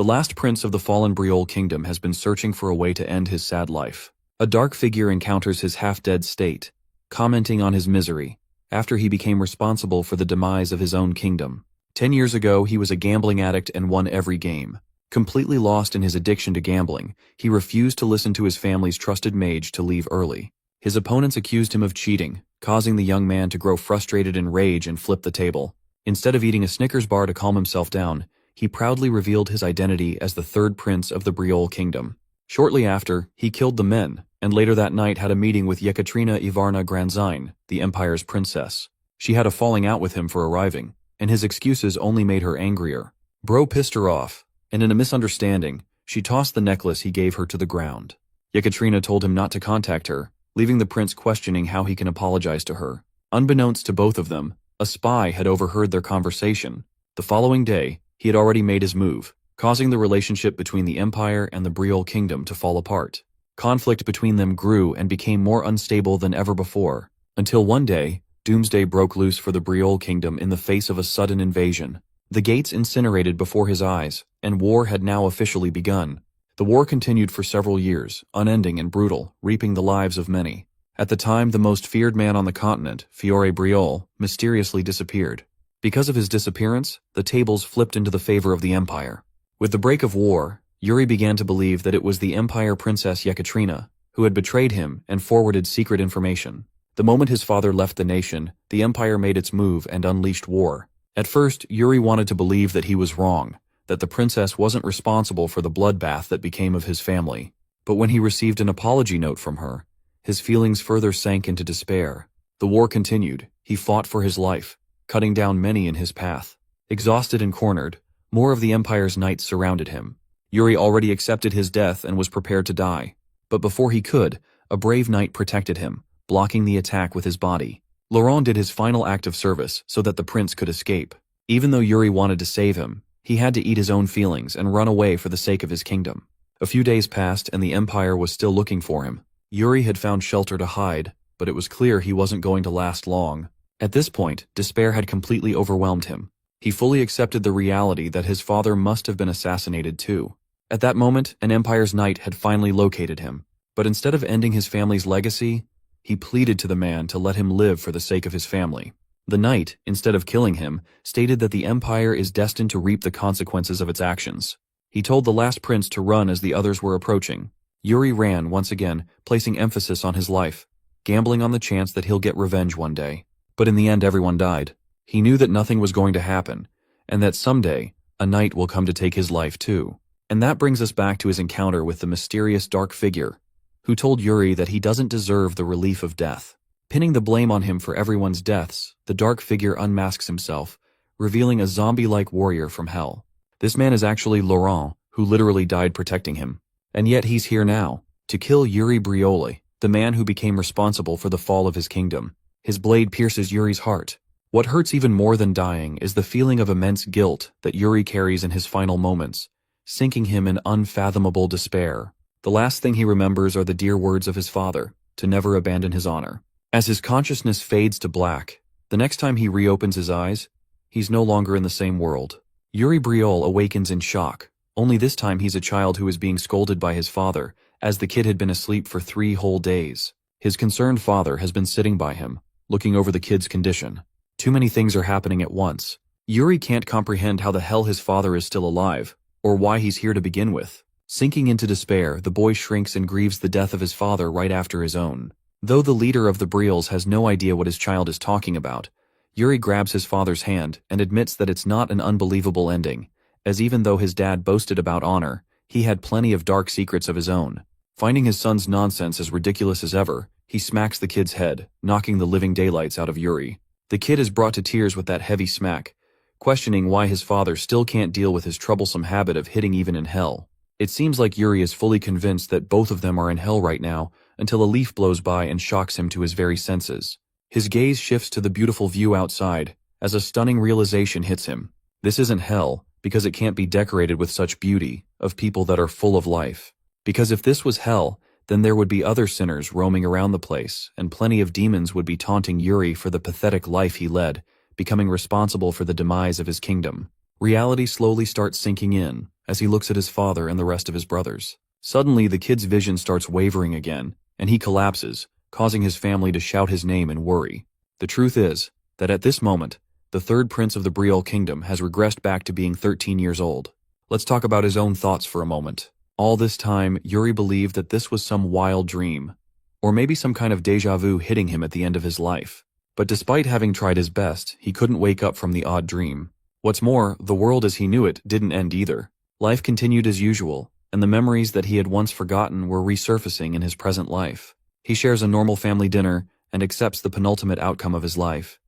The last prince of the fallen Briol kingdom has been searching for a way to end his sad life. A dark figure encounters his half-dead state, commenting on his misery, after he became responsible for the demise of his own kingdom. 10 years ago, he was a gambling addict and won every game. Completely lost in his addiction to gambling, he refused to listen to his family's trusted mage to leave early. His opponents accused him of cheating, causing the young man to grow frustrated in rage and flip the table. Instead of eating a Snickers bar to calm himself down, he proudly revealed his identity as the third prince of the Briol kingdom. Shortly after, he killed the men, and later that night had a meeting with Yekaterina Ivarna Granzine, the empire's princess. She had a falling out with him for arriving, and his excuses only made her angrier. Bro pissed her off, and in a misunderstanding, she tossed the necklace he gave her to the ground. Yekaterina told him not to contact her, leaving the prince questioning how he can apologize to her. Unbeknownst to both of them, a spy had overheard their conversation. The following day, he had already made his move, causing the relationship between the empire and the Briol kingdom to fall apart. Conflict between them grew and became more unstable than ever before, until one day, doomsday broke loose for the Briol kingdom in the face of a sudden invasion. The gates incinerated before his eyes, and war had now officially begun. The war continued for several years, unending and brutal, reaping the lives of many. At the time, the most feared man on the continent, Fiore Briol, mysteriously disappeared. Because of his disappearance, the tables flipped into the favor of the empire. With the break of war, Yuri began to believe that it was the Empire Princess Yekaterina who had betrayed him and forwarded secret information. The moment his father left the nation, the empire made its move and unleashed war. At first, Yuri wanted to believe that he was wrong, that the princess wasn't responsible for the bloodbath that became of his family. But when he received an apology note from her, his feelings further sank into despair. The war continued. He fought for his life, cutting down many in his path. Exhausted and cornered, more of the empire's knights surrounded him. Yuri already accepted his death and was prepared to die. But before he could, a brave knight protected him, blocking the attack with his body. Laurent did his final act of service so that the prince could escape. Even though Yuri wanted to save him, he had to eat his own feelings and run away for the sake of his kingdom. A few days passed and the empire was still looking for him. Yuri had found shelter to hide, but it was clear he wasn't going to last long. At this point, despair had completely overwhelmed him. He fully accepted the reality that his father must have been assassinated too. At that moment, an empire's knight had finally located him. But instead of ending his family's legacy, he pleaded to the man to let him live for the sake of his family. The knight, instead of killing him, stated that the empire is destined to reap the consequences of its actions. He told the last prince to run as the others were approaching. Yuri ran once again, placing emphasis on his life, gambling on the chance that he'll get revenge one day. But in the end, everyone died. He knew that nothing was going to happen, and that someday, a knight will come to take his life too. And that brings us back to his encounter with the mysterious dark figure, who told Yuri that he doesn't deserve the relief of death. Pinning the blame on him for everyone's deaths, the dark figure unmasks himself, revealing a zombie-like warrior from hell. This man is actually Laurent, who literally died protecting him. And yet he's here now, to kill Yuri Brioli, the man who became responsible for the fall of his kingdom. His blade pierces Yuri's heart. What hurts even more than dying is the feeling of immense guilt that Yuri carries in his final moments, sinking him in unfathomable despair. The last thing he remembers are the dear words of his father, to never abandon his honor. As his consciousness fades to black, the next time he reopens his eyes, he's no longer in the same world. Yuri Briol awakens in shock, only this time he's a child who is being scolded by his father, as the kid had been asleep for 3 whole days. His concerned father has been sitting by him, looking over the kid's condition. Too many things are happening at once. Yuri can't comprehend how the hell his father is still alive, or why he's here to begin with. Sinking into despair, the boy shrinks and grieves the death of his father right after his own. Though the leader of the Briols has no idea what his child is talking about, Yuri grabs his father's hand and admits that it's not an unbelievable ending, as even though his dad boasted about honor, he had plenty of dark secrets of his own. Finding his son's nonsense as ridiculous as ever, he smacks the kid's head, knocking the living daylights out of Yuri. The kid is brought to tears with that heavy smack, questioning why his father still can't deal with his troublesome habit of hitting even in hell. It seems like Yuri is fully convinced that both of them are in hell right now, until a leaf blows by and shocks him to his very senses. His gaze shifts to the beautiful view outside, as a stunning realization hits him. This isn't hell, because it can't be decorated with such beauty, of people that are full of life. Because if this was hell, then there would be other sinners roaming around the place, and plenty of demons would be taunting Yuri for the pathetic life he led, becoming responsible for the demise of his kingdom. Reality slowly starts sinking in, as he looks at his father and the rest of his brothers. Suddenly, the kid's vision starts wavering again, and he collapses, causing his family to shout his name in worry. The truth is that at this moment, the third prince of the Briol kingdom has regressed back to being 13 years old. Let's talk about his own thoughts for a moment. All this time, Yuri believed that this was some wild dream, or maybe some kind of déjà vu hitting him at the end of his life. But despite having tried his best, he couldn't wake up from the odd dream. What's more, the world as he knew it didn't end either. Life continued as usual, and the memories that he had once forgotten were resurfacing in his present life. He shares a normal family dinner and accepts the penultimate outcome of his life.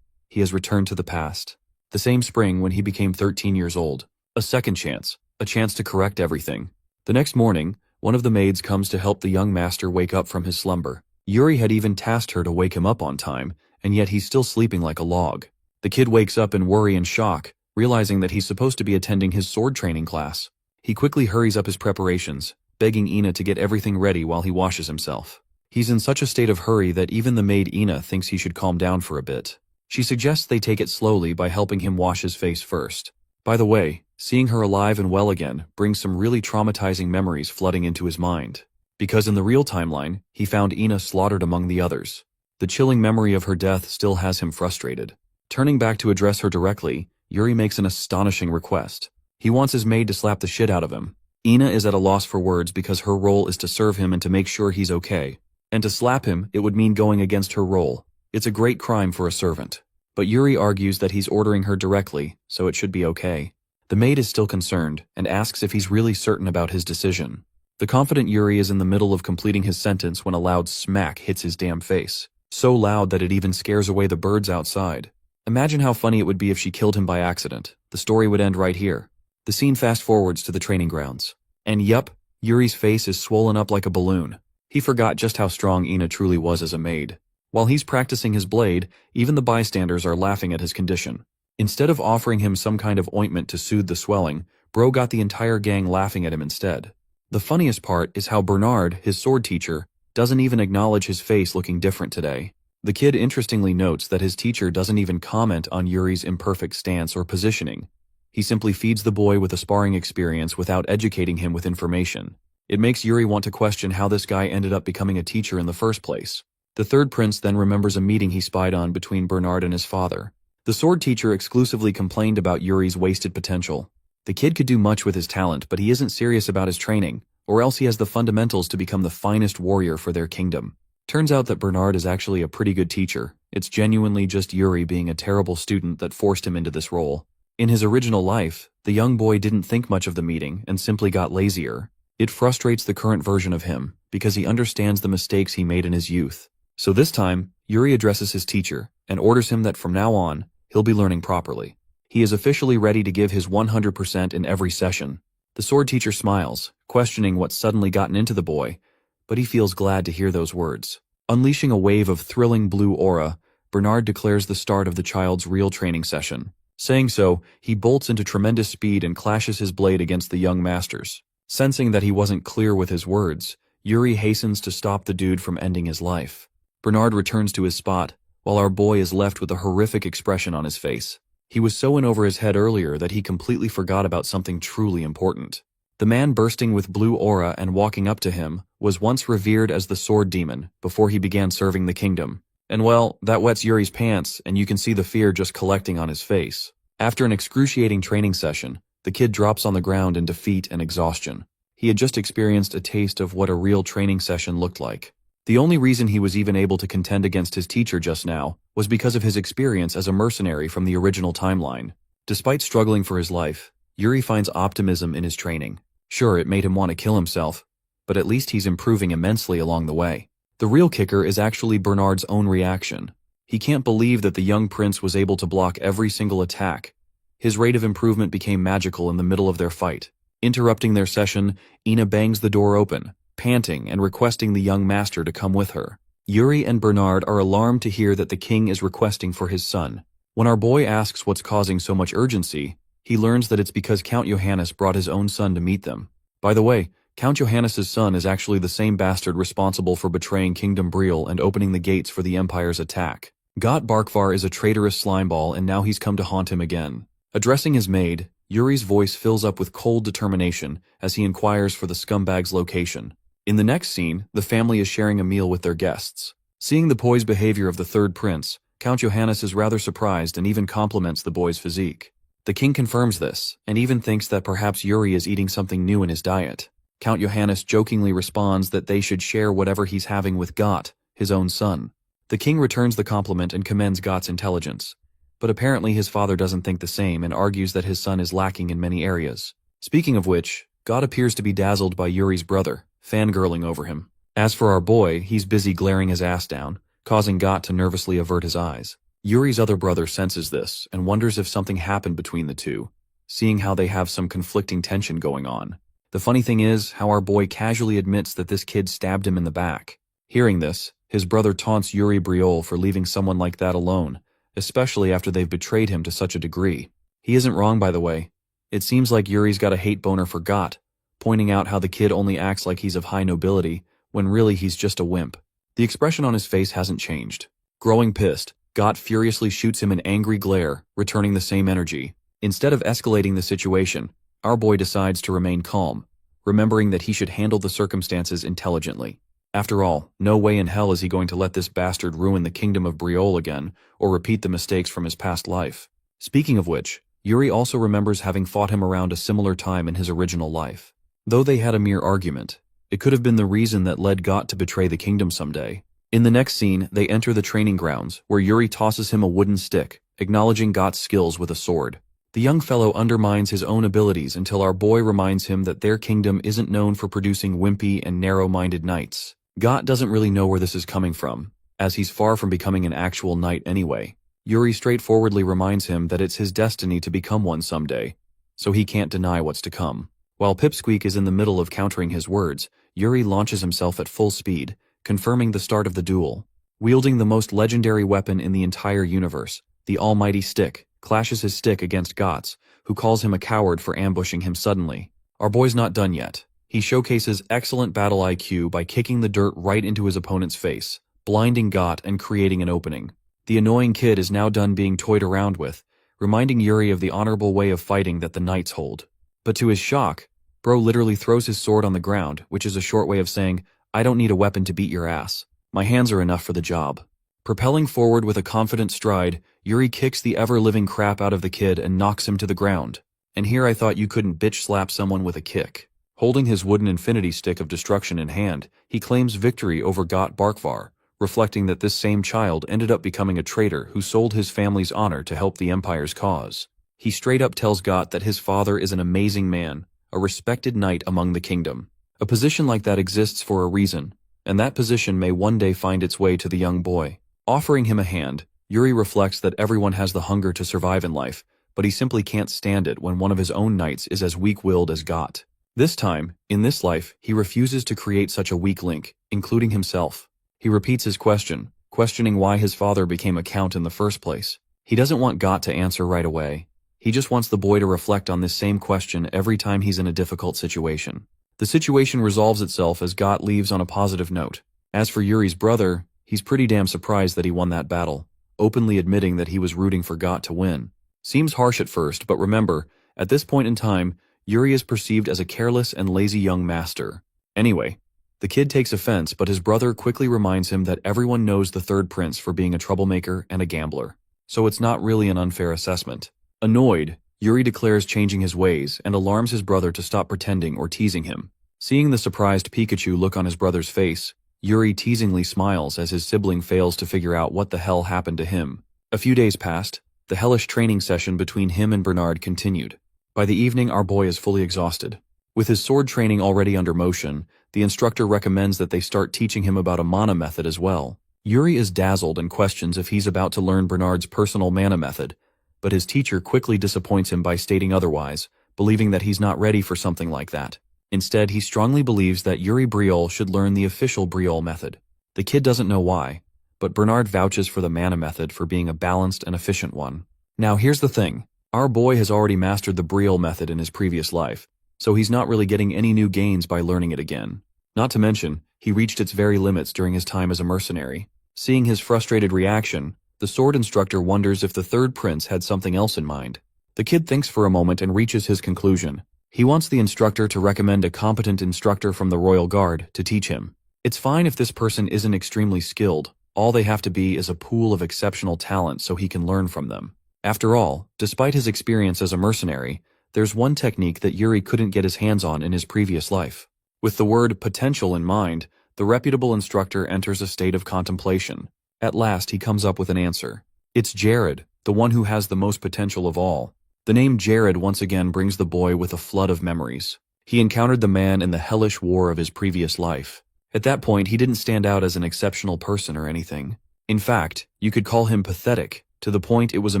He has returned to the past. The same spring when he became 13 years old. A second chance, a chance to correct everything. The next morning, one of the maids comes to help the young master wake up from his slumber. Yuri had even tasked her to wake him up on time, and yet he's still sleeping like a log. The kid wakes up in worry and shock, realizing that he's supposed to be attending his sword training class. He quickly hurries up his preparations, begging Ina to get everything ready while he washes himself. He's in such a state of hurry that even the maid Ina thinks he should calm down for a bit. She suggests they take it slowly by helping him wash his face first. By the way, seeing her alive and well again brings some really traumatizing memories flooding into his mind. Because in the real timeline, he found Ina slaughtered among the others. The chilling memory of her death still has him frustrated. Turning back to address her directly, Yuri makes an astonishing request. He wants his maid to slap the shit out of him. Ina is at a loss for words because her role is to serve him and to make sure he's okay. And to slap him, it would mean going against her role. It's a great crime for a servant. But Yuri argues that he's ordering her directly, so it should be okay. The maid is still concerned, and asks if he's really certain about his decision. The confident Yuri is in the middle of completing his sentence when a loud smack hits his damn face. So loud that it even scares away the birds outside. Imagine how funny it would be if she killed him by accident. The story would end right here. The scene fast forwards to the training grounds. And yup, Yuri's face is swollen up like a balloon. He forgot just how strong Ina truly was as a maid. While he's practicing his blade, even the bystanders are laughing at his condition. Instead of offering him some kind of ointment to soothe the swelling, Bro got the entire gang laughing at him instead. The funniest part is how Bernard, his sword teacher, doesn't even acknowledge his face looking different today. The kid interestingly notes that his teacher doesn't even comment on Yuri's imperfect stance or positioning. He simply feeds the boy with a sparring experience without educating him with information. It makes Yuri want to question how this guy ended up becoming a teacher in the first place. The third prince then remembers a meeting he spied on between Bernard and his father. The sword teacher exclusively complained about Yuri's wasted potential. The kid could do much with his talent, but he isn't serious about his training, or else he has the fundamentals to become the finest warrior for their kingdom. Turns out that Bernard is actually a pretty good teacher. It's genuinely just Yuri being a terrible student that forced him into this role. In his original life, the young boy didn't think much of the meeting and simply got lazier. It frustrates the current version of him, because he understands the mistakes he made in his youth. So this time, Yuri addresses his teacher, and orders him that from now on, he'll be learning properly. He is officially ready to give his 100% in every session. The sword teacher smiles, questioning what's suddenly gotten into the boy, but he feels glad to hear those words. Unleashing a wave of thrilling blue aura, Bernard declares the start of the child's real training session. Saying so, he bolts into tremendous speed and clashes his blade against the young masters. Sensing that he wasn't clear with his words, Yuri hastens to stop the dude from ending his life. Bernard returns to his spot, while our boy is left with a horrific expression on his face. He was so in over his head earlier that he completely forgot about something truly important. The man bursting with blue aura and walking up to him was once revered as the sword demon before he began serving the kingdom. And well, that wets Yuri's pants, and you can see the fear just collecting on his face. After an excruciating training session, the kid drops on the ground in defeat and exhaustion. He had just experienced a taste of what a real training session looked like. The only reason he was even able to contend against his teacher just now was because of his experience as a mercenary from the original timeline. Despite struggling for his life, Yuri finds optimism in his training. Sure, it made him want to kill himself, but at least he's improving immensely along the way. The real kicker is actually Bernard's own reaction. He can't believe that the young prince was able to block every single attack. His rate of improvement became magical in the middle of their fight. Interrupting their session, Ina bangs the door open, panting and requesting the young master to come with her. Yuri and Bernard are alarmed to hear that the king is requesting for his son. When our boy asks what's causing so much urgency, he learns that it's because Count Johannes brought his own son to meet them. By the way, Count Johannes' son is actually the same bastard responsible for betraying Kingdom Briol and opening the gates for the Empire's attack. Got Barkvar is a traitorous slimeball, and now he's come to haunt him again. Addressing his maid, Yuri's voice fills up with cold determination as he inquires for the scumbag's location. In the next scene, the family is sharing a meal with their guests. Seeing the poised behavior of the third prince, Count Johannes is rather surprised and even compliments the boy's physique. The king confirms this, and even thinks that perhaps Yuri is eating something new in his diet. Count Johannes jokingly responds that they should share whatever he's having with Gott, his own son. The king returns the compliment and commends Gott's intelligence. But apparently his father doesn't think the same and argues that his son is lacking in many areas. Speaking of which, Gott appears to be dazzled by Yuri's brother, fangirling over him. As for our boy, he's busy glaring his ass down, causing Gott to nervously avert his eyes. Yuri's other brother senses this and wonders if something happened between the two, seeing how they have some conflicting tension going on. The funny thing is how our boy casually admits that this kid stabbed him in the back. Hearing this, his brother taunts Yuri Briol for leaving someone like that alone, especially after they've betrayed him to such a degree. He isn't wrong, by the way. It seems like Yuri's got a hate boner for Gott, pointing out how the kid only acts like he's of high nobility, when really he's just a wimp. The expression on his face hasn't changed. Growing pissed, Gott furiously shoots him an angry glare, returning the same energy. Instead of escalating the situation, our boy decides to remain calm, remembering that he should handle the circumstances intelligently. After all, no way in hell is he going to let this bastard ruin the kingdom of Briol again, or repeat the mistakes from his past life. Speaking of which, Yuri also remembers having fought him around a similar time in his original life. Though they had a mere argument, it could have been the reason that led Gott to betray the kingdom someday. In the next scene, they enter the training grounds, where Yuri tosses him a wooden stick, acknowledging Gott's skills with a sword. The young fellow undermines his own abilities until our boy reminds him that their kingdom isn't known for producing wimpy and narrow-minded knights. Gott doesn't really know where this is coming from, as he's far from becoming an actual knight anyway. Yuri straightforwardly reminds him that it's his destiny to become one someday, so he can't deny what's to come. While Pipsqueak is in the middle of countering his words, Yuri launches himself at full speed, confirming the start of the duel. Wielding the most legendary weapon in the entire universe, the almighty stick, clashes his stick against Gott's, who calls him a coward for ambushing him suddenly. Our boy's not done yet. He showcases excellent battle IQ by kicking the dirt right into his opponent's face, blinding Gott and creating an opening. The annoying kid is now done being toyed around with, reminding Yuri of the honorable way of fighting that the knights hold. But to his shock, bro literally throws his sword on the ground, which is a short way of saying, I don't need a weapon to beat your ass. My hands are enough for the job. Propelling forward with a confident stride, Yuri kicks the ever-living crap out of the kid and knocks him to the ground. And here I thought you couldn't bitch slap someone with a kick. Holding his wooden infinity stick of destruction in hand, he claims victory over Gott Barkvar, reflecting that this same child ended up becoming a traitor who sold his family's honor to help the Empire's cause. He straight up tells Gott that his father is an amazing man, a respected knight among the kingdom. A position like that exists for a reason, and that position may one day find its way to the young boy. Offering him a hand, Yuri reflects that everyone has the hunger to survive in life, but he simply can't stand it when one of his own knights is as weak-willed as Gott. This time, in this life, he refuses to create such a weak link, including himself. He repeats his question, questioning why his father became a count in the first place. He doesn't want Gott to answer right away. He just wants the boy to reflect on this same question every time he's in a difficult situation. The situation resolves itself as Gott leaves on a positive note. As for Yuri's brother, he's pretty damn surprised that he won that battle, openly admitting that he was rooting for Gott to win. Seems harsh at first, but remember, at this point in time, Yuri is perceived as a careless and lazy young master. Anyway, the kid takes offense, but his brother quickly reminds him that everyone knows the third prince for being a troublemaker and a gambler, so it's not really an unfair assessment. Annoyed, Yuri declares changing his ways and alarms his brother to stop pretending or teasing him. Seeing the surprised Pikachu look on his brother's face, Yuri teasingly smiles as his sibling fails to figure out what the hell happened to him. A few days passed. The hellish training session between him and Bernard continued. By the evening, our boy is fully exhausted. With his sword training already under motion, the instructor recommends that they start teaching him about a mana method as well. Yuri is dazzled and questions if he's about to learn Bernard's personal mana method, but his teacher quickly disappoints him by stating otherwise, believing that he's not ready for something like that. Instead, he strongly believes that Yuri Briol should learn the official Briol method. The kid doesn't know why, but Bernard vouches for the mana method for being a balanced and efficient one. Now here's the thing. Our boy has already mastered the Briol method in his previous life, so he's not really getting any new gains by learning it again. Not to mention, he reached its very limits during his time as a mercenary. Seeing his frustrated reaction, the sword instructor wonders if the third prince had something else in mind. The kid thinks for a moment and reaches his conclusion. He wants the instructor to recommend a competent instructor from the Royal Guard to teach him. It's fine if this person isn't extremely skilled. All they have to be is a pool of exceptional talent so he can learn from them. After all, despite his experience as a mercenary, there's one technique that Yuri couldn't get his hands on in his previous life. With the word potential in mind, the reputable instructor enters a state of contemplation. At last he comes up with an answer. It's Jared, the one who has the most potential of all. The name Jared once again brings the boy with a flood of memories. He encountered the man in the hellish war of his previous life. At that point, he didn't stand out as an exceptional person or anything. In fact, you could call him pathetic, to the point it was a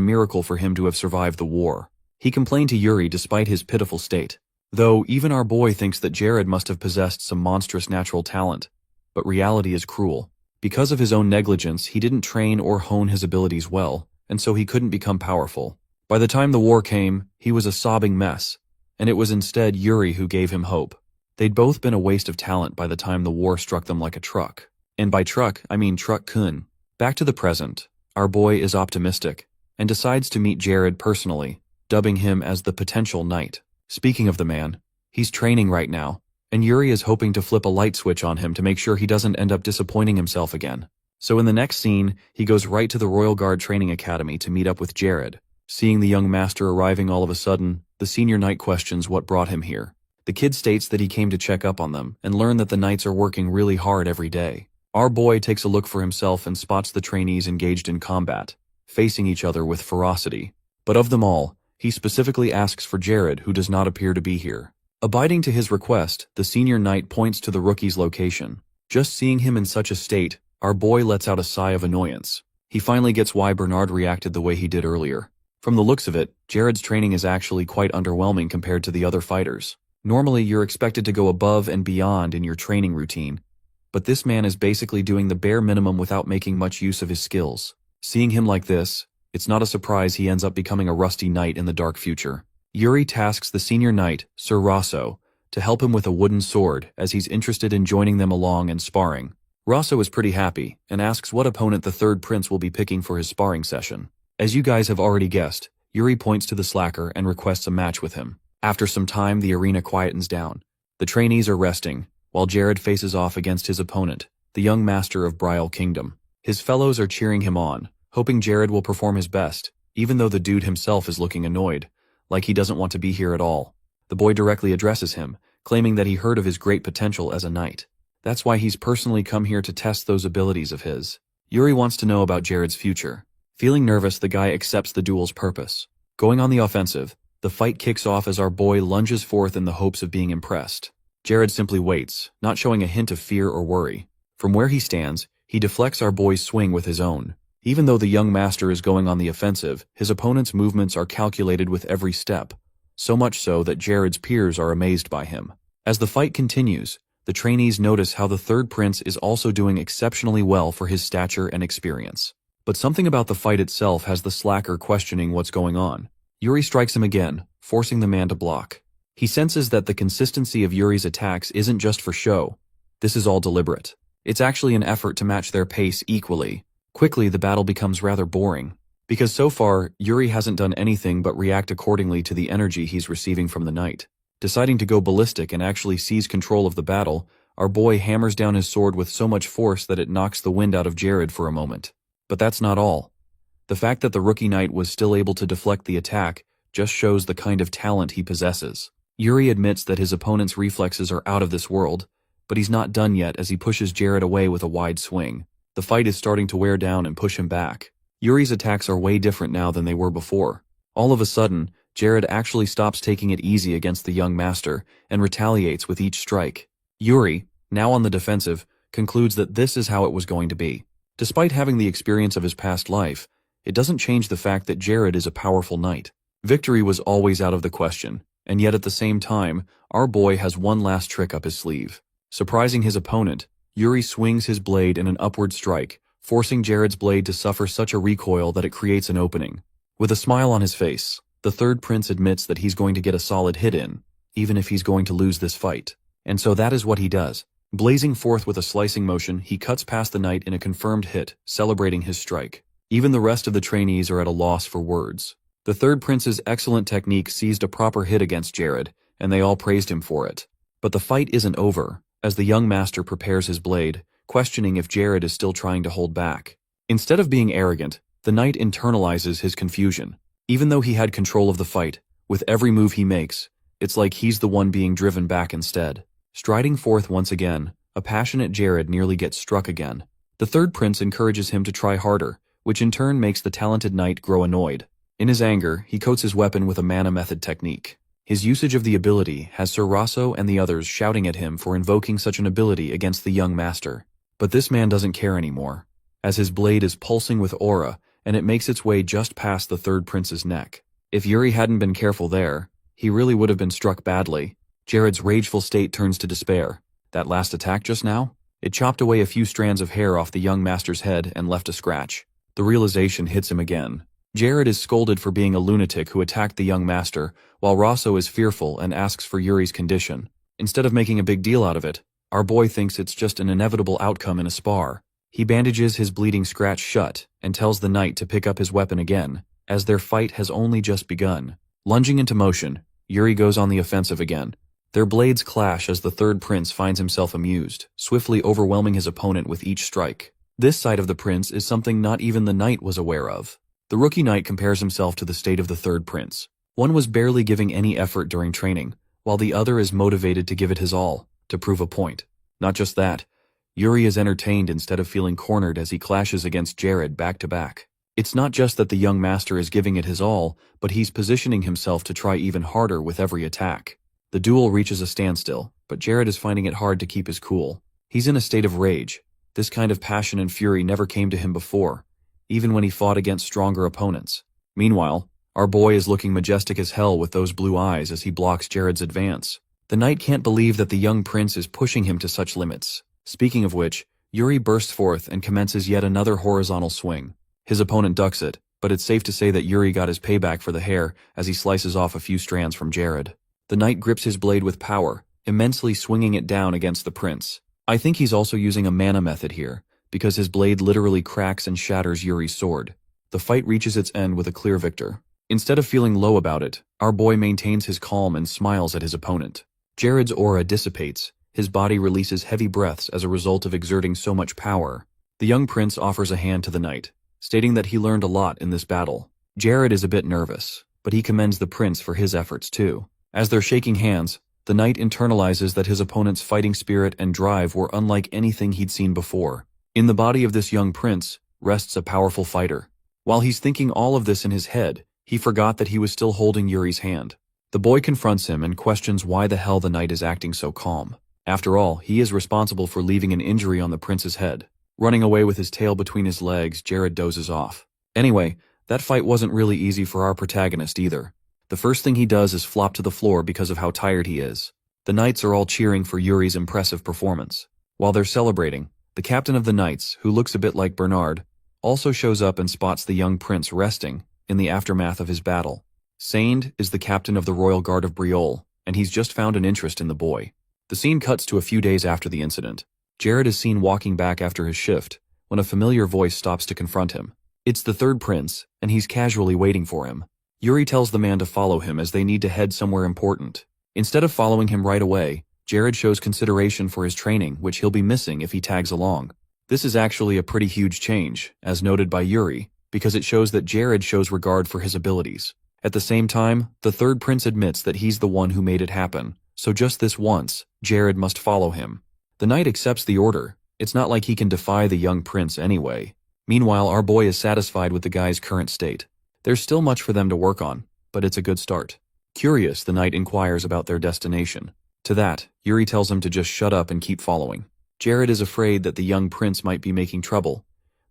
miracle for him to have survived the war. He complained to Yuri despite his pitiful state. Though, even our boy thinks that Jared must have possessed some monstrous natural talent. But reality is cruel. Because of his own negligence, he didn't train or hone his abilities well, and so he couldn't become powerful. By the time the war came, he was a sobbing mess, and it was instead Yuri who gave him hope. They'd both been a waste of talent by the time the war struck them like a truck. And by truck, I mean truck-kun. Back to the present, our boy is optimistic, and decides to meet Jared personally, dubbing him as the potential knight. Speaking of the man, he's training right now, and Yuri is hoping to flip a light switch on him to make sure he doesn't end up disappointing himself again. So in the next scene, he goes right to the Royal Guard Training Academy to meet up with Jared. Seeing the young master arriving all of a sudden, the senior knight questions what brought him here. The kid states that he came to check up on them and learn that the knights are working really hard every day. Our boy takes a look for himself and spots the trainees engaged in combat, facing each other with ferocity. But of them all, he specifically asks for Jared, who does not appear to be here. Abiding to his request, the senior knight points to the rookie's location. Just seeing him in such a state, our boy lets out a sigh of annoyance. He finally gets why Bernard reacted the way he did earlier. From the looks of it, Jared's training is actually quite underwhelming compared to the other fighters. Normally, you're expected to go above and beyond in your training routine, but this man is basically doing the bare minimum without making much use of his skills. Seeing him like this, it's not a surprise he ends up becoming a rusty knight in the dark future. Yuri tasks the senior knight, Sir Rosso, to help him with a wooden sword as he's interested in joining them along and sparring. Rosso is pretty happy and asks what opponent the third prince will be picking for his sparring session. As you guys have already guessed, Yuri points to the slacker and requests a match with him. After some time, the arena quietens down. The trainees are resting, while Jared faces off against his opponent, the young master of Brial Kingdom. His fellows are cheering him on, hoping Jared will perform his best, even though the dude himself is looking annoyed, like he doesn't want to be here at all. The boy directly addresses him, claiming that he heard of his great potential as a knight. That's why he's personally come here to test those abilities of his. Yuri wants to know about Jared's future. Feeling nervous, the guy accepts the duel's purpose. Going on the offensive, the fight kicks off as our boy lunges forth in the hopes of being impressed. Jared simply waits, not showing a hint of fear or worry. From where he stands, he deflects our boy's swing with his own. Even though the young master is going on the offensive, his opponent's movements are calculated with every step, so much so that Jared's peers are amazed by him. As the fight continues, the trainees notice how the third prince is also doing exceptionally well for his stature and experience. But something about the fight itself has the slacker questioning what's going on. Yuri strikes him again, forcing the man to block. He senses that the consistency of Yuri's attacks isn't just for show. This is all deliberate. It's actually an effort to match their pace equally. Quickly, the battle becomes rather boring, because so far, Yuri hasn't done anything but react accordingly to the energy he's receiving from the knight. Deciding to go ballistic and actually seize control of the battle, our boy hammers down his sword with so much force that it knocks the wind out of Jared for a moment. But that's not all. The fact that the rookie knight was still able to deflect the attack just shows the kind of talent he possesses. Yuri admits that his opponent's reflexes are out of this world, but he's not done yet as he pushes Jared away with a wide swing. The fight is starting to wear down and push him back. Yuri's attacks are way different now than they were before. All of a sudden, Jared actually stops taking it easy against the young master and retaliates with each strike. Yuri, now on the defensive, concludes that this is how it was going to be. Despite having the experience of his past life, it doesn't change the fact that Jared is a powerful knight. Victory was always out of the question, and yet at the same time, our boy has one last trick up his sleeve. Surprising his opponent, Yuri swings his blade in an upward strike, forcing Jared's blade to suffer such a recoil that it creates an opening. With a smile on his face, the third prince admits that he's going to get a solid hit in, even if he's going to lose this fight. And so that is what he does. Blazing forth with a slicing motion, he cuts past the knight in a confirmed hit, celebrating his strike. Even the rest of the trainees are at a loss for words. The third prince's excellent technique seized a proper hit against Jared, and they all praised him for it. But the fight isn't over, as the young master prepares his blade, questioning if Jared is still trying to hold back. Instead of being arrogant, the knight internalizes his confusion. Even though he had control of the fight, with every move he makes, it's like he's the one being driven back instead. Striding forth once again, a passionate Jared nearly gets struck again. The third prince encourages him to try harder, which in turn makes the talented knight grow annoyed. In his anger, he coats his weapon with a mana method technique. His usage of the ability has Sir Rosso and the others shouting at him for invoking such an ability against the young master. But this man doesn't care anymore, as his blade is pulsing with aura, and it makes its way just past the third prince's neck. If Yuri hadn't been careful there, he really would have been struck badly. Jared's rageful state turns to despair. That last attack just now? It chopped away a few strands of hair off the young master's head and left a scratch. The realization hits him again. Jared is scolded for being a lunatic who attacked the young master, while Rosso is fearful and asks for Yuri's condition. Instead of making a big deal out of it, our boy thinks it's just an inevitable outcome in a spar. He bandages his bleeding scratch shut and tells the knight to pick up his weapon again, as their fight has only just begun. Lunging into motion, Yuri goes on the offensive again. Their blades clash as the third prince finds himself amused, swiftly overwhelming his opponent with each strike. This side of the prince is something not even the knight was aware of. The rookie knight compares himself to the state of the third prince. One was barely giving any effort during training, while the other is motivated to give it his all, to prove a point. Not just that, Yuri is entertained instead of feeling cornered as he clashes against Jared back to back. It's not just that the young master is giving it his all, but he's positioning himself to try even harder with every attack. The duel reaches a standstill, but Jared is finding it hard to keep his cool. He's in a state of rage. This kind of passion and fury never came to him before, even when he fought against stronger opponents. Meanwhile, our boy is looking majestic as hell with those blue eyes as he blocks Jared's advance. The knight can't believe that the young prince is pushing him to such limits. Speaking of which, Yuri bursts forth and commences yet another horizontal swing. His opponent ducks it, but it's safe to say that Yuri got his payback for the hair as he slices off a few strands from Jared. The knight grips his blade with power, immensely swinging it down against the prince. I think he's also using a mana method here, because his blade literally cracks and shatters Yuri's sword. The fight reaches its end with a clear victor. Instead of feeling low about it, our boy maintains his calm and smiles at his opponent. Jared's aura dissipates. His body releases heavy breaths as a result of exerting so much power. The young prince offers a hand to the knight, stating that he learned a lot in this battle. Jared is a bit nervous, but he commends the prince for his efforts too. As they're shaking hands, the knight internalizes that his opponent's fighting spirit and drive were unlike anything he'd seen before. In the body of this young prince rests a powerful fighter. While he's thinking all of this in his head, he forgot that he was still holding Yuri's hand. The boy confronts him and questions why the hell the knight is acting so calm. After all, he is responsible for leaving an injury on the prince's head. Running away with his tail between his legs, Jared dozes off. Anyway, that fight wasn't really easy for our protagonist either. The first thing he does is flop to the floor because of how tired he is. The knights are all cheering for Yuri's impressive performance. While they're celebrating, the captain of the knights, who looks a bit like Bernard, also shows up and spots the young prince resting in the aftermath of his battle. Saint is the captain of the Royal Guard of Briolle, and he's just found an interest in the boy. The scene cuts to a few days after the incident. Jared is seen walking back after his shift, when a familiar voice stops to confront him. It's the third prince, and he's casually waiting for him. Yuri tells the man to follow him as they need to head somewhere important. Instead of following him right away, Jared shows consideration for his training, which he'll be missing if he tags along. This is actually a pretty huge change, as noted by Yuri, because it shows that Jared shows regard for his abilities. At the same time, the third prince admits that he's the one who made it happen, so just this once, Jared must follow him. The knight accepts the order. It's not like he can defy the young prince anyway. Meanwhile, our boy is satisfied with the guy's current state. There's still much for them to work on, but it's a good start. Curious, the knight inquires about their destination. To that, Yuri tells him to just shut up and keep following. Jared is afraid that the young prince might be making trouble,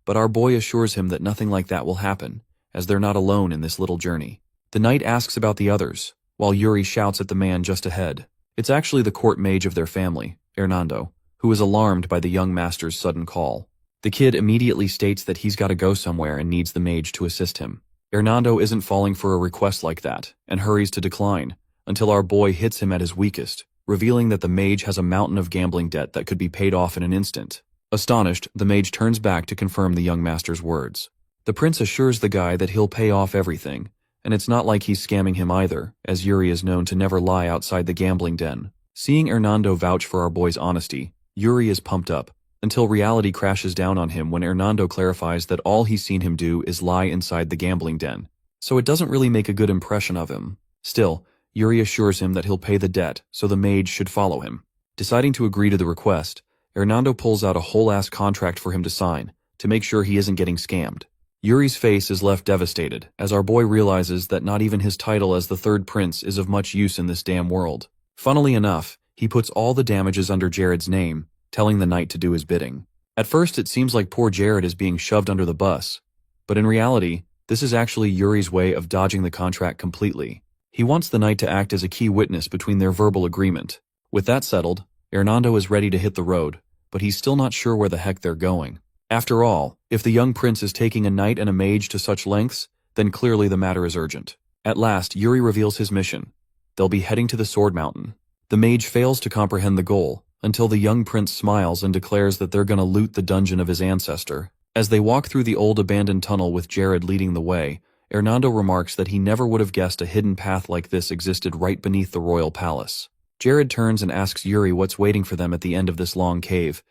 but our boy assures him that nothing like that will happen, as they're not alone in this little journey. The knight asks about the others, while Yuri shouts at the man just ahead. It's actually the court mage of their family, Hernando, who is alarmed by the young master's sudden call. The kid immediately states that he's got to go somewhere and needs the mage to assist him. Hernando isn't falling for a request like that, and hurries to decline, until our boy hits him at his weakest, revealing that the mage has a mountain of gambling debt that could be paid off in an instant. Astonished, the mage turns back to confirm the young master's words. The prince assures the guy that he'll pay off everything, And it's not like he's scamming him either, as Yuri is known to never lie outside the gambling den. Seeing Hernando vouch for our boy's honesty, Yuri is pumped up, until reality crashes down on him when Hernando clarifies that all he's seen him do is lie inside the gambling den. So it doesn't really make a good impression of him. Still, Yuri assures him that he'll pay the debt, so the mage should follow him. Deciding to agree to the request, Hernando pulls out a whole-ass contract for him to sign, to make sure he isn't getting scammed. Yuri's face is left devastated, as our boy realizes that not even his title as the third prince is of much use in this damn world. Funnily enough, he puts all the damages under Jared's name, telling the knight to do his bidding. At first it seems like poor Jared is being shoved under the bus, but in reality, this is actually Yuri's way of dodging the contract completely. He wants the knight to act as a key witness between their verbal agreement. With that settled, Hernando is ready to hit the road, but he's still not sure where the heck they're going. After all, if the young prince is taking a knight and a mage to such lengths, then clearly the matter is urgent. At last, Yuri reveals his mission. They'll be heading to the Sword Mountain. The mage fails to comprehend the goal, until the young prince smiles and declares that they're gonna loot the dungeon of his ancestor. As they walk through the old abandoned tunnel with Jared leading the way, Hernando remarks that he never would have guessed a hidden path like this existed right beneath the royal palace. Jared turns and asks Yuri what's waiting for them at the end of this long cave,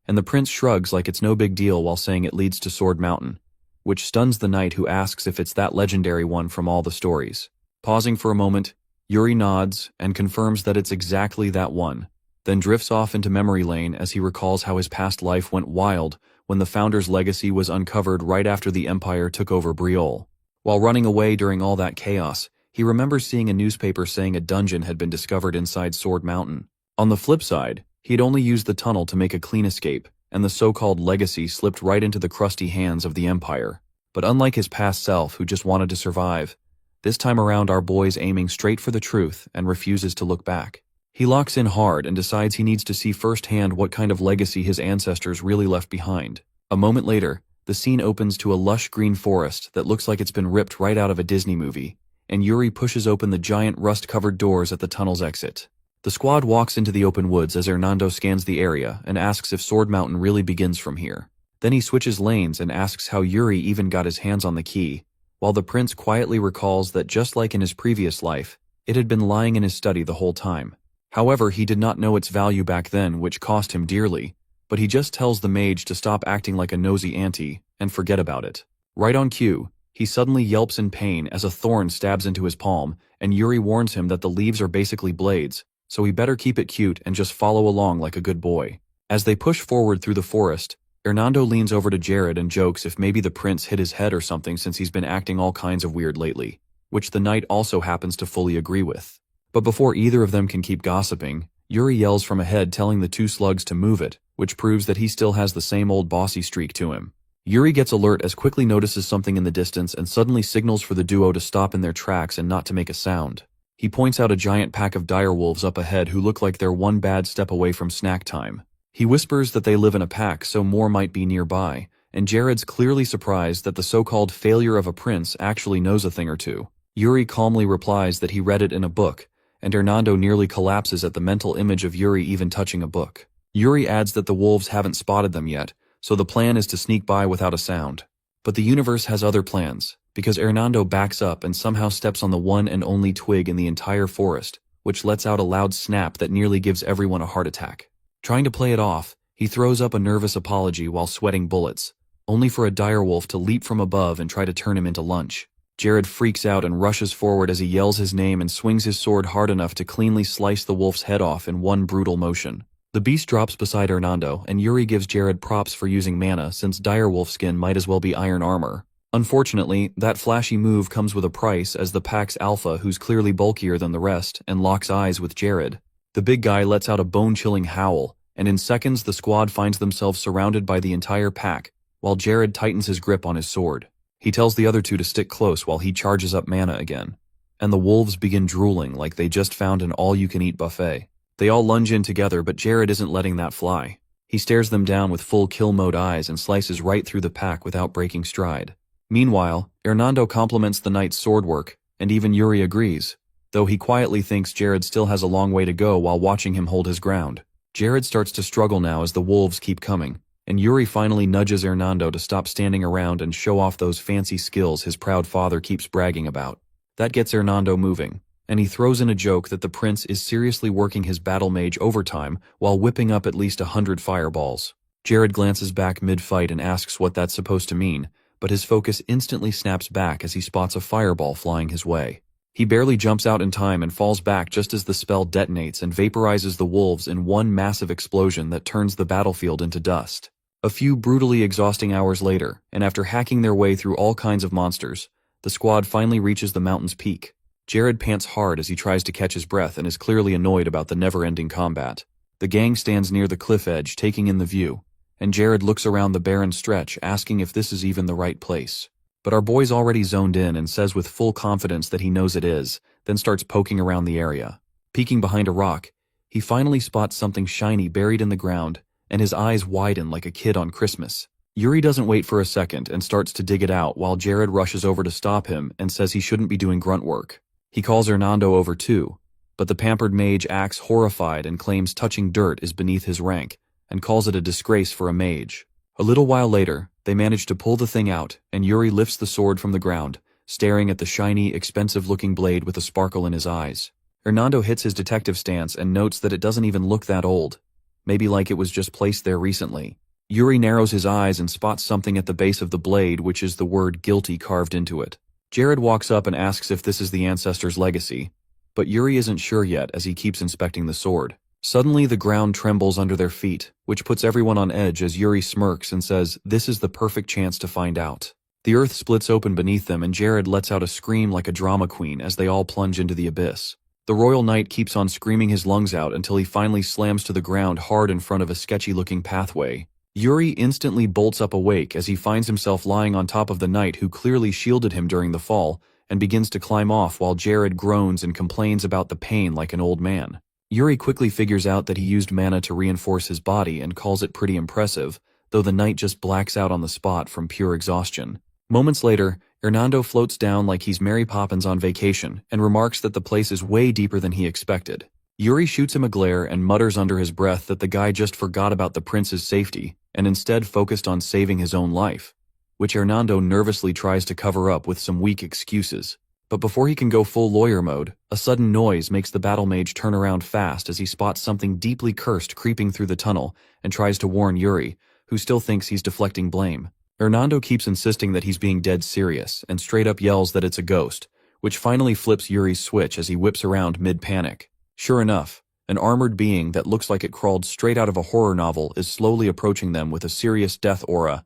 and the prince shrugs like it's no big deal while saying it leads to Sword Mountain, which stuns the knight, who asks if it's that legendary one from all the stories. Pausing for a moment, Yuri nods and confirms that it's exactly that one, then drifts off into memory lane as he recalls how his past life went wild when the founder's legacy was uncovered right after the Empire took over Briolle. While running away during all that chaos, he remembers seeing a newspaper saying a dungeon had been discovered inside Sword Mountain. On the flip side, he'd only used the tunnel to make a clean escape, and the so-called legacy slipped right into the crusty hands of the Empire. But unlike his past self, who just wanted to survive, this time around our boy's aiming straight for the truth and refuses to look back. He locks in hard and decides he needs to see firsthand what kind of legacy his ancestors really left behind. A moment later, the scene opens to a lush green forest that looks like it's been ripped right out of a Disney movie, and Yuri pushes open the giant rust-covered doors at the tunnel's exit. The squad walks into the open woods as Hernando scans the area and asks if Sword Mountain really begins from here. Then he switches lanes and asks how Yuri even got his hands on the key, while the prince quietly recalls that just like in his previous life, it had been lying in his study the whole time. However, he did not know its value back then, which cost him dearly, but he just tells the mage to stop acting like a nosy auntie and forget about it. Right on cue, he suddenly yelps in pain as a thorn stabs into his palm, and Yuri warns him that the leaves are basically blades, so he better keep it cute and just follow along like a good boy. As they push forward through the forest, Hernando leans over to Jared and jokes if maybe the prince hit his head or something since he's been acting all kinds of weird lately, which the knight also happens to fully agree with. But before either of them can keep gossiping, Yuri yells from ahead telling the two slugs to move it, which proves that he still has the same old bossy streak to him. Yuri gets alert as quickly notices something in the distance and suddenly signals for the duo to stop in their tracks and not to make a sound. He points out a giant pack of direwolves up ahead who look like they're one bad step away from snack time. He whispers that they live in a pack, so more might be nearby, and Jared's clearly surprised that the so-called failure of a prince actually knows a thing or two. Yuri calmly replies that he read it in a book, and Hernando nearly collapses at the mental image of Yuri even touching a book. Yuri adds that the wolves haven't spotted them yet, so the plan is to sneak by without a sound. But the universe has other plans, because Hernando backs up and somehow steps on the one and only twig in the entire forest, which lets out a loud snap that nearly gives everyone a heart attack. Trying to play it off, he throws up a nervous apology while sweating bullets, only for a direwolf to leap from above and try to turn him into lunch. Jared freaks out and rushes forward as he yells his name and swings his sword hard enough to cleanly slice the wolf's head off in one brutal motion. The beast drops beside Hernando, and Yuri gives Jared props for using mana since direwolf skin might as well be iron armor. Unfortunately, that flashy move comes with a price as the pack's alpha, who's clearly bulkier than the rest, and locks eyes with Jared. The big guy lets out a bone-chilling howl, and in seconds the squad finds themselves surrounded by the entire pack, while Jared tightens his grip on his sword. He tells the other two to stick close while he charges up mana again, and the wolves begin drooling like they just found an all-you-can-eat buffet. They all lunge in together, but Jared isn't letting that fly. He stares them down with full kill mode eyes and slices right through the pack without breaking stride. Meanwhile, Hernando compliments the knight's sword work, and even Yuri agrees, though he quietly thinks Jared still has a long way to go while watching him hold his ground. Jared starts to struggle now as the wolves keep coming, and Yuri finally nudges Hernando to stop standing around and show off those fancy skills his proud father keeps bragging about. That gets Hernando moving, and he throws in a joke that the prince is seriously working his battle mage overtime while whipping up at least 100 fireballs. Jared glances back mid-fight and asks what that's supposed to mean, but his focus instantly snaps back as he spots a fireball flying his way. He barely jumps out in time and falls back just as the spell detonates and vaporizes the wolves in one massive explosion that turns the battlefield into dust. A few brutally exhausting hours later, and after hacking their way through all kinds of monsters, the squad finally reaches the mountain's peak. Jared pants hard as he tries to catch his breath and is clearly annoyed about the never-ending combat. The gang stands near the cliff edge, taking in the view, and Jared looks around the barren stretch, asking if this is even the right place. But our boy's already zoned in and says with full confidence that he knows it is, then starts poking around the area. Peeking behind a rock, he finally spots something shiny buried in the ground, and his eyes widen like a kid on Christmas. Yuri doesn't wait for a second and starts to dig it out while Jared rushes over to stop him and says he shouldn't be doing grunt work. He calls Hernando over too, but the pampered mage acts horrified and claims touching dirt is beneath his rank, and calls it a disgrace for a mage. A little while later, they manage to pull the thing out, and Yuri lifts the sword from the ground, staring at the shiny, expensive-looking blade with a sparkle in his eyes. Hernando hits his detective stance and notes that it doesn't even look that old. Maybe like it was just placed there recently. Yuri narrows his eyes and spots something at the base of the blade, which is the word guilty carved into it. Jared walks up and asks if this is the ancestor's legacy, but Yuri isn't sure yet as he keeps inspecting the sword. Suddenly the ground trembles under their feet, which puts everyone on edge as Yuri smirks and says this is the perfect chance to find out. The earth splits open beneath them and Jared lets out a scream like a drama queen as they all plunge into the abyss. The royal knight keeps on screaming his lungs out until he finally slams to the ground hard in front of a sketchy-looking pathway. Yuri instantly bolts up awake as he finds himself lying on top of the knight who clearly shielded him during the fall and begins to climb off while Jared groans and complains about the pain like an old man. Yuri quickly figures out that he used mana to reinforce his body and calls it pretty impressive, though the knight just blacks out on the spot from pure exhaustion. Moments later, Hernando floats down like he's Mary Poppins on vacation and remarks that the place is way deeper than he expected. Yuri shoots him a glare and mutters under his breath that the guy just forgot about the prince's safety and instead focused on saving his own life, which Hernando nervously tries to cover up with some weak excuses. But before he can go full lawyer mode, a sudden noise makes the battle mage turn around fast as he spots something deeply cursed creeping through the tunnel and tries to warn Yuri, who still thinks he's deflecting blame. Hernando keeps insisting that he's being dead serious and straight up yells that it's a ghost, which finally flips Yuri's switch as he whips around mid-panic. Sure enough, an armored being that looks like it crawled straight out of a horror novel is slowly approaching them with a serious death aura,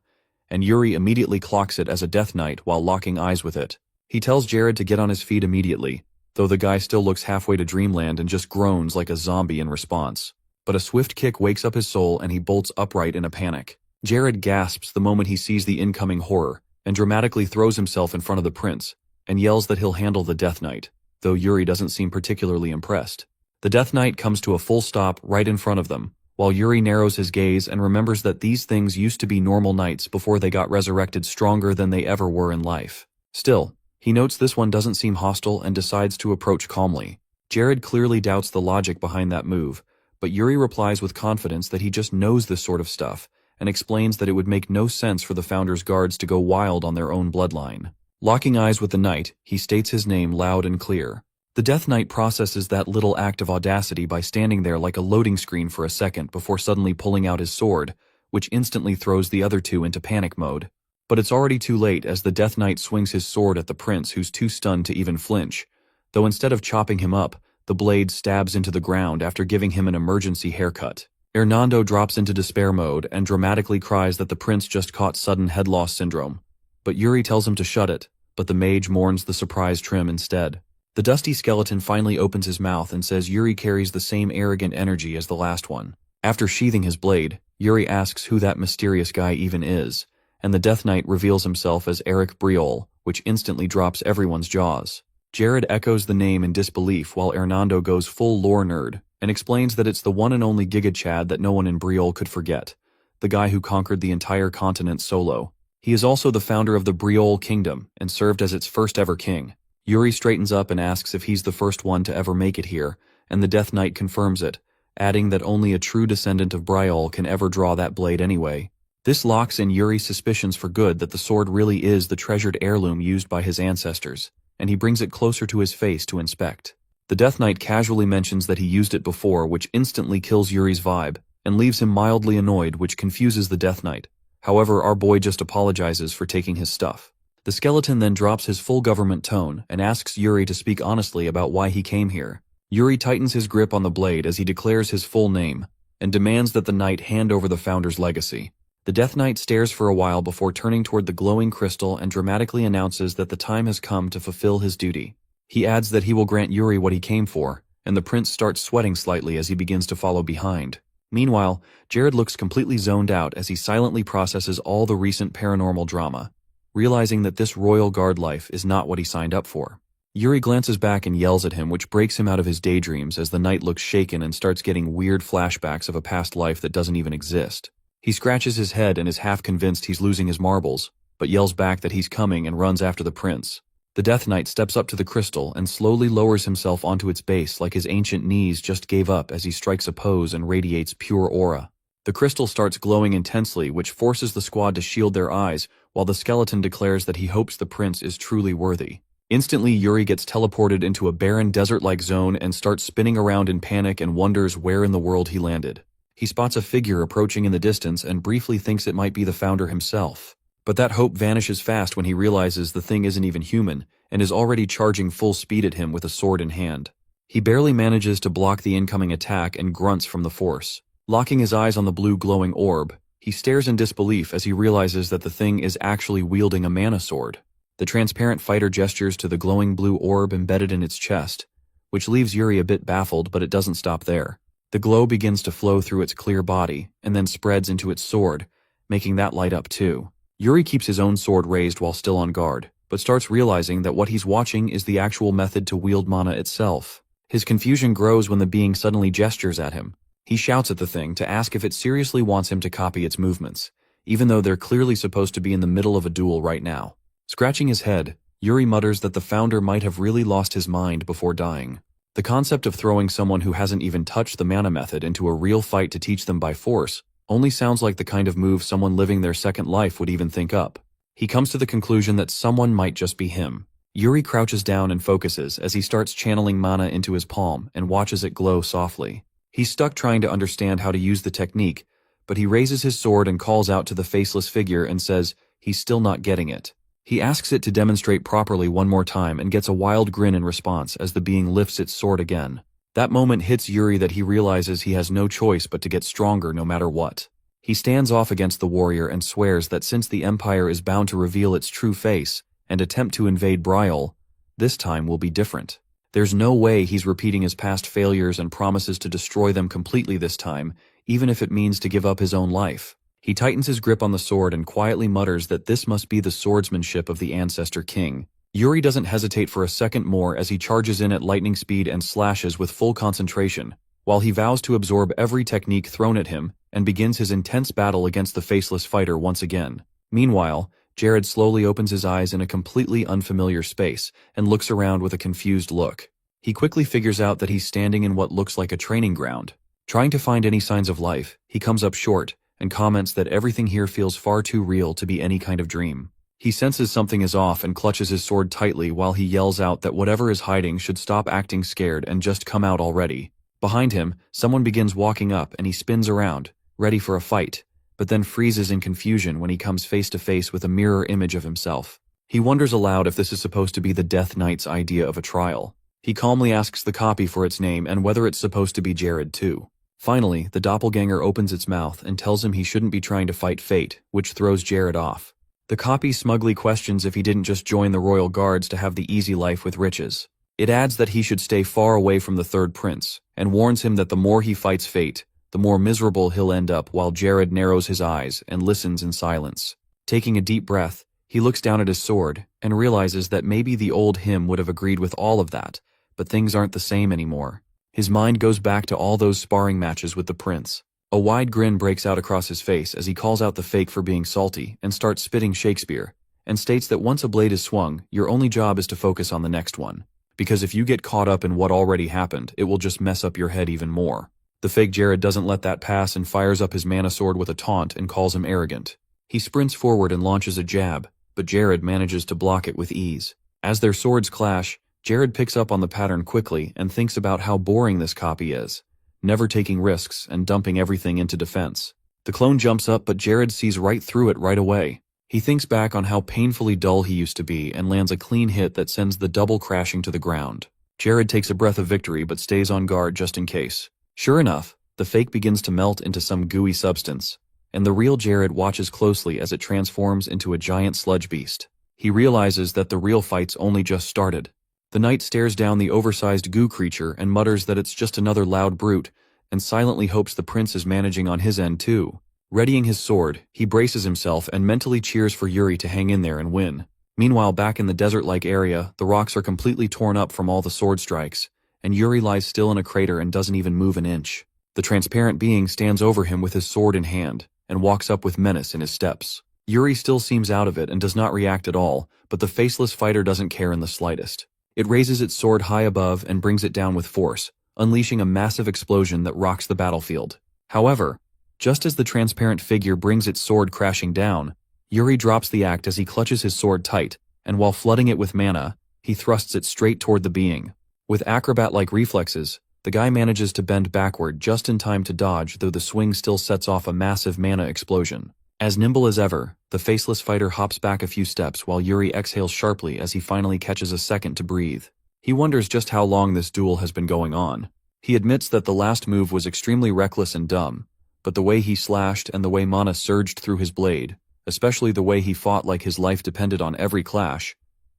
and Yuri immediately clocks it as a death knight while locking eyes with it. He tells Jared to get on his feet immediately, though the guy still looks halfway to dreamland and just groans like a zombie in response. But a swift kick wakes up his soul and he bolts upright in a panic. Jared gasps the moment he sees the incoming horror and dramatically throws himself in front of the prince and yells that he'll handle the Death Knight, though Yuri doesn't seem particularly impressed. The Death Knight comes to a full stop right in front of them, while Yuri narrows his gaze and remembers that these things used to be normal knights before they got resurrected stronger than they ever were in life. Still, he notes this one doesn't seem hostile and decides to approach calmly. Jared clearly doubts the logic behind that move, but Yuri replies with confidence that he just knows this sort of stuff and explains that it would make no sense for the Founder's guards to go wild on their own bloodline. Locking eyes with the knight, he states his name loud and clear. The Death Knight processes that little act of audacity by standing there like a loading screen for a second before suddenly pulling out his sword, which instantly throws the other two into panic mode. But it's already too late as the Death Knight swings his sword at the prince who's too stunned to even flinch, though instead of chopping him up, the blade stabs into the ground after giving him an emergency haircut. Hernando drops into despair mode and dramatically cries that the prince just caught sudden head loss syndrome. But Yuri tells him to shut it, but the mage mourns the surprise trim instead. The dusty skeleton finally opens his mouth and says Yuri carries the same arrogant energy as the last one. After sheathing his blade, Yuri asks who that mysterious guy even is, and the Death Knight reveals himself as Eric Briol, which instantly drops everyone's jaws. Jared echoes the name in disbelief while Hernando goes full lore nerd and explains that it's the one and only Giga Chad that no one in Briol could forget, the guy who conquered the entire continent solo. He is also the founder of the Briol Kingdom and served as its first ever king. Yuri straightens up and asks if he's the first one to ever make it here, and the Death Knight confirms it, adding that only a true descendant of Briol can ever draw that blade anyway. This locks in Yuri's suspicions for good that the sword really is the treasured heirloom used by his ancestors, and he brings it closer to his face to inspect. The Death Knight casually mentions that he used it before, which instantly kills Yuri's vibe, and leaves him mildly annoyed, which confuses the Death Knight. However, our boy just apologizes for taking his stuff. The skeleton then drops his full government tone and asks Yuri to speak honestly about why he came here. Yuri tightens his grip on the blade as he declares his full name, and demands that the knight hand over the founder's legacy. The Death Knight stares for a while before turning toward the glowing crystal and dramatically announces that the time has come to fulfill his duty. He adds that he will grant Yuri what he came for, and the prince starts sweating slightly as he begins to follow behind. Meanwhile, Jared looks completely zoned out as he silently processes all the recent paranormal drama, realizing that this royal guard life is not what he signed up for. Yuri glances back and yells at him, which breaks him out of his daydreams as the knight looks shaken and starts getting weird flashbacks of a past life that doesn't even exist. He scratches his head and is half convinced he's losing his marbles, but yells back that he's coming and runs after the prince. The Death Knight steps up to the crystal and slowly lowers himself onto its base like his ancient knees just gave up as he strikes a pose and radiates pure aura. The crystal starts glowing intensely, which forces the squad to shield their eyes, while the skeleton declares that he hopes the prince is truly worthy. Instantly, Yuri gets teleported into a barren desert-like zone and starts spinning around in panic and wonders where in the world he landed. He spots a figure approaching in the distance and briefly thinks it might be the founder himself. But that hope vanishes fast when he realizes the thing isn't even human and is already charging full speed at him with a sword in hand. He barely manages to block the incoming attack and grunts from the force. Locking his eyes on the blue glowing orb, he stares in disbelief as he realizes that the thing is actually wielding a mana sword. The transparent fighter gestures to the glowing blue orb embedded in its chest, which leaves Yuri a bit baffled, but it doesn't stop there. The glow begins to flow through its clear body and then spreads into its sword, making that light up too. Yuri keeps his own sword raised while still on guard, but starts realizing that what he's watching is the actual method to wield mana itself. His confusion grows when the being suddenly gestures at him. He shouts at the thing to ask if it seriously wants him to copy its movements, even though they're clearly supposed to be in the middle of a duel right now. Scratching his head, Yuri mutters that the founder might have really lost his mind before dying. The concept of throwing someone who hasn't even touched the mana method into a real fight to teach them by force only sounds like the kind of move someone living their second life would even think up. He comes to the conclusion that someone might just be him. Yuri crouches down and focuses as he starts channeling mana into his palm and watches it glow softly. He's stuck trying to understand how to use the technique, but he raises his sword and calls out to the faceless figure and says he's still not getting it. He asks it to demonstrate properly one more time and gets a wild grin in response as the being lifts its sword again. That moment hits Yuri that he realizes he has no choice but to get stronger no matter what. He stands off against the warrior and swears that since the Empire is bound to reveal its true face and attempt to invade Bryal, this time will be different. There's no way he's repeating his past failures and promises to destroy them completely this time, even if it means to give up his own life. He tightens his grip on the sword and quietly mutters that this must be the swordsmanship of the Ancestor King. Yuri doesn't hesitate for a second more as he charges in at lightning speed and slashes with full concentration, while he vows to absorb every technique thrown at him and begins his intense battle against the faceless fighter once again. Meanwhile, Jared slowly opens his eyes in a completely unfamiliar space and looks around with a confused look. He quickly figures out that he's standing in what looks like a training ground. Trying to find any signs of life, he comes up short and comments that everything here feels far too real to be any kind of dream. He senses something is off and clutches his sword tightly while he yells out that whatever is hiding should stop acting scared and just come out already. Behind him, someone begins walking up and he spins around, ready for a fight, but then freezes in confusion when he comes face to face with a mirror image of himself. He wonders aloud if this is supposed to be the Death Knight's idea of a trial. He calmly asks the copy for its name and whether it's supposed to be Jared too. Finally, the doppelganger opens its mouth and tells him he shouldn't be trying to fight fate, which throws Jared off. The copy smugly questions if he didn't just join the royal guards to have the easy life with riches. It adds that he should stay far away from the third prince, and warns him that the more he fights fate, the more miserable he'll end up, while Jared narrows his eyes and listens in silence. Taking a deep breath, he looks down at his sword and realizes that maybe the old him would have agreed with all of that, but things aren't the same anymore. His mind goes back to all those sparring matches with the prince. A wide grin breaks out across his face as he calls out the fake for being salty and starts spitting Shakespeare, and states that once a blade is swung, your only job is to focus on the next one. Because if you get caught up in what already happened, it will just mess up your head even more. The fake Jared doesn't let that pass and fires up his mana sword with a taunt and calls him arrogant. He sprints forward and launches a jab, but Jared manages to block it with ease. As their swords clash, Jared picks up on the pattern quickly and thinks about how boring this copy is, never taking risks and dumping everything into defense. The clone jumps up, but Jared sees right through it right away. He thinks back on how painfully dull he used to be and lands a clean hit that sends the double crashing to the ground. Jared takes a breath of victory but stays on guard just in case. Sure enough, the fake begins to melt into some gooey substance, and the real Jared watches closely as it transforms into a giant sludge beast. He realizes that the real fight's only just started. The knight stares down the oversized goo creature and mutters that it's just another loud brute, and silently hopes the prince is managing on his end too. Readying his sword, he braces himself and mentally cheers for Yuri to hang in there and win. Meanwhile, back in the desert-like area, the rocks are completely torn up from all the sword strikes, and Yuri lies still in a crater and doesn't even move an inch. The transparent being stands over him with his sword in hand, and walks up with menace in his steps. Yuri still seems out of it and does not react at all, but the faceless fighter doesn't care in the slightest. It raises its sword high above and brings it down with force, unleashing a massive explosion that rocks the battlefield. However, just as the transparent figure brings its sword crashing down, Yuri drops the act as he clutches his sword tight, and while flooding it with mana, he thrusts it straight toward the being. With acrobat-like reflexes, the guy manages to bend backward just in time to dodge, though the swing still sets off a massive mana explosion. As nimble as ever, the faceless fighter hops back a few steps while Yuri exhales sharply as he finally catches a second to breathe. He wonders just how long this duel has been going on. He admits that the last move was extremely reckless and dumb, but the way he slashed and the way mana surged through his blade, especially the way he fought like his life depended on every clash,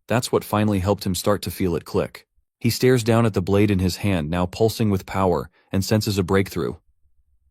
that's what finally helped him start to feel it click. He stares down at the blade in his hand, now pulsing with power, and senses a breakthrough.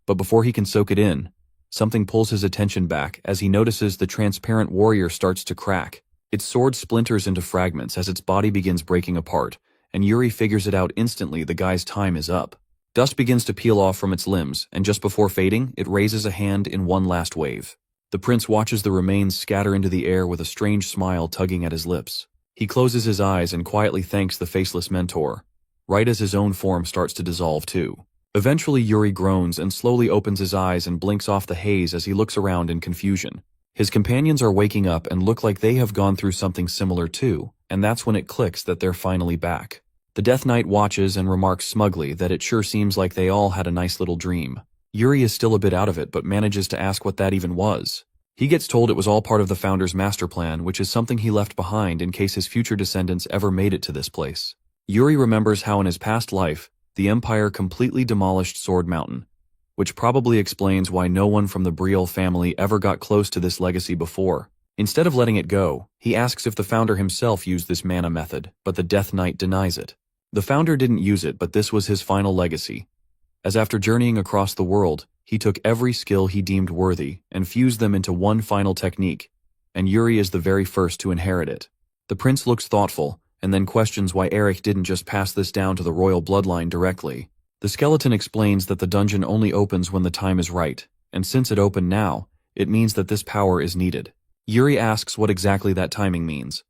But before he can soak it in, something pulls his attention back as he notices the transparent warrior starts to crack. Its sword splinters into fragments as its body begins breaking apart, and Yuri figures it out instantly. The guy's time is up. Dust begins to peel off from its limbs, and just before fading, it raises a hand in one last wave. The prince watches the remains scatter into the air with a strange smile tugging at his lips. He closes his eyes and quietly thanks the faceless mentor, right as his own form starts to dissolve too. Eventually Yuri groans and slowly opens his eyes and blinks off the haze as he looks around in confusion. His companions are waking up and look like they have gone through something similar too, and that's when it clicks that they're finally back. The Death Knight watches and remarks smugly that it sure seems like they all had a nice little dream. Yuri is still a bit out of it but manages to ask what that even was. He gets told it was all part of the Founder's master plan, which is something he left behind in case his future descendants ever made it to this place. Yuri remembers how in his past life, the Empire completely demolished Sword Mountain, which probably explains why no one from the Brielle family ever got close to this legacy before. Instead of letting it go, he asks if the Founder himself used this mana method, but the Death Knight denies it. The Founder didn't use it, but this was his final legacy, as after journeying across the world, he took every skill he deemed worthy and fused them into one final technique, and Yuri is the very first to inherit it. The prince looks thoughtful, and then questions why Eric didn't just pass this down to the royal bloodline directly. The skeleton explains that the dungeon only opens when the time is right, and since it opened now, it means that this power is needed. Yuri asks what exactly that timing means,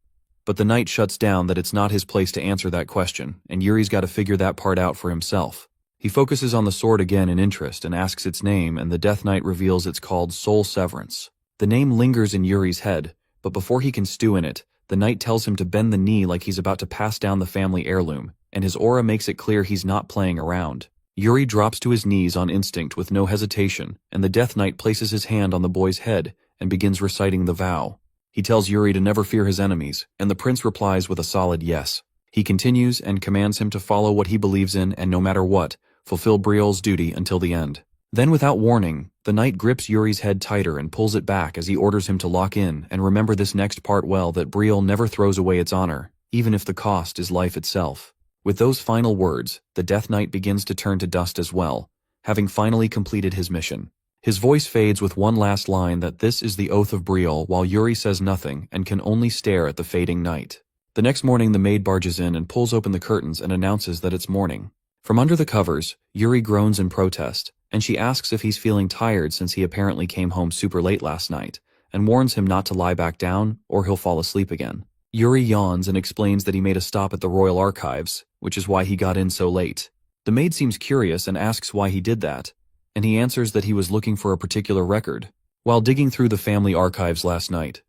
but the knight shuts down that it's not his place to answer that question, and Yuri's got to figure that part out for himself. He focuses on the sword again in interest and asks its name, and the Death Knight reveals it's called Soul Severance. The name lingers in Yuri's head, but before he can stew in it, the knight tells him to bend the knee like he's about to pass down the family heirloom, and his aura makes it clear he's not playing around. Yuri drops to his knees on instinct with no hesitation, and the Death Knight places his hand on the boy's head and begins reciting the vow. He tells Yuri to never fear his enemies, and the prince replies with a solid yes. He continues and commands him to follow what he believes in and no matter what, fulfill Brielle's duty until the end. Then without warning, the knight grips Yuri's head tighter and pulls it back as he orders him to lock in and remember this next part well, that Brielle never throws away its honor, even if the cost is life itself. With those final words, the Death Knight begins to turn to dust as well, having finally completed his mission. His voice fades with one last line that this is the oath of Brielle, while Yuri says nothing and can only stare at the fading night. The next morning the maid barges in and pulls open the curtains and announces that it's morning. From under the covers, Yuri groans in protest, and she asks if he's feeling tired since he apparently came home super late last night, and warns him not to lie back down or he'll fall asleep again. Yuri yawns and explains that he made a stop at the Royal Archives, which is why he got in so late. The maid seems curious and asks why he did that, and he answers that he was looking for a particular record. While digging through the family archives last night,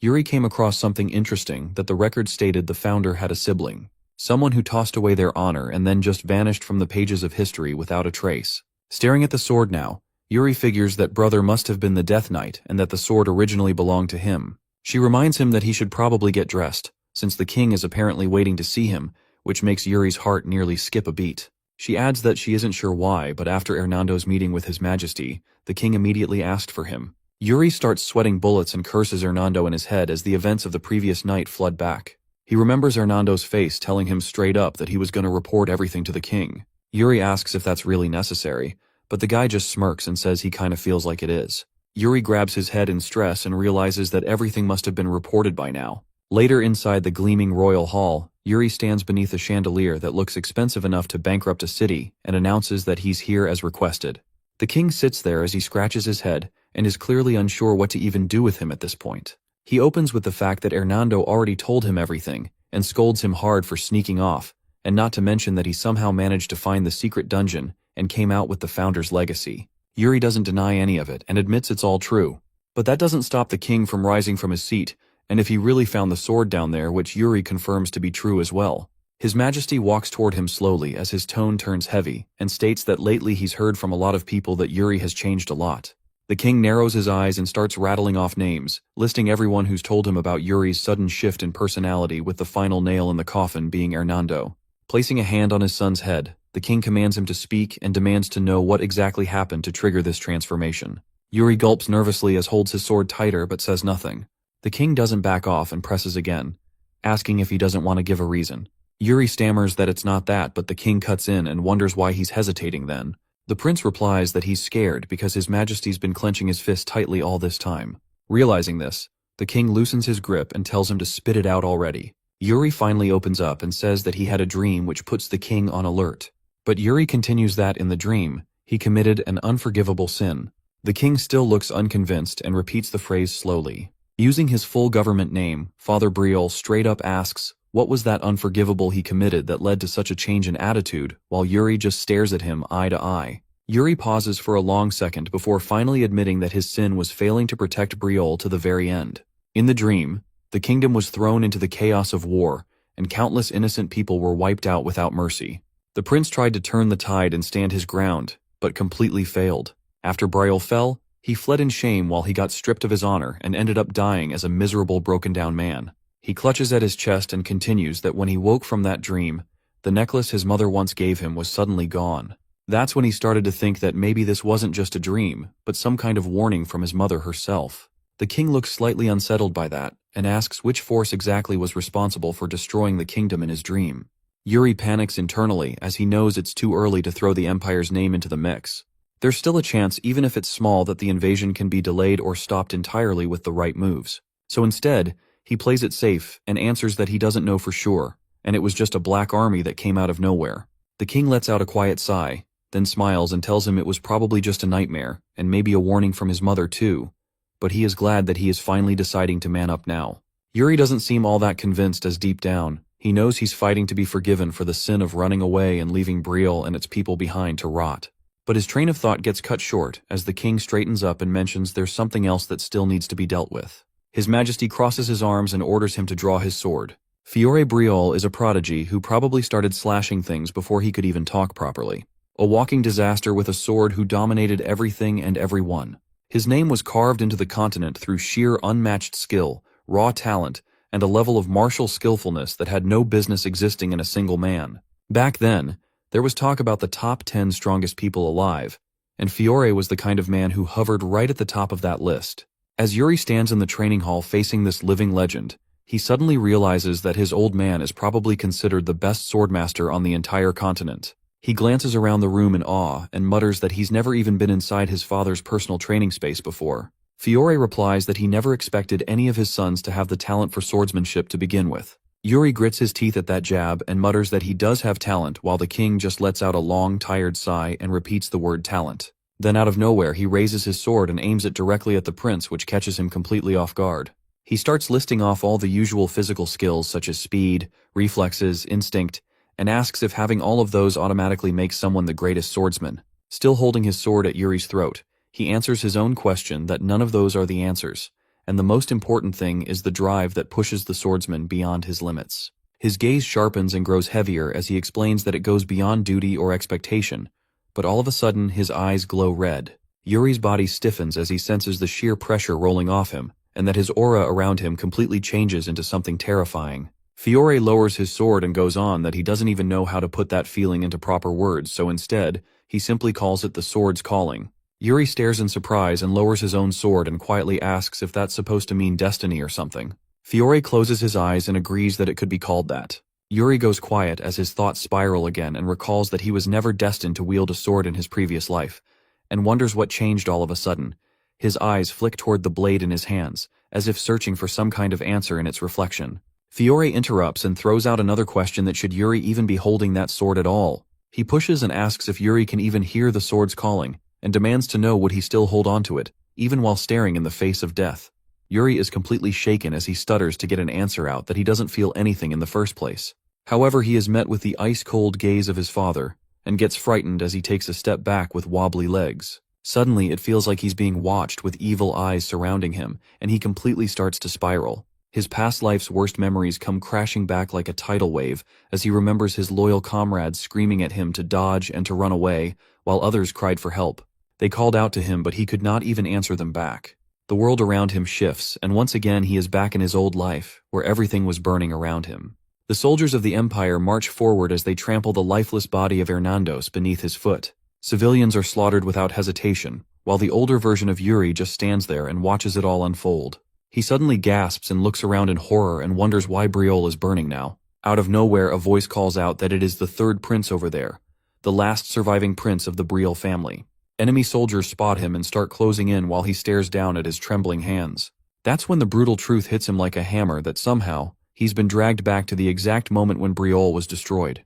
Yuri came across something interesting that the record stated the founder had a sibling. Someone who tossed away their honor and then just vanished from the pages of history without a trace. Staring at the sword now, Yuri figures that brother must have been the Death Knight and that the sword originally belonged to him. She reminds him that he should probably get dressed, since the king is apparently waiting to see him, which makes Yuri's heart nearly skip a beat. She adds that she isn't sure why, but after Hernando's meeting with His Majesty, the king immediately asked for him. Yuri starts sweating bullets and curses Hernando in his head as the events of the previous night flood back. He remembers Hernando's face telling him straight up that he was going to report everything to the king. Yuri asks if that's really necessary, but the guy just smirks and says he kind of feels like it is. Yuri grabs his head in stress and realizes that everything must have been reported by now. Later inside the gleaming royal hall, Yuri stands beneath a chandelier that looks expensive enough to bankrupt a city and announces that he's here as requested. The king sits there as he scratches his head and is clearly unsure what to even do with him at this point. He opens with the fact that Hernando already told him everything and scolds him hard for sneaking off, and not to mention that he somehow managed to find the secret dungeon and came out with the founder's legacy. Yuri doesn't deny any of it and admits it's all true. But that doesn't stop the king from rising from his seat, and if he really found the sword down there, which Yuri confirms to be true as well. His Majesty walks toward him slowly as his tone turns heavy and states that lately he's heard from a lot of people that Yuri has changed a lot. The king narrows his eyes and starts rattling off names, listing everyone who's told him about Yuri's sudden shift in personality, with the final nail in the coffin being Hernando. Placing a hand on his son's head, the king commands him to speak and demands to know what exactly happened to trigger this transformation. Yuri gulps nervously as holds his sword tighter but says nothing. The king doesn't back off and presses again, asking if he doesn't want to give a reason. Yuri stammers that it's not that, but the king cuts in and wonders why he's hesitating then. The prince replies that he's scared because His Majesty's been clenching his fist tightly all this time. Realizing this, the king loosens his grip and tells him to spit it out already. Yuri finally opens up and says that he had a dream which puts the king on alert. But Yuri continues that in the dream, he committed an unforgivable sin. The king still looks unconvinced and repeats the phrase slowly. Using his full government name, Father Briol straight up asks, what was that unforgivable he committed that led to such a change in attitude, while Yuri just stares at him eye to eye. Yuri pauses for a long second before finally admitting that his sin was failing to protect Briol to the very end. In the dream, the kingdom was thrown into the chaos of war, and countless innocent people were wiped out without mercy. The prince tried to turn the tide and stand his ground, but completely failed. After Briol fell, he fled in shame while he got stripped of his honor and ended up dying as a miserable, broken-down man. He clutches at his chest and continues that when he woke from that dream, the necklace his mother once gave him was suddenly gone. That's when he started to think that maybe this wasn't just a dream, but some kind of warning from his mother herself. The king looks slightly unsettled by that, and asks which force exactly was responsible for destroying the kingdom in his dream. Yuri panics internally as he knows it's too early to throw the Empire's name into the mix. There's still a chance, even if it's small, that the invasion can be delayed or stopped entirely with the right moves. So instead, he plays it safe and answers that he doesn't know for sure, and it was just a black army that came out of nowhere. The king lets out a quiet sigh, then smiles and tells him it was probably just a nightmare, and maybe a warning from his mother too, but he is glad that he is finally deciding to man up now. Yuri doesn't seem all that convinced as deep down, he knows he's fighting to be forgiven for the sin of running away and leaving Briol and its people behind to rot. But his train of thought gets cut short as the king straightens up and mentions there's something else that still needs to be dealt with. His Majesty crosses his arms and orders him to draw his sword. Fiore Briol is a prodigy who probably started slashing things before he could even talk properly. A walking disaster with a sword who dominated everything and everyone. His name was carved into the continent through sheer unmatched skill, raw talent, and a level of martial skillfulness that had no business existing in a single man. Back then, there was talk about the top 10 strongest people alive, and Fiore was the kind of man who hovered right at the top of that list. As Yuri stands in the training hall facing this living legend, he suddenly realizes that his old man is probably considered the best swordmaster on the entire continent. He glances around the room in awe and mutters that he's never even been inside his father's personal training space before. Fiore replies that he never expected any of his sons to have the talent for swordsmanship to begin with. Yuri grits his teeth at that jab and mutters that he does have talent, while the king just lets out a long, tired sigh and repeats the word talent. Then out of nowhere he raises his sword and aims it directly at the prince, which catches him completely off guard. He starts listing off all the usual physical skills such as speed, reflexes, instinct, and asks if having all of those automatically makes someone the greatest swordsman. Still holding his sword at Yuri's throat, he answers his own question that none of those are the answers, and the most important thing is the drive that pushes the swordsman beyond his limits. His gaze sharpens and grows heavier as he explains that it goes beyond duty or expectation, but all of a sudden his eyes glow red. Yuri's body stiffens as he senses the sheer pressure rolling off him, and that his aura around him completely changes into something terrifying. Fiore lowers his sword and goes on that he doesn't even know how to put that feeling into proper words, so instead, he simply calls it the sword's calling. Yuri stares in surprise and lowers his own sword and quietly asks if that's supposed to mean destiny or something. Fiore closes his eyes and agrees that it could be called that. Yuri goes quiet as his thoughts spiral again and recalls that he was never destined to wield a sword in his previous life, and wonders what changed all of a sudden. His eyes flick toward the blade in his hands, as if searching for some kind of answer in its reflection. Fiore interrupts and throws out another question that should Yuri even be holding that sword at all. He pushes and asks if Yuri can even hear the sword's calling, and demands to know would he still hold on to it, even while staring in the face of death. Yuri is completely shaken as he stutters to get an answer out that he doesn't feel anything in the first place. However, he is met with the ice-cold gaze of his father, and gets frightened as he takes a step back with wobbly legs. Suddenly, it feels like he's being watched with evil eyes surrounding him, and he completely starts to spiral. His past life's worst memories come crashing back like a tidal wave as he remembers his loyal comrades screaming at him to dodge and to run away, while others cried for help. They called out to him, but he could not even answer them back. The world around him shifts, and once again he is back in his old life, where everything was burning around him. The soldiers of the Empire march forward as they trample the lifeless body of Hernandos beneath his foot. Civilians are slaughtered without hesitation, while the older version of Yuri just stands there and watches it all unfold. He suddenly gasps and looks around in horror and wonders why Briol is burning now. Out of nowhere, a voice calls out that it is the third prince over there, the last surviving prince of the Briol family. Enemy soldiers spot him and start closing in while he stares down at his trembling hands. That's when the brutal truth hits him like a hammer that somehow, he's been dragged back to the exact moment when Briol was destroyed.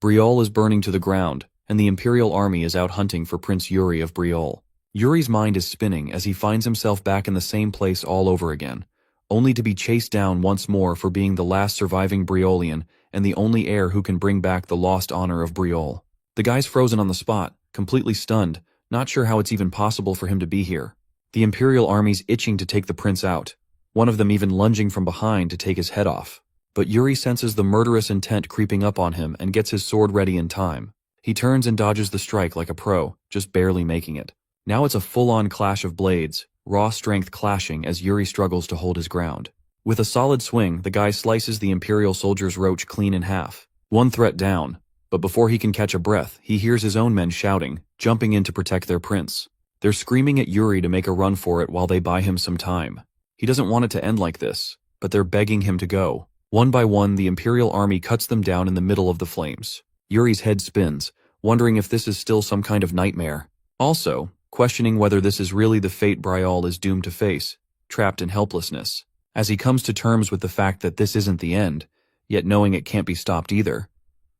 Briol is burning to the ground, and the Imperial army is out hunting for Prince Yuri of Briol. Yuri's mind is spinning as he finds himself back in the same place all over again, only to be chased down once more for being the last surviving Briolian and the only heir who can bring back the lost honor of Briol. The guy's frozen on the spot, completely stunned, not sure how it's even possible for him to be here. The Imperial army's itching to take the prince out, one of them even lunging from behind to take his head off. But Yuri senses the murderous intent creeping up on him and gets his sword ready in time. He turns and dodges the strike like a pro, just barely making it. Now it's a full-on clash of blades, raw strength clashing as Yuri struggles to hold his ground. With a solid swing, the guy slices the Imperial soldier's roach clean in half. One threat down, but before he can catch a breath, he hears his own men shouting, jumping in to protect their prince. They're screaming at Yuri to make a run for it while they buy him some time. He doesn't want it to end like this, but they're begging him to go. One by one, the Imperial army cuts them down in the middle of the flames. Yuri's head spins, wondering if this is still some kind of nightmare. Also, questioning whether this is really the fate Briol is doomed to face, trapped in helplessness. As he comes to terms with the fact that this isn't the end, yet knowing it can't be stopped either,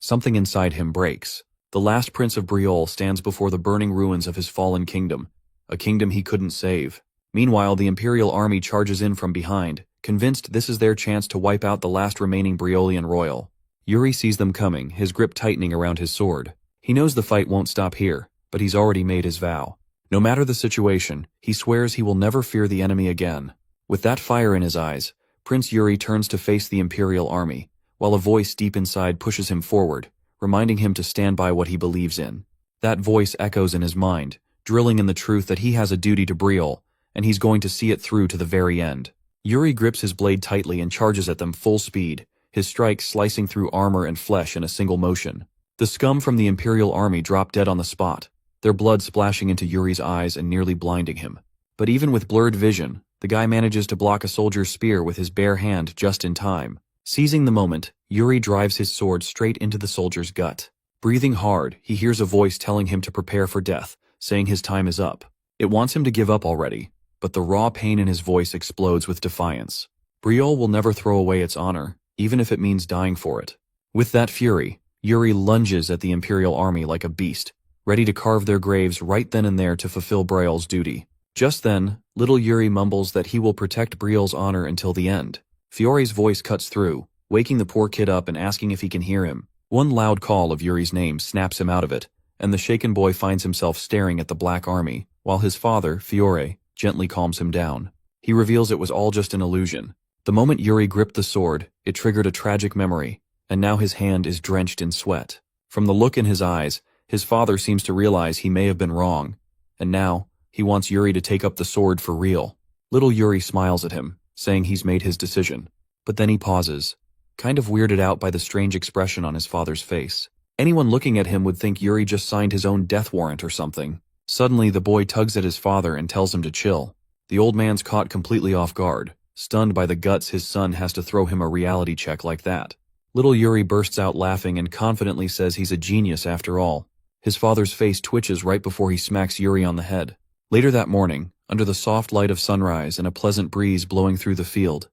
something inside him breaks. The last prince of Briol stands before the burning ruins of his fallen kingdom, a kingdom he couldn't save. Meanwhile, the Imperial army charges in from behind, convinced this is their chance to wipe out the last remaining Briolian royal. Yuri sees them coming, his grip tightening around his sword. He knows the fight won't stop here, but he's already made his vow. No matter the situation, he swears he will never fear the enemy again. With that fire in his eyes, Prince Yuri turns to face the Imperial army, while a voice deep inside pushes him forward, reminding him to stand by what he believes in. That voice echoes in his mind, drilling in the truth that he has a duty to Briol, and he's going to see it through to the very end. Yuri grips his blade tightly and charges at them full speed, his strike slicing through armor and flesh in a single motion. The scum from the Imperial army drop dead on the spot, their blood splashing into Yuri's eyes and nearly blinding him. But even with blurred vision, the guy manages to block a soldier's spear with his bare hand just in time. Seizing the moment, Yuri drives his sword straight into the soldier's gut. Breathing hard, he hears a voice telling him to prepare for death, saying his time is up. It wants him to give up already, but the raw pain in his voice explodes with defiance. Briol will never throw away its honor, even if it means dying for it. With that fury, Yuri lunges at the Imperial army like a beast, ready to carve their graves right then and there to fulfill Briol's duty. Just then, little Yuri mumbles that he will protect Briol's honor until the end. Fiore's voice cuts through, waking the poor kid up and asking if he can hear him. One loud call of Yuri's name snaps him out of it, and the shaken boy finds himself staring at the Black Army, while his father, Fiore, gently calms him down. He reveals it was all just an illusion. The moment Yuri gripped the sword, it triggered a tragic memory, and now his hand is drenched in sweat. From the look in his eyes, his father seems to realize he may have been wrong, and now, he wants Yuri to take up the sword for real. Little Yuri smiles at him, saying he's made his decision. But then he pauses, kind of weirded out by the strange expression on his father's face. Anyone looking at him would think Yuri just signed his own death warrant or something. Suddenly, the boy tugs at his father and tells him to chill. The old man's caught completely off guard, stunned by the guts his son has to throw him a reality check like that. Little Yuri bursts out laughing and confidently says he's a genius after all. His father's face twitches right before he smacks Yuri on the head. Later that morning, under the soft light of sunrise and a pleasant breeze blowing through the field,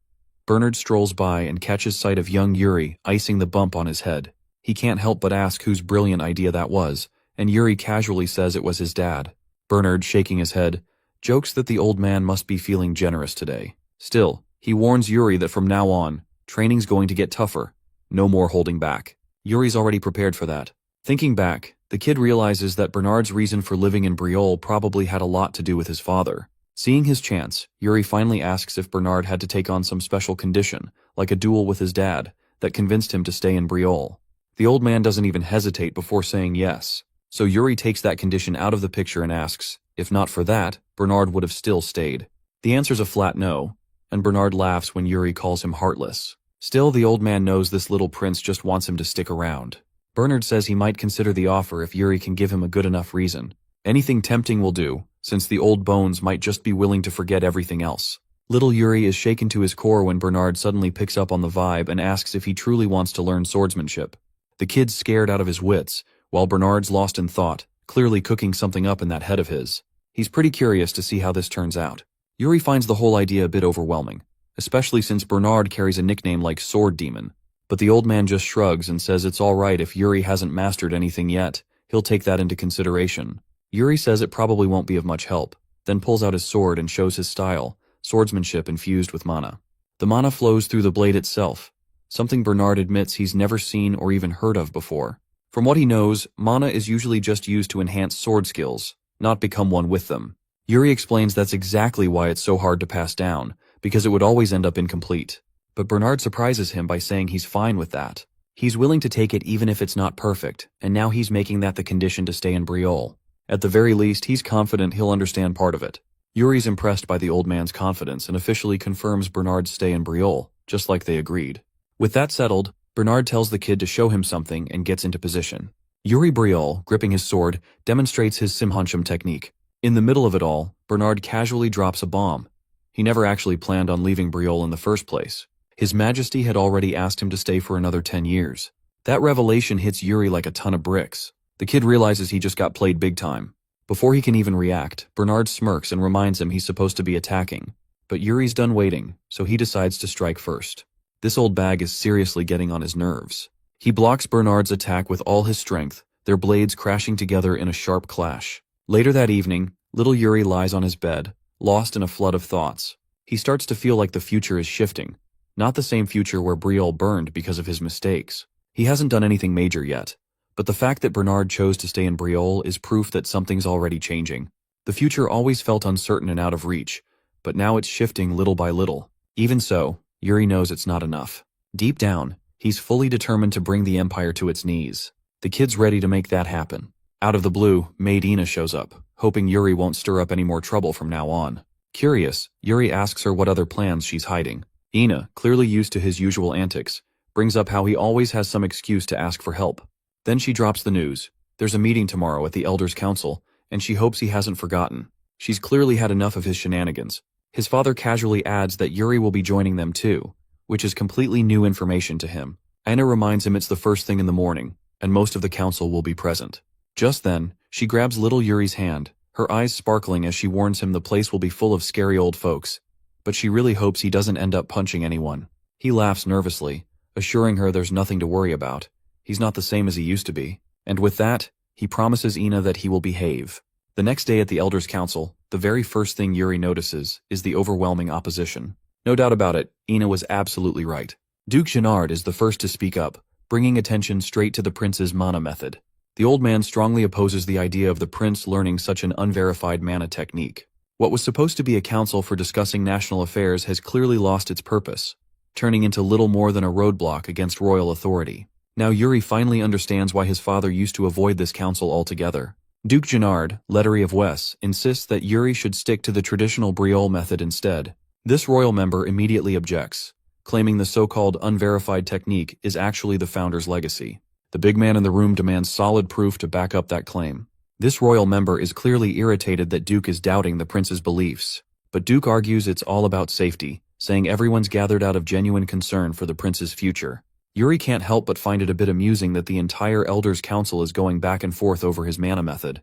Bernard strolls by and catches sight of young Yuri icing the bump on his head. He can't help but ask whose brilliant idea that was, and Yuri casually says it was his dad. Bernard, shaking his head, jokes that the old man must be feeling generous today. Still, he warns Yuri that from now on, training's going to get tougher. No more holding back. Yuri's already prepared for that. Thinking back, the kid realizes that Bernard's reason for living in Briolle probably had a lot to do with his father. Seeing his chance, Yuri finally asks if Bernard had to take on some special condition, like a duel with his dad, that convinced him to stay in Briolle. The old man doesn't even hesitate before saying yes, so Yuri takes that condition out of the picture and asks, if not for that, Bernard would have still stayed. The answer's a flat no, and Bernard laughs when Yuri calls him heartless. Still, the old man knows this little prince just wants him to stick around. Bernard says he might consider the offer if Yuri can give him a good enough reason. Anything tempting will do, since the old bones might just be willing to forget everything else. Little Yuri is shaken to his core when Bernard suddenly picks up on the vibe and asks if he truly wants to learn swordsmanship. The kid's scared out of his wits, while Bernard's lost in thought, clearly cooking something up in that head of his. He's pretty curious to see how this turns out. Yuri finds the whole idea a bit overwhelming, especially since Bernard carries a nickname like Sword Demon. But the old man just shrugs and says it's alright if Yuri hasn't mastered anything yet, he'll take that into consideration. Yuri says it probably won't be of much help, then pulls out his sword and shows his style, swordsmanship infused with mana. The mana flows through the blade itself, something Bernard admits he's never seen or even heard of before. From what he knows, mana is usually just used to enhance sword skills, not become one with them. Yuri explains that's exactly why it's so hard to pass down, because it would always end up incomplete. But Bernard surprises him by saying he's fine with that. He's willing to take it even if it's not perfect, and now he's making that the condition to stay in Briolle. At the very least, he's confident he'll understand part of it. Yuri's impressed by the old man's confidence and officially confirms Bernard's stay in Briolle, just like they agreed. With that settled, Bernard tells the kid to show him something and gets into position. Yuri Briolle, gripping his sword, demonstrates his Simhanchum technique. In the middle of it all, Bernard casually drops a bomb. He never actually planned on leaving Briolle in the first place. His Majesty had already asked him to stay for another 10 years. That revelation hits Yuri like a ton of bricks. The kid realizes he just got played big time. Before he can even react, Bernard smirks and reminds him he's supposed to be attacking. But Yuri's done waiting, so he decides to strike first. This old bag is seriously getting on his nerves. He blocks Bernard's attack with all his strength, their blades crashing together in a sharp clash. Later that evening, little Yuri lies on his bed, lost in a flood of thoughts. He starts to feel like the future is shifting. Not the same future where Briolle burned because of his mistakes. He hasn't done anything major yet, but the fact that Bernard chose to stay in Briolle is proof that something's already changing. The future always felt uncertain and out of reach, but now it's shifting little by little. Even so, Yuri knows it's not enough. Deep down, he's fully determined to bring the Empire to its knees. The kid's ready to make that happen. Out of the blue, maid Ina shows up, hoping Yuri won't stir up any more trouble from now on. Curious, Yuri asks her what other plans she's hiding. Ina, clearly used to his usual antics, brings up how he always has some excuse to ask for help. Then she drops the news. There's a meeting tomorrow at the Elders' Council, and she hopes he hasn't forgotten. She's clearly had enough of his shenanigans. His father casually adds that Yuri will be joining them too, which is completely new information to him. Ina reminds him it's the first thing in the morning, and most of the council will be present. Just then, she grabs little Yuri's hand, her eyes sparkling as she warns him the place will be full of scary old folks. But she really hopes he doesn't end up punching anyone. He laughs nervously, assuring her there's nothing to worry about. He's not the same as he used to be. And with that, he promises Ina that he will behave. The next day at the Elders' Council, the very first thing Yuri notices is the overwhelming opposition. No doubt about it, Ina was absolutely right. Duke Genard is the first to speak up, bringing attention straight to the prince's mana method. The old man strongly opposes the idea of the prince learning such an unverified mana technique. What was supposed to be a council for discussing national affairs has clearly lost its purpose, turning into little more than a roadblock against royal authority. Now Yuri finally understands why his father used to avoid this council altogether. Duke Gennard, Lettery of Wes, insists that Yuri should stick to the traditional Briole method instead. This royal member immediately objects, claiming the so-called unverified technique is actually the founder's legacy. The big man in the room demands solid proof to back up that claim. This royal member is clearly irritated that Duke is doubting the prince's beliefs, but Duke argues it's all about safety, saying everyone's gathered out of genuine concern for the prince's future. Yuri can't help but find it a bit amusing that the entire Elders' Council is going back and forth over his mana method.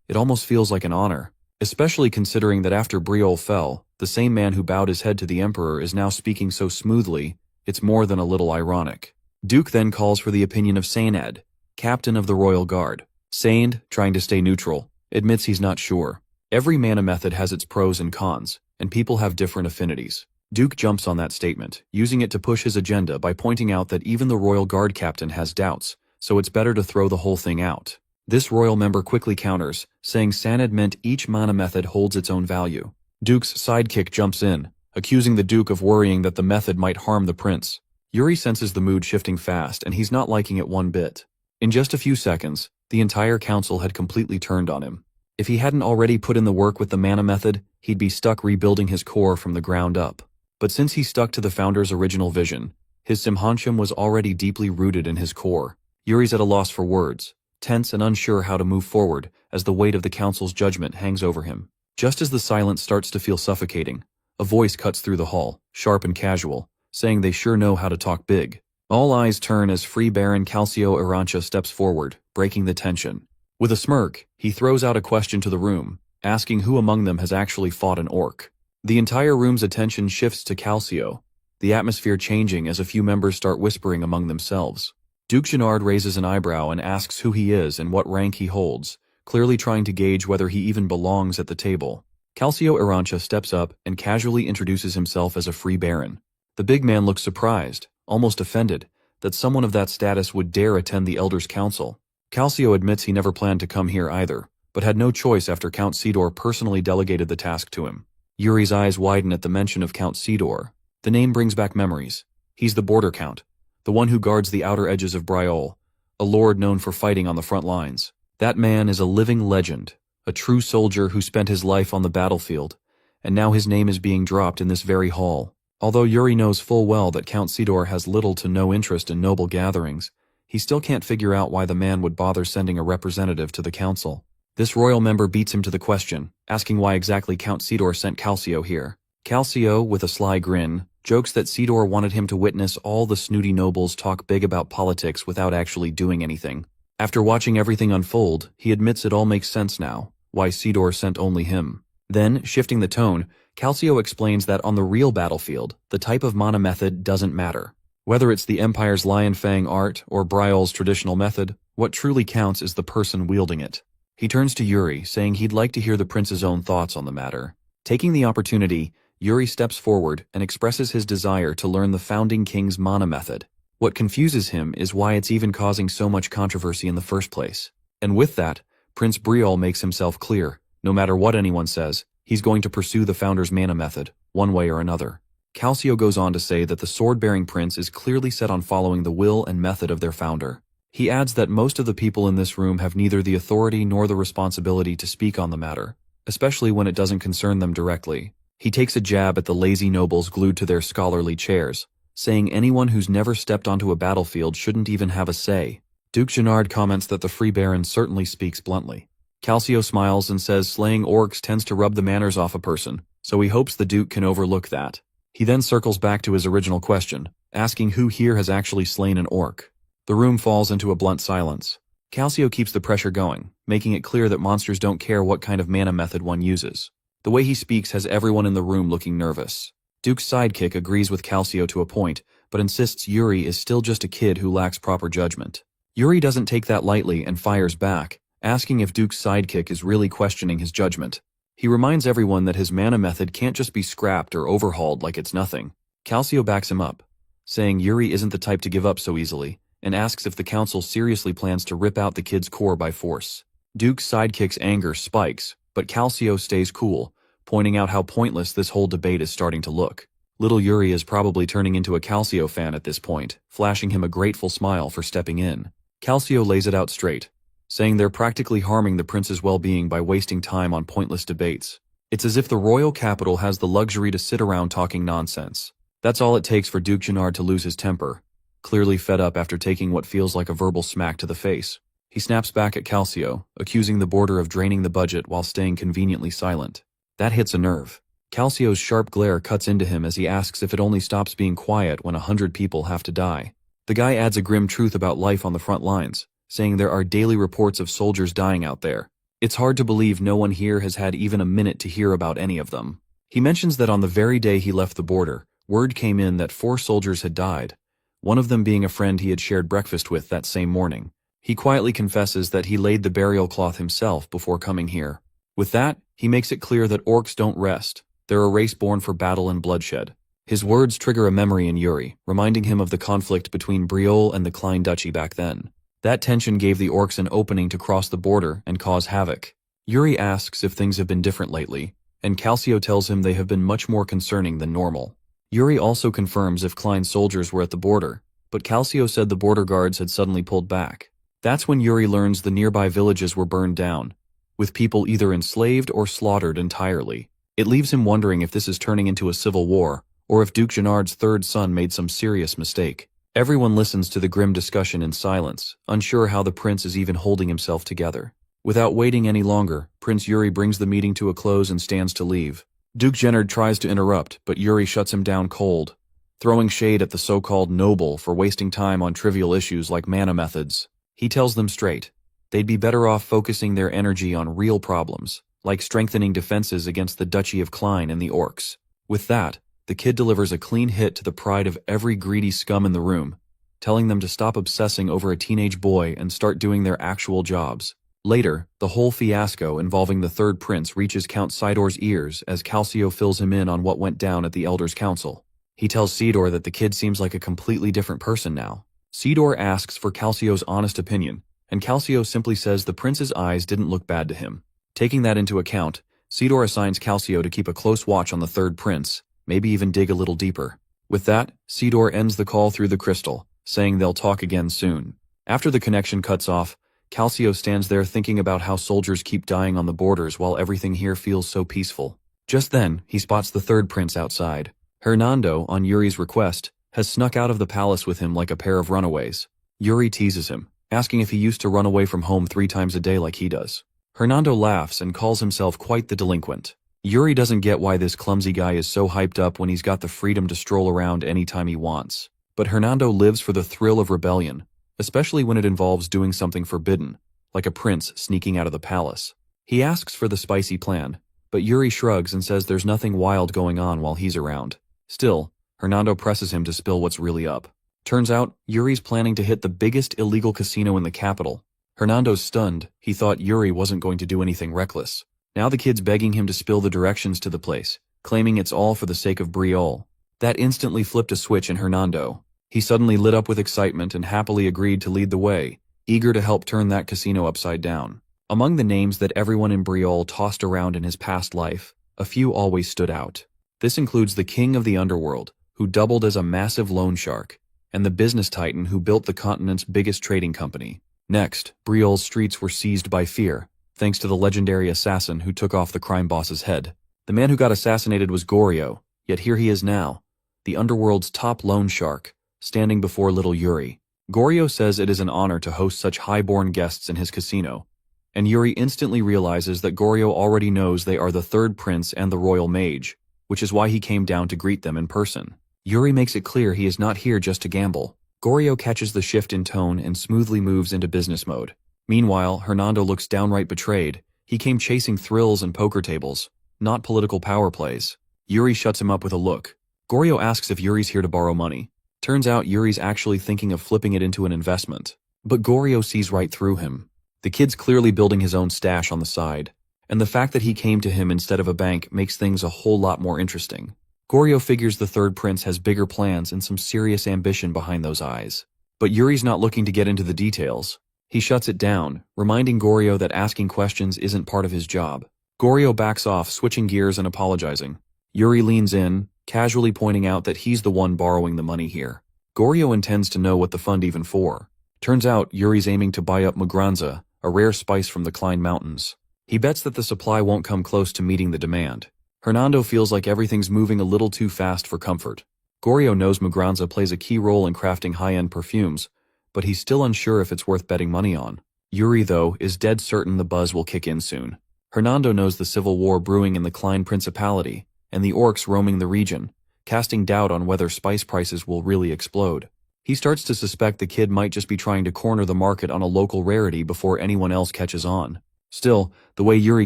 It almost feels like an honor, especially considering that after Briole fell, the same man who bowed his head to the Emperor is now speaking so smoothly, it's more than a little ironic. Duke then calls for the opinion of Sained, captain of the Royal Guard. Sained, trying to stay neutral, admits he's not sure. Every mana method has its pros and cons, and people have different affinities. Duke jumps on that statement, using it to push his agenda by pointing out that even the Royal Guard captain has doubts, so it's better to throw the whole thing out. This royal member quickly counters, saying Sanad meant each mana method holds its own value. Duke's sidekick jumps in, accusing the Duke of worrying that the method might harm the prince. Yuri senses the mood shifting fast, and he's not liking it one bit. In just a few seconds, the entire council had completely turned on him. If he hadn't already put in the work with the mana method, he'd be stuck rebuilding his core from the ground up. But since he stuck to the founder's original vision, his Simhancham was already deeply rooted in his core. Yuri's at a loss for words, tense and unsure how to move forward as the weight of the council's judgment hangs over him. Just as the silence starts to feel suffocating, a voice cuts through the hall, sharp and casual, saying they sure know how to talk big. All eyes turn as Free Baron Calcio Arancha steps forward, breaking the tension. With a smirk, he throws out a question to the room, asking who among them has actually fought an orc. The entire room's attention shifts to Calcio, the atmosphere changing as a few members start whispering among themselves. Duke Gennard raises an eyebrow and asks who he is and what rank he holds, clearly trying to gauge whether he even belongs at the table. Calcio Arancha steps up and casually introduces himself as a free baron. The big man looks surprised, almost offended, that someone of that status would dare attend the Elders' Council. Calcio admits he never planned to come here either, but had no choice after Count Sidor personally delegated the task to him. Yuri's eyes widen at the mention of Count Sidor. The name brings back memories. He's the border count, the one who guards the outer edges of Briole, a lord known for fighting on the front lines. That man is a living legend, a true soldier who spent his life on the battlefield, and now his name is being dropped in this very hall. Although Yuri knows full well that Count Sidor has little to no interest in noble gatherings, he still can't figure out why the man would bother sending a representative to the council. This royal member beats him to the question, asking why exactly Count Sidor sent Calcio here. Calcio, with a sly grin, jokes that Sidor wanted him to witness all the snooty nobles talk big about politics without actually doing anything. After watching everything unfold, he admits it all makes sense now, why Sidor sent only him. Then, shifting the tone, Calcio explains that on the real battlefield, the type of mana method doesn't matter. Whether it's the Empire's Lion Fang art or Briole's traditional method, what truly counts is the person wielding it. He turns to Yuri, saying he'd like to hear the prince's own thoughts on the matter. Taking the opportunity, Yuri steps forward and expresses his desire to learn the founding king's mana method. What confuses him is why it's even causing so much controversy in the first place. And with that, Prince Briole makes himself clear. No matter what anyone says, he's going to pursue the founder's mana method, one way or another. Calcio goes on to say that the sword-bearing prince is clearly set on following the will and method of their founder. He adds that most of the people in this room have neither the authority nor the responsibility to speak on the matter, especially when it doesn't concern them directly. He takes a jab at the lazy nobles glued to their scholarly chairs, saying anyone who's never stepped onto a battlefield shouldn't even have a say. Duke Gennard comments that the Free Baron certainly speaks bluntly. Calcio smiles and says slaying orcs tends to rub the manners off a person, so he hopes the Duke can overlook that. He then circles back to his original question, asking who here has actually slain an orc. The room falls into a blunt silence. Calcio keeps the pressure going, making it clear that monsters don't care what kind of mana method one uses. The way he speaks has everyone in the room looking nervous. Duke's sidekick agrees with Calcio to a point, but insists Yuri is still just a kid who lacks proper judgment. Yuri doesn't take that lightly and fires back, asking if Duke's sidekick is really questioning his judgment. He reminds everyone that his mana method can't just be scrapped or overhauled like it's nothing. Calcio backs him up, saying Yuri isn't the type to give up so easily, and asks if the council seriously plans to rip out the kid's core by force. Duke's sidekick's anger spikes, but Calcio stays cool, pointing out how pointless this whole debate is starting to look. Little Yuri is probably turning into a Calcio fan at this point, flashing him a grateful smile for stepping in. Calcio lays it out straight, saying they're practically harming the prince's well-being by wasting time on pointless debates. It's as if the royal capital has the luxury to sit around talking nonsense. That's all it takes for Duke Gennard to lose his temper, clearly fed up after taking what feels like a verbal smack to the face. He snaps back at Calcio, accusing the boarder of draining the budget while staying conveniently silent. That hits a nerve. Calcio's sharp glare cuts into him as he asks if it only stops being quiet when 100 people have to die. The guy adds a grim truth about life on the front lines, saying there are daily reports of soldiers dying out there. It's hard to believe no one here has had even a minute to hear about any of them. He mentions that on the very day he left the border, word came in that 4 soldiers had died, one of them being a friend he had shared breakfast with that same morning. He quietly confesses that he laid the burial cloth himself before coming here. With that, he makes it clear that orcs don't rest. They're a race born for battle and bloodshed. His words trigger a memory in Yuri, reminding him of the conflict between Briolle and the Klein Duchy back then. That tension gave the orcs an opening to cross the border and cause havoc. Yuri asks if things have been different lately, and Calcio tells him they have been much more concerning than normal. Yuri also confirms if Klein soldiers were at the border, but Calcio said the border guards had suddenly pulled back. That's when Yuri learns the nearby villages were burned down, with people either enslaved or slaughtered entirely. It leaves him wondering if this is turning into a civil war, or if Duke Gennard's third son made some serious mistake. Everyone listens to the grim discussion in silence, unsure how the prince is even holding himself together. Without waiting any longer, Prince Yuri brings the meeting to a close and stands to leave. Duke Gennard tries to interrupt, but Yuri shuts him down cold, throwing shade at the so-called noble for wasting time on trivial issues like mana methods. He tells them straight, they'd be better off focusing their energy on real problems, like strengthening defenses against the Duchy of Klein and the orcs. With that, the kid delivers a clean hit to the pride of every greedy scum in the room, telling them to stop obsessing over a teenage boy and start doing their actual jobs. Later, the whole fiasco involving the third prince reaches Count Sidor's ears as Calcio fills him in on what went down at the Elders' Council. He tells Sidor that the kid seems like a completely different person now. Sidor asks for Calcio's honest opinion, and Calcio simply says the prince's eyes didn't look bad to him. Taking that into account, Sidor assigns Calcio to keep a close watch on the third prince, maybe even dig a little deeper. With that, Sidor ends the call through the crystal, saying they'll talk again soon. After the connection cuts off, Calcio stands there thinking about how soldiers keep dying on the borders while everything here feels so peaceful. Just then, he spots the third prince outside. Hernando, on Yuri's request, has snuck out of the palace with him like a pair of runaways. Yuri teases him, asking if he used to run away from home 3 times a day like he does. Hernando laughs and calls himself quite the delinquent. Yuri doesn't get why this clumsy guy is so hyped up when he's got the freedom to stroll around anytime he wants. But Hernando lives for the thrill of rebellion, especially when it involves doing something forbidden, like a prince sneaking out of the palace. He asks for the spicy plan, but Yuri shrugs and says there's nothing wild going on while he's around. Still, Hernando presses him to spill what's really up. Turns out, Yuri's planning to hit the biggest illegal casino in the capital. Hernando's stunned. He thought Yuri wasn't going to do anything reckless. Now the kid's begging him to spill the directions to the place, claiming it's all for the sake of Briolle. That instantly flipped a switch in Hernando. He suddenly lit up with excitement and happily agreed to lead the way, eager to help turn that casino upside down. Among the names that everyone in Briolle tossed around in his past life, a few always stood out. This includes the king of the underworld, who doubled as a massive loan shark, and the business titan who built the continent's biggest trading company. Next, Briolle's streets were seized by fear, thanks to the legendary assassin who took off the crime boss's head. The man who got assassinated was Goryo, yet here he is now, the underworld's top loan shark, standing before little Yuri. Goryo says it is an honor to host such high-born guests in his casino, and Yuri instantly realizes that Goryo already knows they are the third prince and the royal mage, which is why he came down to greet them in person. Yuri makes it clear he is not here just to gamble. Goryo catches the shift in tone and smoothly moves into business mode. Meanwhile, Hernando looks downright betrayed. He came chasing thrills and poker tables, not political power plays. Yuri shuts him up with a look. Goryo asks if Yuri's here to borrow money. Turns out Yuri's actually thinking of flipping it into an investment. But Goryo sees right through him. The kid's clearly building his own stash on the side, and the fact that he came to him instead of a bank makes things a whole lot more interesting. Goryo figures the third prince has bigger plans and some serious ambition behind those eyes. But Yuri's not looking to get into the details. He shuts it down, reminding Goryo that asking questions isn't part of his job. Goryo backs off, switching gears and apologizing. Yuri leans in, casually pointing out that he's the one borrowing the money here. Goryo intends to know what the fund even for. Turns out Yuri's aiming to buy up Mugranza, a rare spice from the Klein Mountains. He bets that the supply won't come close to meeting the demand. Hernando feels like everything's moving a little too fast for comfort. Goryo knows Mugranza plays a key role in crafting high-end perfumes, but he's still unsure if it's worth betting money on. Yuri, though, is dead certain the buzz will kick in soon. Hernando knows the civil war brewing in the Klein Principality, and the orcs roaming the region, casting doubt on whether spice prices will really explode. He starts to suspect the kid might just be trying to corner the market on a local rarity before anyone else catches on. Still, the way Yuri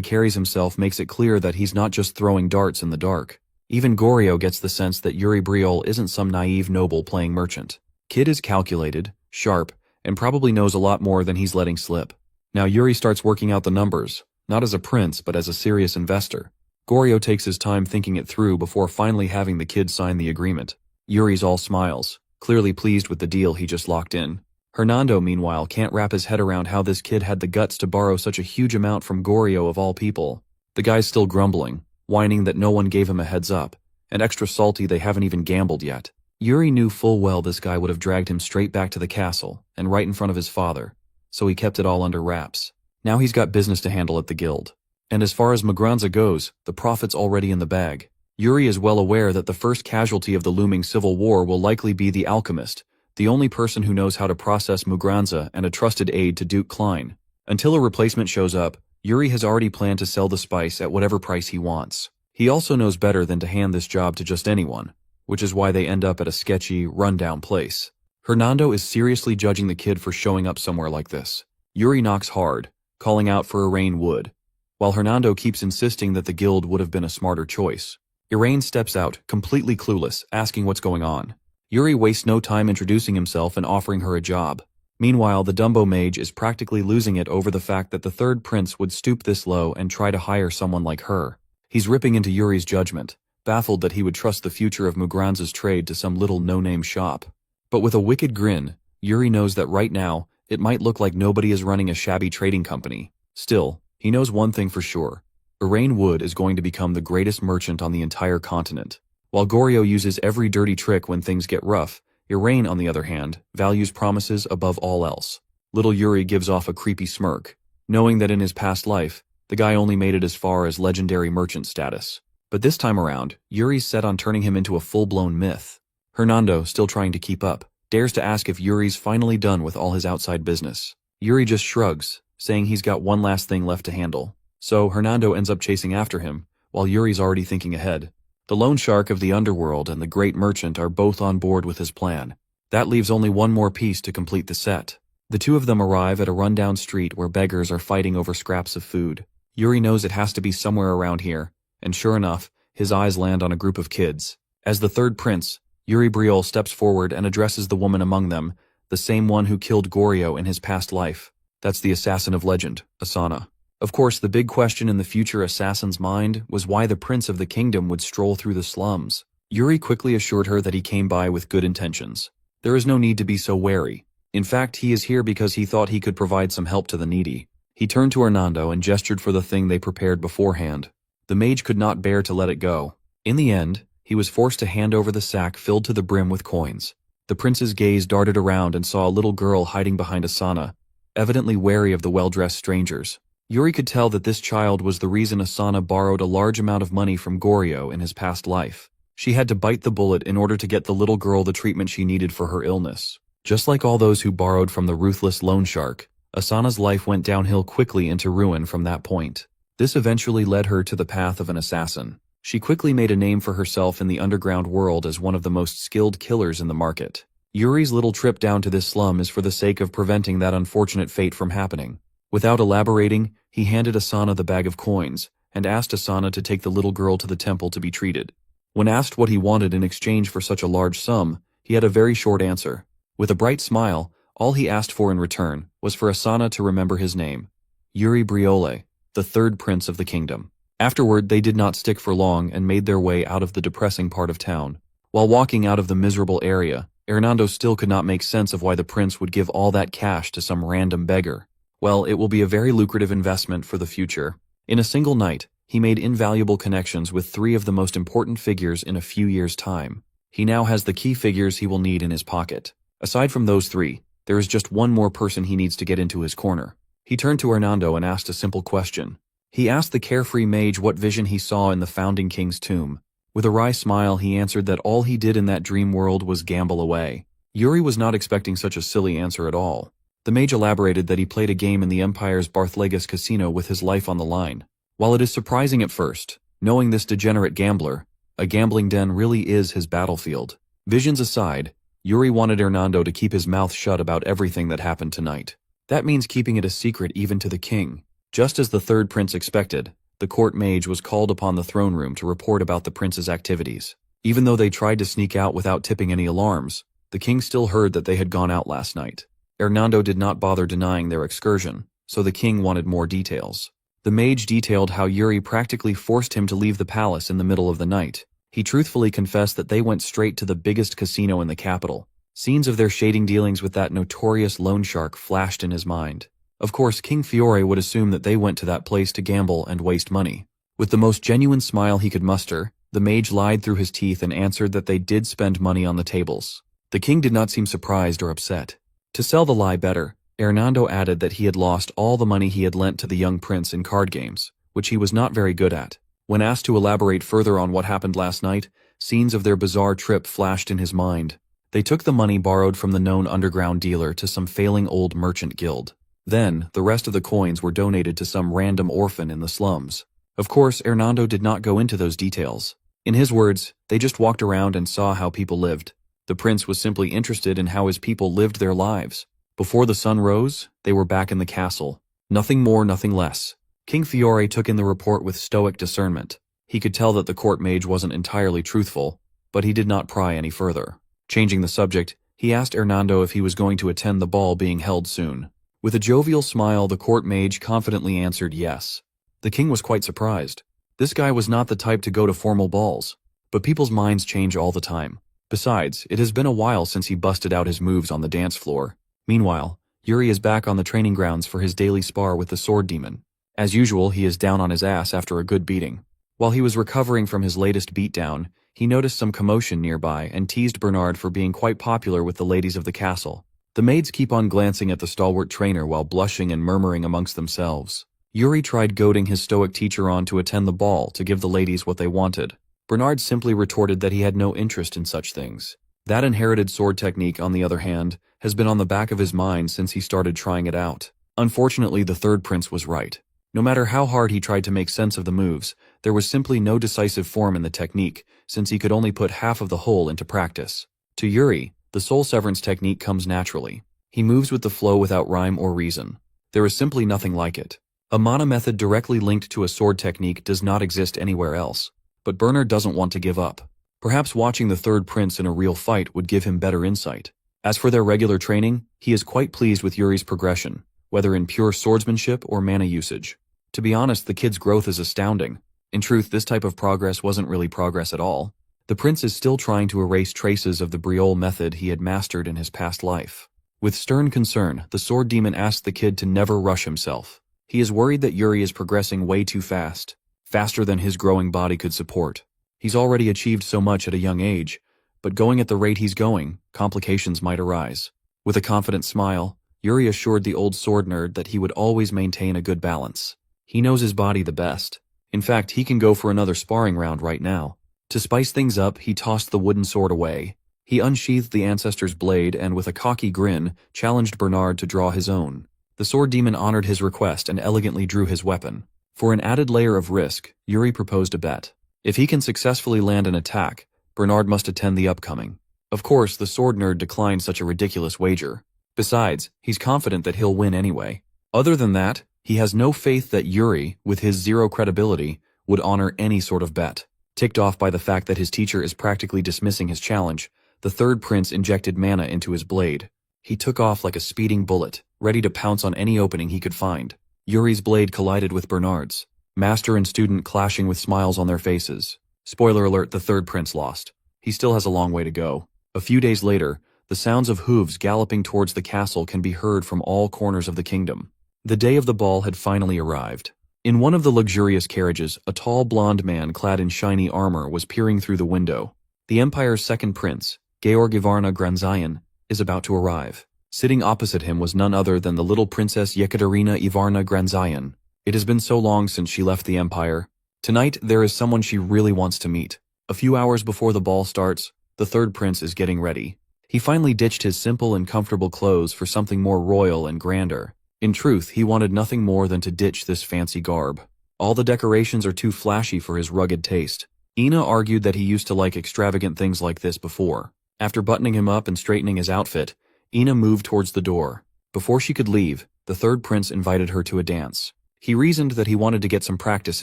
carries himself makes it clear that he's not just throwing darts in the dark. Even Goryo gets the sense that Yuri Briol isn't some naive noble playing merchant. Kid is calculated, sharp, and probably knows a lot more than he's letting slip. Now Yuri starts working out the numbers, not as a prince but as a serious investor. Goryo takes his time thinking it through before finally having the kid sign the agreement. Yuri's all smiles, clearly pleased with the deal he just locked in. Hernando, meanwhile, can't wrap his head around how this kid had the guts to borrow such a huge amount from Goryo of all people. The guy's still grumbling, whining that no one gave him a heads up, and extra salty they haven't even gambled yet. Yuri knew full well this guy would have dragged him straight back to the castle, and right in front of his father, so he kept it all under wraps. Now he's got business to handle at the guild. And as far as Mugranza goes, the profit's already in the bag. Yuri is well aware that the first casualty of the looming civil war will likely be the alchemist, the only person who knows how to process Mugranza and a trusted aide to Duke Klein. Until a replacement shows up, Yuri has already planned to sell the spice at whatever price he wants. He also knows better than to hand this job to just anyone, which is why they end up at a sketchy, run-down place. Hernando is seriously judging the kid for showing up somewhere like this. Yuri knocks hard, calling out for Irene Wood, while Hernando keeps insisting that the guild would have been a smarter choice. Irene steps out, completely clueless, asking what's going on. Yuri wastes no time introducing himself and offering her a job. Meanwhile, the Dumbo mage is practically losing it over the fact that the third prince would stoop this low and try to hire someone like her. He's ripping into Yuri's judgment, baffled that he would trust the future of Mugranza's trade to some little no-name shop. But with a wicked grin, Yuri knows that right now, it might look like nobody is running a shabby trading company. Still, he knows one thing for sure. Irene Wood is going to become the greatest merchant on the entire continent. While Goryo uses every dirty trick when things get rough, Irene, on the other hand, values promises above all else. Little Yuri gives off a creepy smirk, knowing that in his past life, the guy only made it as far as legendary merchant status. But this time around, Yuri's set on turning him into a full-blown myth. Hernando, still trying to keep up, dares to ask if Yuri's finally done with all his outside business. Yuri just shrugs, saying he's got one last thing left to handle. So Hernando ends up chasing after him, while Yuri's already thinking ahead. The loan shark of the underworld and the great merchant are both on board with his plan. That leaves only one more piece to complete the set. The two of them arrive at a rundown street where beggars are fighting over scraps of food. Yuri knows it has to be somewhere around here, and sure enough, his eyes land on a group of kids. As the third prince, Yuri Briol steps forward and addresses the woman among them, the same one who killed Goryo in his past life. That's the assassin of legend, Asana. Of course, the big question in the future assassin's mind was why the prince of the kingdom would stroll through the slums. Yuri quickly assured her that he came by with good intentions. There is no need to be so wary. In fact, he is here because he thought he could provide some help to the needy. He turned to Hernando and gestured for the thing they prepared beforehand. The mage could not bear to let it go. In the end, he was forced to hand over the sack filled to the brim with coins. The prince's gaze darted around and saw a little girl hiding behind Asana, evidently wary of the well-dressed strangers. Yuri could tell that this child was the reason Asana borrowed a large amount of money from Goryo in his past life. She had to bite the bullet in order to get the little girl the treatment she needed for her illness. Just like all those who borrowed from the ruthless loan shark, Asana's life went downhill quickly into ruin from that point. This eventually led her to the path of an assassin. She quickly made a name for herself in the underground world as one of the most skilled killers in the market. Yuri's little trip down to this slum is for the sake of preventing that unfortunate fate from happening. Without elaborating, he handed Asana the bag of coins, and asked Asana to take the little girl to the temple to be treated. When asked what he wanted in exchange for such a large sum, he had a very short answer. With a bright smile, all he asked for in return was for Asana to remember his name, Yuri Briole, the third prince of the kingdom. Afterward, they did not stick for long and made their way out of the depressing part of town. While walking out of the miserable area, Hernando still could not make sense of why the prince would give all that cash to some random beggar. Well, it will be a very lucrative investment for the future. In a single night, He made invaluable connections with 3 of the most important figures in a few years' time. He now has the key figures he will need in his pocket. Aside from those 3, there is just one more person he needs to get into his corner. He turned to Hernando and asked a simple question. He asked the carefree mage what vision he saw in the founding king's tomb. With a wry smile, he answered that all he did in that dream world was gamble away. Yuri was not expecting such a silly answer at all. The mage elaborated that he played a game in the Empire's Barthlegas casino with his life on the line. While it is surprising at first, knowing this degenerate gambler, a gambling den really is his battlefield. Visions aside, Yuri wanted Hernando to keep his mouth shut about everything that happened tonight. That means keeping it a secret even to the king. Just as the third prince expected, the court mage was called upon the throne room to report about the prince's activities. Even though they tried to sneak out without tipping any alarms, the king still heard that they had gone out last night. Hernando did not bother denying their excursion, so the king wanted more details. The mage detailed how Yuri practically forced him to leave the palace in the middle of the night. He truthfully confessed that they went straight to the biggest casino in the capital. Scenes of their shading dealings with that notorious loan shark flashed in his mind. Of course, King Fiore would assume that they went to that place to gamble and waste money. With the most genuine smile he could muster, the mage lied through his teeth and answered that they did spend money on the tables. The king did not seem surprised or upset. To sell the lie better, Hernando added that he had lost all the money he had lent to the young prince in card games, which he was not very good at. When asked to elaborate further on what happened last night, scenes of their bizarre trip flashed in his mind. They took the money borrowed from the known underground dealer to some failing old merchant guild. Then, the rest of the coins were donated to some random orphan in the slums. Of course, Hernando did not go into those details. In his words, they just walked around and saw how people lived. The prince was simply interested in how his people lived their lives. Before the sun rose, they were back in the castle. Nothing more, nothing less. King Fiore took in the report with stoic discernment. He could tell that the court mage wasn't entirely truthful, but he did not pry any further. Changing the subject, he asked Hernando if he was going to attend the ball being held soon. With a jovial smile, the court mage confidently answered yes. The king was quite surprised. This guy was not the type to go to formal balls, but people's minds change all the time. Besides, it has been a while since he busted out his moves on the dance floor. Meanwhile, Yuri is back on the training grounds for his daily spar with the sword demon. As usual, he is down on his ass after a good beating. While he was recovering from his latest beatdown, he noticed some commotion nearby and teased Bernard for being quite popular with the ladies of the castle. The maids keep on glancing at the stalwart trainer while blushing and murmuring amongst themselves. Yuri tried goading his stoic teacher on to attend the ball to give the ladies what they wanted. Bernard simply retorted that he had no interest in such things. That inherited sword technique, on the other hand, has been on the back of his mind since he started trying it out. Unfortunately, the third prince was right. No matter how hard he tried to make sense of the moves, there was simply no decisive form in the technique, since he could only put half of the whole into practice. To Yuri, the soul severance technique comes naturally. He moves with the flow without rhyme or reason. There is simply nothing like it. A mana method directly linked to a sword technique does not exist anywhere else. But Bernard doesn't want to give up. Perhaps watching the third prince in a real fight would give him better insight. As for their regular training, he is quite pleased with Yuri's progression, whether in pure swordsmanship or mana usage. To be honest, the kid's growth is astounding. In truth, this type of progress wasn't really progress at all. The prince is still trying to erase traces of the Briole method he had mastered in his past life. With stern concern, the sword demon asked the kid to never rush himself. He is worried that Yuri is progressing way too fast, faster than his growing body could support. He's already achieved so much at a young age, but going at the rate he's going, complications might arise. With a confident smile, Yuri assured the old sword nerd that he would always maintain a good balance. He knows his body the best. In fact, he can go for another sparring round right now. To spice things up, he tossed the wooden sword away. He unsheathed the ancestor's blade and, with a cocky grin, challenged Bernard to draw his own. The sword demon honored his request and elegantly drew his weapon. For an added layer of risk, Yuri proposed a bet. If he can successfully land an attack, Bernard must attend the upcoming. Of course, the sword nerd declined such a ridiculous wager. Besides, he's confident that he'll win anyway. Other than that, he has no faith that Yuri, with his zero credibility, would honor any sort of bet. Ticked off by the fact that his teacher is practically dismissing his challenge, the third prince injected mana into his blade. He took off like a speeding bullet, ready to pounce on any opening he could find. Yuri's blade collided with Bernard's. Master and student clashing with smiles on their faces. Spoiler alert, the third prince lost. He still has a long way to go. A few days later, the sounds of hooves galloping towards the castle can be heard from all corners of the kingdom. The day of the ball had finally arrived. In one of the luxurious carriages, a tall blond man clad in shiny armor was peering through the window. The Empire's second prince, Georg Ivarna Granzian, is about to arrive. Sitting opposite him was none other than the little Princess Yekaterina Ivarna Granzian. It has been so long since she left the Empire. Tonight, there is someone she really wants to meet. A few hours before the ball starts, the third prince is getting ready. He finally ditched his simple and comfortable clothes for something more royal and grander. In truth, he wanted nothing more than to ditch this fancy garb. All the decorations are too flashy for his rugged taste. Ina argued that he used to like extravagant things like this before. After buttoning him up and straightening his outfit, Ina moved towards the door. Before she could leave, the third prince invited her to a dance. He reasoned that he wanted to get some practice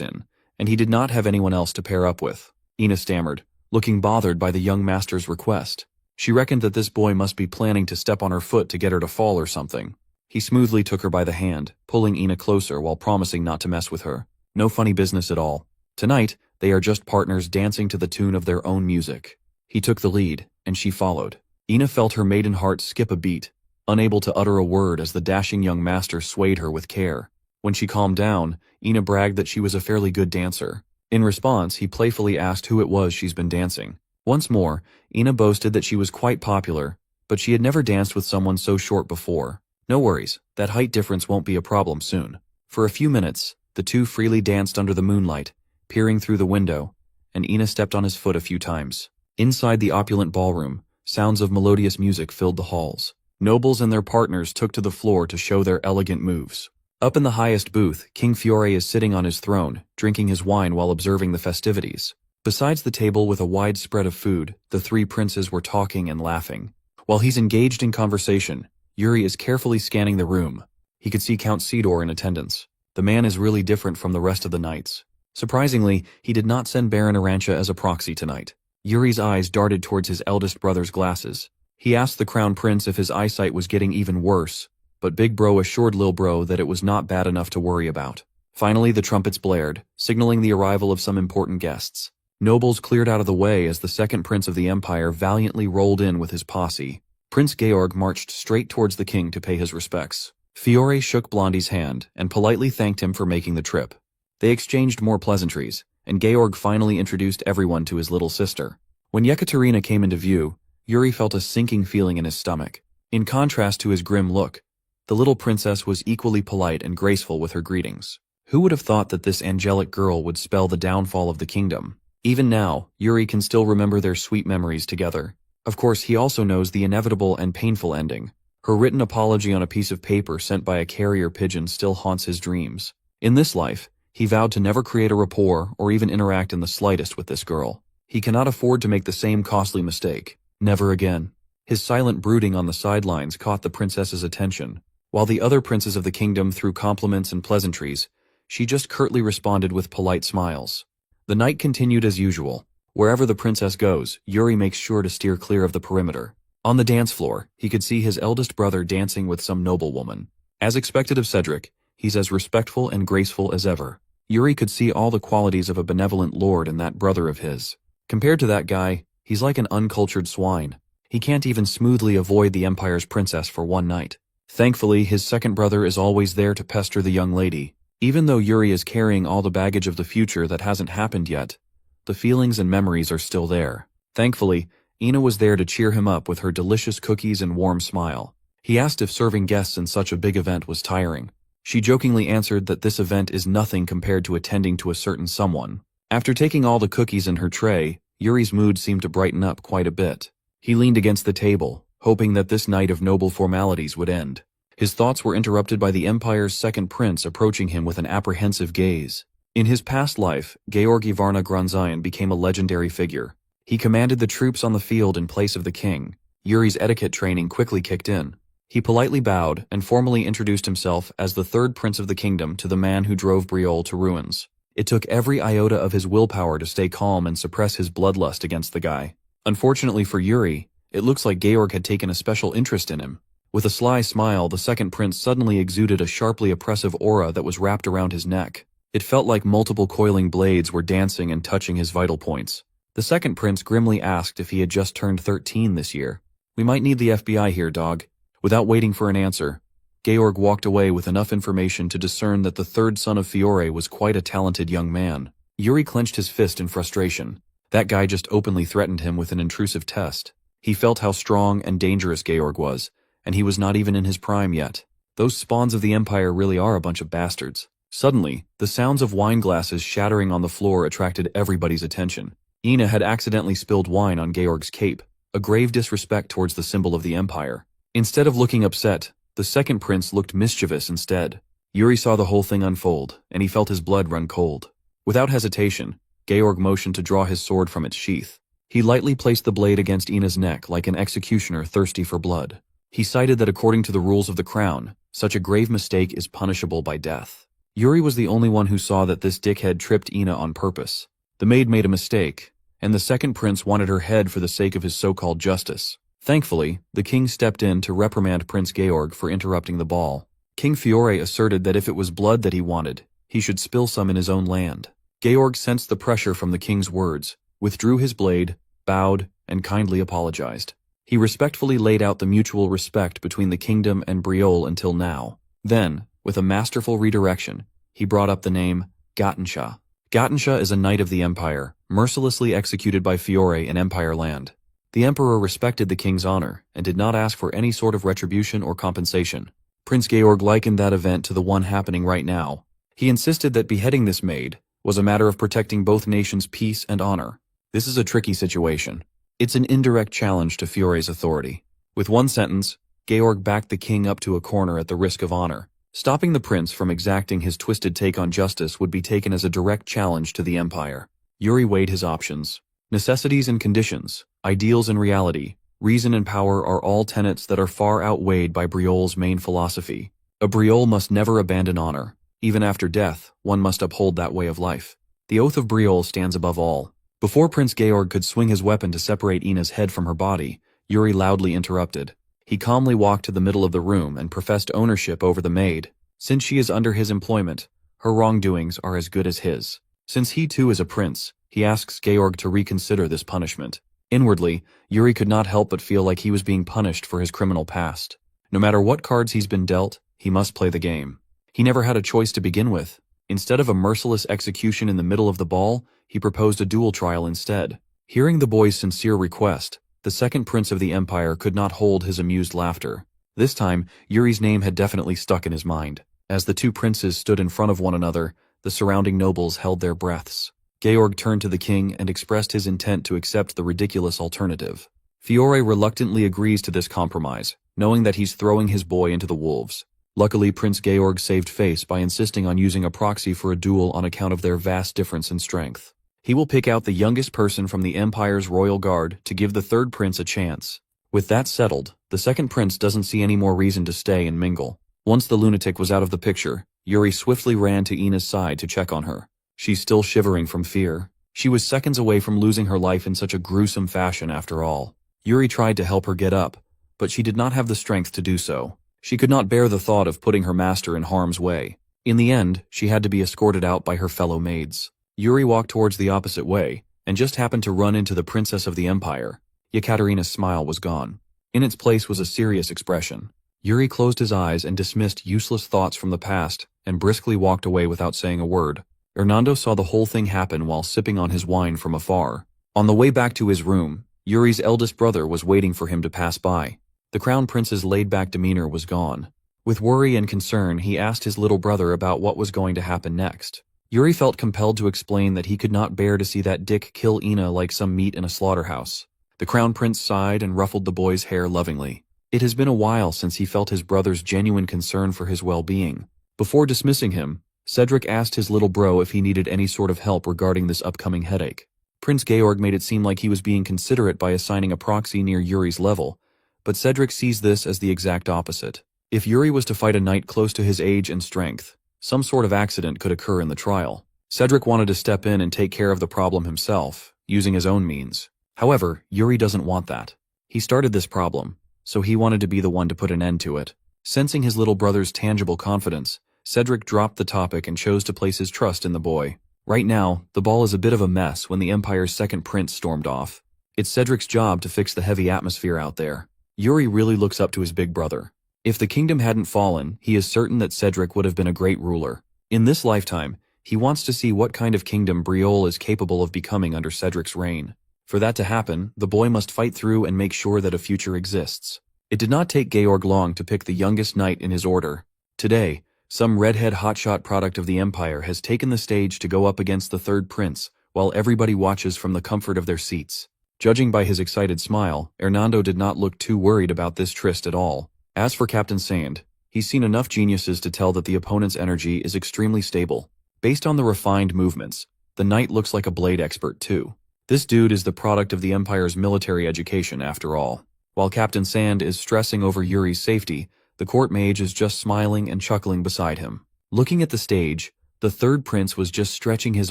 in, and he did not have anyone else to pair up with. Ina stammered, looking bothered by the young master's request. She reckoned that this boy must be planning to step on her foot to get her to fall or something. He smoothly took her by the hand, pulling Ina closer while promising not to mess with her. No funny business at all. Tonight, they are just partners dancing to the tune of their own music. He took the lead, and she followed. Ina felt her maiden heart skip a beat, unable to utter a word as the dashing young master swayed her with care. When she calmed down, Ina bragged that she was a fairly good dancer. In response, he playfully asked who it was she's been dancing. Once more, Ina boasted that she was quite popular, but she had never danced with someone so short before. No worries, that height difference won't be a problem soon. For a few minutes, the two freely danced under the moonlight, peering through the window, and Ina stepped on his foot a few times. Inside the opulent ballroom, sounds of melodious music filled the halls. Nobles and their partners took to the floor to show their elegant moves. Up in the highest booth, King Fiore is sitting on his throne, drinking his wine while observing the festivities. Besides the table with a wide spread of food, the three princes were talking and laughing. While he's engaged in conversation, Yuri is carefully scanning the room. He could see Count Sidor in attendance. The man is really different from the rest of the knights. Surprisingly, he did not send Baron Arantia as a proxy tonight. Yuri's eyes darted towards his eldest brother's glasses. He asked the crown prince if his eyesight was getting even worse, but Big Bro assured Lil Bro that it was not bad enough to worry about. Finally, the trumpets blared, signaling the arrival of some important guests. Nobles cleared out of the way as the second prince of the empire valiantly rolled in with his posse. Prince Georg marched straight towards the king to pay his respects. Fiore shook Blondie's hand and politely thanked him for making the trip. They exchanged more pleasantries, and Georg finally introduced everyone to his little sister. When Yekaterina came into view, Yuri felt a sinking feeling in his stomach. In contrast to his grim look, the little princess was equally polite and graceful with her greetings. Who would have thought that this angelic girl would spell the downfall of the kingdom? Even now, Yuri can still remember their sweet memories together. Of course, he also knows the inevitable and painful ending. Her written apology on a piece of paper sent by a carrier pigeon still haunts his dreams. In this life, he vowed to never create a rapport or even interact in the slightest with this girl. He cannot afford to make the same costly mistake. Never again. His silent brooding on the sidelines caught the princess's attention. While the other princes of the kingdom threw compliments and pleasantries, she just curtly responded with polite smiles. The night continued as usual. Wherever the princess goes, Yuri makes sure to steer clear of the perimeter. On the dance floor, he could see his eldest brother dancing with some noblewoman. As expected of Cedric, he's as respectful and graceful as ever. Yuri could see all the qualities of a benevolent lord in that brother of his. Compared to that guy, he's like an uncultured swine. He can't even smoothly avoid the Empire's princess for one night. Thankfully, his second brother is always there to pester the young lady. Even though Yuri is carrying all the baggage of the future that hasn't happened yet, the feelings and memories are still there. Thankfully, Ina was there to cheer him up with her delicious cookies and warm smile. He asked if serving guests in such a big event was tiring. She jokingly answered that this event is nothing compared to attending to a certain someone. After taking all the cookies in her tray, Yuri's mood seemed to brighten up quite a bit. He leaned against the table, hoping that this night of noble formalities would end. His thoughts were interrupted by the Empire's second prince approaching him with an apprehensive gaze. In his past life, Georg Ivarna Granzian became a legendary figure. He commanded the troops on the field in place of the king. Yuri's etiquette training quickly kicked in. He politely bowed and formally introduced himself as the third prince of the kingdom to the man who drove Briol to ruins. It took every iota of his willpower to stay calm and suppress his bloodlust against the guy. Unfortunately for Yuri, it looks like Georg had taken a special interest in him. With a sly smile, the second prince suddenly exuded a sharply oppressive aura that was wrapped around his neck. It felt like multiple coiling blades were dancing and touching his vital points. The second prince grimly asked if he had just turned 13 this year. "We might need the FBI here, dog." Without waiting for an answer, Georg walked away with enough information to discern that the third son of Fiore was quite a talented young man. Yuri clenched his fist in frustration. That guy just openly threatened him with an intrusive test. He felt how strong and dangerous Georg was, and he was not even in his prime yet. Those spawns of the Empire really are a bunch of bastards. Suddenly, the sounds of wine glasses shattering on the floor attracted everybody's attention. Ina had accidentally spilled wine on Georg's cape, a grave disrespect towards the symbol of the Empire. Instead of looking upset, the second prince looked mischievous instead. Yuri saw the whole thing unfold, and he felt his blood run cold. Without hesitation, Georg motioned to draw his sword from its sheath. He lightly placed the blade against Ina's neck like an executioner thirsty for blood. He cited that according to the rules of the crown, such a grave mistake is punishable by death. Yuri was the only one who saw that this dickhead tripped Ina on purpose. The maid made a mistake, and the second prince wanted her head for the sake of his so-called justice. Thankfully, the king stepped in to reprimand Prince Georg for interrupting the ball. King Fiore asserted that if it was blood that he wanted, he should spill some in his own land. Georg sensed the pressure from the king's words, withdrew his blade, bowed, and kindly apologized. He respectfully laid out the mutual respect between the kingdom and Briol until now. Then, with a masterful redirection, he brought up the name Gattensha. Gattensha is a knight of the Empire, mercilessly executed by Fiore in Empire land. The Emperor respected the king's honor and did not ask for any sort of retribution or compensation. Prince Georg likened that event to the one happening right now. He insisted that beheading this maid was a matter of protecting both nations' peace and honor. This is a tricky situation. It's an indirect challenge to Fiore's authority. With one sentence, Georg backed the king up to a corner at the risk of honor. Stopping the prince from exacting his twisted take on justice would be taken as a direct challenge to the Empire. Yuri weighed his options. Necessities and conditions, ideals and reality, reason and power are all tenets that are far outweighed by Briol's main philosophy. A Briol must never abandon honor. Even after death, one must uphold that way of life. The oath of Briol stands above all. Before Prince Georg could swing his weapon to separate Ina's head from her body, Yuri loudly interrupted. He calmly walked to the middle of the room and professed ownership over the maid. Since she is under his employment, her wrongdoings are as good as his. Since he too is a prince, he asks Georg to reconsider this punishment. Inwardly, Yuri could not help but feel like he was being punished for his criminal past. No matter what cards he's been dealt, he must play the game. He never had a choice to begin with. Instead of a merciless execution in the middle of the ball, he proposed a duel trial instead. Hearing the boy's sincere request, the second prince of the Empire could not hold his amused laughter. This time, Yuri's name had definitely stuck in his mind. As the two princes stood in front of one another, the surrounding nobles held their breaths. Georg turned to the king and expressed his intent to accept the ridiculous alternative. Fiore reluctantly agrees to this compromise, knowing that he's throwing his boy into the wolves. Luckily, Prince Georg saved face by insisting on using a proxy for a duel on account of their vast difference in strength. He will pick out the youngest person from the Empire's royal guard to give the third prince a chance. With that settled, the second prince doesn't see any more reason to stay and mingle. Once the lunatic was out of the picture, Yuri swiftly ran to Ina's side to check on her. She's still shivering from fear. She was seconds away from losing her life in such a gruesome fashion after all. Yuri tried to help her get up, but she did not have the strength to do so. She could not bear the thought of putting her master in harm's way. In the end, she had to be escorted out by her fellow maids. Yuri walked towards the opposite way, and just happened to run into the princess of the Empire. Yekaterina's smile was gone. In its place was a serious expression. Yuri closed his eyes and dismissed useless thoughts from the past, and briskly walked away without saying a word. Hernando saw the whole thing happen while sipping on his wine from afar. On the way back to his room, Yuri's eldest brother was waiting for him to pass by. The crown prince's laid-back demeanor was gone. With worry and concern, he asked his little brother about what was going to happen next. Yuri felt compelled to explain that he could not bear to see that dick kill Ina like some meat in a slaughterhouse. The crown prince sighed and ruffled the boy's hair lovingly. It has been a while since he felt his brother's genuine concern for his well-being. Before dismissing him, Cedric asked his little bro if he needed any sort of help regarding this upcoming headache. Prince Georg made it seem like he was being considerate by assigning a proxy near Yuri's level, but Cedric sees this as the exact opposite. If Yuri was to fight a knight close to his age and strength, some sort of accident could occur in the trial. Cedric wanted to step in and take care of the problem himself, using his own means. However, Yuri doesn't want that. He started this problem, so he wanted to be the one to put an end to it. Sensing his little brother's tangible confidence, Cedric dropped the topic and chose to place his trust in the boy. Right now, the ball is a bit of a mess when the Empire's second prince stormed off. It's Cedric's job to fix the heavy atmosphere out there. Yuri really looks up to his big brother. If the kingdom hadn't fallen, he is certain that Cedric would have been a great ruler. In this lifetime, he wants to see what kind of kingdom Briolle is capable of becoming under Cedric's reign. For that to happen, the boy must fight through and make sure that a future exists. It did not take Georg long to pick the youngest knight in his order. Today, some redhead hotshot product of the Empire has taken the stage to go up against the third prince, while everybody watches from the comfort of their seats. Judging by his excited smile, Hernando did not look too worried about this tryst at all. As for Captain Sand, he's seen enough geniuses to tell that the opponent's energy is extremely stable. Based on the refined movements, the knight looks like a blade expert too. This dude is the product of the Empire's military education after all. While Captain Sand is stressing over Yuri's safety, the court mage is just smiling and chuckling beside him. Looking at the stage, the third prince was just stretching his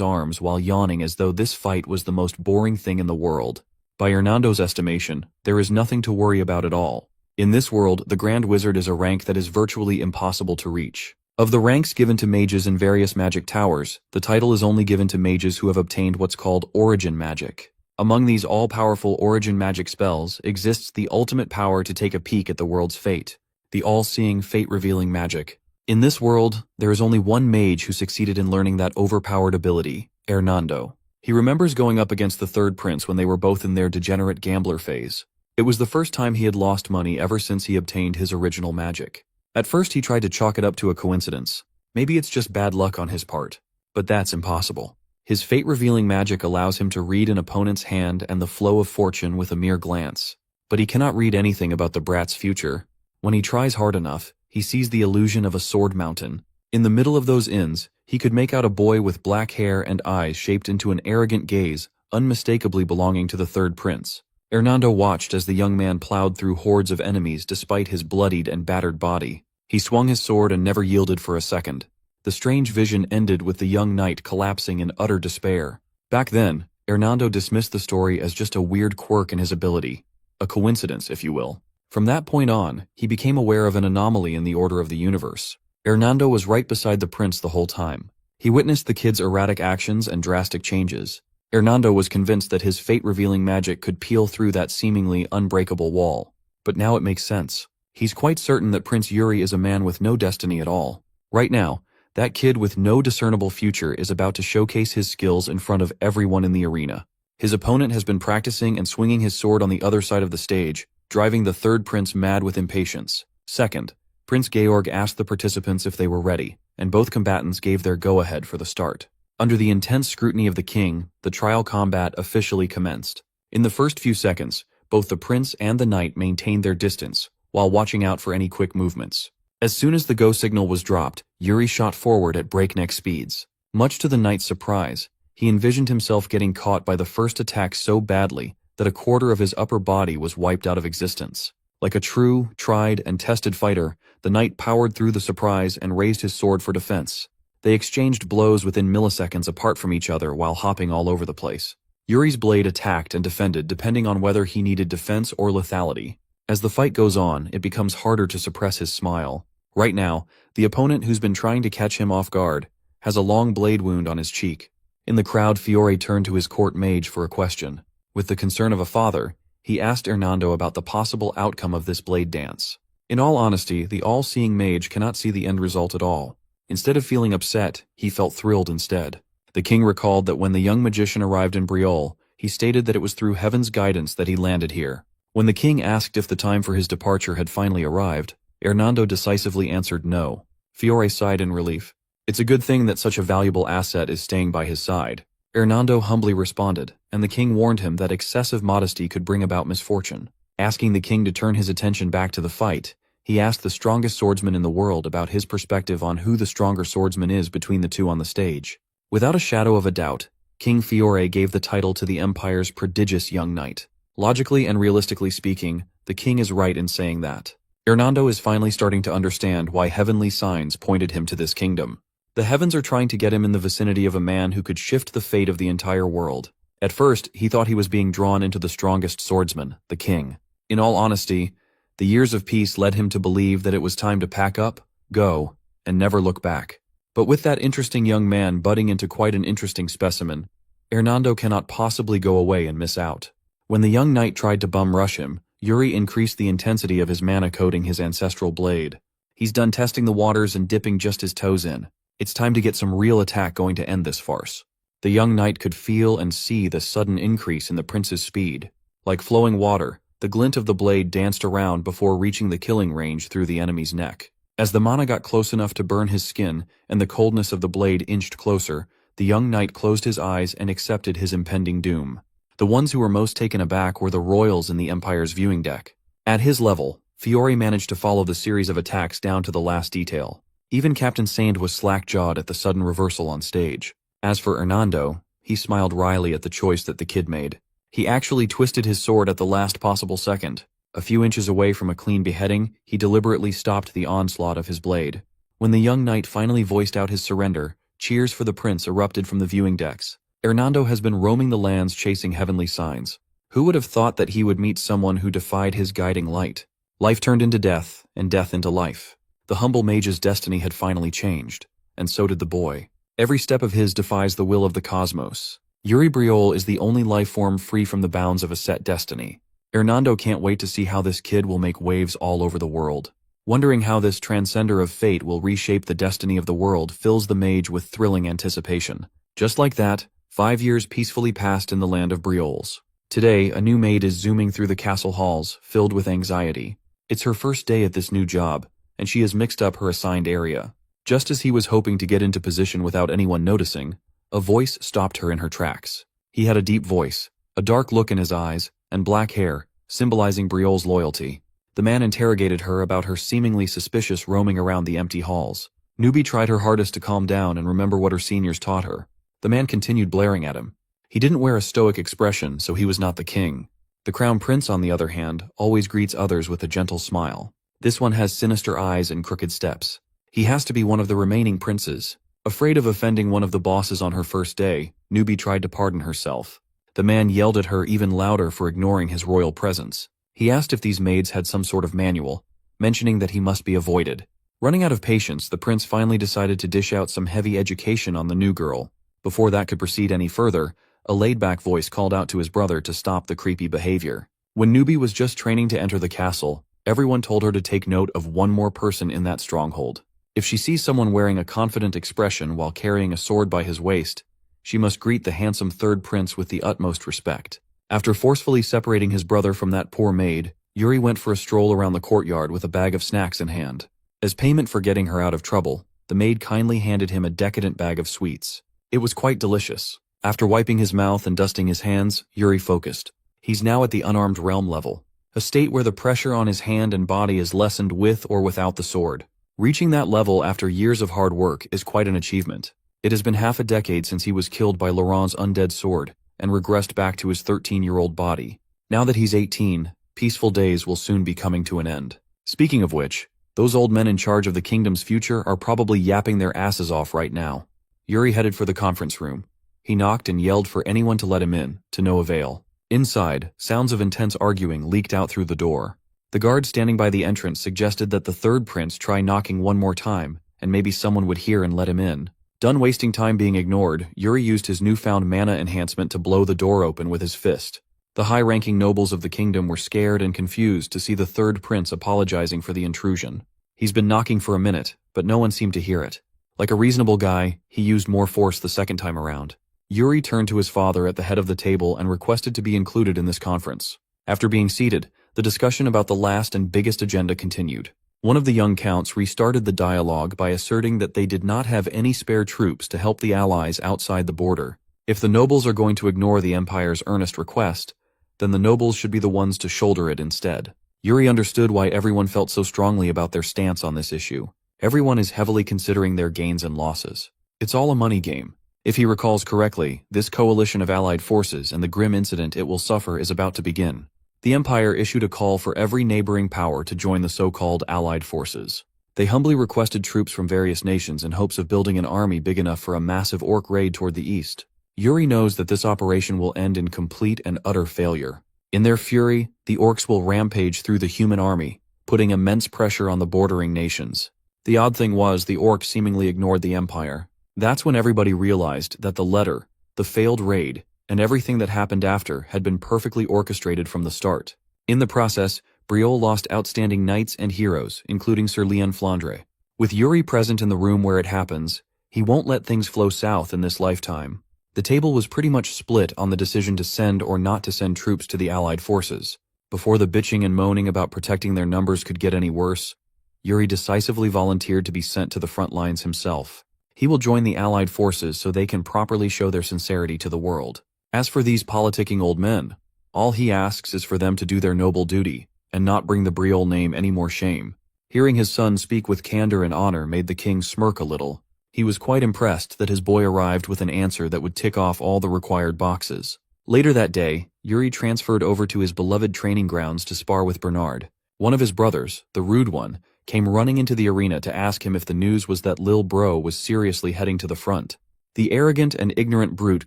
arms while yawning as though this fight was the most boring thing in the world. By Hernando's estimation, there is nothing to worry about at all. In this world, the Grand Wizard is a rank that is virtually impossible to reach. Of the ranks given to mages in various magic towers, the title is only given to mages who have obtained what's called origin magic. Among these all-powerful origin magic spells exists the ultimate power to take a peek at the world's fate, the all-seeing fate-revealing magic. In this world, there is only one mage who succeeded in learning that overpowered ability, Hernando. He remembers going up against the third prince when they were both in their degenerate gambler phase. It was the first time he had lost money ever since he obtained his original magic. At first he tried to chalk it up to a coincidence. Maybe it's just bad luck on his part. But that's impossible. His fate-revealing magic allows him to read an opponent's hand and the flow of fortune with a mere glance. But he cannot read anything about the brat's future. When he tries hard enough, he sees the illusion of a sword mountain. In the middle of those inns, he could make out a boy with black hair and eyes shaped into an arrogant gaze, unmistakably belonging to the third prince. Hernando watched as the young man plowed through hordes of enemies despite his bloodied and battered body. He swung his sword and never yielded for a second. The strange vision ended with the young knight collapsing in utter despair. Back then, Hernando dismissed the story as just a weird quirk in his ability. A coincidence, if you will. From that point on, he became aware of an anomaly in the order of the universe. Hernando was right beside the prince the whole time. He witnessed the kid's erratic actions and drastic changes. Hernando was convinced that his fate-revealing magic could peel through that seemingly unbreakable wall. But now it makes sense. He's quite certain that Prince Yuri is a man with no destiny at all. Right now, that kid with no discernible future is about to showcase his skills in front of everyone in the arena. His opponent has been practicing and swinging his sword on the other side of the stage, driving the third prince mad with impatience. Second, Prince Georg asked the participants if they were ready, and both combatants gave their go-ahead for the start. Under the intense scrutiny of the king, the trial combat officially commenced. In the first few seconds, both the prince and the knight maintained their distance, while watching out for any quick movements. As soon as the go signal was dropped, Yuri shot forward at breakneck speeds. Much to the knight's surprise, he envisioned himself getting caught by the first attack so badly that a quarter of his upper body was wiped out of existence. Like a true, tried, and tested fighter, the knight powered through the surprise and raised his sword for defense. They exchanged blows within milliseconds apart from each other while hopping all over the place. Yuri's blade attacked and defended depending on whether he needed defense or lethality. As the fight goes on, it becomes harder to suppress his smile. Right now, the opponent who's been trying to catch him off guard has a long blade wound on his cheek. In the crowd, Fiore turned to his court mage for a question. With the concern of a father, he asked Hernando about the possible outcome of this blade dance. In all honesty, the all-seeing mage cannot see the end result at all. Instead of feeling upset, he felt thrilled instead. The king recalled that when the young magician arrived in Briolle, he stated that it was through heaven's guidance that he landed here. When the king asked if the time for his departure had finally arrived, Hernando decisively answered no. Fiore sighed in relief. It's a good thing that such a valuable asset is staying by his side. Hernando humbly responded, and the king warned him that excessive modesty could bring about misfortune. Asking the king to turn his attention back to the fight, he asked the strongest swordsman in the world about his perspective on who the stronger swordsman is between the two on the stage. Without a shadow of a doubt, King Fiore gave the title to the Empire's prodigious young knight. Logically and realistically speaking, the king is right in saying that. Hernando is finally starting to understand why heavenly signs pointed him to this kingdom. The heavens are trying to get him in the vicinity of a man who could shift the fate of the entire world. At first, he thought he was being drawn into the strongest swordsman, the king. In all honesty, the years of peace led him to believe that it was time to pack up, go, and never look back. But with that interesting young man budding into quite an interesting specimen, Hernando cannot possibly go away and miss out. When the young knight tried to bum rush him, Yuri increased the intensity of his mana coating his ancestral blade. He's done testing the waters and dipping just his toes in. It's time to get some real attack going to end this farce. The young knight could feel and see the sudden increase in the prince's speed. Like flowing water, the glint of the blade danced around before reaching the killing range through the enemy's neck. As the mana got close enough to burn his skin and the coldness of the blade inched closer, the young knight closed his eyes and accepted his impending doom. The ones who were most taken aback were the royals in the Empire's viewing deck. At his level, Fiore managed to follow the series of attacks down to the last detail. Even Captain Sand was slack-jawed at the sudden reversal on stage. As for Hernando, he smiled wryly at the choice that the kid made. He actually twisted his sword at the last possible second. A few inches away from a clean beheading, he deliberately stopped the onslaught of his blade. When the young knight finally voiced out his surrender, cheers for the prince erupted from the viewing decks. Hernando has been roaming the lands chasing heavenly signs. Who would have thought that he would meet someone who defied his guiding light? Life turned into death, and death into life. The humble mage's destiny had finally changed, and so did the boy. Every step of his defies the will of the cosmos. Yuri Briol is the only life form free from the bounds of a set destiny. Hernando can't wait to see how this kid will make waves all over the world. Wondering how this transcender of fate will reshape the destiny of the world fills the mage with thrilling anticipation. Just like that, 5 years peacefully passed in the land of Briols. Today, a new maid is zooming through the castle halls, filled with anxiety. It's her first day at this new job, and she has mixed up her assigned area. Just as he was hoping to get into position without anyone noticing, a voice stopped her in her tracks. He had a deep voice, a dark look in his eyes, and black hair, symbolizing Briol's loyalty. The man interrogated her about her seemingly suspicious roaming around the empty halls. Newbie tried her hardest to calm down and remember what her seniors taught her. The man continued blaring at him. He didn't wear a stoic expression, so he was not the king. The crown prince, on the other hand, always greets others with a gentle smile. This one has sinister eyes and crooked steps. He has to be one of the remaining princes. Afraid of offending one of the bosses on her first day, Newbie tried to pardon herself. The man yelled at her even louder for ignoring his royal presence. He asked if these maids had some sort of manual, mentioning that he must be avoided. Running out of patience, the prince finally decided to dish out some heavy education on the new girl. Before that could proceed any further, a laid-back voice called out to his brother to stop the creepy behavior. When Newbie was just training to enter the castle, everyone told her to take note of one more person in that stronghold. If she sees someone wearing a confident expression while carrying a sword by his waist, she must greet the handsome third prince with the utmost respect. After forcefully separating his brother from that poor maid, Yuri went for a stroll around the courtyard with a bag of snacks in hand. As payment for getting her out of trouble, the maid kindly handed him a decadent bag of sweets. It was quite delicious. After wiping his mouth and dusting his hands, Yuri focused. He's now at the unarmed realm level, a state where the pressure on his hand and body is lessened with or without the sword. Reaching that level after years of hard work is quite an achievement. It has been half a decade since he was killed by Laurent's undead sword and regressed back to his 13-year-old body. Now that he's 18, peaceful days will soon be coming to an end. Speaking of which, those old men in charge of the kingdom's future are probably yapping their asses off right now. Yuri headed for the conference room. He knocked and yelled for anyone to let him in, to no avail. Inside, sounds of intense arguing leaked out through the door. The guard standing by the entrance suggested that the third prince try knocking one more time, and maybe someone would hear and let him in. Done wasting time being ignored, Yuri used his newfound mana enhancement to blow the door open with his fist. The high-ranking nobles of the kingdom were scared and confused to see the third prince apologizing for the intrusion. He's been knocking for a minute, but no one seemed to hear it. Like a reasonable guy, he used more force the second time around. Yuri turned to his father at the head of the table and requested to be included in this conference. After being seated, the discussion about the last and biggest agenda continued. One of the young counts restarted the dialogue by asserting that they did not have any spare troops to help the allies outside the border. If the nobles are going to ignore the Empire's earnest request, then the nobles should be the ones to shoulder it instead. Yuri understood why everyone felt so strongly about their stance on this issue. Everyone is heavily considering their gains and losses. It's all a money game. If he recalls correctly, this coalition of allied forces and the grim incident it will suffer is about to begin. The Empire issued a call for every neighboring power to join the so-called allied forces. They humbly requested troops from various nations in hopes of building an army big enough for a massive orc raid toward the east. Yuri knows that this operation will end in complete and utter failure. In their fury, the orcs will rampage through the human army, putting immense pressure on the bordering nations. The odd thing was the orcs seemingly ignored the Empire. That's when everybody realized that the letter, the failed raid, and everything that happened after had been perfectly orchestrated from the start. In the process, Briole lost outstanding knights and heroes, including Sir Leon Flandre. With Yuri present in the room where it happens, he won't let things flow south in this lifetime. The table was pretty much split on the decision to send or not to send troops to the Allied forces. Before the bitching and moaning about protecting their numbers could get any worse, Yuri decisively volunteered to be sent to the front lines himself. He will join the Allied forces so they can properly show their sincerity to the world. As for these politicking old men, all he asks is for them to do their noble duty, and not bring the Briole name any more shame. Hearing his son speak with candor and honor made the king smirk a little. He was quite impressed that his boy arrived with an answer that would tick off all the required boxes. Later that day, Yuri transferred over to his beloved training grounds to spar with Bernard. One of his brothers, the rude one, came running into the arena to ask him if the news was that Lil Bro was seriously heading to the front. The arrogant and ignorant brute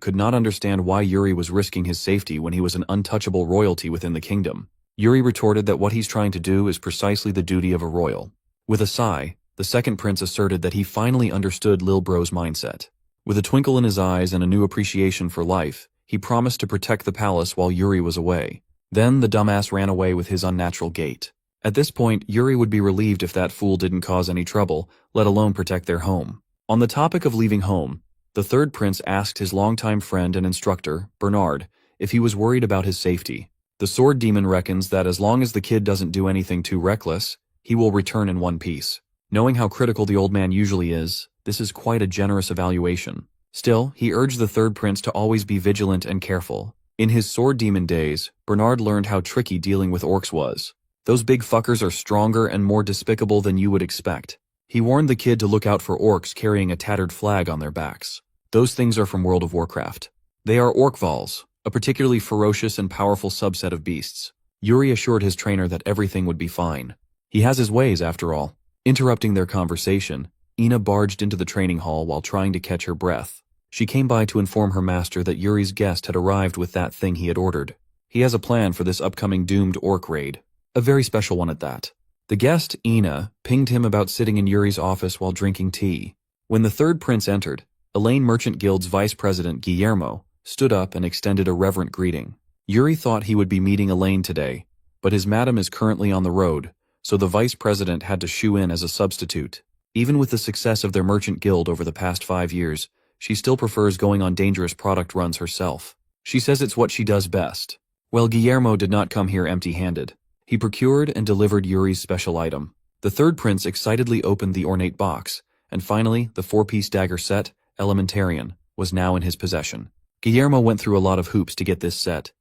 could not understand why Yuri was risking his safety when he was an untouchable royalty within the kingdom. Yuri retorted that what he's trying to do is precisely the duty of a royal. With a sigh, the second prince asserted that he finally understood Lil Bro's mindset. With a twinkle in his eyes and a new appreciation for life, he promised to protect the palace while Yuri was away. Then the dumbass ran away with his unnatural gait. At this point, Yuri would be relieved if that fool didn't cause any trouble, let alone protect their home. On the topic of leaving home, the third prince asked his longtime friend and instructor, Bernard, if he was worried about his safety. The sword demon reckons that as long as the kid doesn't do anything too reckless, he will return in one piece. Knowing how critical the old man usually is, this is quite a generous evaluation. Still, he urged the third prince to always be vigilant and careful. In his sword demon days, Bernard learned how tricky dealing with orcs was. Those big fuckers are stronger and more despicable than you would expect. He warned the kid to look out for orcs carrying a tattered flag on their backs. Those things are from World of Warcraft. They are orcvals, a particularly ferocious and powerful subset of beasts. Yuri assured his trainer that everything would be fine. He has his ways, after all. Interrupting their conversation, Ina barged into the training hall while trying to catch her breath. She came by to inform her master that Yuri's guest had arrived with that thing he had ordered. He has a plan for this upcoming doomed orc raid. A very special one at that. The guest, Ina, pinged him about sitting in Yuri's office while drinking tea. When the third prince entered, Elaine Merchant Guild's vice president, Guillermo, stood up and extended a reverent greeting. Yuri thought he would be meeting Elaine today, but his madam is currently on the road, so the vice president had to shoe in as a substitute. Even with the success of their merchant guild over the past 5 years, she still prefers going on dangerous product runs herself. She says it's what she does best. Well, Guillermo did not come here empty-handed. He procured and delivered Yuri's special item. The third prince excitedly opened the ornate box, and finally, the 4-piece dagger set, Elementarian, was now in his possession. Guillermo went through a lot of hoops to get this set,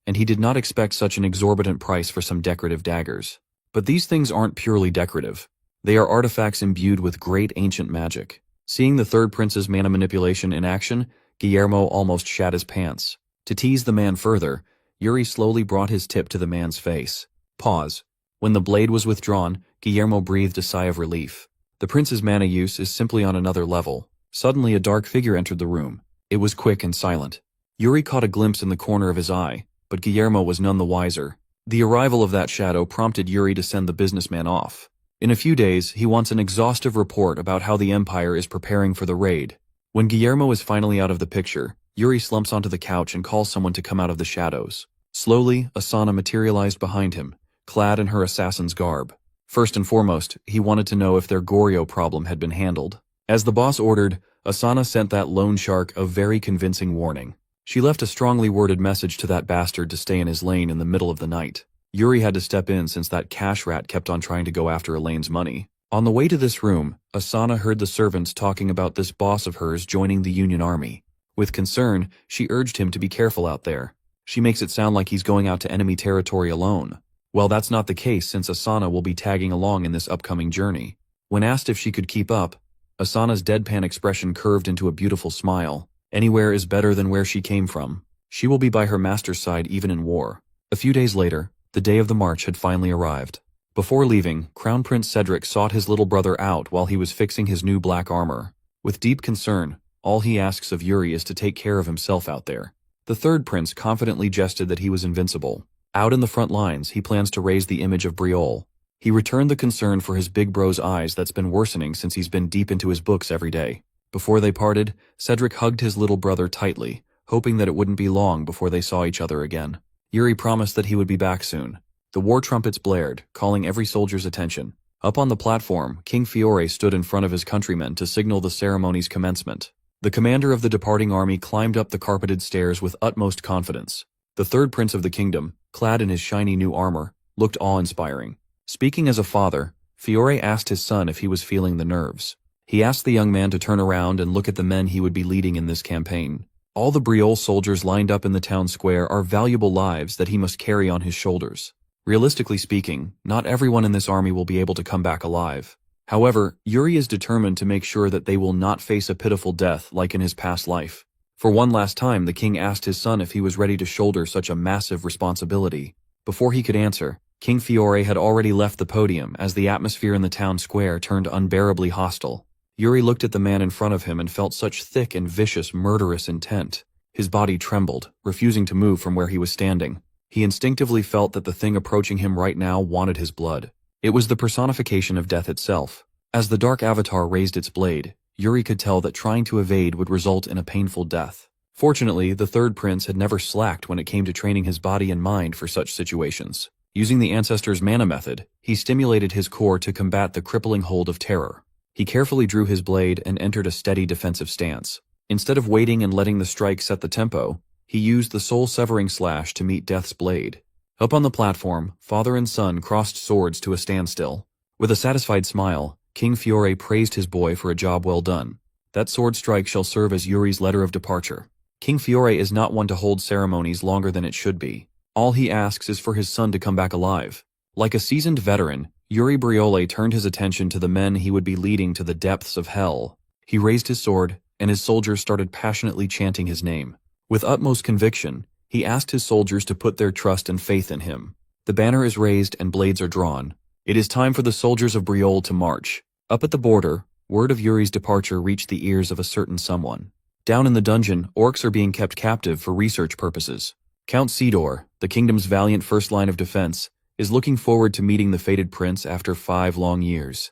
and he did not expect such an exorbitant price for some decorative daggers. But these things aren't purely decorative. They are artifacts imbued with great ancient magic. Seeing the third prince's mana manipulation in action, Guillermo almost shat his pants. To tease the man further, Yuri slowly brought his tip to the man's face. Pause. When the blade was withdrawn, Guillermo breathed a sigh of relief. The prince's mana use is simply on another level. Suddenly a dark figure entered the room. It was quick and silent. Yuri caught a glimpse in the corner of his eye, but Guillermo was none the wiser. The arrival of that shadow prompted Yuri to send the businessman off. In a few days, he wants an exhaustive report about how the Empire is preparing for the raid. When Guillermo is finally out of the picture, Yuri slumps onto the couch and calls someone to come out of the shadows. Slowly, Asana materialized behind him, clad in her assassin's garb. First and foremost, he wanted to know if their Goryo problem had been handled. As the boss ordered, Asana sent that loan shark a very convincing warning. She left a strongly worded message to that bastard to stay in his lane in the middle of the night. Yuri had to step in since that cash rat kept on trying to go after Elaine's money. On the way to this room, Asana heard the servants talking about this boss of hers joining the Union Army. With concern, she urged him to be careful out there. She makes it sound like he's going out to enemy territory alone. Well, that's not the case since Asana will be tagging along in this upcoming journey. When asked if she could keep up, Asana's deadpan expression curved into a beautiful smile. Anywhere is better than where she came from. She will be by her master's side even in war. A few days later, the day of the march had finally arrived. Before leaving, Crown Prince Cedric sought his little brother out while he was fixing his new black armor. With deep concern, all he asks of Yuri is to take care of himself out there. The third prince confidently jested that he was invincible. Out in the front lines, he plans to raise the image of Briole. He returned the concern for his big bro's eyes that's been worsening since he's been deep into his books every day. Before they parted, Cedric hugged his little brother tightly, hoping that it wouldn't be long before they saw each other again. Yuri promised that he would be back soon. The war trumpets blared, calling every soldier's attention. Up on the platform, King Fiore stood in front of his countrymen to signal the ceremony's commencement. The commander of the departing army climbed up the carpeted stairs with utmost confidence. The third prince of the kingdom, clad in his shiny new armor, looked awe-inspiring. Speaking as a father, Fiore asked his son if he was feeling the nerves. He asked the young man to turn around and look at the men he would be leading in this campaign. All the Briol soldiers lined up in the town square are valuable lives that he must carry on his shoulders. Realistically speaking, not everyone in this army will be able to come back alive. However, Yuri is determined to make sure that they will not face a pitiful death like in his past life. For one last time, the king asked his son if he was ready to shoulder such a massive responsibility. Before he could answer, King Fiore had already left the podium as the atmosphere in the town square turned unbearably hostile. Yuri looked at the man in front of him and felt such thick and vicious, murderous intent. His body trembled, refusing to move from where he was standing. He instinctively felt that the thing approaching him right now wanted his blood. It was the personification of death itself. As the dark avatar raised its blade, Yuri could tell that trying to evade would result in a painful death. Fortunately, the third prince had never slacked when it came to training his body and mind for such situations. Using the ancestor's mana method, he stimulated his core to combat the crippling hold of terror. He carefully drew his blade and entered a steady defensive stance. Instead of waiting and letting the strike set the tempo, he used the soul-severing slash to meet death's blade. Up on the platform, father and son crossed swords to a standstill. With a satisfied smile, King Fiore praised his boy for a job well done. That sword strike shall serve as Yuri's letter of departure. King Fiore is not one to hold ceremonies longer than it should be. All he asks is for his son to come back alive. Like a seasoned veteran, Yuri Briole turned his attention to the men he would be leading to the depths of hell. He raised his sword, and his soldiers started passionately chanting his name. With utmost conviction, he asked his soldiers to put their trust and faith in him. The banner is raised and blades are drawn. It is time for the soldiers of Briole to march. Up at the border, word of Yuri's departure reached the ears of a certain someone. Down in the dungeon, orcs are being kept captive for research purposes. Count Sidor, the kingdom's valiant first line of defense, is looking forward to meeting the fated prince after 5 long years.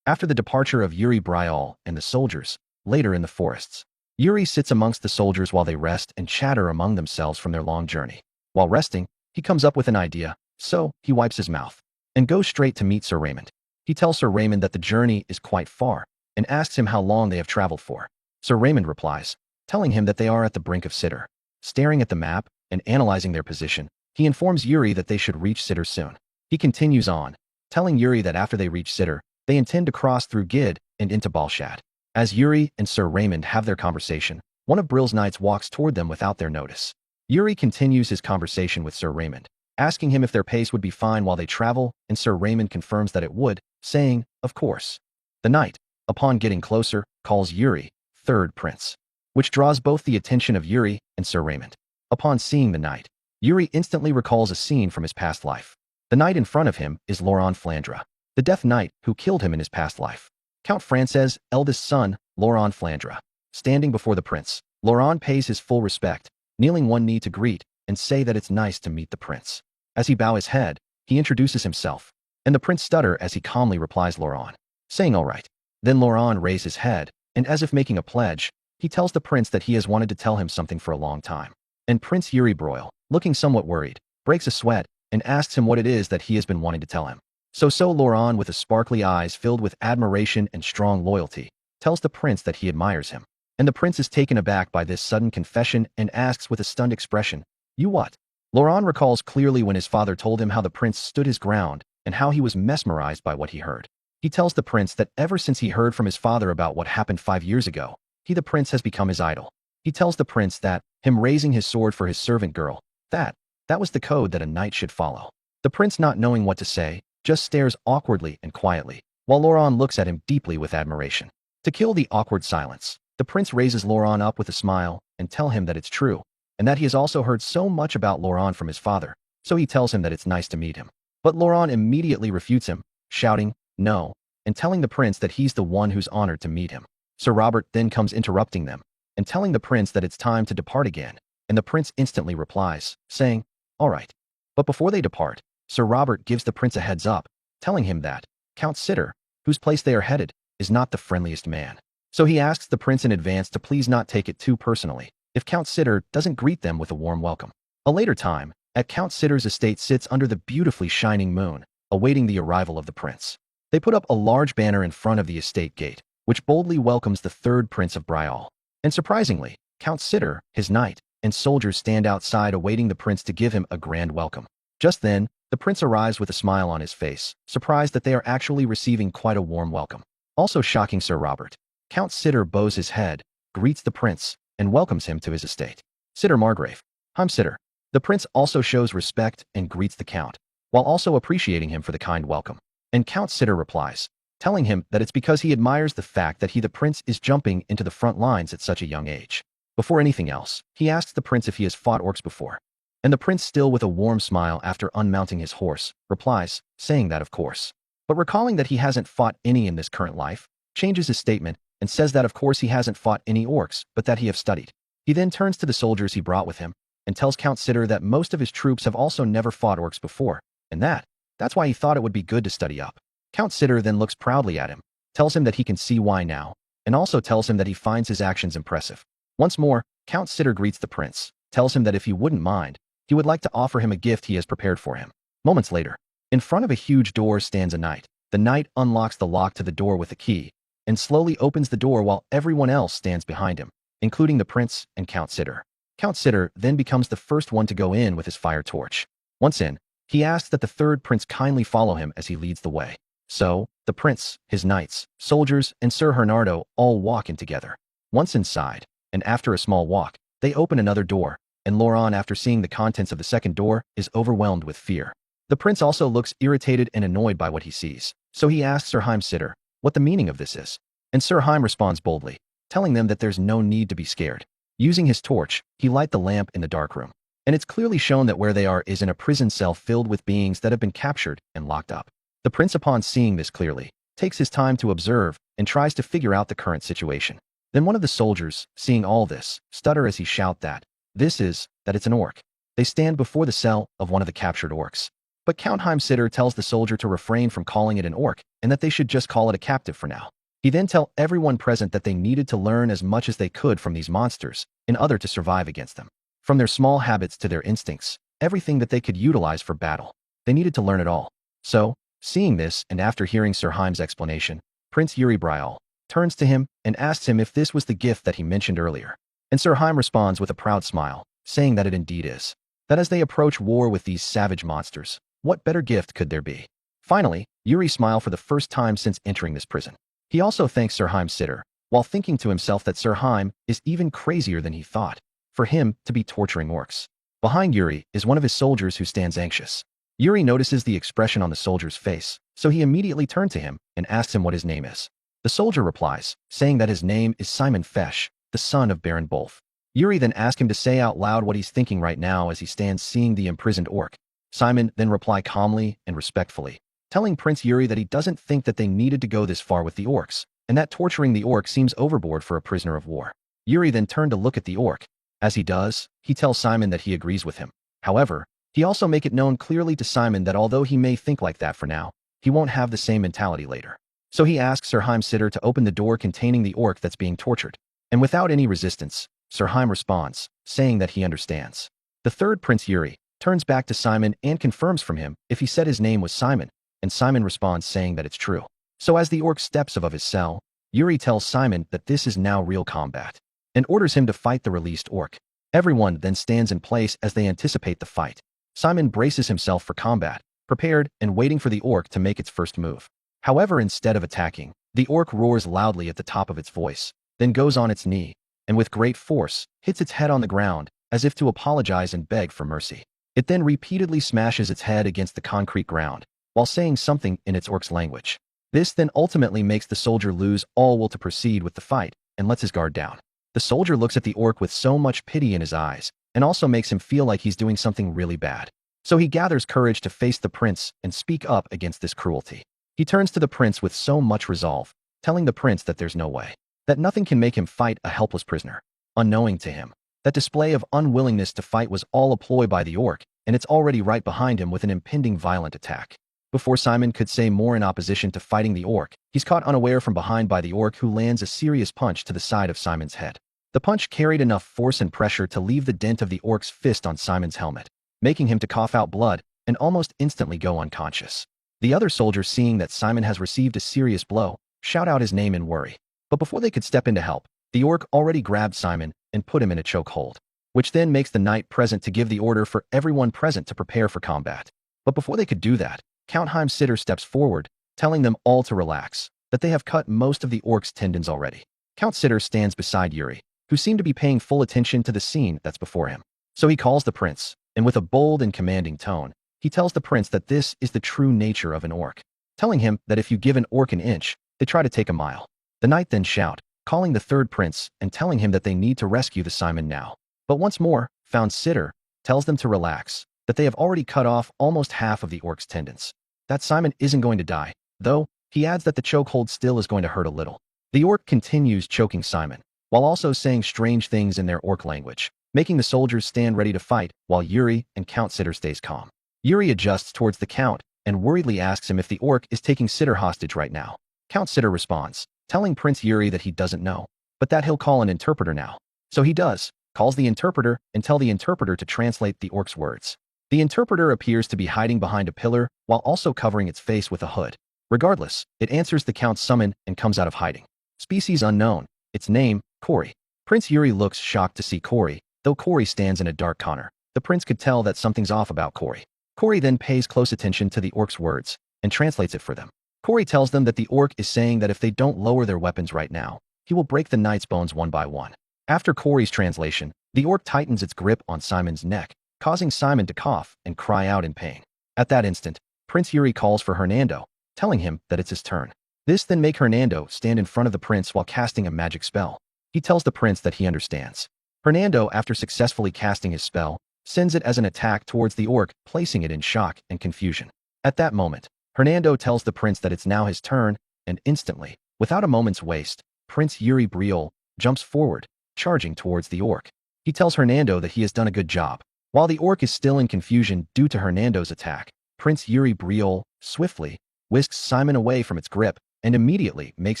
After the departure of Yuri Briol and the soldiers, later in the forests, Yuri sits amongst the soldiers while they rest and chatter among themselves from their long journey. While resting, he comes up with an idea, so he wipes his mouth and goes straight to meet Sir Raymond. He tells Sir Raymond that the journey is quite far and asks him how long they have traveled for. Sir Raymond replies, telling him that they are at the brink of Sidor. Staring at the map and analyzing their position, he informs Yuri that they should reach Sidor soon. He continues on, telling Yuri that after they reach Sidor, they intend to cross through Gid and into Balshad. As Yuri and Sir Raymond have their conversation, one of Bril's knights walks toward them without their notice. Yuri continues his conversation with Sir Raymond, asking him if their pace would be fine while they travel, and Sir Raymond confirms that it would, saying, of course. The knight, upon getting closer, calls Yuri third prince, which draws both the attention of Yuri and Sir Raymond. Upon seeing the knight, Yuri instantly recalls a scene from his past life. The knight in front of him is Laurent Flandre, the Death Knight who killed him in his past life. Count France's eldest son, Laurent Flandre. Standing before the prince, Laurent pays his full respect, kneeling one knee to greet and say that it's nice to meet the prince. As he bows his head, he introduces himself, and the prince stutter as he calmly replies Laurent, saying all right. Then Laurent raises his head, and as if making a pledge, he tells the prince that he has wanted to tell him something for a long time. And Prince Yuri Broyle, looking somewhat worried, breaks a sweat and asks him what it is that he has been wanting to tell him. So Laurent, with his sparkly eyes filled with admiration and strong loyalty, tells the prince that he admires him. And the prince is taken aback by this sudden confession and asks with a stunned expression, "You what?" Laurent recalls clearly when his father told him how the prince stood his ground and how he was mesmerized by what he heard. He tells the prince that ever since he heard from his father about what happened 5 years ago, the prince has become his idol. He tells the prince that him raising his sword for his servant girl, that was the code that a knight should follow. The prince, not knowing what to say, just stares awkwardly and quietly, while Laurent looks at him deeply with admiration. To kill the awkward silence, the prince raises Laurent up with a smile and tell him that it's true, and that he has also heard so much about Laurent from his father, so he tells him that it's nice to meet him. But Laurent immediately refutes him, shouting, "No," and telling the prince that he's the one who's honored to meet him. Sir Robert then comes interrupting them, and telling the prince that it's time to depart again, and the prince instantly replies, saying, all right. But before they depart, Sir Robert gives the prince a heads up, telling him that Count Sidor, whose place they are headed, is not the friendliest man. So he asks the prince in advance to please not take it too personally if Count Sidor doesn't greet them with a warm welcome. A later time, at Count Sitter's estate sits under the beautifully shining moon, awaiting the arrival of the prince. They put up a large banner in front of the estate gate, which boldly welcomes the third prince of Briol. And surprisingly, Count Sitter, his knight, and soldiers stand outside awaiting the prince to give him a grand welcome. Just then, the prince arrives with a smile on his face, surprised that they are actually receiving quite a warm welcome. Also shocking Sir Robert, Count Sitter bows his head, greets the prince, and welcomes him to his estate. Sitter Margrave, I'm Sitter. The prince also shows respect and greets the count, while also appreciating him for the kind welcome. And Count Sitter replies, telling him that it's because he admires the fact that the prince is jumping into the front lines at such a young age. Before anything else, he asks the prince if he has fought orcs before. And the prince, still with a warm smile after unmounting his horse, replies, saying that of course. But recalling that he hasn't fought any in this current life, changes his statement and says that of course he hasn't fought any orcs, but that he have studied. He then turns to the soldiers he brought with him and tells Count Sitter that most of his troops have also never fought orcs before, and that's why he thought it would be good to study up. Count Sitter then looks proudly at him, tells him that he can see why now, and also tells him that he finds his actions impressive. Once more, Count Sitter greets the prince, tells him that if he wouldn't mind, he would like to offer him a gift he has prepared for him. Moments later, in front of a huge door stands a knight. The knight unlocks the lock to the door with a key, and slowly opens the door while everyone else stands behind him, including the prince and Count Sitter. Count Sitter then becomes the first one to go in with his fire torch. Once in, he asks that the third prince kindly follow him as he leads the way. So, the prince, his knights, soldiers, and Sir Hernardo all walk in together. Once inside, and after a small walk, they open another door, and Laurent, after seeing the contents of the second door, is overwhelmed with fear. The prince also looks irritated and annoyed by what he sees, so he asks Sir Haim Sitter what the meaning of this is. And Sir Haim responds boldly, telling them that there's no need to be scared. Using his torch, he lights the lamp in the dark room, and it's clearly shown that where they are is in a prison cell filled with beings that have been captured and locked up. The prince, upon seeing this clearly, takes his time to observe and tries to figure out the current situation. Then one of the soldiers, seeing all this, stutter as he shouts that it's an orc. They stand before the cell of one of the captured orcs. But Count Haim Sitter tells the soldier to refrain from calling it an orc and that they should just call it a captive for now. He then tells everyone present that they needed to learn as much as they could from these monsters in order to survive against them. From their small habits to their instincts, everything that they could utilize for battle. They needed to learn it all. So, seeing this and after hearing Sir Haim's explanation, Prince Yuri Briol turns to him and asks him if this was the gift that he mentioned earlier. And Sir Haim responds with a proud smile, saying that it indeed is. That as they approach war with these savage monsters, what better gift could there be? Finally, Yuri smiles for the first time since entering this prison. He also thanks Sir Haim Sitter, while thinking to himself that Sir Haim is even crazier than he thought, for him to be torturing orcs. Behind Yuri is one of his soldiers who stands anxious. Yuri notices the expression on the soldier's face, so he immediately turns to him and asks him what his name is. The soldier replies, saying that his name is Simon Fesh, the son of Baron Bolf. Yuri then asks him to say out loud what he's thinking right now as he stands seeing the imprisoned orc. Simon then replies calmly and respectfully, telling Prince Yuri that he doesn't think that they needed to go this far with the orcs, and that torturing the orc seems overboard for a prisoner of war. Yuri then turned to look at the orc. As he does, he tells Simon that he agrees with him. However, he also make it known clearly to Simon that although he may think like that for now, he won't have the same mentality later. So he asks Sir Haim Sitter to open the door containing the orc that's being tortured. And without any resistance, Sir Haim responds, saying that he understands. The third Prince Yuri turns back to Simon and confirms from him if he said his name was Simon, and Simon responds saying that it's true. So as the orc steps above his cell, Yuri tells Simon that this is now real combat, and orders him to fight the released orc. Everyone then stands in place as they anticipate the fight. Simon braces himself for combat, prepared and waiting for the orc to make its first move. However, instead of attacking, the orc roars loudly at the top of its voice, then goes on its knee, and with great force, hits its head on the ground, as if to apologize and beg for mercy. It then repeatedly smashes its head against the concrete ground, while saying something in its orc's language. This then ultimately makes the soldier lose all will to proceed with the fight, and lets his guard down. The soldier looks at the orc with so much pity in his eyes, and also makes him feel like he's doing something really bad. So he gathers courage to face the prince and speak up against this cruelty. He turns to the prince with so much resolve, telling the prince that there's no way, that nothing can make him fight a helpless prisoner. Unknowing to him, that display of unwillingness to fight was all a ploy by the orc, and it's already right behind him with an impending violent attack. Before Simon could say more in opposition to fighting the orc, he's caught unaware from behind by the orc, who lands a serious punch to the side of Simon's head. The punch carried enough force and pressure to leave the dent of the orc's fist on Simon's helmet. making him to cough out blood and almost instantly go unconscious. The other soldiers, seeing that Simon has received a serious blow, shout out his name in worry. But before they could step in to help, the orc already grabbed Simon and put him in a chokehold, which then makes the knight present to give the order for everyone present to prepare for combat. But before they could do that, Count Heimsitter steps forward, telling them all to relax, that they have cut most of the orc's tendons already. Count Sitter stands beside Yuri, who seemed to be paying full attention to the scene that's before him. So he calls the prince, and with a bold and commanding tone, he tells the prince that this is the true nature of an orc, telling him that if you give an orc an inch, they try to take a mile. The knight then shout, calling the third prince and telling him that they need to rescue the Simon now. But once more, Found Sitter tells them to relax, that they have already cut off almost half of the orc's tendons. That Simon isn't going to die, though he adds that the chokehold still is going to hurt a little. The orc continues choking Simon, while also saying strange things in their orc language, making the soldiers stand ready to fight while Yuri and Count Sitter stays calm. Yuri adjusts towards the count and worriedly asks him if the orc is taking Sitter hostage right now. Count Sitter responds, telling Prince Yuri that he doesn't know, but that he'll call an interpreter now. So he does, calls the interpreter and tell the interpreter to translate the orc's words. The interpreter appears to be hiding behind a pillar while also covering its face with a hood. Regardless, it answers the count's summon and comes out of hiding. Species unknown. Its name, Corey. Prince Yuri looks shocked to see Corey, though Corey stands in a dark corner. The prince could tell that something's off about Corey. Corey then pays close attention to the orc's words and translates it for them. Corey tells them that the orc is saying that if they don't lower their weapons right now, he will break the knight's bones one by one. After Corey's translation, the orc tightens its grip on Simon's neck, causing Simon to cough and cry out in pain. At that instant, Prince Yuri calls for Hernando, telling him that it's his turn. This then makes Hernando stand in front of the prince while casting a magic spell. He tells the prince that he understands. Hernando, after successfully casting his spell, sends it as an attack towards the orc, placing it in shock and confusion. At that moment, Hernando tells the prince that it's now his turn, and instantly, without a moment's waste, Prince Yuri Briol jumps forward, charging towards the orc. He tells Hernando that he has done a good job. While the orc is still in confusion due to Hernando's attack, Prince Yuri Briol swiftly whisks Simon away from its grip and immediately makes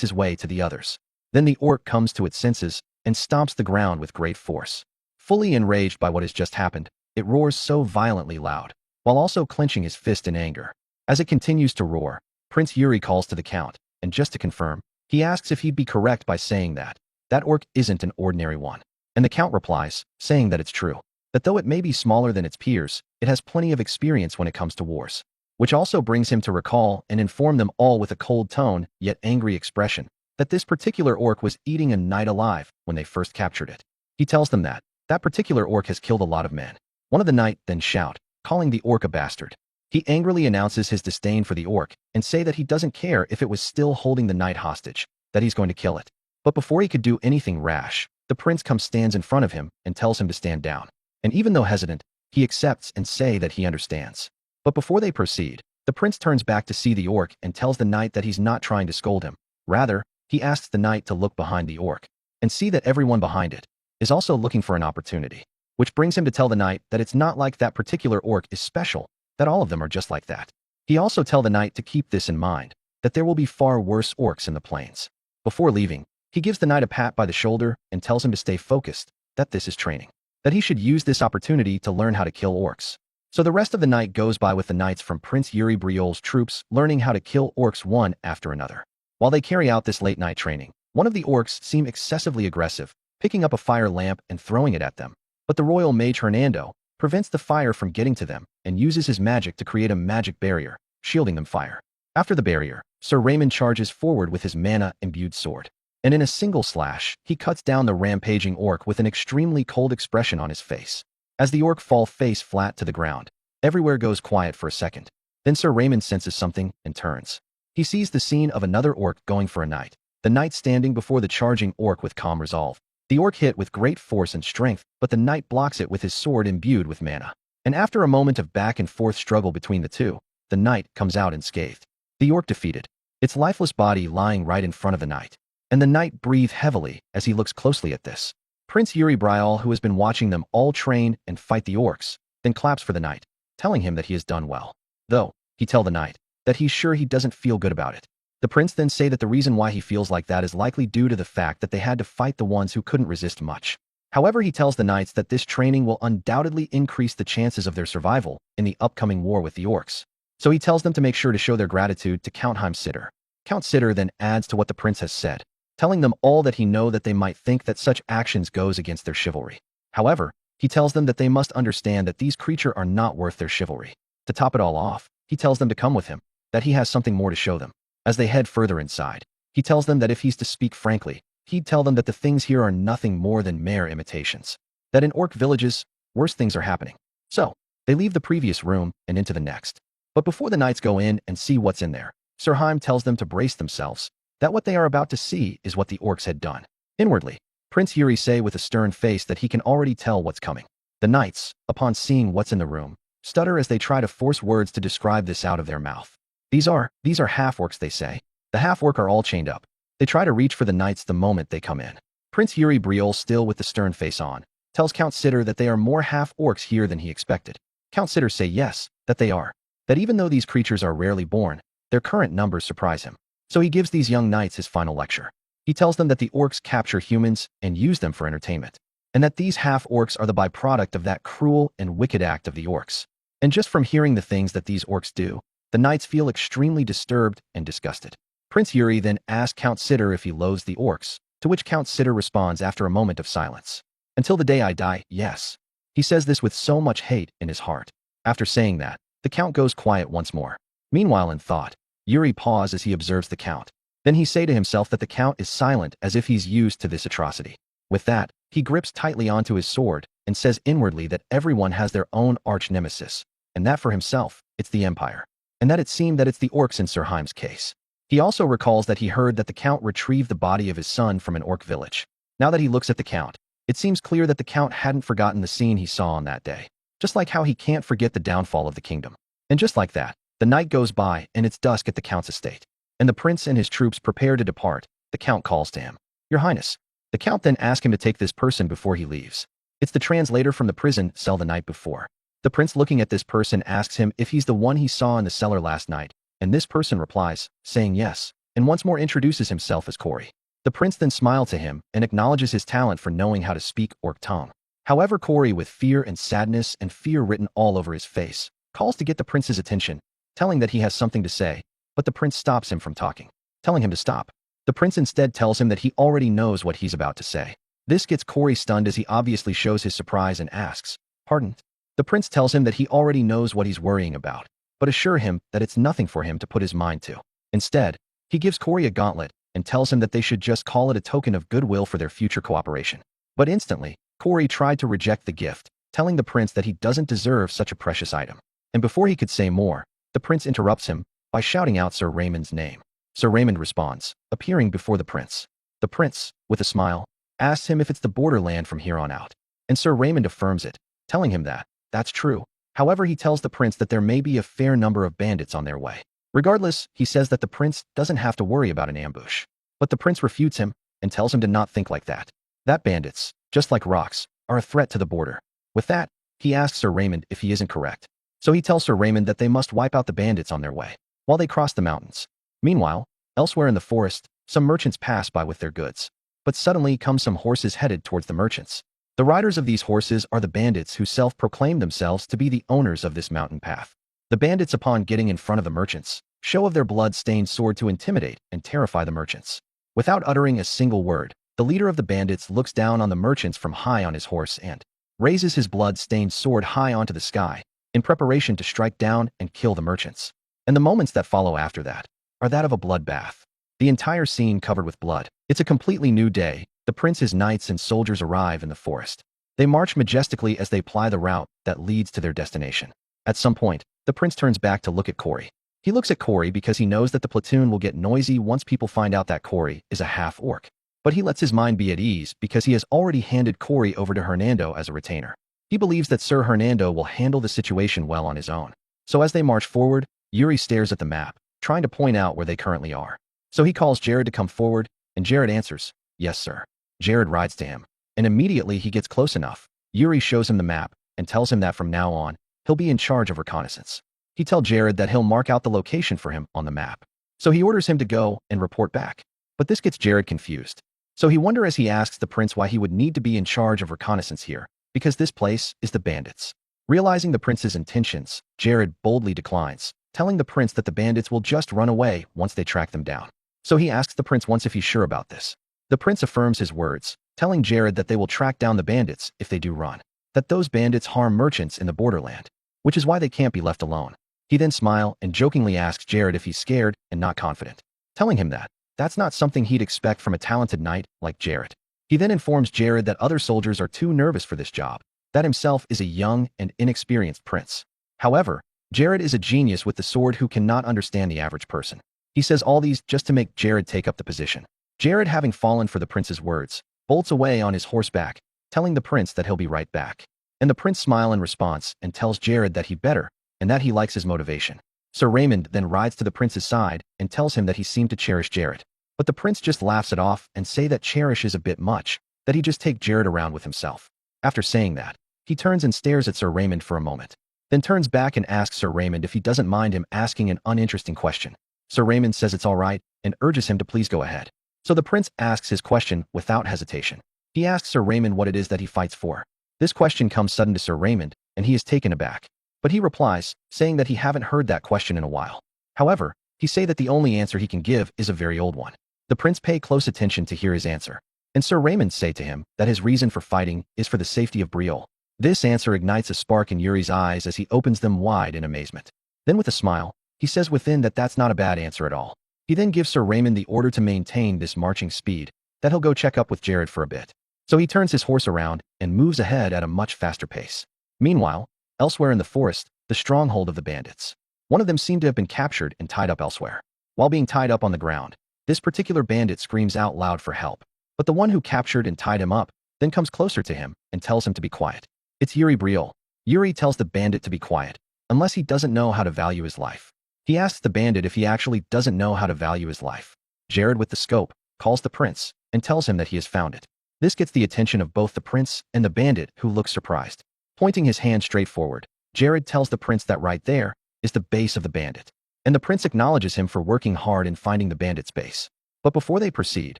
his way to the others. Then the orc comes to its senses and stomps the ground with great force. Fully enraged by what has just happened, it roars so violently loud, while also clenching his fist in anger. As it continues to roar, Prince Yuri calls to the count, and just to confirm, he asks if he'd be correct by saying that that orc isn't an ordinary one. And the count replies, saying that it's true, that though it may be smaller than its peers, it has plenty of experience when it comes to wars. Which also brings him to recall and inform them all with a cold tone, yet angry expression, that this particular orc was eating a knight alive when they first captured it. He tells them that that particular orc has killed a lot of men. One of the knight then shout, calling the orc a bastard. He angrily announces his disdain for the orc and say that he doesn't care if it was still holding the knight hostage, that he's going to kill it. But before he could do anything rash, the prince stands in front of him and tells him to stand down. And even though hesitant, he accepts and say that he understands. But before they proceed, the prince turns back to see the orc and tells the knight that he's not trying to scold him. Rather, he asks the knight to look behind the orc and see that everyone behind it is also looking for an opportunity, which brings him to tell the knight that it's not like that particular orc is special, that all of them are just like that. He also tells the knight to keep this in mind, that there will be far worse orcs in the plains. Before leaving, he gives the knight a pat by the shoulder and tells him to stay focused, that this is training, that he should use this opportunity to learn how to kill orcs. So the rest of the night goes by with the knights from Prince Yuri Briol's troops learning how to kill orcs one after another. While they carry out this late-night training, one of the orcs seem excessively aggressive, picking up a fire lamp and throwing it at them. But the royal mage Hernando prevents the fire from getting to them and uses his magic to create a magic barrier, shielding them fire. After the barrier, Sir Raymond charges forward with his mana-imbued sword. And in a single slash, he cuts down the rampaging orc with an extremely cold expression on his face. As the orc falls face flat to the ground, everywhere goes quiet for a second. Then Sir Raymond senses something and turns. He sees the scene of another orc going for a knight. The knight standing before the charging orc with calm resolve. The orc hit with great force and strength, but the knight blocks it with his sword imbued with mana. And after a moment of back and forth struggle between the two, the knight comes out unscathed. The orc defeated, its lifeless body lying right in front of the knight. And the knight breathes heavily as he looks closely at this. Prince Yuri Briol, who has been watching them all train and fight the orcs, then claps for the knight, telling him that he has done well. Though, he tells the knight that he's sure he doesn't feel good about it. The prince then say that the reason why he feels like that is likely due to the fact that they had to fight the ones who couldn't resist much. However, he tells the knights that this training will undoubtedly increase the chances of their survival in the upcoming war with the orcs. So he tells them to make sure to show their gratitude to Count Heimsitter. Count Sitter then adds to what the prince has said, telling them all that he know that they might think that such actions goes against their chivalry. However, he tells them that they must understand that these creatures are not worth their chivalry. To top it all off, he tells them to come with him, that he has something more to show them. As they head further inside, he tells them that if he's to speak frankly, he'd tell them that the things here are nothing more than mere imitations. That in orc villages, worse things are happening. So, they leave the previous room and into the next. But before the knights go in and see what's in there, Sir Heim tells them to brace themselves, that what they are about to see is what the orcs had done. Inwardly, Prince Yuri say with a stern face that he can already tell what's coming. The knights, upon seeing what's in the room, stutter as they try to force words to describe this out of their mouth. These are half-orcs, they say. The half-orc are all chained up. They try to reach for the knights the moment they come in. Prince Yuri Briol, still with the stern face on, tells Count Sitter that they are more half-orcs here than he expected. Count Sitter say yes, that they are. That even though these creatures are rarely born, their current numbers surprise him. So he gives these young knights his final lecture. He tells them that the orcs capture humans and use them for entertainment, and that these half-orcs are the byproduct of that cruel and wicked act of the orcs. And just from hearing the things that these orcs do, the knights feel extremely disturbed and disgusted. Prince Yuri then asks Count Sitter if he loathes the orcs, to which Count Sitter responds after a moment of silence. Until the day I die, yes. He says this with so much hate in his heart. After saying that, the Count goes quiet once more. Meanwhile, in thought, Yuri pauses as he observes the Count. Then he say to himself that the Count is silent as if he's used to this atrocity. With that, he grips tightly onto his sword and says inwardly that everyone has their own arch-nemesis, and that for himself, it's the Empire. And that it seemed that it's the orcs in Sir Heim's case. He also recalls that he heard that the Count retrieved the body of his son from an orc village. Now that he looks at the Count, it seems clear that the Count hadn't forgotten the scene he saw on that day. Just like how he can't forget the downfall of the kingdom. And just like that, the night goes by and it's dusk at the Count's estate. And the prince and his troops prepare to depart. The Count calls to him. Your Highness. The Count then asks him to take this person before he leaves. It's the translator from the prison cell the night before. The prince, looking at this person, asks him if he's the one he saw in the cellar last night, and this person replies, saying yes, and once more introduces himself as Corey. The prince then smiles to him and acknowledges his talent for knowing how to speak orc tongue. However, Corey, with fear and sadness and fear written all over his face, calls to get the prince's attention, telling that he has something to say, but the prince stops him from talking, telling him to stop. The prince instead tells him that he already knows what he's about to say. This gets Corey stunned as he obviously shows his surprise and asks, "Pardon?" The prince tells him that he already knows what he's worrying about, but assure him that it's nothing for him to put his mind to. Instead, he gives Corey a gauntlet and tells him that they should just call it a token of goodwill for their future cooperation. But instantly, Corey tried to reject the gift, telling the prince that he doesn't deserve such a precious item. And before he could say more, the prince interrupts him by shouting out Sir Raymond's name. Sir Raymond responds, appearing before the prince. The prince, with a smile, asks him if it's the borderland from here on out. And Sir Raymond affirms it, telling him that that's true. However, he tells the prince that there may be a fair number of bandits on their way. Regardless, he says that the prince doesn't have to worry about an ambush. But the prince refutes him and tells him to not think like that. That bandits, just like rocks, are a threat to the border. With that, he asks Sir Raymond if he isn't correct. So he tells Sir Raymond that they must wipe out the bandits on their way, while they cross the mountains. Meanwhile, elsewhere in the forest, some merchants pass by with their goods. But suddenly come some horses headed towards the merchants. The riders of these horses are the bandits who self-proclaim themselves to be the owners of this mountain path. The bandits, upon getting in front of the merchants, show of their blood-stained sword to intimidate and terrify the merchants. Without uttering a single word, the leader of the bandits looks down on the merchants from high on his horse and raises his blood-stained sword high onto the sky, in preparation to strike down and kill the merchants. And the moments that follow after that are that of a bloodbath. The entire scene covered with blood. It's a completely new day. The prince's knights and soldiers arrive in the forest. They march majestically as they ply the route that leads to their destination. At some point, the prince turns back to look at Corey. He looks at Corey because he knows that the platoon will get noisy once people find out that Corey is a half-orc. But he lets his mind be at ease because he has already handed Corey over to Hernando as a retainer. He believes that Sir Hernando will handle the situation well on his own. So as they march forward, Yuri stares at the map, trying to point out where they currently are. So he calls Jared to come forward, and Jared answers, "Yes, sir." Jared rides to him, and immediately he gets close enough. Yuri shows him the map and tells him that from now on, he'll be in charge of reconnaissance. He tells Jared that he'll mark out the location for him on the map. So he orders him to go and report back. But this gets Jared confused. So he wonders as he asks the prince why he would need to be in charge of reconnaissance here, because this place is the bandits. Realizing the prince's intentions, Jared boldly declines, telling the prince that the bandits will just run away once they track them down. So he asks the prince once if he's sure about this. The prince affirms his words, telling Jared that they will track down the bandits if they do run, that those bandits harm merchants in the borderland, which is why they can't be left alone. He then smiles and jokingly asks Jared if he's scared and not confident, telling him that that's not something he'd expect from a talented knight like Jared. He then informs Jared that other soldiers are too nervous for this job, that himself is a young and inexperienced prince. However, Jared is a genius with the sword who cannot understand the average person. He says all these just to make Jared take up the position. Jared, having fallen for the prince's words, bolts away on his horseback, telling the prince that he'll be right back. And the prince smiles in response and tells Jared that he better, and that he likes his motivation. Sir Raymond then rides to the prince's side and tells him that he seemed to cherish Jared. But the prince just laughs it off and say that cherish is a bit much, that he just take Jared around with himself. After saying that, he turns and stares at Sir Raymond for a moment, then turns back and asks Sir Raymond if he doesn't mind him asking an uninteresting question. Sir Raymond says it's all right and urges him to please go ahead. So the prince asks his question without hesitation. He asks Sir Raymond what it is that he fights for. This question comes sudden to Sir Raymond, and he is taken aback. But he replies, saying that he haven't heard that question in a while. However, he say that the only answer he can give is a very old one. The prince pay close attention to hear his answer, and Sir Raymond say to him that his reason for fighting is for the safety of Briolle. This answer ignites a spark in Yuri's eyes as he opens them wide in amazement. Then with a smile, he says within that that's not a bad answer at all. He then gives Sir Raymond the order to maintain this marching speed, that he'll go check up with Jared for a bit. So he turns his horse around and moves ahead at a much faster pace. Meanwhile, elsewhere in the forest, the stronghold of the bandits. One of them seemed to have been captured and tied up elsewhere. While being tied up on the ground, this particular bandit screams out loud for help. But the one who captured and tied him up then comes closer to him and tells him to be quiet. It's Yuri Briolle. Yuri tells the bandit to be quiet, unless he doesn't know how to value his life. He asks the bandit if he actually doesn't know how to value his life. Jared, with the scope, calls the prince and tells him that he has found it. This gets the attention of both the prince and the bandit, who looks surprised. Pointing his hand straight forward, Jared tells the prince that right there is the base of the bandit. And the prince acknowledges him for working hard in finding the bandit's base. But before they proceed,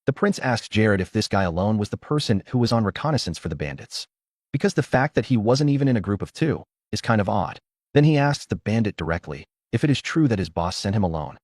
the prince asks Jared if this guy alone was the person who was on reconnaissance for the bandits. Because the fact that he wasn't even in a group of two is kind of odd. Then he asks the bandit directly if it is true that his boss sent him alone.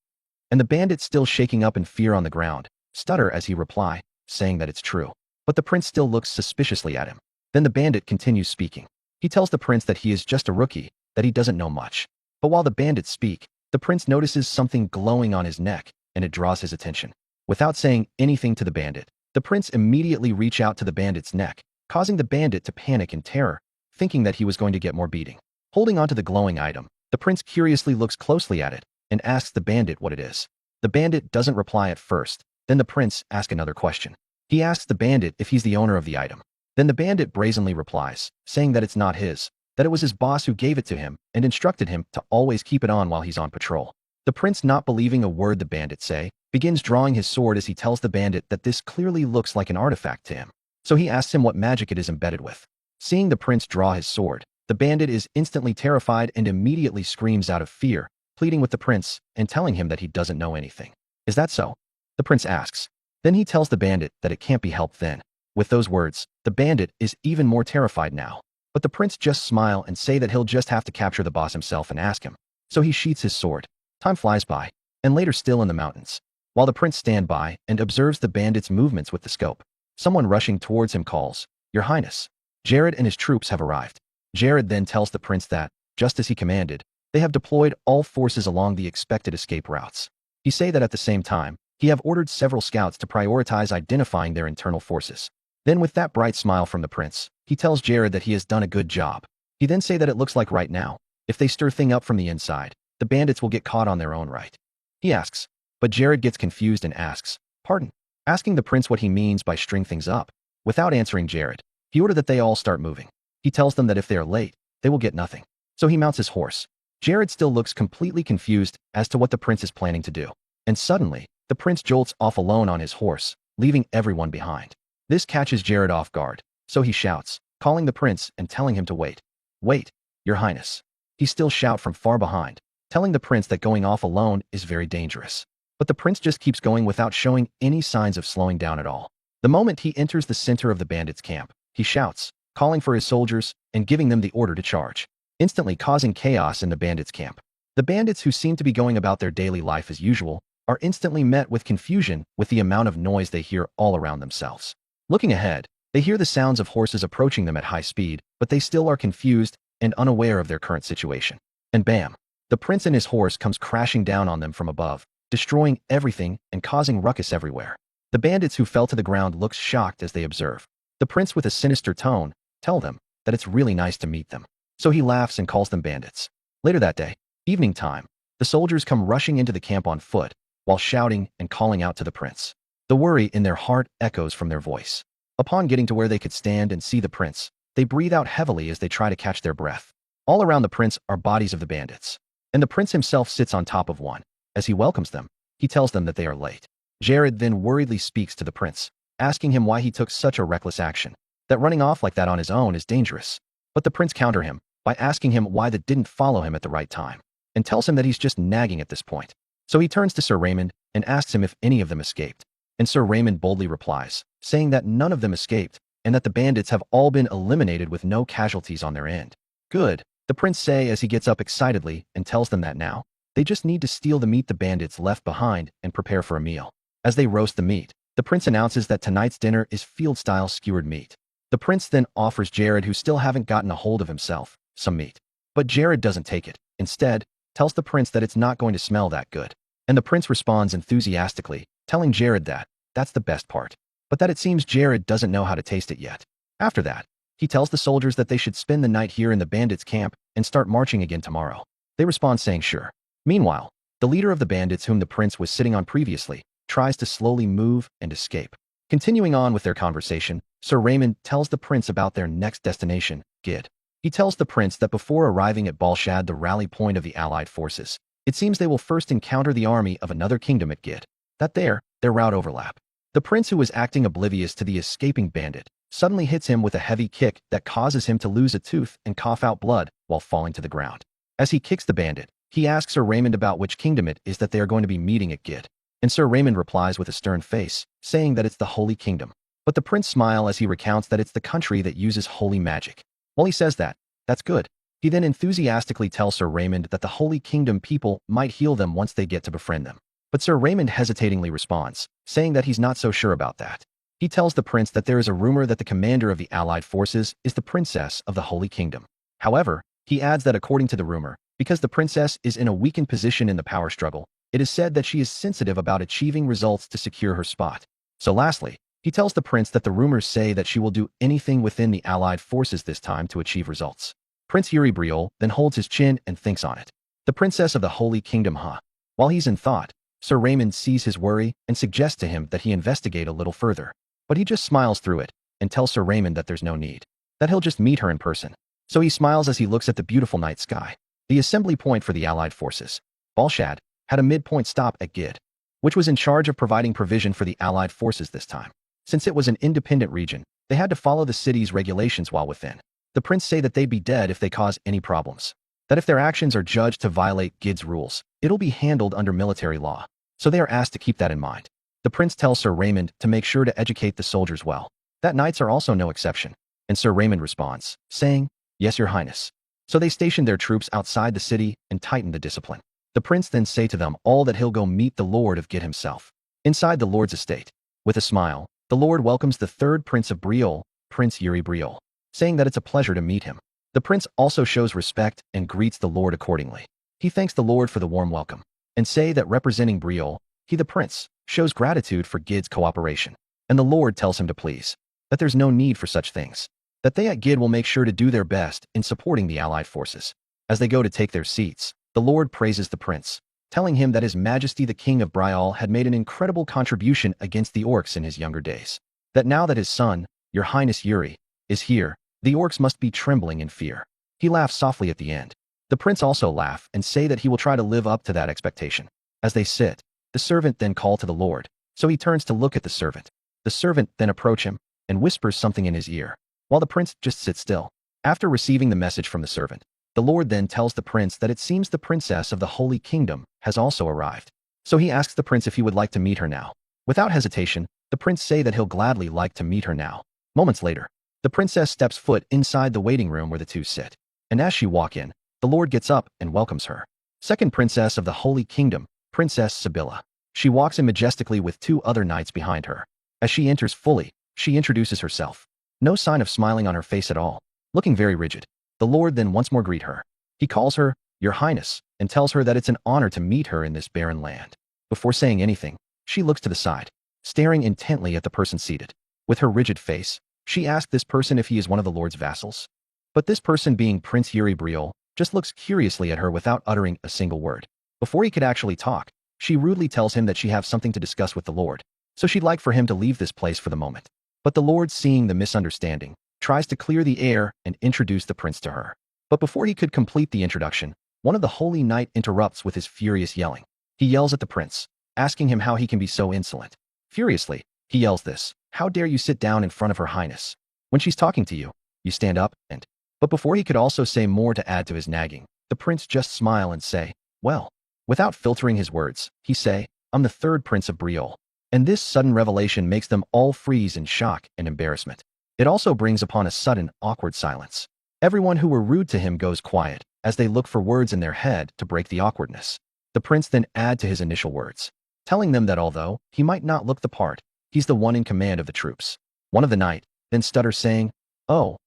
And the bandit, still shaking up in fear on the ground, stutter as he reply, saying that it's true. But the prince still looks suspiciously at him. Then the bandit continues speaking. He tells the prince that he is just a rookie, that he doesn't know much. But while the bandits speak, the prince notices something glowing on his neck, and it draws his attention. Without saying anything to the bandit, the prince immediately reaches out to the bandit's neck, causing the bandit to panic in terror, thinking that he was going to get more beating. Holding onto the glowing item, the prince curiously looks closely at it and asks the bandit what it is. The bandit doesn't reply at first. Then the prince asks another question. He asks the bandit if he's the owner of the item. Then the bandit brazenly replies, saying that it's not his, that it was his boss who gave it to him and instructed him to always keep it on while he's on patrol. The prince, not believing a word the bandit say, begins drawing his sword as he tells the bandit that this clearly looks like an artifact to him. So he asks him what magic it is embedded with. Seeing the prince draw his sword, the bandit is instantly terrified and immediately screams out of fear, pleading with the prince and telling him that he doesn't know anything. Is that so? The prince asks. Then he tells the bandit that it can't be helped then. With those words, the bandit is even more terrified now. But the prince just smile and say that he'll just have to capture the boss himself and ask him. So he sheaths his sword. Time flies by, and later still in the mountains. While the prince stands by and observes the bandit's movements with the scope, someone rushing towards him calls, "Your Highness." Jared and his troops have arrived. Jared then tells the prince that, just as he commanded, they have deployed all forces along the expected escape routes. He say that at the same time, he have ordered several scouts to prioritize identifying their internal forces. Then with that bright smile from the prince, he tells Jared that he has done a good job. He then say that it looks like right now, if they stir thing up from the inside, the bandits will get caught on their own right. He asks, but Jared gets confused and asks, "Pardon?" Asking the prince what he means by string things up. Without answering Jared, he orders that they all start moving. He tells them that if they are late, they will get nothing. So he mounts his horse. Jared still looks completely confused as to what the prince is planning to do. And suddenly, the prince jolts off alone on his horse, leaving everyone behind. This catches Jared off guard, so he shouts, calling the prince and telling him to wait. "Wait, Your Highness." He still shouts from far behind, telling the prince that going off alone is very dangerous. But the prince just keeps going without showing any signs of slowing down at all. The moment he enters the center of the bandits' camp, he shouts, calling for his soldiers and giving them the order to charge, instantly causing chaos in the bandits' camp. The bandits, who seem to be going about their daily life as usual, are instantly met with confusion with the amount of noise they hear all around themselves. Looking ahead, they hear the sounds of horses approaching them at high speed, but they still are confused and unaware of their current situation. And bam! The prince and his horse comes crashing down on them from above, destroying everything and causing ruckus everywhere. The bandits, who fell to the ground, look shocked as they observe. The prince, with a sinister tone, tells them that it's really nice to meet them. So he laughs and calls them bandits. Later that day, evening time, the soldiers come rushing into the camp on foot, while shouting and calling out to the prince. The worry in their heart echoes from their voice. Upon getting to where they could stand and see the prince, they breathe out heavily as they try to catch their breath. All around the prince are bodies of the bandits, and the prince himself sits on top of one. As he welcomes them, he tells them that they are late. Jared then worriedly speaks to the prince, asking him why he took such a reckless action, that running off like that on his own is dangerous. But the prince counters him by asking him why they didn't follow him at the right time, and tells him that he's just nagging at this point. So he turns to Sir Raymond and asks him if any of them escaped. And Sir Raymond boldly replies, saying that none of them escaped, and that the bandits have all been eliminated with no casualties on their end. Good, the prince says as he gets up excitedly and tells them that now, they just need to steal the meat the bandits left behind and prepare for a meal. As they roast the meat, the prince announces that tonight's dinner is field-style skewered meat. The prince then offers Jared, who still haven't gotten a hold of himself, some meat. But Jared doesn't take it. Instead, tells the prince that it's not going to smell that good. And the prince responds enthusiastically, telling Jared that that's the best part, but that it seems Jared doesn't know how to taste it yet. After that, he tells the soldiers that they should spend the night here in the bandits' camp and start marching again tomorrow. They respond saying sure. Meanwhile, the leader of the bandits, whom the prince was sitting on previously, tries to slowly move and escape. Continuing on with their conversation, Sir Raymond tells the prince about their next destination, Gid. He tells the prince that before arriving at Balshad, the rally point of the allied forces, it seems they will first encounter the army of another kingdom at Gid. That their route overlap. The prince, who was acting oblivious to the escaping bandit, suddenly hits him with a heavy kick that causes him to lose a tooth and cough out blood while falling to the ground. As he kicks the bandit, he asks Sir Raymond about which kingdom it is that they are going to be meeting at Gid. And Sir Raymond replies with a stern face, saying that it's the Holy Kingdom. But the prince smiles as he recounts that it's the country that uses holy magic. While he says that, that's good. He then enthusiastically tells Sir Raymond that the Holy Kingdom people might heal them once they get to befriend them. But Sir Raymond hesitatingly responds, saying that he's not so sure about that. He tells the prince that there is a rumor that the commander of the allied forces is the princess of the Holy Kingdom. However, he adds that according to the rumor, because the princess is in a weakened position in the power struggle, it is said that she is sensitive about achieving results to secure her spot. So lastly, he tells the prince that the rumors say that she will do anything within the allied forces this time to achieve results. Prince Yuri Briol then holds his chin and thinks on it. The princess of the Holy Kingdom, huh? While he's in thought, Sir Raymond sees his worry and suggests to him that he investigate a little further. But he just smiles through it and tells Sir Raymond that there's no need, that he'll just meet her in person. So he smiles as he looks at the beautiful night sky. The assembly point for the allied forces, Balshad, had a midpoint stop at Gid, which was in charge of providing provision for the allied forces this time. Since it was an independent region, they had to follow the city's regulations while within. The prince say that they'd be dead if they cause any problems. That if their actions are judged to violate Gid's rules, it'll be handled under military law. So they are asked to keep that in mind. The prince tells Sir Raymond to make sure to educate the soldiers well. That knights are also no exception. And Sir Raymond responds, saying, "Yes, your highness." So they station their troops outside the city and tighten the discipline. The prince then say to them all that he'll go meet the lord of Gid himself. Inside the lord's estate, with a smile, the lord welcomes the third prince of Briol, Prince Yuri Briol, saying that it's a pleasure to meet him. The prince also shows respect and greets the lord accordingly. He thanks the lord for the warm welcome, and say that representing Briol, he the prince, shows gratitude for Gid's cooperation. And the lord tells him to please, that there's no need for such things, that they at Gid will make sure to do their best in supporting the allied forces. As they go to take their seats, the lord praises the prince, telling him that His Majesty the King of Briol had made an incredible contribution against the orcs in his younger days. That now that his son, Your Highness Yuri, is here, the orcs must be trembling in fear. He laughs softly at the end. The prince also laugh and say that he will try to live up to that expectation. As they sit, the servant then call to the lord, so he turns to look at the servant. The servant then approach him and whispers something in his ear, while the prince just sits still. After receiving the message from the servant, the lord then tells the prince that it seems the princess of the Holy Kingdom has also arrived. So he asks the prince if he would like to meet her now. Without hesitation, The prince say that he'll gladly like to meet her now. Moments later, the princess steps foot inside the waiting room where the two sit. And as she walk in, the Lord gets up and welcomes her. Second princess of the Holy Kingdom, Princess Sibylla. She walks in majestically with two other knights behind her. As she enters fully, she introduces herself. No sign of smiling on her face at all, looking very rigid. The Lord then once more greet her. He calls her, Your Highness, and tells her that it's an honor to meet her in this barren land. Before saying anything, she looks to the side, staring intently at the person seated. With her rigid face, she asks this person if he is one of the Lord's vassals. But this person, being Prince Yuri Briol, just looks curiously at her without uttering a single word. Before he could actually talk, she rudely tells him that she has something to discuss with the Lord, so she'd like for him to leave this place for the moment. But the Lord, seeing the misunderstanding, tries to clear the air and introduce the prince to her. But before he could complete the introduction, one of the holy knight interrupts with his furious yelling. He yells at the prince, asking him how he can be so insolent. Furiously, he yells this, How dare you sit down in front of her highness? When she's talking to you, you stand up and... But before he could also say more to add to his nagging, the prince just smile and say, Well, without filtering his words, he say, I'm the third prince of Briol. And this sudden revelation makes them all freeze in shock and embarrassment. It also brings upon a sudden, awkward silence. Everyone who were rude to him goes quiet, as they look for words in their head to break the awkwardness. The prince then adds to his initial words, telling them that although he might not look the part, he's the one in command of the troops. One of the knight then stutters saying, Oh,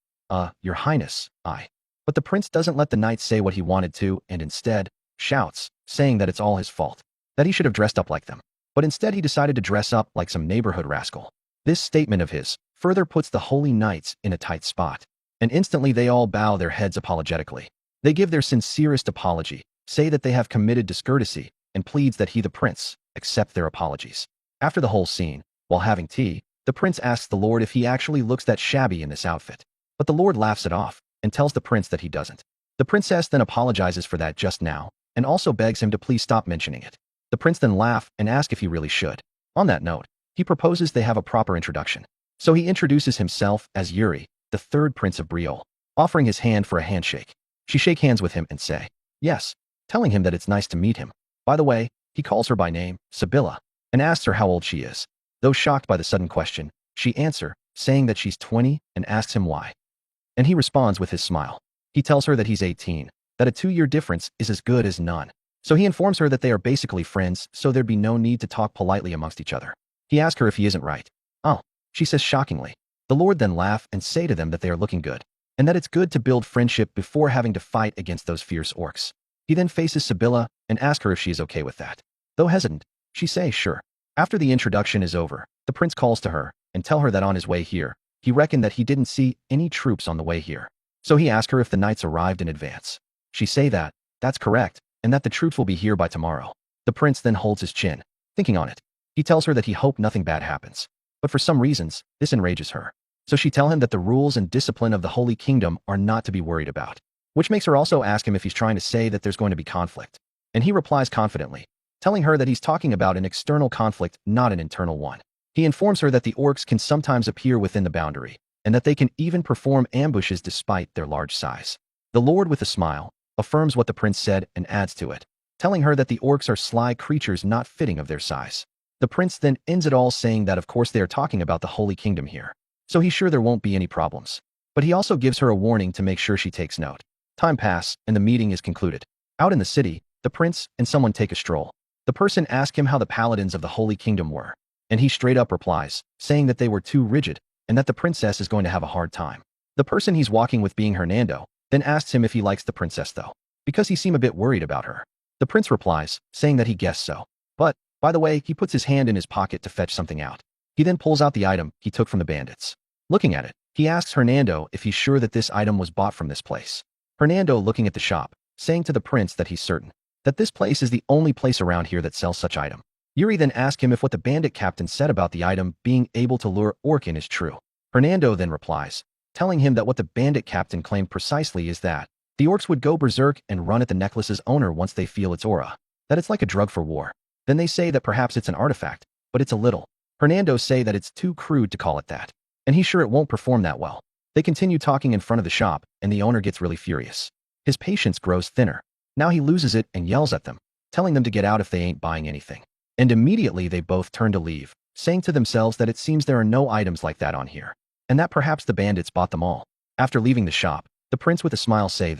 Your Highness, I. But the prince doesn't let the knight say what he wanted to and instead shouts, saying that it's all his fault, that he should have dressed up like them. But instead he decided to dress up like some neighborhood rascal. This statement of his further puts the holy knights in a tight spot, and instantly they all bow their heads apologetically. They give their sincerest apology, say that they have committed discourtesy, and pleads that he, the prince, accept their apologies. After the whole scene, while having tea, the prince asks the Lord if he actually looks that shabby in this outfit. But the Lord laughs it off and tells the prince that he doesn't. The princess then apologizes for that just now and also begs him to please stop mentioning it. The prince then laughs and asks if he really should. On that note, he proposes they have a proper introduction. So he introduces himself as Yuri, the third prince of Briol, offering his hand for a handshake. She shakes hands with him and say, Yes, telling him that it's nice to meet him. By the way, he calls her by name, Sibylla, and asks her how old she is. Though shocked by the sudden question, she answers, saying that she's 20 and asks him why. And he responds with his smile. He tells her that he's 18, that a 2-year difference is as good as none. So he informs her that they are basically friends, so there'd be no need to talk politely amongst each other. He asks her if he isn't right. Oh, she says shockingly. The Lord then laugh and say to them that they are looking good, and that it's good to build friendship before having to fight against those fierce orcs. He then faces Sibylla and asks her if she is okay with that. Though hesitant, she says sure. After the introduction is over, the prince calls to her and tell her that on his way here, he reckoned that he didn't see any troops on the way here. So he asked her if the knights arrived in advance. She say that, that's correct, and that the troops will be here by tomorrow. The prince then holds his chin, thinking on it. He tells her that he hoped nothing bad happens. But for some reasons, this enrages her. So she tell him that the rules and discipline of the Holy Kingdom are not to be worried about. Which makes her also ask him if he's trying to say that there's going to be conflict. And he replies confidently, telling her that he's talking about an external conflict, not an internal one. He informs her that the orcs can sometimes appear within the boundary, and that they can even perform ambushes despite their large size. The Lord, with a smile, affirms what the prince said and adds to it, telling her that the orcs are sly creatures not fitting of their size. The prince then ends it all saying that of course they are talking about the Holy Kingdom here, so he's sure there won't be any problems. But he also gives her a warning to make sure she takes note. Time passes, and the meeting is concluded. Out in the city, the prince and someone take a stroll. The person asks him how the paladins of the Holy Kingdom were, and he straight up replies, saying that they were too rigid, and that the princess is going to have a hard time. The person he's walking with, being Hernando, then asks him if he likes the princess though, because he seemed a bit worried about her. The prince replies, saying that he guessed so. But, by the way, he puts his hand in his pocket to fetch something out. He then pulls out the item he took from the bandits. Looking at it, he asks Hernando if he's sure that this item was bought from this place. Hernando looking at the shop, saying to the prince that he's certain that this place is the only place around here that sells such item. Yuri then asks him if what the bandit captain said about the item being able to lure orc in is true. Hernando then replies, telling him that what the bandit captain claimed precisely is that the orcs would go berserk and run at the necklace's owner once they feel its aura, that it's like a drug for war. Then they say that perhaps it's an artifact, but it's a little. Hernando say that it's too crude to call it that, and he's sure it won't perform that well. They continue talking in front of the shop, and the owner gets really furious. His patience grows thinner. Now he loses it and yells at them, telling them to get out if they ain't buying anything. And immediately they both turn to leave, saying to themselves that it seems there are no items like that on here, and that perhaps the bandits bought them all. After leaving the shop, the prince with a smile say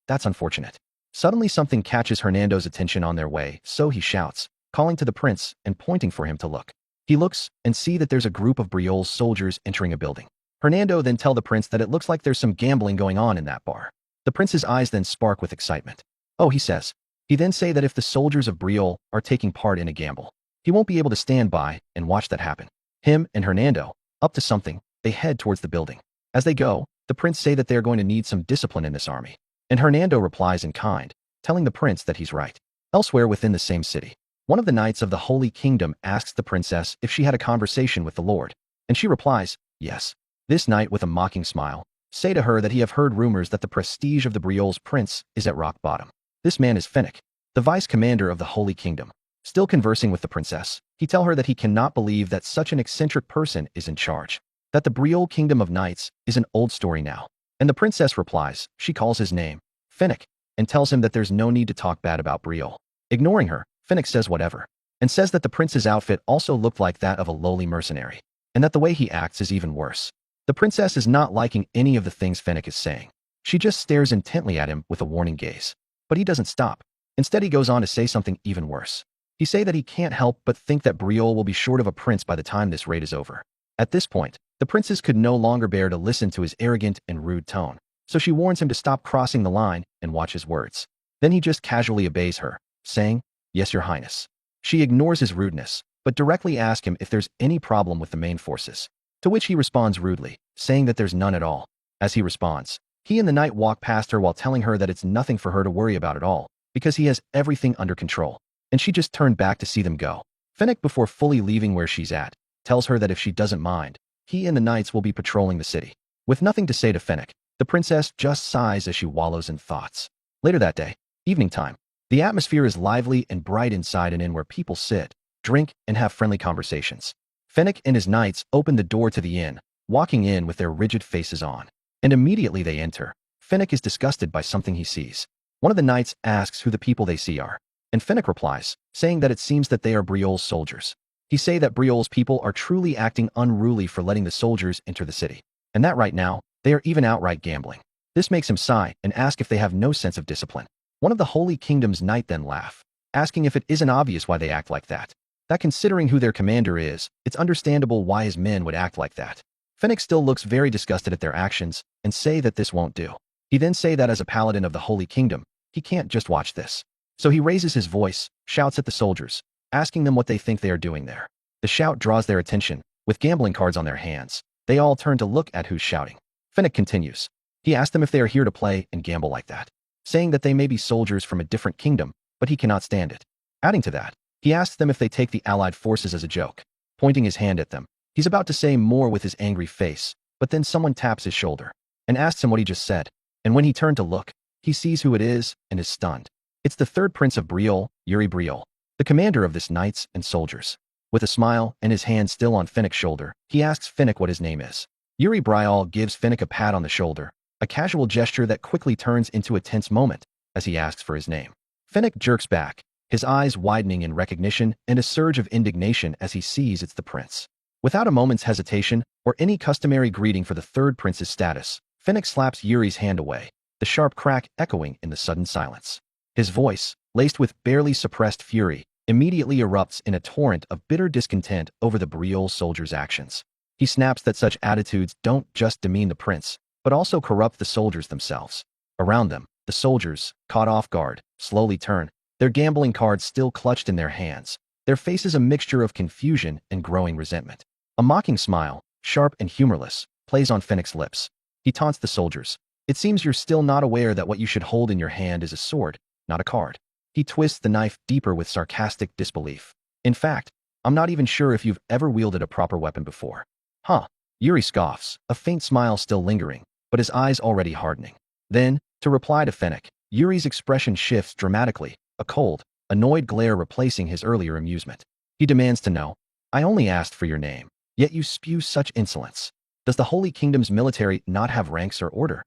that's unfortunate. Suddenly something catches Hernando's attention on their way, so he shouts, calling to the prince and pointing for him to look. He looks and see that there's a group of Briol's soldiers entering a building. Hernando then tell the prince that it looks like there's some gambling going on in that bar. The prince's eyes then spark with excitement. Oh, he says. He then say that if the soldiers of Briol are taking part in a gamble, he won't be able to stand by and watch that happen. Him and Hernando, up to something, they head towards the building. As they go, the prince say that they're going to need some discipline in this army. And Hernando replies in kind, telling the prince that he's right. Elsewhere within the same city, one of the knights of the Holy Kingdom asks the princess if she had a conversation with the Lord, and she replies, yes. This knight, with a mocking smile, say to her that he have heard rumors that the prestige of the Briol's prince is at rock bottom. This man is Finnick, the vice commander of the Holy Kingdom. Still conversing with the princess, he tell her that he cannot believe that such an eccentric person is in charge, that the Briol Kingdom of Knights is an old story now. And the princess replies, she calls his name, Finnick, and tells him that there's no need to talk bad about Briol. Ignoring her, Finnick says whatever, and says that the prince's outfit also looked like that of a lowly mercenary, and that the way he acts is even worse. The princess is not liking any of the things Finnick is saying. She just stares intently at him with a warning gaze. But he doesn't stop. Instead, he goes on to say something even worse. He say that he can't help but think that Briol will be short of a prince by the time this raid is over. At this point, the princess could no longer bear to listen to his arrogant and rude tone, so she warns him to stop crossing the line and watch his words. Then he just casually obeys her, saying, yes, your highness. She ignores his rudeness, but directly asks him if there's any problem with the main forces, to which he responds rudely, saying that there's none at all. As he responds, he and the knight walk past her while telling her that it's nothing for her to worry about at all, because he has everything under control, and she just turned back to see them go. Finnick, before fully leaving where she's at, tells her that if she doesn't mind, he and the knights will be patrolling the city. With nothing to say to Finnick, the princess just sighs as she wallows in thoughts. Later that day, evening time, the atmosphere is lively and bright inside an inn where people sit, drink, and have friendly conversations. Finnick and his knights open the door to the inn, walking in with their rigid faces on. And immediately they enter. Finnick is disgusted by something he sees. One of the knights asks who the people they see are, and Finnick replies, saying that it seems that they are Briol's soldiers. He say that Briol's people are truly acting unruly for letting the soldiers enter the city, and that right now, they are even outright gambling. This makes him sigh and ask if they have no sense of discipline. One of the Holy Kingdom's knight then laugh, asking if it isn't obvious why they act like that. That considering who their commander is, it's understandable why his men would act like that. Finnick still looks very disgusted at their actions and say that this won't do. He then say that as a paladin of the Holy Kingdom, he can't just watch this. So he raises his voice, shouts at the soldiers, asking them what they think they are doing there. The shout draws their attention. With gambling cards on their hands, they all turn to look at who's shouting. Finnick continues. He asks them if they are here to play and gamble like that, saying that they may be soldiers from a different kingdom, but he cannot stand it. Adding to that, he asks them if they take the allied forces as a joke, pointing his hand at them. He's about to say more with his angry face, but then someone taps his shoulder and asks him what he just said. And when he turned to look, he sees who it is and is stunned. It's the third prince of Briol, Yuri Briol, the commander of this knights and soldiers. With a smile and his hand still on Finnick's shoulder, he asks Finnick what his name is. Yuri Briol gives Finnick a pat on the shoulder, a casual gesture that quickly turns into a tense moment as he asks for his name. Finnick jerks back, his eyes widening in recognition and a surge of indignation as he sees it's the prince. Without a moment's hesitation or any customary greeting for the third prince's status, Finnick slaps Yuri's hand away, the sharp crack echoing in the sudden silence. His voice, laced with barely suppressed fury, immediately erupts in a torrent of bitter discontent over the Briol soldier's actions. He snaps that such attitudes don't just demean the prince, but also corrupt the soldiers themselves. Around them, the soldiers, caught off guard, slowly turn, their gambling cards still clutched in their hands, their faces a mixture of confusion and growing resentment. A mocking smile, sharp and humorless, plays on Finnick's lips. He taunts the soldiers. It seems you're still not aware that what you should hold in your hand is a sword, not a card. He twists the knife deeper with sarcastic disbelief. In fact, I'm not even sure if you've ever wielded a proper weapon before. Huh? Yuri scoffs, a faint smile still lingering, but his eyes already hardening. Then, to reply to Finnick, Yuri's expression shifts dramatically, a cold, annoyed glare replacing his earlier amusement. He demands to know, I only asked for your name, yet you spew such insolence. Does the Holy Kingdom's military not have ranks or order?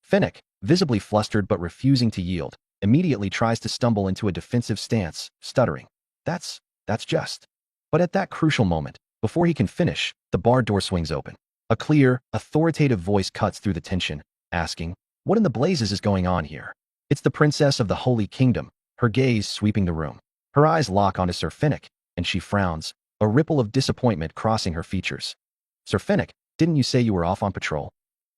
Finnick, visibly flustered but refusing to yield, immediately tries to stumble into a defensive stance, stuttering. That's just. But at that crucial moment, Before he can finish, the bar door swings open. A clear, authoritative voice cuts through the tension, asking, "What in the blazes is going on here?" It's the princess of the Holy Kingdom, her gaze sweeping the room. Her eyes lock onto Sir Finnick, and she frowns, a ripple of disappointment crossing her features. "Sir Finnick, didn't you say you were off on patrol?"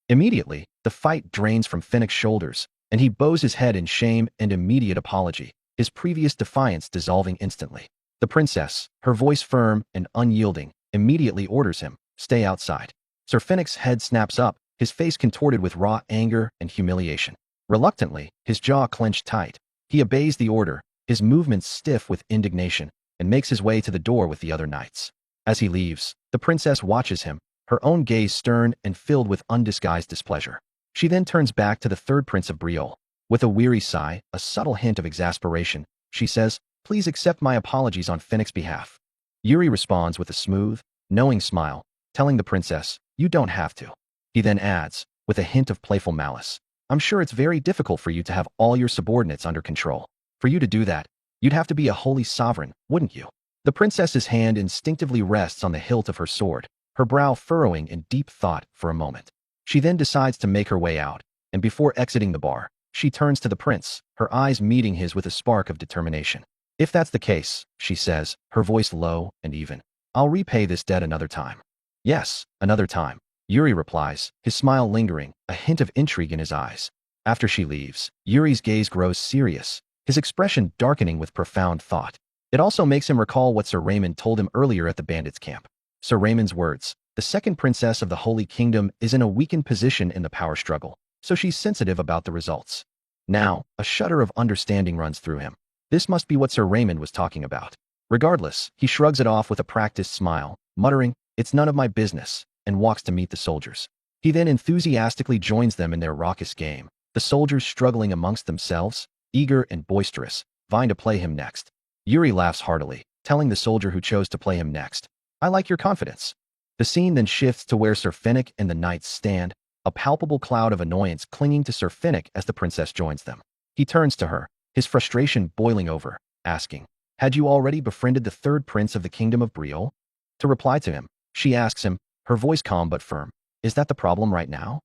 Immediately, the fight drains from Finnick's shoulders, and he bows his head in shame and immediate apology, his previous defiance dissolving instantly. The princess, her voice firm and unyielding, immediately orders him, "Stay outside." Sir Finnick's head snaps up, his face contorted with raw anger and humiliation. Reluctantly, his jaw clenched tight, he obeys the order, his movements stiff with indignation, and makes his way to the door with the other knights. As he leaves, the princess watches him, her own gaze stern and filled with undisguised displeasure. She then turns back to the third prince of Briolle. With a weary sigh, a subtle hint of exasperation, she says, "Please accept my apologies on Finnick's behalf." Yuri responds with a smooth, knowing smile, telling the princess, "You don't have to." He then adds, with a hint of playful malice, "I'm sure it's very difficult for you to have all your subordinates under control. For you to do that, you'd have to be a holy sovereign, wouldn't you?" The princess's hand instinctively rests on the hilt of her sword, her brow furrowing in deep thought for a moment. She then decides to make her way out, and before exiting the bar, she turns to the prince, her eyes meeting his with a spark of determination. "If that's the case," she says, her voice low and even, "I'll repay this debt another time." "Yes, another time," Yuri replies, his smile lingering, a hint of intrigue in his eyes. After she leaves, Yuri's gaze grows serious, his expression darkening with profound thought. It also makes him recall what Sir Raymond told him earlier at the bandits' camp. Sir Raymond's words, "The second princess of the Holy Kingdom is in a weakened position in the power struggle, so she's sensitive about the results." Now, a shudder of understanding runs through him. This must be what Sir Raymond was talking about. Regardless, he shrugs it off with a practiced smile, muttering, "It's none of my business," and walks to meet the soldiers. He then enthusiastically joins them in their raucous game, the soldiers struggling amongst themselves, eager and boisterous, vying to play him next. Yuri laughs heartily, telling the soldier who chose to play him next, "I like your confidence." The scene then shifts to where Sir Finnick and the knights stand, a palpable cloud of annoyance clinging to Sir Finnick as the princess joins them. He turns to her, his frustration boiling over, asking, "Had you already befriended the third prince of the kingdom of Briolle?" To reply to him, she asks him, her voice calm but firm, "Is that the problem right now?"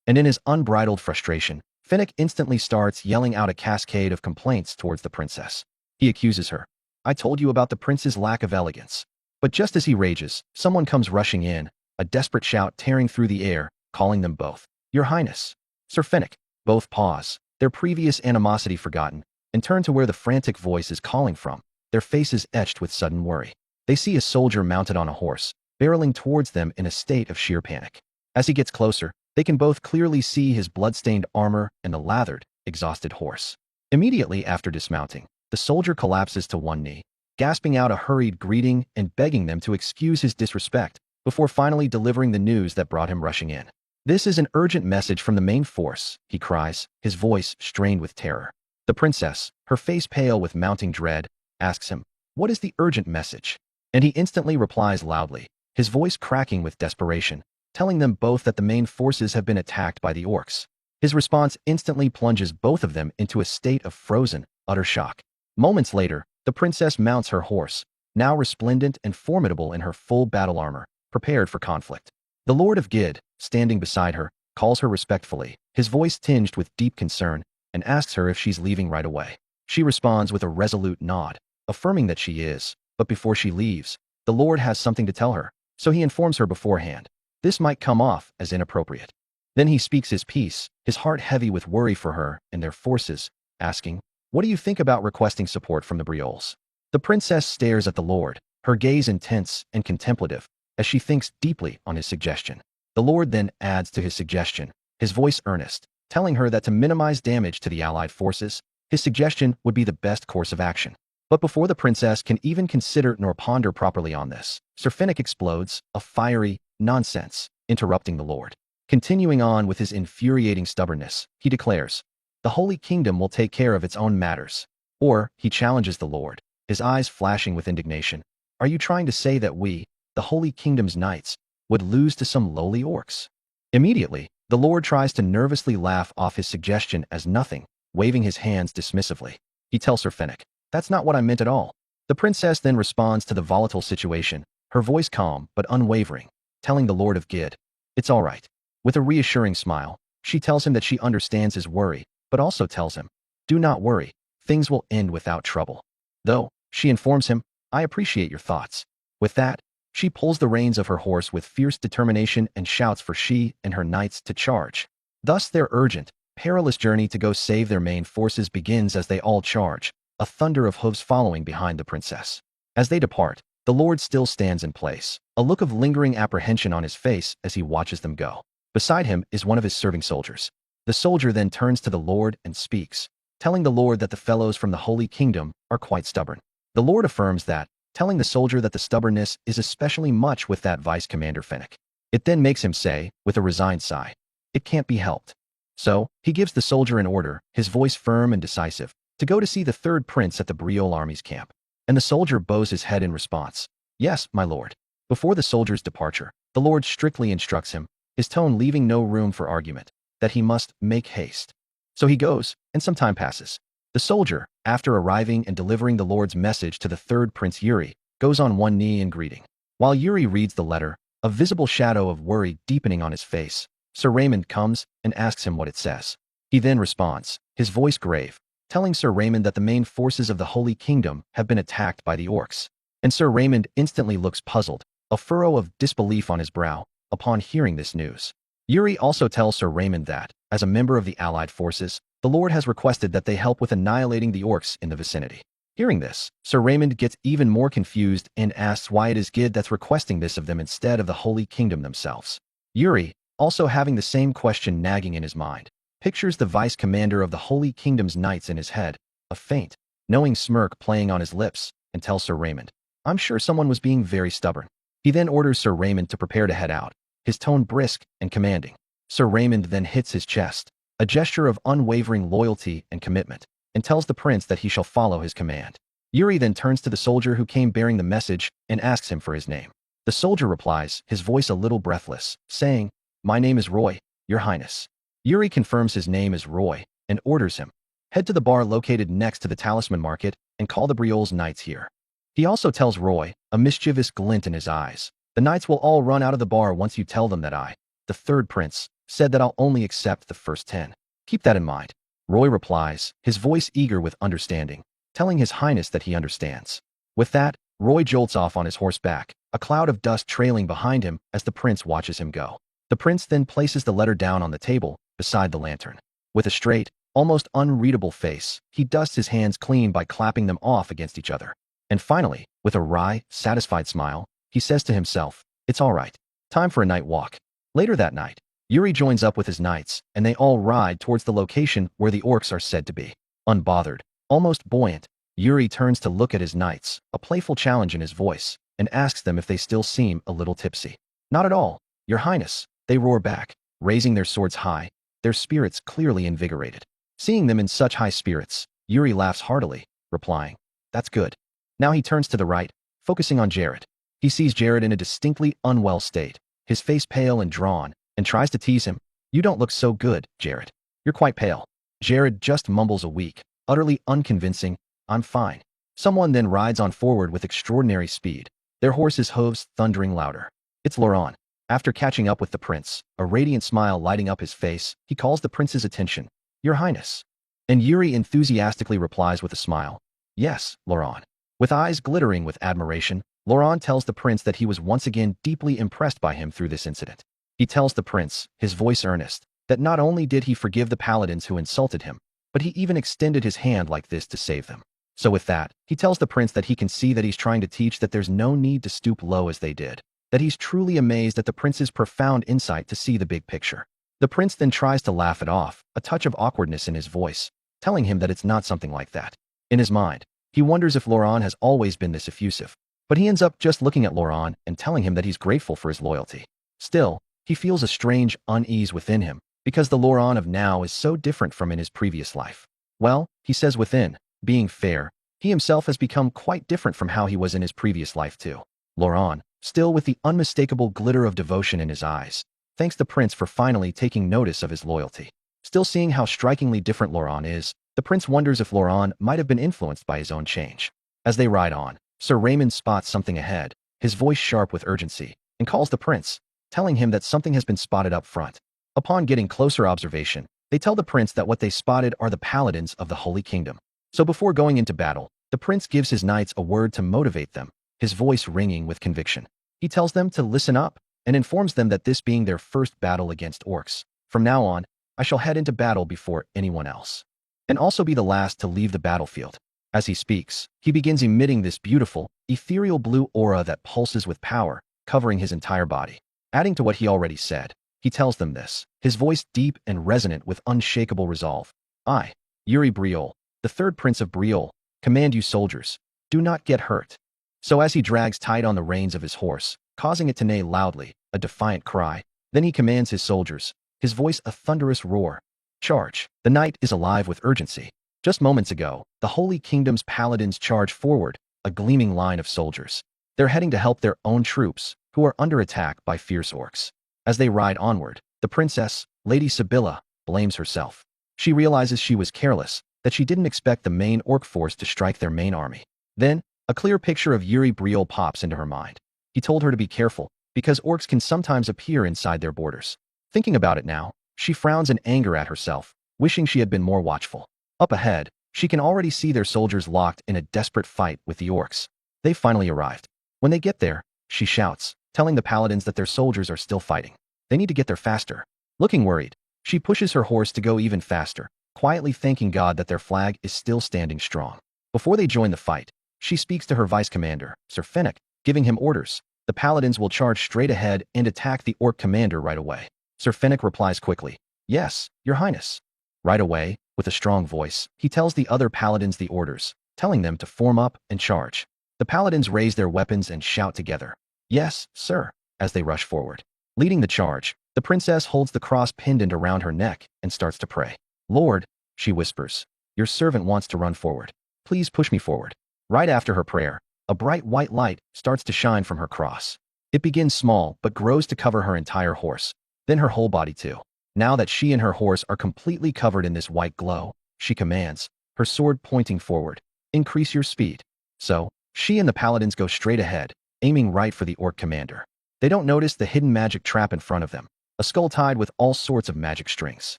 And in his unbridled frustration, Finnick instantly starts yelling out a cascade of complaints towards the princess. He accuses her, "I told you about the prince's lack of elegance." But just as he rages, someone comes rushing in, a desperate shout tearing through the air, calling them both, "Your Highness." Sir Finnick. Both pause, their previous animosity forgotten, and turn to where the frantic voice is calling from, their faces etched with sudden worry. They see a soldier mounted on a horse, barreling towards them in a state of sheer panic. As he gets closer, they can both clearly see his blood-stained armor and the lathered, exhausted horse. Immediately after dismounting, the soldier collapses to one knee, gasping out a hurried greeting and begging them to excuse his disrespect, before finally delivering the news that brought him rushing in. "This is an urgent message from the main force," he cries, his voice strained with terror. The princess, her face pale with mounting dread, asks him, "What is the urgent message?" And he instantly replies loudly, his voice cracking with desperation, telling them both that the main forces have been attacked by the orcs. His response instantly plunges both of them into a state of frozen, utter shock. Moments later, the princess mounts her horse, now resplendent and formidable in her full battle armor, prepared for conflict. The Lord of Gid, standing beside her, calls her respectfully, his voice tinged with deep concern, and asks her if she's leaving right away. She responds with a resolute nod, affirming that she is, but before she leaves, the Lord has something to tell her, so he informs her beforehand. This might come off as inappropriate. Then he speaks his piece, his heart heavy with worry for her and their forces, asking, "What do you think about requesting support from the Briolles?" The princess stares at the Lord, her gaze intense and contemplative, as she thinks deeply on his suggestion. The Lord then adds to his suggestion, his voice earnest, telling her that to minimize damage to the allied forces, his suggestion would be the best course of action. But before the princess can even consider nor ponder properly on this, Sir Finnick explodes, a fiery nonsense, interrupting the Lord. Continuing on with his infuriating stubbornness, he declares, "The Holy Kingdom will take care of its own matters." Or, he challenges the Lord, his eyes flashing with indignation. "Are you trying to say that we, the Holy Kingdom's knights, would lose to some lowly orcs?" Immediately, the Lord tries to nervously laugh off his suggestion as nothing, waving his hands dismissively. He tells Sir Finnick, "That's not what I meant at all." The princess then responds to the volatile situation, her voice calm but unwavering, telling the Lord of Gid, "It's all right." With a reassuring smile, she tells him that she understands his worry, but also tells him, "Do not worry, things will end without trouble." Though, she informs him, "I appreciate your thoughts." With that, she pulls the reins of her horse with fierce determination and shouts for she and her knights to charge. Thus their urgent, perilous journey to go save their main forces begins as they all charge, a thunder of hooves following behind the princess. As they depart, the Lord still stands in place, a look of lingering apprehension on his face as he watches them go. Beside him is one of his serving soldiers. The soldier then turns to the Lord and speaks, telling the Lord that the fellows from the Holy Kingdom are quite stubborn. The Lord affirms that, telling the soldier that the stubbornness is especially much with that Vice Commander Fennec. It then makes him say, with a resigned sigh, "It can't be helped." So, he gives the soldier an order, his voice firm and decisive, to go to see the third prince at the Briol army's camp. And the soldier bows his head in response. "Yes, my lord." Before the soldier's departure, the Lord strictly instructs him, his tone leaving no room for argument, that he must make haste. So he goes, and some time passes. The soldier, after arriving and delivering the Lord's message to the third Prince Yuri, goes on one knee in greeting. While Yuri reads the letter, a visible shadow of worry deepening on his face, Sir Raymond comes and asks him what it says. He then responds, his voice grave, telling Sir Raymond that the main forces of the Holy Kingdom have been attacked by the orcs. And Sir Raymond instantly looks puzzled, a furrow of disbelief on his brow, upon hearing this news. Yuri also tells Sir Raymond that, as a member of the Allied forces, the Lord has requested that they help with annihilating the orcs in the vicinity. Hearing this, Sir Raymond gets even more confused and asks why it is Gid that's requesting this of them instead of the Holy Kingdom themselves. Yuri, also having the same question nagging in his mind, pictures the vice commander of the Holy Kingdom's knights in his head, a faint, knowing smirk playing on his lips, and tells Sir Raymond, "I'm sure someone was being very stubborn." He then orders Sir Raymond to prepare to head out, his tone brisk and commanding. Sir Raymond then hits his chest, a gesture of unwavering loyalty and commitment, and tells the prince that he shall follow his command. Yuri then turns to the soldier who came bearing the message and asks him for his name. The soldier replies, his voice a little breathless, saying, "My name is Roy, your highness." Yuri confirms his name is Roy and orders him, "Head to the bar located next to the Talisman Market and call the Briol's knights here." He also tells Roy, a mischievous glint in his eyes, "The knights will all run out of the bar once you tell them that I, the third prince, said that I'll only accept the first 10. Keep that in mind." Roy replies, his voice eager with understanding, telling his highness that he understands. With that, Roy jolts off on his horse back, a cloud of dust trailing behind him as the prince watches him go. The prince then places the letter down on the table, beside the lantern. With a straight, almost unreadable face, he dusts his hands clean by clapping them off against each other. And finally, with a wry, satisfied smile, he says to himself, "It's all right. Time for a night walk." Later that night, Yuri joins up with his knights, and they all ride towards the location where the orcs are said to be. Unbothered, almost buoyant, Yuri turns to look at his knights, a playful challenge in his voice, and asks them if they still seem a little tipsy. "Not at all, your highness," they roar back, raising their swords high, their spirits clearly invigorated. Seeing them in such high spirits, Yuri laughs heartily, replying, "That's good." Now he turns to the right, focusing on Jared. He sees Jared in a distinctly unwell state, his face pale and drawn, and tries to tease him. "You don't look so good, Jared. You're quite pale." Jared just mumbles a weak, utterly unconvincing, "I'm fine." Someone then rides on forward with extraordinary speed, their horse's hooves thundering louder. It's Laurent. After catching up with the prince, a radiant smile lighting up his face, he calls the prince's attention. "Your highness." And Yuri enthusiastically replies with a smile, "Yes, Laurent." With eyes glittering with admiration, Laurent tells the prince that he was once again deeply impressed by him through this incident. He tells the prince, his voice earnest, that not only did he forgive the paladins who insulted him, but he even extended his hand like this to save them. So with that, he tells the prince that he can see that he's trying to teach that there's no need to stoop low as they did, that he's truly amazed at the prince's profound insight to see the big picture. The prince then tries to laugh it off, a touch of awkwardness in his voice, telling him that it's not something like that. In his mind, he wonders if Laurent has always been this effusive, but he ends up just looking at Laurent and telling him that he's grateful for his loyalty. Still, he feels a strange unease within him, because the Laurent of now is so different from in his previous life. Well, he says within, being fair, he himself has become quite different from how he was in his previous life too. Laurent, still with the unmistakable glitter of devotion in his eyes, thanks the prince for finally taking notice of his loyalty. Still seeing how strikingly different Laurent is, the prince wonders if Laurent might have been influenced by his own change. As they ride on, Sir Raymond spots something ahead, his voice sharp with urgency, and calls the prince, telling him that something has been spotted up front. Upon getting closer observation, they tell the prince that what they spotted are the paladins of the Holy Kingdom. So before going into battle, the prince gives his knights a word to motivate them, his voice ringing with conviction. He tells them to listen up and informs them that this being their first battle against orcs, from now on, I shall head into battle before anyone else, and also be the last to leave the battlefield. As he speaks, he begins emitting this beautiful, ethereal blue aura that pulses with power, covering his entire body. Adding to what he already said, he tells them this, his voice deep and resonant with unshakable resolve. I, Yuri Briol, the third prince of Briol, command you soldiers, do not get hurt. So as he drags tight on the reins of his horse, causing it to neigh loudly, a defiant cry, then he commands his soldiers, his voice a thunderous roar. Charge! The knight is alive with urgency. Just moments ago, the Holy Kingdom's paladins charge forward, a gleaming line of soldiers. They're heading to help their own troops, who are under attack by fierce orcs. As they ride onward, the princess, Lady Sibylla, blames herself. She realizes she was careless, that she didn't expect the main orc force to strike their main army. Then, a clear picture of Yuri Briol pops into her mind. He told her to be careful, because orcs can sometimes appear inside their borders. Thinking about it now, she frowns in anger at herself, wishing she had been more watchful. Up ahead, she can already see their soldiers locked in a desperate fight with the orcs. They finally arrived. When they get there, she shouts, telling the paladins that their soldiers are still fighting. They need to get there faster. Looking worried, she pushes her horse to go even faster, quietly thanking God that their flag is still standing strong. Before they join the fight, she speaks to her vice commander, Sir Fennec, giving him orders. The paladins will charge straight ahead and attack the orc commander right away. Sir Fennec replies quickly, Yes, Your Highness. Right away, with a strong voice, he tells the other paladins the orders, telling them to form up and charge. The paladins raise their weapons and shout together, Yes, sir, as they rush forward. Leading the charge, the princess holds the cross pendant around her neck and starts to pray. Lord, she whispers, your servant wants to run forward. Please push me forward. Right after her prayer, a bright white light starts to shine from her cross. It begins small but grows to cover her entire horse, then her whole body too. Now that she and her horse are completely covered in this white glow, she commands, her sword pointing forward, increase your speed. So, she and the paladins go straight ahead, aiming right for the orc commander. They don't notice the hidden magic trap in front of them, a skull tied with all sorts of magic strings.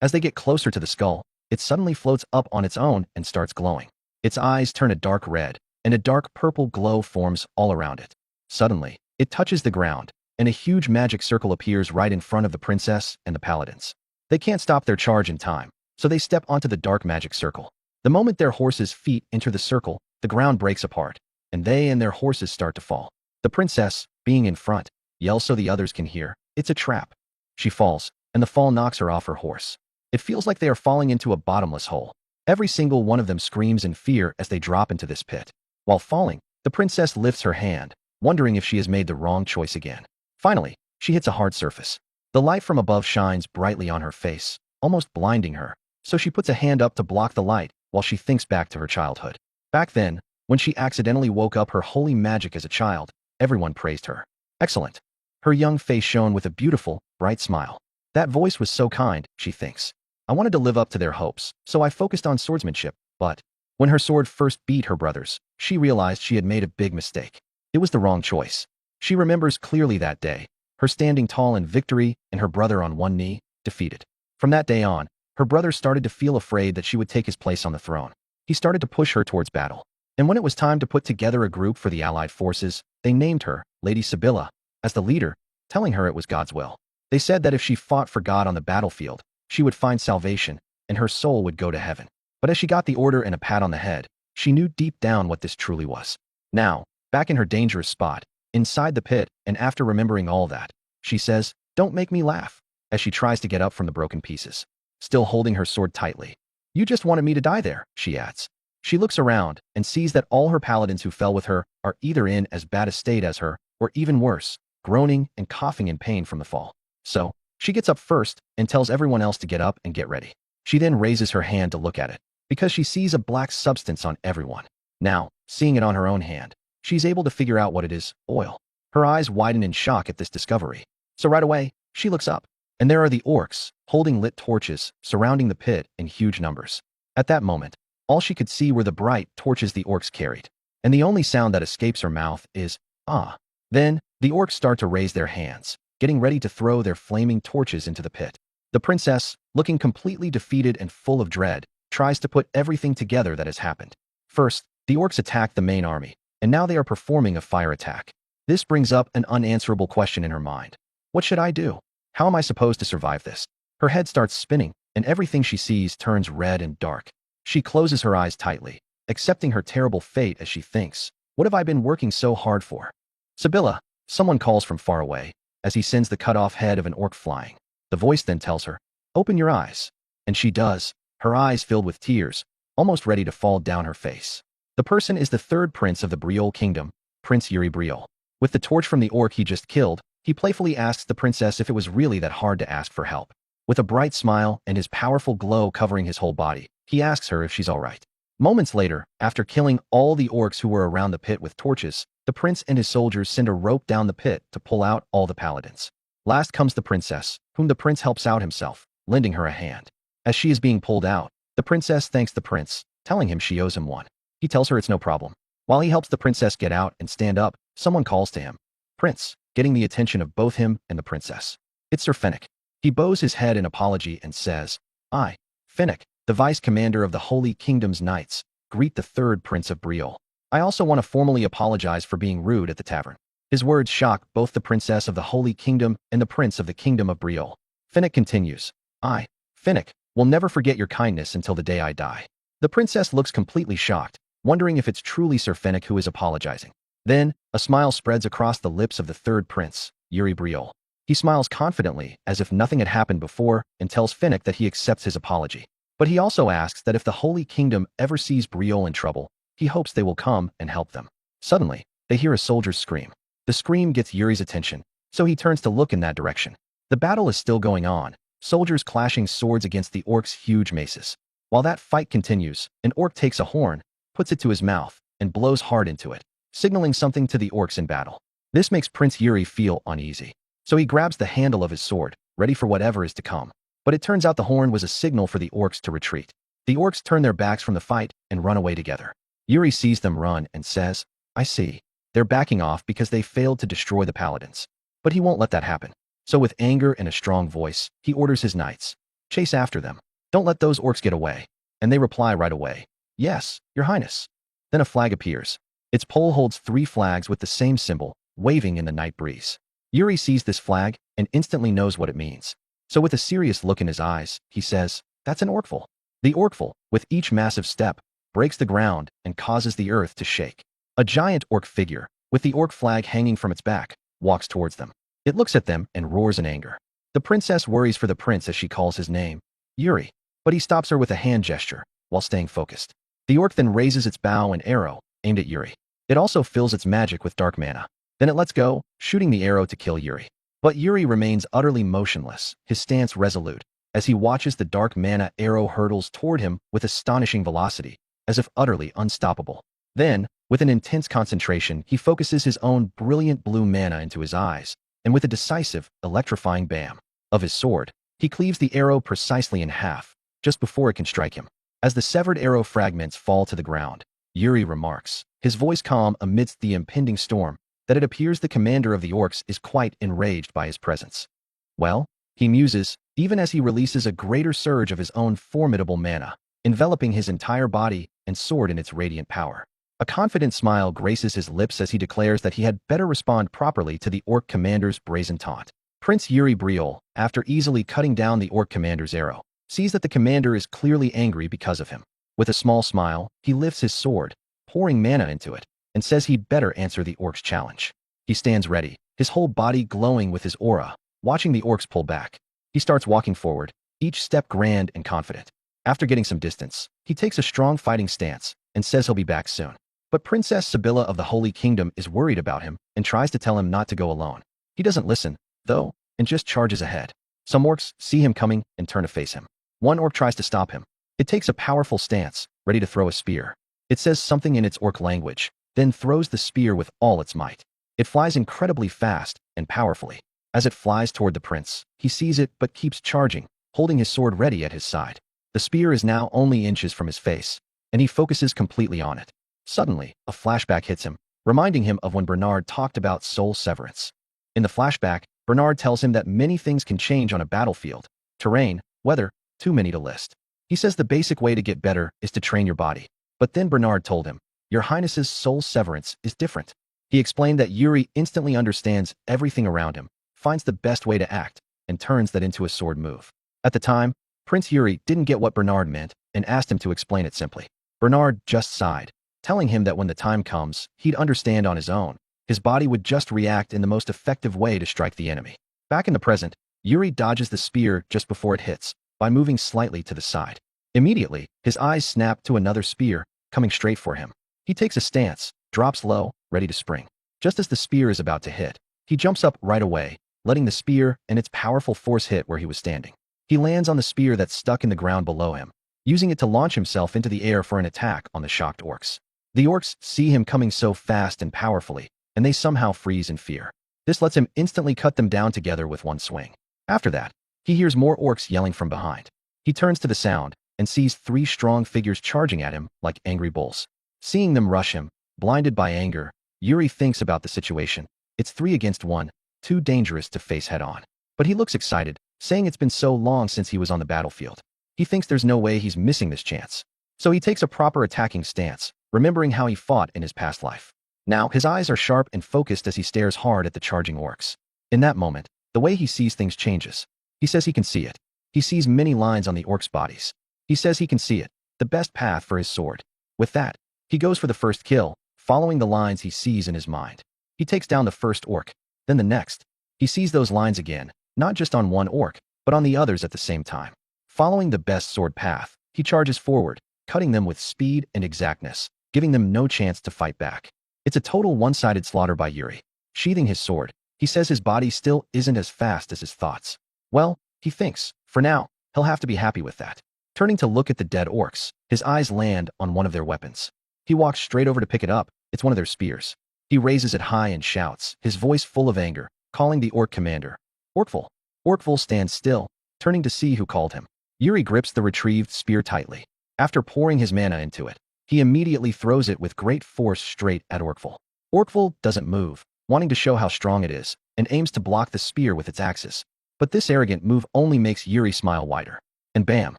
As they get closer to the skull, it suddenly floats up on its own and starts glowing. Its eyes turn a dark red, and a dark purple glow forms all around it. Suddenly, it touches the ground, and a huge magic circle appears right in front of the princess and the paladins. They can't stop their charge in time, so they step onto the dark magic circle. The moment their horses' feet enter the circle, the ground breaks apart, and they and their horses start to fall. The princess, being in front, yells so the others can hear, it's a trap. She falls, and the fall knocks her off her horse. It feels like they are falling into a bottomless hole. Every single one of them screams in fear as they drop into this pit. While falling, the princess lifts her hand, wondering if she has made the wrong choice again. Finally, she hits a hard surface. The light from above shines brightly on her face, almost blinding her, so she puts a hand up to block the light while she thinks back to her childhood. Back then, when she accidentally woke up her holy magic as a child, everyone praised her. Excellent. Her young face shone with a beautiful, bright smile. That voice was so kind, she thinks. I wanted to live up to their hopes, so I focused on swordsmanship, but when her sword first beat her brothers, she realized she had made a big mistake. It was the wrong choice. She remembers clearly that day, her standing tall in victory and her brother on one knee, defeated. From that day on, her brother started to feel afraid that she would take his place on the throne. He started to push her towards battle. And when it was time to put together a group for the allied forces, they named her, Lady Sibylla, as the leader, telling her it was God's will. They said that if she fought for God on the battlefield, she would find salvation, and her soul would go to heaven. But as she got the order and a pat on the head, she knew deep down what this truly was. Now, back in her dangerous spot, inside the pit, and after remembering all that, she says, Don't make me laugh, as she tries to get up from the broken pieces, still holding her sword tightly. You just wanted me to die there, she adds. She looks around and sees that all her paladins who fell with her are either in as bad a state as her, or even worse, groaning and coughing in pain from the fall. So, she gets up first and tells everyone else to get up and get ready. She then raises her hand to look at it, because she sees a black substance on everyone. Now, seeing it on her own hand, she's able to figure out what it is, oil. Her eyes widen in shock at this discovery. So right away, she looks up, and there are the orcs, holding lit torches, surrounding the pit in huge numbers. At that moment, all she could see were the bright torches the orcs carried, and the only sound that escapes her mouth is, ah. Then, the orcs start to raise their hands, getting ready to throw their flaming torches into the pit. The princess, looking completely defeated and full of dread, tries to put everything together that has happened. First, the orcs attack the main army, and now they are performing a fire attack. This brings up an unanswerable question in her mind. What should I do? How am I supposed to survive this? Her head starts spinning, and everything she sees turns red and dark. She closes her eyes tightly, accepting her terrible fate as she thinks, what have I been working so hard for? Sibylla, someone calls from far away, as he sends the cut-off head of an orc flying. The voice then tells her, open your eyes. And she does, her eyes filled with tears, almost ready to fall down her face. The person is the third prince of the Briol kingdom, Prince Yuri Briol. With the torch from the orc he just killed, he playfully asks the princess if it was really that hard to ask for help. With a bright smile and his powerful glow covering his whole body, he asks her if she's all right. Moments later, after killing all the orcs who were around the pit with torches, the prince and his soldiers send a rope down the pit to pull out all the paladins. Last comes the princess, whom the prince helps out himself, lending her a hand. As she is being pulled out, the princess thanks the prince, telling him she owes him one. He tells her it's no problem. While he helps the princess get out and stand up, someone calls to him. Prince, getting the attention of both him and the princess. It's Sir Fennec. He bows his head in apology and says, I, Fennec, the vice commander of the Holy Kingdom's knights, greet the third prince of Briol. I also want to formally apologize for being rude at the tavern. His words shock both the princess of the Holy Kingdom and the prince of the Kingdom of Briol. Fennec continues, I, Fennec, will never forget your kindness until the day I die. The princess looks completely shocked, wondering if it's truly Sir Fennec who is apologizing. Then, a smile spreads across the lips of the third prince, Yuri Briol. He smiles confidently as if nothing had happened before and tells Fennec that he accepts his apology. But he also asks that if the Holy Kingdom ever sees Briol in trouble, he hopes they will come and help them. Suddenly, they hear a soldier's scream. The scream gets Yuri's attention, so he turns to look in that direction. The battle is still going on, soldiers clashing swords against the orcs' huge maces. While that fight continues, an orc takes a horn, puts it to his mouth, and blows hard into it, signaling something to the orcs in battle. This makes Prince Yuri feel uneasy. So he grabs the handle of his sword, ready for whatever is to come. But it turns out the horn was a signal for the orcs to retreat. The orcs turn their backs from the fight and run away together. Yuri sees them run and says, I see. They're backing off because they failed to destroy the paladins. But he won't let that happen. So with anger and a strong voice, he orders his knights, chase after them. Don't let those orcs get away. And they reply right away, yes, your highness. Then a flag appears. Its pole holds 3 flags with the same symbol, waving in the night breeze. Yuri sees this flag and instantly knows what it means. So with a serious look in his eyes, he says, that's an orcful. The orcful, with each massive step, breaks the ground and causes the earth to shake. A giant orc figure, with the orc flag hanging from its back, walks towards them. It looks at them and roars in anger. The princess worries for the prince as she calls his name, Yuri, but he stops her with a hand gesture, while staying focused. The orc then raises its bow and arrow, aimed at Yuri. It also fills its magic with dark mana. Then it lets go, shooting the arrow to kill Yuri. But Yuri remains utterly motionless, his stance resolute, as he watches the dark mana arrow hurtles toward him with astonishing velocity, as if utterly unstoppable. Then, with an intense concentration, he focuses his own brilliant blue mana into his eyes, and with a decisive, electrifying bam of his sword, he cleaves the arrow precisely in half, just before it can strike him. As the severed arrow fragments fall to the ground, Yuri remarks, his voice calm amidst the impending storm, that it appears the commander of the orcs is quite enraged by his presence. Well, he muses, even as he releases a greater surge of his own formidable mana, enveloping his entire body and sword in its radiant power. A confident smile graces his lips as he declares that he had better respond properly to the orc commander's brazen taunt. Prince Yuri Briol, after easily cutting down the orc commander's arrow, sees that the commander is clearly angry because of him. With a small smile, he lifts his sword, pouring mana into it, and says he'd better answer the orcs' challenge. He stands ready, his whole body glowing with his aura, watching the orcs pull back. He starts walking forward, each step grand and confident. After getting some distance, he takes a strong fighting stance and says he'll be back soon. But Princess Sibylla of the Holy Kingdom is worried about him and tries to tell him not to go alone. He doesn't listen, though, and just charges ahead. Some orcs see him coming and turn to face him. One orc tries to stop him. It takes a powerful stance, ready to throw a spear. It says something in its orc language, then throws the spear with all its might. It flies incredibly fast and powerfully. As it flies toward the prince, he sees it but keeps charging, holding his sword ready at his side. The spear is now only inches from his face, and he focuses completely on it. Suddenly, a flashback hits him, reminding him of when Bernard talked about soul severance. In the flashback, Bernard tells him that many things can change on a battlefield: terrain, weather, too many to list. He says the basic way to get better is to train your body. But then Bernard told him, "Your Highness's soul severance is different." He explained that Yuri instantly understands everything around him, finds the best way to act, and turns that into a sword move. At the time, Prince Yuri didn't get what Bernard meant and asked him to explain it simply. Bernard just sighed, telling him that when the time comes, he'd understand on his own. His body would just react in the most effective way to strike the enemy. Back in the present, Yuri dodges the spear just before it hits, by moving slightly to the side. Immediately, his eyes snap to another spear, coming straight for him. He takes a stance, drops low, ready to spring. Just as the spear is about to hit, he jumps up right away, letting the spear and its powerful force hit where he was standing. He lands on the spear that's stuck in the ground below him, using it to launch himself into the air for an attack on the shocked orcs. The orcs see him coming so fast and powerfully, and they somehow freeze in fear. This lets him instantly cut them down together with one swing. After that, he hears more orcs yelling from behind. He turns to the sound and sees 3 strong figures charging at him like angry bulls. Seeing them rush him, blinded by anger, Yuri thinks about the situation. It's 3 against 1, too dangerous to face head-on. But he looks excited, saying it's been so long since he was on the battlefield. He thinks there's no way he's missing this chance. So he takes a proper attacking stance, remembering how he fought in his past life. Now, his eyes are sharp and focused as he stares hard at the charging orcs. In that moment, the way he sees things changes. He says he can see it. He sees many lines on the orcs' bodies. He says he can see it, the best path for his sword. With that, he goes for the first kill, following the lines he sees in his mind. He takes down the first orc, then the next. He sees those lines again, not just on one orc, but on the others at the same time. Following the best sword path, he charges forward, cutting them with speed and exactness, giving them no chance to fight back. It's a total one-sided slaughter by Yuri. Sheathing his sword, he says his body still isn't as fast as his thoughts. Well, he thinks, for now, he'll have to be happy with that. Turning to look at the dead orcs, his eyes land on one of their weapons. He walks straight over to pick it up. It's one of their spears. He raises it high and shouts, his voice full of anger, calling the orc commander. Orkful. Orkful stands still, turning to see who called him. Yuri grips the retrieved spear tightly. After pouring his mana into it, he immediately throws it with great force straight at Orkful. Orkful doesn't move, wanting to show how strong it is, and aims to block the spear with its axes. But this arrogant move only makes Yuri smile wider. And bam!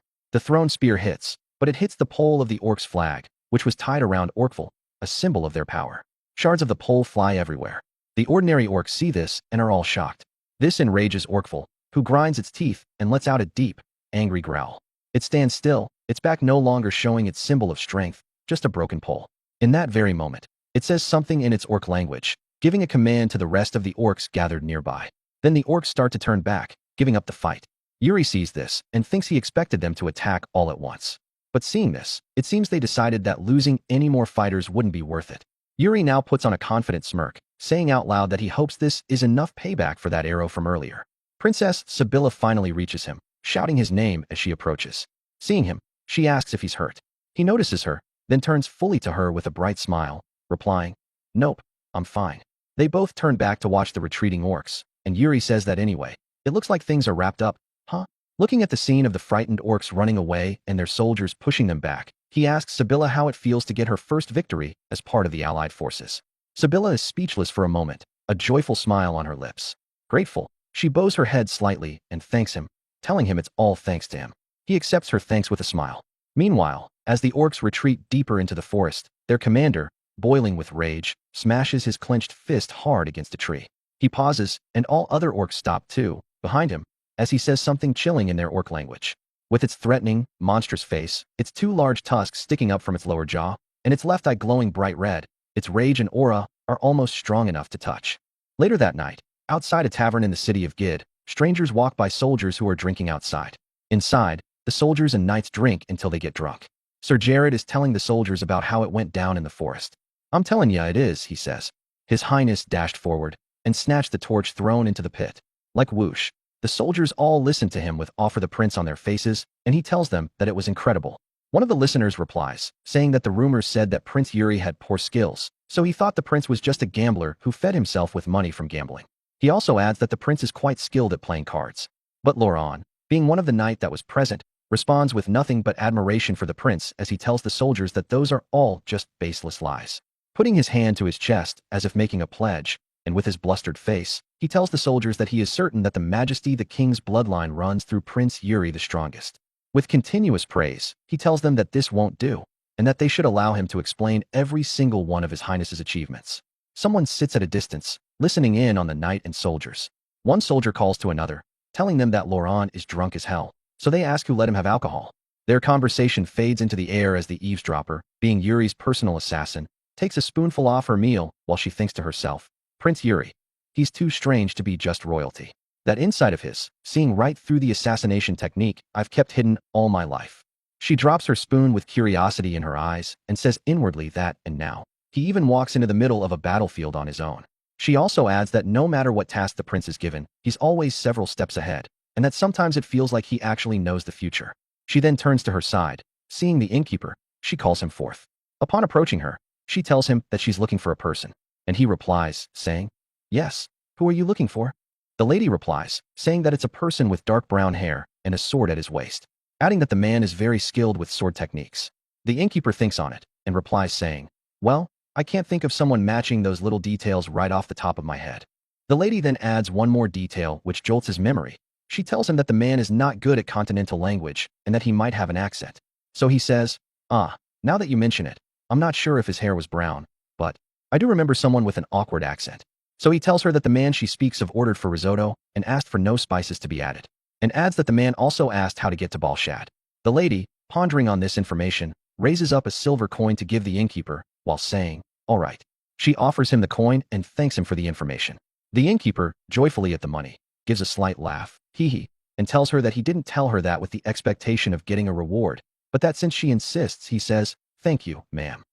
The thrown spear hits, but it hits the pole of the orc's flag, which was tied around Orkful, a symbol of their power. Shards of the pole fly everywhere. The ordinary orcs see this and are all shocked. This enrages Orkful, who grinds its teeth and lets out a deep, angry growl. It stands still, its back no longer showing its symbol of strength, just a broken pole. In that very moment, it says something in its orc language, giving a command to the rest of the orcs gathered nearby. Then the orcs start to turn back, giving up the fight. Yuri sees this and thinks he expected them to attack all at once. But seeing this, it seems they decided that losing any more fighters wouldn't be worth it. Yuri now puts on a confident smirk, saying out loud that he hopes this is enough payback for that arrow from earlier. Princess Sibylla finally reaches him, shouting his name as she approaches. Seeing him, she asks if he's hurt. He notices her, then turns fully to her with a bright smile, replying, "Nope, I'm fine." They both turn back to watch the retreating orcs, and Yuri says that anyway. It looks like things are wrapped up, huh? Looking at the scene of the frightened orcs running away and their soldiers pushing them back, he asks Sibylla how it feels to get her first victory as part of the Allied forces. Sibylla is speechless for a moment, a joyful smile on her lips. Grateful, she bows her head slightly and thanks him, telling him it's all thanks to him. He accepts her thanks with a smile. Meanwhile, as the orcs retreat deeper into the forest, their commander, boiling with rage, smashes his clenched fist hard against a tree. He pauses, and all other orcs stop too, behind him, as he says something chilling in their orc language. With its threatening, monstrous face, its 2 large tusks sticking up from its lower jaw, and its left eye glowing bright red, its rage and aura are almost strong enough to touch. Later that night, outside a tavern in the city of Gid, strangers walk by soldiers who are drinking outside. Inside, the soldiers and knights drink until they get drunk. Sir Jared is telling the soldiers about how it went down in the forest. "I'm telling ya it is," he says. His Highness dashed forward and snatched the torch thrown into the pit. Like whoosh, the soldiers all listen to him with awe for the prince on their faces, and he tells them that it was incredible. One of the listeners replies, saying that the rumors said that Prince Yuri had poor skills, so he thought the prince was just a gambler who fed himself with money from gambling. He also adds that the prince is quite skilled at playing cards. But Laurent, being one of the knight that was present, responds with nothing but admiration for the prince as he tells the soldiers that those are all just baseless lies. Putting his hand to his chest as if making a pledge, and with his blustered face, he tells the soldiers that he is certain that the Majesty the King's bloodline runs through Prince Yuri the Strongest. With continuous praise, he tells them that this won't do, and that they should allow him to explain every single one of His Highness's achievements. Someone sits at a distance, listening in on the knight and soldiers. One soldier calls to another, telling them that Laurent is drunk as hell, so they ask who let him have alcohol. Their conversation fades into the air as the eavesdropper, being Yuri's personal assassin, takes a spoonful off her meal while she thinks to herself, Prince Yuri, he's too strange to be just royalty. That insight of his, seeing right through the assassination technique I've kept hidden all my life. She drops her spoon with curiosity in her eyes and says inwardly that, and now, he even walks into the middle of a battlefield on his own. She also adds that no matter what task the prince is given, he's always several steps ahead, and that sometimes it feels like he actually knows the future. She then turns to her side. Seeing the innkeeper, she calls him forth. Upon approaching her, she tells him that she's looking for a person, and he replies, saying, Yes, who are you looking for? The lady replies, saying that it's a person with dark brown hair and a sword at his waist, adding that the man is very skilled with sword techniques. The innkeeper thinks on it, and replies saying, Well, I can't think of someone matching those little details right off the top of my head. The lady then adds one more detail which jolts his memory. She tells him that the man is not good at continental language and that he might have an accent. So he says, now that you mention it, I'm not sure if his hair was brown, but I do remember someone with an awkward accent. So he tells her that the man she speaks of ordered for risotto and asked for no spices to be added, and adds that the man also asked how to get to Balshad. The lady, pondering on this information, raises up a silver coin to give the innkeeper, while saying, All right. She offers him the coin and thanks him for the information. The innkeeper, joyfully at the money, gives a slight laugh, hee, and tells her that he didn't tell her that with the expectation of getting a reward, but that since she insists, he says, Thank you, ma'am.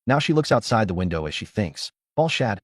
Now she looks outside the window as she thinks, Balshad,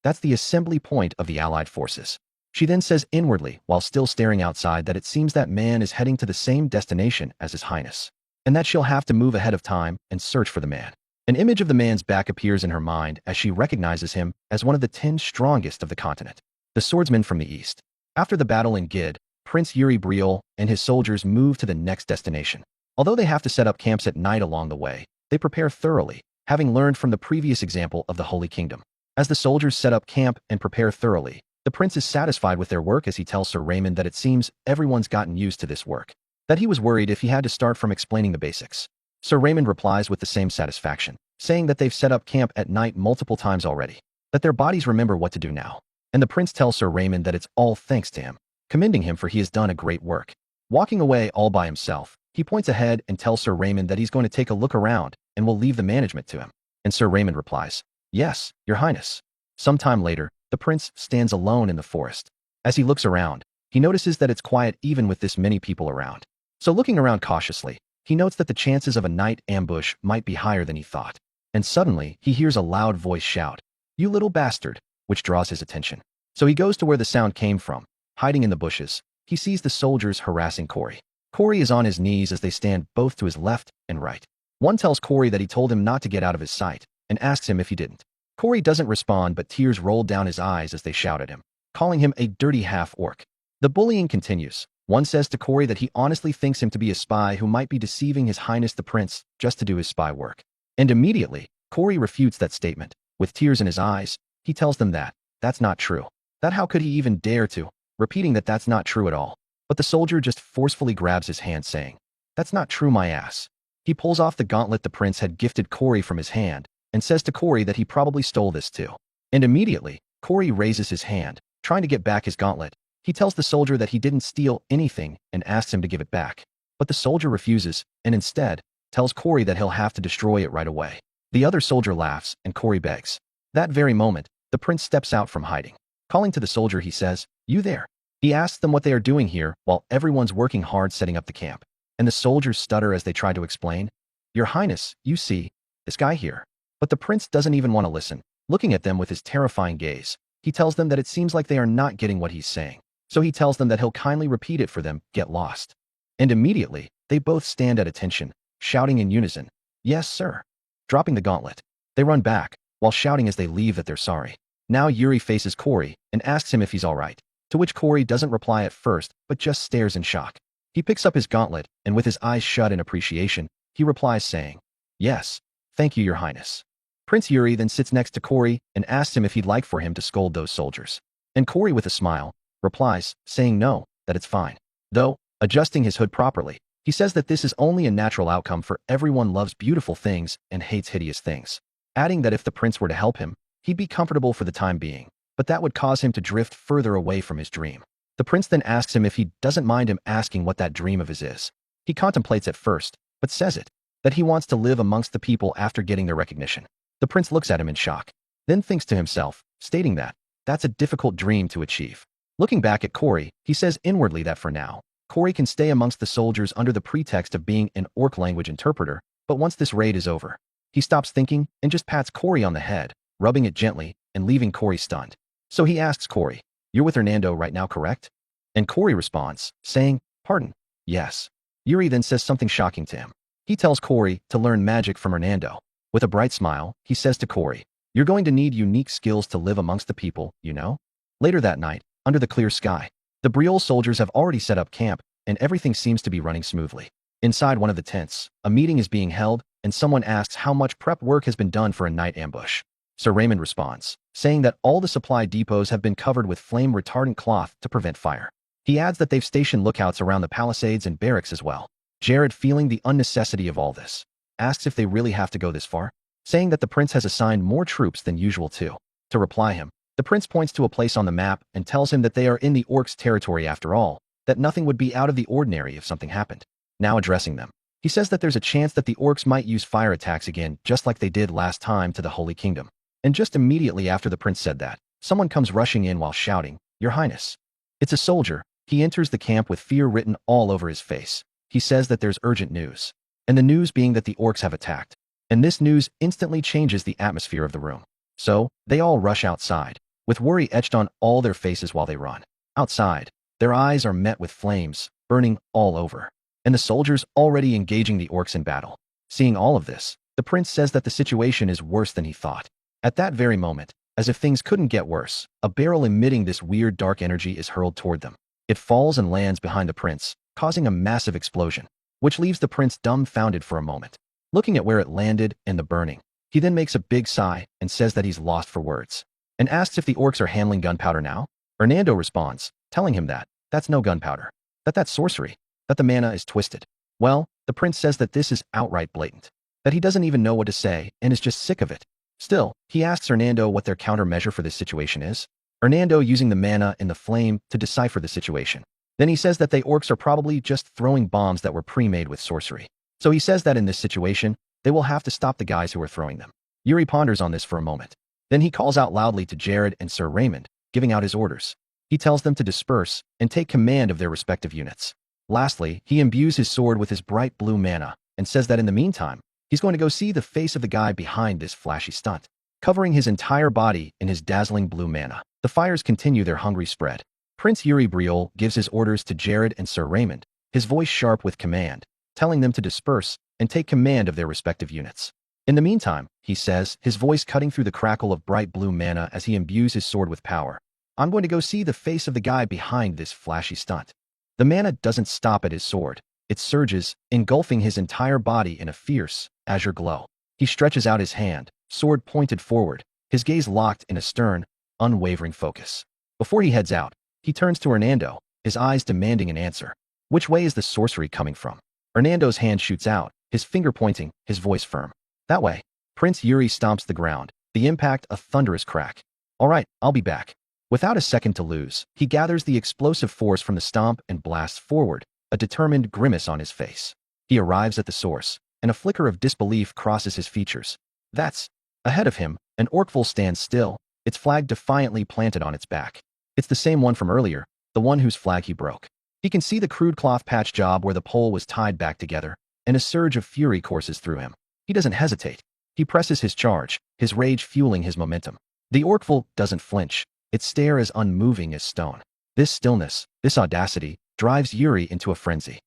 that's the assembly point of the Allied forces. She then says inwardly, while still staring outside, that it seems that man is heading to the same destination as His Highness, and that she'll have to move ahead of time and search for the man. An image of the man's back appears in her mind as she recognizes him as one of the 10 strongest of the continent, the swordsman from the east. After the battle in Gid, Prince Yuri Briol and his soldiers move to the next destination. Although they have to set up camps at night along the way, they prepare thoroughly, having learned from the previous example of the Holy Kingdom. As the soldiers set up camp and prepare thoroughly, the prince is satisfied with their work as he tells Sir Raymond that it seems everyone's gotten used to this work, that he was worried if he had to start from explaining the basics. Sir Raymond replies with the same satisfaction, saying that they've set up camp at night multiple times already, that their bodies remember what to do now. And the prince tells Sir Raymond that it's all thanks to him, commending him for he has done a great work. Walking away all by himself, he points ahead and tells Sir Raymond that he's going to take a look around and will leave the management to him. And Sir Raymond replies, Yes, Your Highness. Some time later, the prince stands alone in the forest. As he looks around, he notices that it's quiet even with this many people around. So looking around cautiously, he notes that the chances of a night ambush might be higher than he thought. And suddenly, he hears a loud voice shout, You little bastard, which draws his attention. So he goes to where the sound came from. Hiding in the bushes, he sees the soldiers harassing Corey. Corey is on his knees as they stand both to his left and right. One tells Corey that he told him not to get out of his sight, and asks him if he didn't. Corey doesn't respond, but tears roll down his eyes as they shout at him, calling him a dirty half-orc. The bullying continues. One says to Corey that he honestly thinks him to be a spy who might be deceiving His Highness the Prince just to do his spy work. And immediately, Corey refutes that statement. With tears in his eyes, he tells them that that's not true. That how could he even dare to, repeating that that's not true at all. But the soldier just forcefully grabs his hand saying, That's not true, my ass. He pulls off the gauntlet the prince had gifted Corey from his hand, and says to Corey that he probably stole this too. And immediately, Corey raises his hand, trying to get back his gauntlet. He tells the soldier that he didn't steal anything and asks him to give it back. But the soldier refuses, and instead, tells Corey that he'll have to destroy it right away. The other soldier laughs, and Corey begs. That very moment, the prince steps out from hiding. Calling to the soldier, he says, You there? He asks them what they are doing here while everyone's working hard setting up the camp. And the soldiers stutter as they try to explain, Your Highness, you see, this guy here. But the prince doesn't even want to listen. Looking at them with his terrifying gaze, he tells them that it seems like they are not getting what he's saying. So he tells them that he'll kindly repeat it for them, get lost. And immediately, they both stand at attention, shouting in unison, Yes, sir. Dropping the gauntlet, they run back, while shouting as they leave that they're sorry. Now Yuri faces Corey and asks him if he's all right, to which Corey doesn't reply at first, but just stares in shock. He picks up his gauntlet, and with his eyes shut in appreciation, he replies saying, Yes, thank you, Your Highness. Prince Yuri then sits next to Corey and asks him if he'd like for him to scold those soldiers. And Corey, with a smile, replies, saying no, that it's fine. Though, adjusting his hood properly, he says that this is only a natural outcome, for everyone loves beautiful things and hates hideous things, adding that if the prince were to help him, he'd be comfortable for the time being, but that would cause him to drift further away from his dream. The prince then asks him if he doesn't mind him asking what that dream of his is. He contemplates at first, but says it, that he wants to live amongst the people after getting their recognition. The prince looks at him in shock, then thinks to himself, stating that that's a difficult dream to achieve. Looking back at Corey, he says inwardly that for now, Corey can stay amongst the soldiers under the pretext of being an orc language interpreter, but once this raid is over, he stops thinking and just pats Corey on the head, rubbing it gently and leaving Corey stunned. So he asks Corey, "You're with Hernando right now, correct?" And Corey responds, saying, "Pardon, yes." Yuri then says something shocking to him. He tells Corey to learn magic from Hernando. With a bright smile, he says to Corey, "You're going to need unique skills to live amongst the people, you know?" Later that night, under the clear sky, the Briol soldiers have already set up camp, and everything seems to be running smoothly. Inside one of the tents, a meeting is being held, and someone asks how much prep work has been done for a night ambush. Sir Raymond responds, saying that all the supply depots have been covered with flame-retardant cloth to prevent fire. He adds that they've stationed lookouts around the palisades and barracks as well. Jared, feeling the unnecessity of all this, asks if they really have to go this far, saying that the prince has assigned more troops than usual too. To reply him, the prince points to a place on the map and tells him that they are in the orcs' territory after all, that nothing would be out of the ordinary if something happened. Now addressing them, he says that there's a chance that the orcs might use fire attacks again, just like they did last time to the Holy Kingdom. And just immediately after the prince said that, someone comes rushing in while shouting, "Your Highness." It's a soldier. He enters the camp with fear written all over his face. He says that there's urgent news, and the news being that the orcs have attacked. And this news instantly changes the atmosphere of the room. So, they all rush outside, with worry etched on all their faces while they run. Outside, their eyes are met with flames, burning all over, and the soldiers already engaging the orcs in battle. Seeing all of this, the prince says that the situation is worse than he thought. At that very moment, as if things couldn't get worse, a barrel emitting this weird dark energy is hurled toward them. It falls and lands behind the prince, causing a massive explosion, which leaves the prince dumbfounded for a moment. Looking at where it landed and the burning, he then makes a big sigh and says that he's lost for words, and asks if the orcs are handling gunpowder now. Hernando responds, telling him that that's no gunpowder, that's sorcery, that the mana is twisted. Well, the prince says that this is outright blatant, that he doesn't even know what to say and is just sick of it. Still, he asks Hernando what their countermeasure for this situation is. Hernando using the mana and the flame to decipher the situation. Then he says that the orcs are probably just throwing bombs that were pre-made with sorcery. So he says that in this situation, they will have to stop the guys who are throwing them. Yuri ponders on this for a moment. Then he calls out loudly to Jared and Sir Raymond, giving out his orders. He tells them to disperse and take command of their respective units. Lastly, he imbues his sword with his bright blue mana and says that in the meantime, he's going to go see the face of the guy behind this flashy stunt. Covering his entire body in his dazzling blue mana, the fires continue their hungry spread. Prince Yuri Briol gives his orders to Jared and Sir Raymond, his voice sharp with command, telling them to disperse and take command of their respective units. In the meantime, he says, his voice cutting through the crackle of bright blue mana as he imbues his sword with power, "I'm going to go see the face of the guy behind this flashy stunt." The mana doesn't stop at his sword. It surges, engulfing his entire body in a fierce, azure glow. He stretches out his hand, sword pointed forward, his gaze locked in a stern, unwavering focus. Before he heads out, he turns to Hernando, his eyes demanding an answer. Which way is the sorcery coming from? Hernando's hand shoots out, his finger pointing, his voice firm. "That way." Prince Yuri stomps the ground, the impact a thunderous crack. "All right, I'll be back." Without a second to lose, he gathers the explosive force from the stomp and blasts forward, a determined grimace on his face. He arrives at the source, and a flicker of disbelief crosses his features. That's... Ahead of him, an orcville stands still, its flag defiantly planted on its back. It's the same one from earlier, the one whose flag he broke. He can see the crude cloth patch job where the pole was tied back together, and a surge of fury courses through him. He doesn't hesitate. He presses his charge, his rage fueling his momentum. The orcville doesn't flinch, its stare as unmoving as stone. This stillness, this audacity, drives Yuri into a frenzy.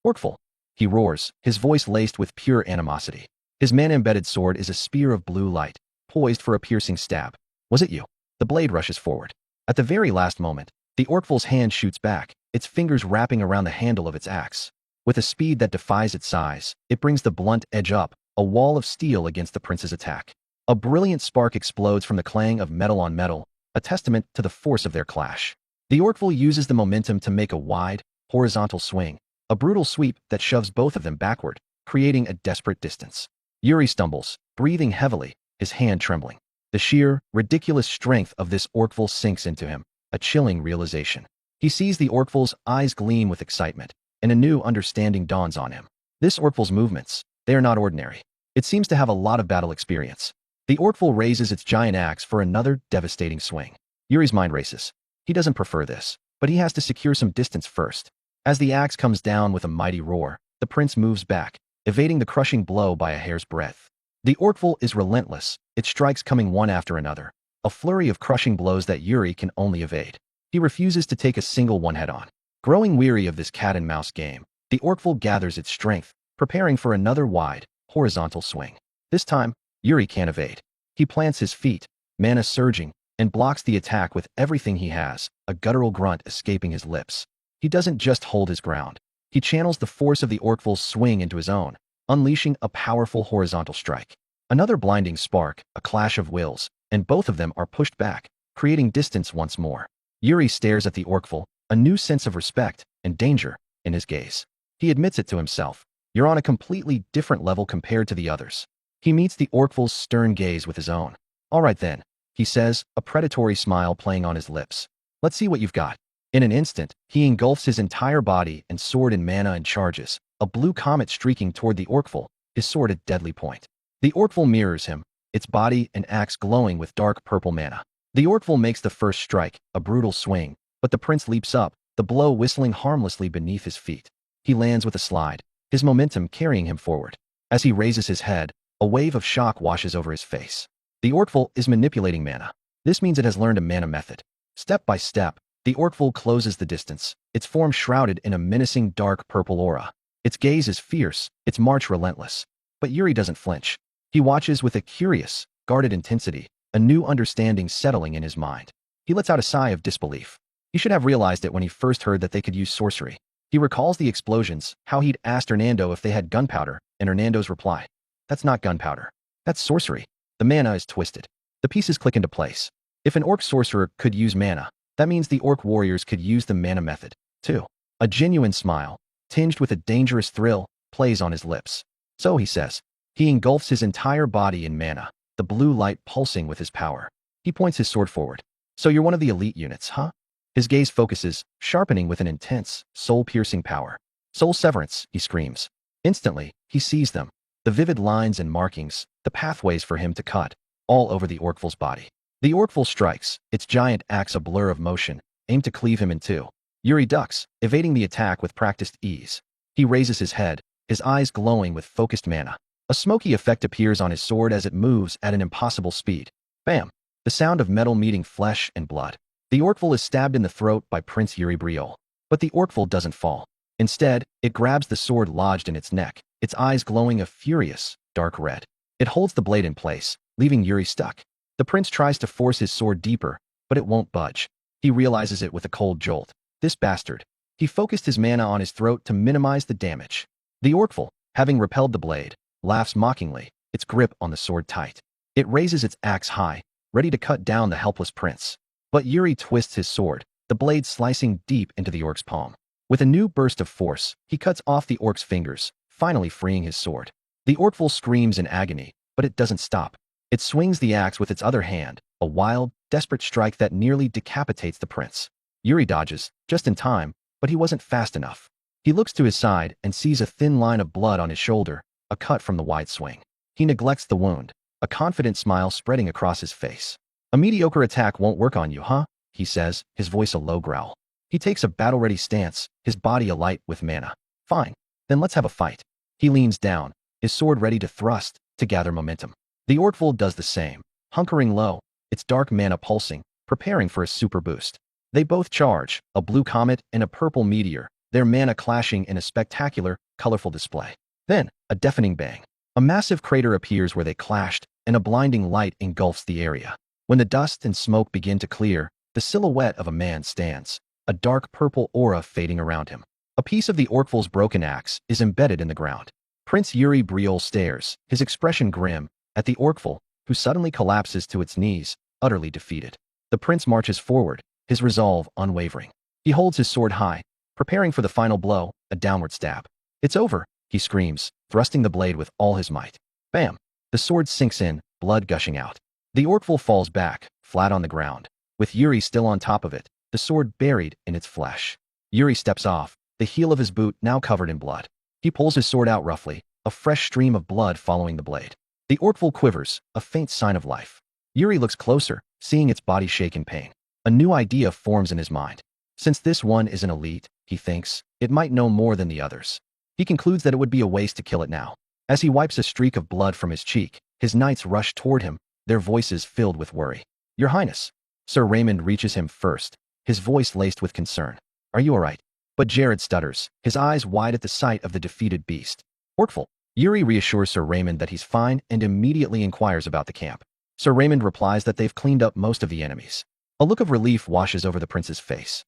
"Orcville!" he roars, his voice laced with pure animosity. His mana-embedded sword is a spear of blue light, poised for a piercing stab. "Was it you?" The blade rushes forward. At the very last moment, the orcville's hand shoots back, its fingers wrapping around the handle of its axe. With a speed that defies its size, it brings the blunt edge up, a wall of steel against the prince's attack. A brilliant spark explodes from the clang of metal on metal, a testament to the force of their clash. The Orkful uses the momentum to make a wide, horizontal swing, a brutal sweep that shoves both of them backward, creating a desperate distance. Yuri stumbles, breathing heavily, his hand trembling. The sheer, ridiculous strength of this Orkful sinks into him, a chilling realization. He sees the Orkful's eyes gleam with excitement, and a new understanding dawns on him. This Orkful's movements, they are not ordinary. It seems to have a lot of battle experience. The Orkful raises its giant axe for another devastating swing. Yuri's mind races. He doesn't prefer this, but he has to secure some distance first. As the axe comes down with a mighty roar, the prince moves back, evading the crushing blow by a hair's breadth. The Orkful is relentless, its strikes coming one after another, a flurry of crushing blows that Yuri can only evade. He refuses to take a single one head-on. Growing weary of this cat-and-mouse game, the Orkful gathers its strength, preparing for another wide, horizontal swing. This time, Yuri can't evade. He plants his feet, mana surging, and blocks the attack with everything he has, a guttural grunt escaping his lips. He doesn't just hold his ground. He channels the force of the Orkful's swing into his own, unleashing a powerful horizontal strike. Another blinding spark, a clash of wills, and both of them are pushed back, creating distance once more. Yuri stares at the Orkful, a new sense of respect and danger in his gaze. He admits it to himself. You're on a completely different level compared to the others. He meets the Orkful's stern gaze with his own. All right then, he says, a predatory smile playing on his lips. Let's see what you've got. In an instant, he engulfs his entire body and sword in mana and charges, a blue comet streaking toward the Orkful, his sword at deadly point. The Orkful mirrors him, its body and axe glowing with dark purple mana. The Orkful makes the first strike, a brutal swing, but the prince leaps up, the blow whistling harmlessly beneath his feet. He lands with a slide, his momentum carrying him forward. As he raises his head, a wave of shock washes over his face. The Orkful is manipulating mana. This means it has learned a mana method. Step by step, the Orkful closes the distance, its form shrouded in a menacing dark purple aura. Its gaze is fierce, its march relentless. But Yuri doesn't flinch. He watches with a curious, guarded intensity, a new understanding settling in his mind. He lets out a sigh of disbelief. He should have realized it when he first heard that they could use sorcery. He recalls the explosions, how he'd asked Hernando if they had gunpowder, and Hernando's reply. That's not gunpowder. That's sorcery. The mana is twisted. The pieces click into place. If an orc sorcerer could use mana, that means the orc warriors could use the mana method, too. A genuine smile, tinged with a dangerous thrill, plays on his lips. So, he says. He engulfs his entire body in mana, the blue light pulsing with his power. He points his sword forward. So you're one of the elite units, huh? His gaze focuses, sharpening with an intense, soul-piercing power. Soul severance, he screams. Instantly, he sees them. The vivid lines and markings, the pathways for him to cut, all over the Orkful's body. The Orkful strikes, its giant axe a blur of motion, aimed to cleave him in two. Yuri ducks, evading the attack with practiced ease. He raises his head, his eyes glowing with focused mana. A smoky effect appears on his sword as it moves at an impossible speed. Bam! The sound of metal meeting flesh and blood. The Orkful is stabbed in the throat by Prince Yuri Briol. But the Orkful doesn't fall. Instead, it grabs the sword lodged in its neck, its eyes glowing a furious, dark red. It holds the blade in place, leaving Yuri stuck. The prince tries to force his sword deeper, but it won't budge. He realizes it with a cold jolt. This bastard. He focused his mana on his throat to minimize the damage. The Orkful, having repelled the blade, laughs mockingly, its grip on the sword tight. It raises its axe high, ready to cut down the helpless prince. But Yuri twists his sword, the blade slicing deep into the orc's palm. With a new burst of force, he cuts off the orc's fingers, finally freeing his sword. The Orkful screams in agony, but it doesn't stop. It swings the axe with its other hand, a wild, desperate strike that nearly decapitates the prince. Yuri dodges, just in time, but he wasn't fast enough. He looks to his side and sees a thin line of blood on his shoulder, a cut from the wide swing. He neglects the wound, a confident smile spreading across his face. A mediocre attack won't work on you, huh? He says, his voice a low growl. He takes a battle-ready stance, his body alight with mana. Fine, then let's have a fight. He leans down, his sword ready to thrust, to gather momentum. The Orkful does the same, hunkering low, its dark mana pulsing, preparing for a super boost. They both charge, a blue comet and a purple meteor, their mana clashing in a spectacular, colorful display. Then, a deafening bang. A massive crater appears where they clashed, and a blinding light engulfs the area. When the dust and smoke begin to clear, the silhouette of a man stands, a dark purple aura fading around him. A piece of the Orkful's broken axe is embedded in the ground. Prince Yuri Briol stares, his expression grim, at the Orkful, who suddenly collapses to its knees, utterly defeated. The prince marches forward, his resolve unwavering. He holds his sword high, preparing for the final blow, a downward stab. "It's over," he screams, thrusting the blade with all his might. Bam! The sword sinks in, blood gushing out. The orcful falls back, flat on the ground, with Yuri still on top of it, the sword buried in its flesh. Yuri steps off, the heel of his boot now covered in blood. He pulls his sword out roughly, a fresh stream of blood following the blade. The orcful quivers, a faint sign of life. Yuri looks closer, seeing its body shake in pain. A new idea forms in his mind. Since this one is an elite, he thinks, it might know more than the others. He concludes that it would be a waste to kill it now. As he wipes a streak of blood from his cheek, his knights rush toward him, their voices filled with worry. "Your Highness." Sir Raymond reaches him first, his voice laced with concern. "Are you all right?" But Jared stutters, his eyes wide at the sight of the defeated beast. "Orcful." Yuri reassures Sir Raymond that he's fine and immediately inquires about the camp. Sir Raymond replies that they've cleaned up most of the enemies. A look of relief washes over the prince's face.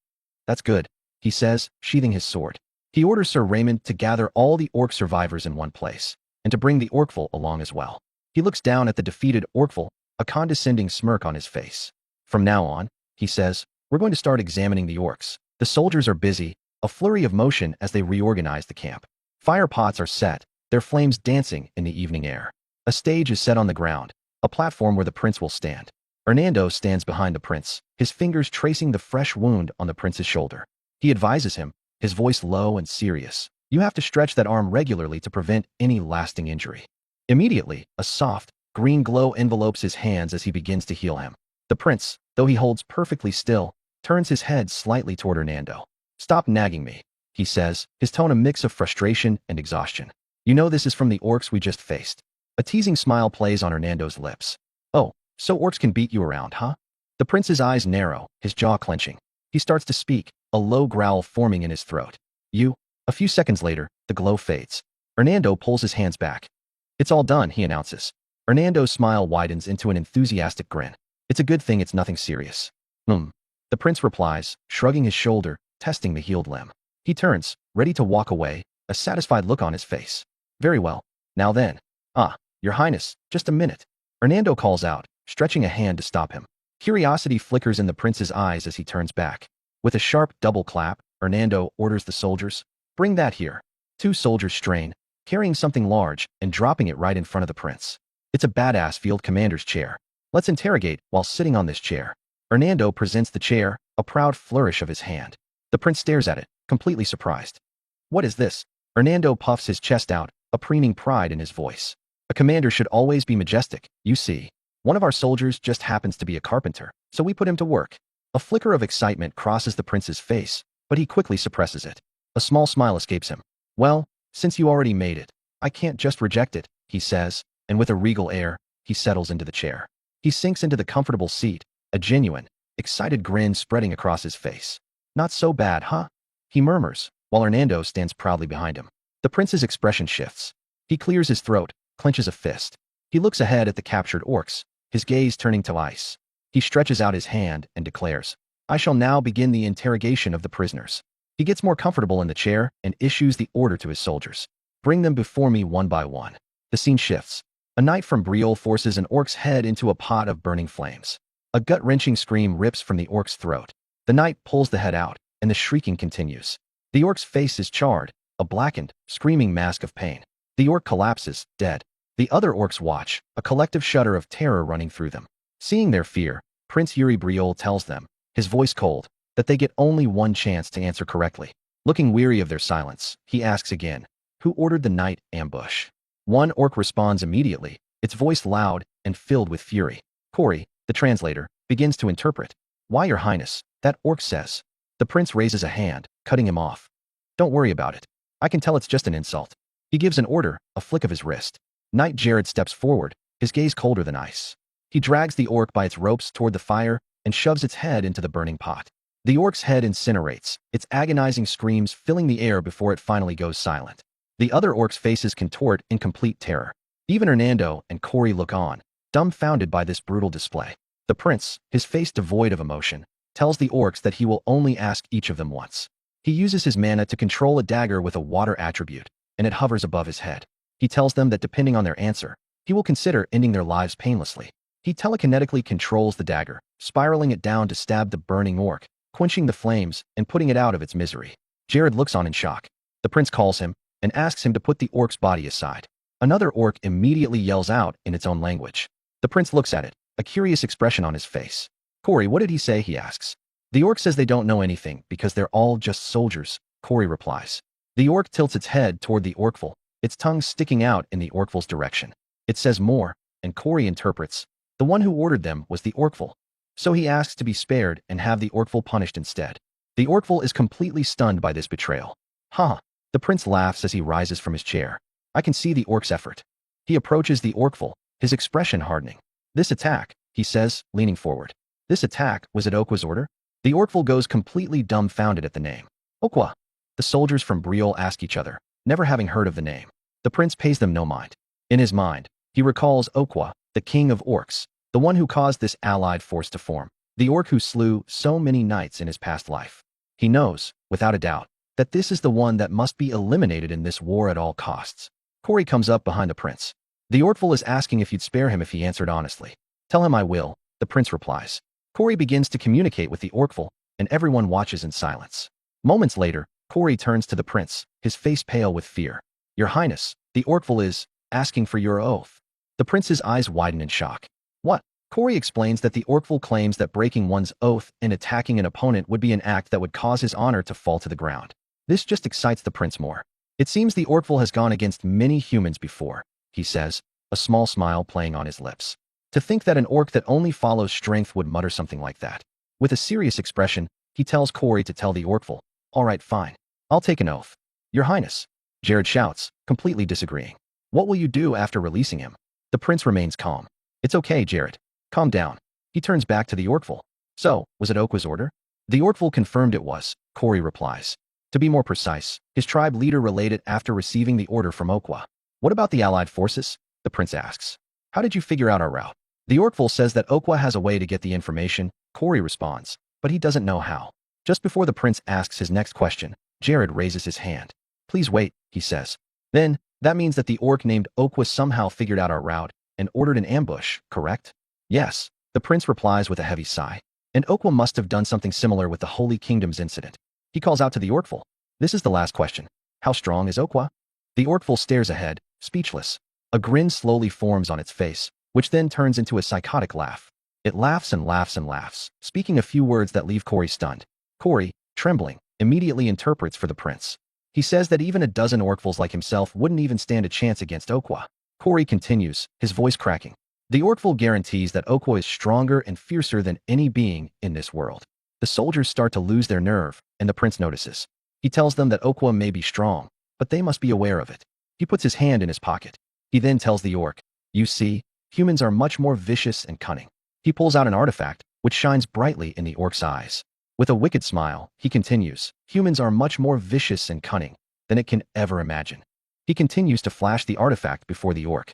"That's good," he says, sheathing his sword. He orders Sir Raymond to gather all the orc survivors in one place, and to bring the orcful along as well. He looks down at the defeated orcful, a condescending smirk on his face. "From now on," he says, "we're going to start examining the orcs." The soldiers are busy, a flurry of motion as they reorganize the camp. Fire pots are set, their flames dancing in the evening air. A stage is set on the ground, a platform where the prince will stand. Hernando stands behind the prince, his fingers tracing the fresh wound on the prince's shoulder. He advises him, his voice low and serious. "You have to stretch that arm regularly to prevent any lasting injury." Immediately, a soft, green glow envelopes his hands as he begins to heal him. The prince, though he holds perfectly still, turns his head slightly toward Hernando. "Stop nagging me," he says, his tone a mix of frustration and exhaustion. "You know this is from the orcs we just faced." A teasing smile plays on Hernando's lips. "Oh, so orcs can beat you around, huh?" The prince's eyes narrow, his jaw clenching. He starts to speak, a low growl forming in his throat. "You?" A few seconds later, the glow fades. Hernando pulls his hands back. "It's all done," he announces. Hernando's smile widens into an enthusiastic grin. "It's a good thing it's nothing serious." The prince replies, shrugging his shoulder, testing the healed limb. He turns, ready to walk away, a satisfied look on his face. "Very well. Now then." "Ah, Your Highness, just a minute." Hernando calls out, stretching a hand to stop him. Curiosity flickers in the prince's eyes as he turns back. With a sharp double clap, Hernando orders the soldiers, "Bring that here." 2 soldiers strain, carrying something large and dropping it right in front of the prince. It's a badass field commander's chair. "Let's interrogate while sitting on this chair." Hernando presents the chair, a proud flourish of his hand. The prince stares at it, completely surprised. "What is this?" Hernando puffs his chest out, a preening pride in his voice. "A commander should always be majestic, you see. One of our soldiers just happens to be a carpenter, so we put him to work." A flicker of excitement crosses the prince's face, but he quickly suppresses it. A small smile escapes him. "Well, since you already made it, I can't just reject it," he says, and with a regal air, he settles into the chair. He sinks into the comfortable seat, a genuine, excited grin spreading across his face. "Not so bad, huh?" he murmurs, while Hernando stands proudly behind him. The prince's expression shifts. He clears his throat, clenches a fist. He looks ahead at the captured orcs, his gaze turning to ice. He stretches out his hand and declares, "I shall now begin the interrogation of the prisoners." He gets more comfortable in the chair and issues the order to his soldiers. "Bring them before me one by one." The scene shifts. A knight from Briolle forces an orc's head into a pot of burning flames. A gut-wrenching scream rips from the orc's throat. The knight pulls the head out, and the shrieking continues. The orc's face is charred, a blackened, screaming mask of pain. The orc collapses, dead. The other orcs watch, a collective shudder of terror running through them. Seeing their fear, Prince Yuri Briolle tells them, his voice cold, that they get only one chance to answer correctly. Looking weary of their silence, he asks again, "Who ordered the night ambush?" One orc responds immediately, its voice loud and filled with fury. Corey, the translator, begins to interpret. "Why, Your Highness," that orc says. The prince raises a hand, cutting him off. "Don't worry about it. I can tell it's just an insult." He gives an order, a flick of his wrist. Knight Jared steps forward, his gaze colder than ice. He drags the orc by its ropes toward the fire and shoves its head into the burning pot. The orc's head incinerates, its agonizing screams filling the air before it finally goes silent. The other orc's faces contort in complete terror. Even Hernando and Corey look on, dumbfounded by this brutal display. The prince, his face devoid of emotion, tells the orcs that he will only ask each of them once. He uses his mana to control a dagger with a water attribute, and it hovers above his head. He tells them that depending on their answer, he will consider ending their lives painlessly. He telekinetically controls the dagger, spiraling it down to stab the burning orc, quenching the flames and putting it out of its misery. Jared looks on in shock. The prince calls him and asks him to put the orc's body aside. Another orc immediately yells out in its own language. The prince looks at it, a curious expression on his face. Corey, what did he say? He asks. The orc says they don't know anything because they're all just soldiers, Corey replies. The orc tilts its head toward the orcful, its tongue sticking out in the orcful's direction. It says more, and Corey interprets. The one who ordered them was the orcful. So he asks to be spared and have the orcful punished instead. The orcful is completely stunned by this betrayal. Huh. The prince laughs as he rises from his chair. I can see the orc's effort. He approaches the orcful, his expression hardening. This attack, he says, leaning forward. This attack was at Okwa's order? The orcful goes completely dumbfounded at the name. Okwa. The soldiers from Briol ask each other, never having heard of the name. The prince pays them no mind. In his mind, he recalls Okwa, the king of orcs, the one who caused this allied force to form, the orc who slew so many knights in his past life. He knows, without a doubt, that this is the one that must be eliminated in this war at all costs. Corey comes up behind the prince. The orcful is asking if you'd spare him if he answered honestly. Tell him I will, the prince replies. Corey begins to communicate with the orcful, and everyone watches in silence. Moments later, Corey turns to the prince, his face pale with fear. Your Highness, the orcful is asking for your oath. The prince's eyes widen in shock. What? Corey explains that the orcful claims that breaking one's oath and attacking an opponent would be an act that would cause his honor to fall to the ground. This just excites the prince more. It seems the orcful has gone against many humans before, he says, a small smile playing on his lips. To think that an orc that only follows strength would mutter something like that. With a serious expression, he tells Corey to tell the orcful, all right, fine. I'll take an oath. Your Highness. Jared shouts, completely disagreeing. What will you do after releasing him? The prince remains calm. It's okay, Jared. Calm down. He turns back to the orcful. So, was it Okwa's order? The orcful confirmed it was, Corey replies. To be more precise, his tribe leader relayed it after receiving the order from Okwa. What about the allied forces? The prince asks. How did you figure out our route? The orcful says that Okwa has a way to get the information, Corey responds, but he doesn't know how. Just before the prince asks his next question, Jared raises his hand. Please wait, he says. Then, that means that the orc named Okwa somehow figured out our route and ordered an ambush, correct? Yes, the prince replies with a heavy sigh. And Okwa must have done something similar with the Holy Kingdom's incident. He calls out to the orcful. This is the last question. How strong is Okwa? The orcful stares ahead, speechless. A grin slowly forms on its face, which then turns into a psychotic laugh. It laughs and laughs and laughs, speaking a few words that leave Corey stunned. Corey, trembling, immediately interprets for the prince. He says that even a dozen orcfuls like himself wouldn't even stand a chance against Okwa. Corey continues, his voice cracking. The orcful guarantees that Okwa is stronger and fiercer than any being in this world. The soldiers start to lose their nerve, and the prince notices. He tells them that Okwa may be strong, but they must be aware of it. He puts his hand in his pocket. He then tells the orc, you see, humans are much more vicious and cunning. He pulls out an artifact, which shines brightly in the orc's eyes. With a wicked smile, he continues, humans are much more vicious and cunning than it can ever imagine. He continues to flash the artifact before the orc.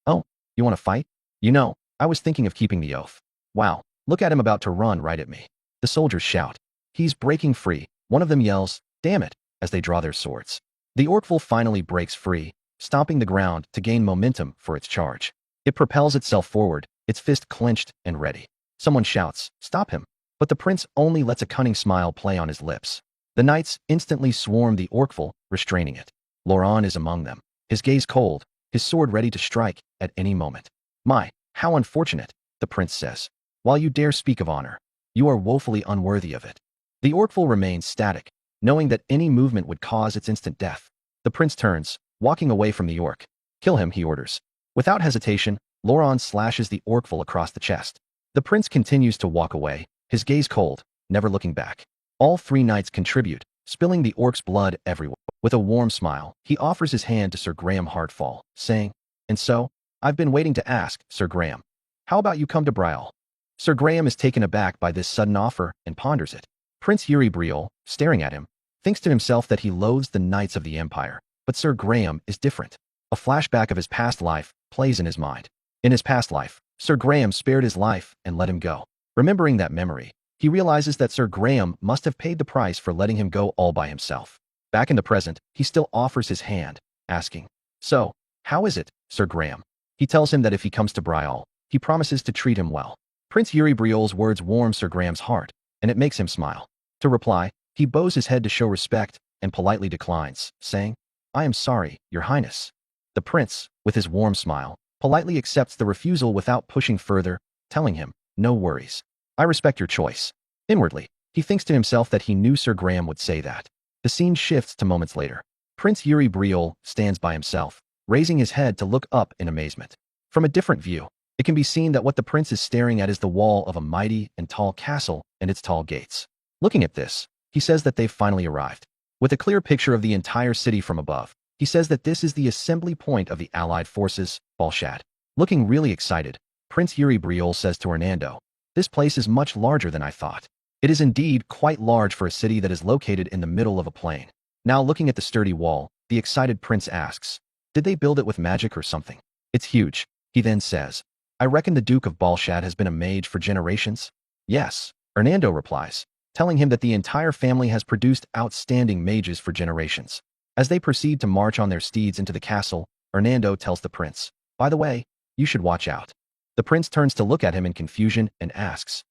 Oh, you want to fight? You know, I was thinking of keeping the oath. Wow, look at him about to run right at me. The soldiers shout. He's breaking free. One of them yells, damn it, as they draw their swords. The orcful finally breaks free, stomping the ground to gain momentum for its charge. It propels itself forward, its fist clenched and ready. Someone shouts, stop him. But the prince only lets a cunning smile play on his lips. The knights instantly swarm the orcful, restraining it. Laurent is among them, his gaze cold, his sword ready to strike at any moment. My, how unfortunate, the prince says. While you dare speak of honor, you are woefully unworthy of it. The orcful remains static, knowing that any movement would cause its instant death. The prince turns, walking away from the orc. Kill him, he orders. Without hesitation, Laurent slashes the orcful across the chest. The prince continues to walk away, his gaze cold, never looking back. All three knights contribute, spilling the orc's blood everywhere. With a warm smile, he offers his hand to Sir Graham Hartfall, saying, and so, I've been waiting to ask, Sir Graham. How about you come to Briol? Sir Graham is taken aback by this sudden offer and ponders it. Prince Yuri Briol, staring at him, thinks to himself that he loathes the knights of the Empire, but Sir Graham is different. A flashback of his past life plays in his mind. In his past life, Sir Graham spared his life and let him go. Remembering that memory, he realizes that Sir Graham must have paid the price for letting him go all by himself. Back in the present, he still offers his hand, asking, so, how is it, Sir Graham? He tells him that if he comes to Brial, he promises to treat him well. Prince Yuri Briol's words warm Sir Graham's heart, and it makes him smile. To reply, he bows his head to show respect and politely declines, saying, "I am sorry, Your Highness." The prince, with his warm smile, politely accepts the refusal without pushing further, telling him, "No worries. I respect your choice." Inwardly, he thinks to himself that he knew Sir Graham would say that. The scene shifts to moments later. Prince Yuri Briol stands by himself, raising his head to look up in amazement. From a different view, it can be seen that what the prince is staring at is the wall of a mighty and tall castle and its tall gates. Looking at this, he says that they've finally arrived. With a clear picture of the entire city from above, he says that this is the assembly point of the allied forces, Balshad. Looking really excited, Prince Yuri Briol says to Hernando, "This place is much larger than I thought." It is indeed quite large for a city that is located in the middle of a plain. Now looking at the sturdy wall, the excited prince asks, "Did they build it with magic or something?" "It's huge," he then says. "I reckon the Duke of Balshad has been a mage for generations?" "Yes," Hernando replies, telling him that the entire family has produced outstanding mages for generations. As they proceed to march on their steeds into the castle, Hernando tells the prince, "By the way, you should watch out." The prince turns to look at him in confusion and asks,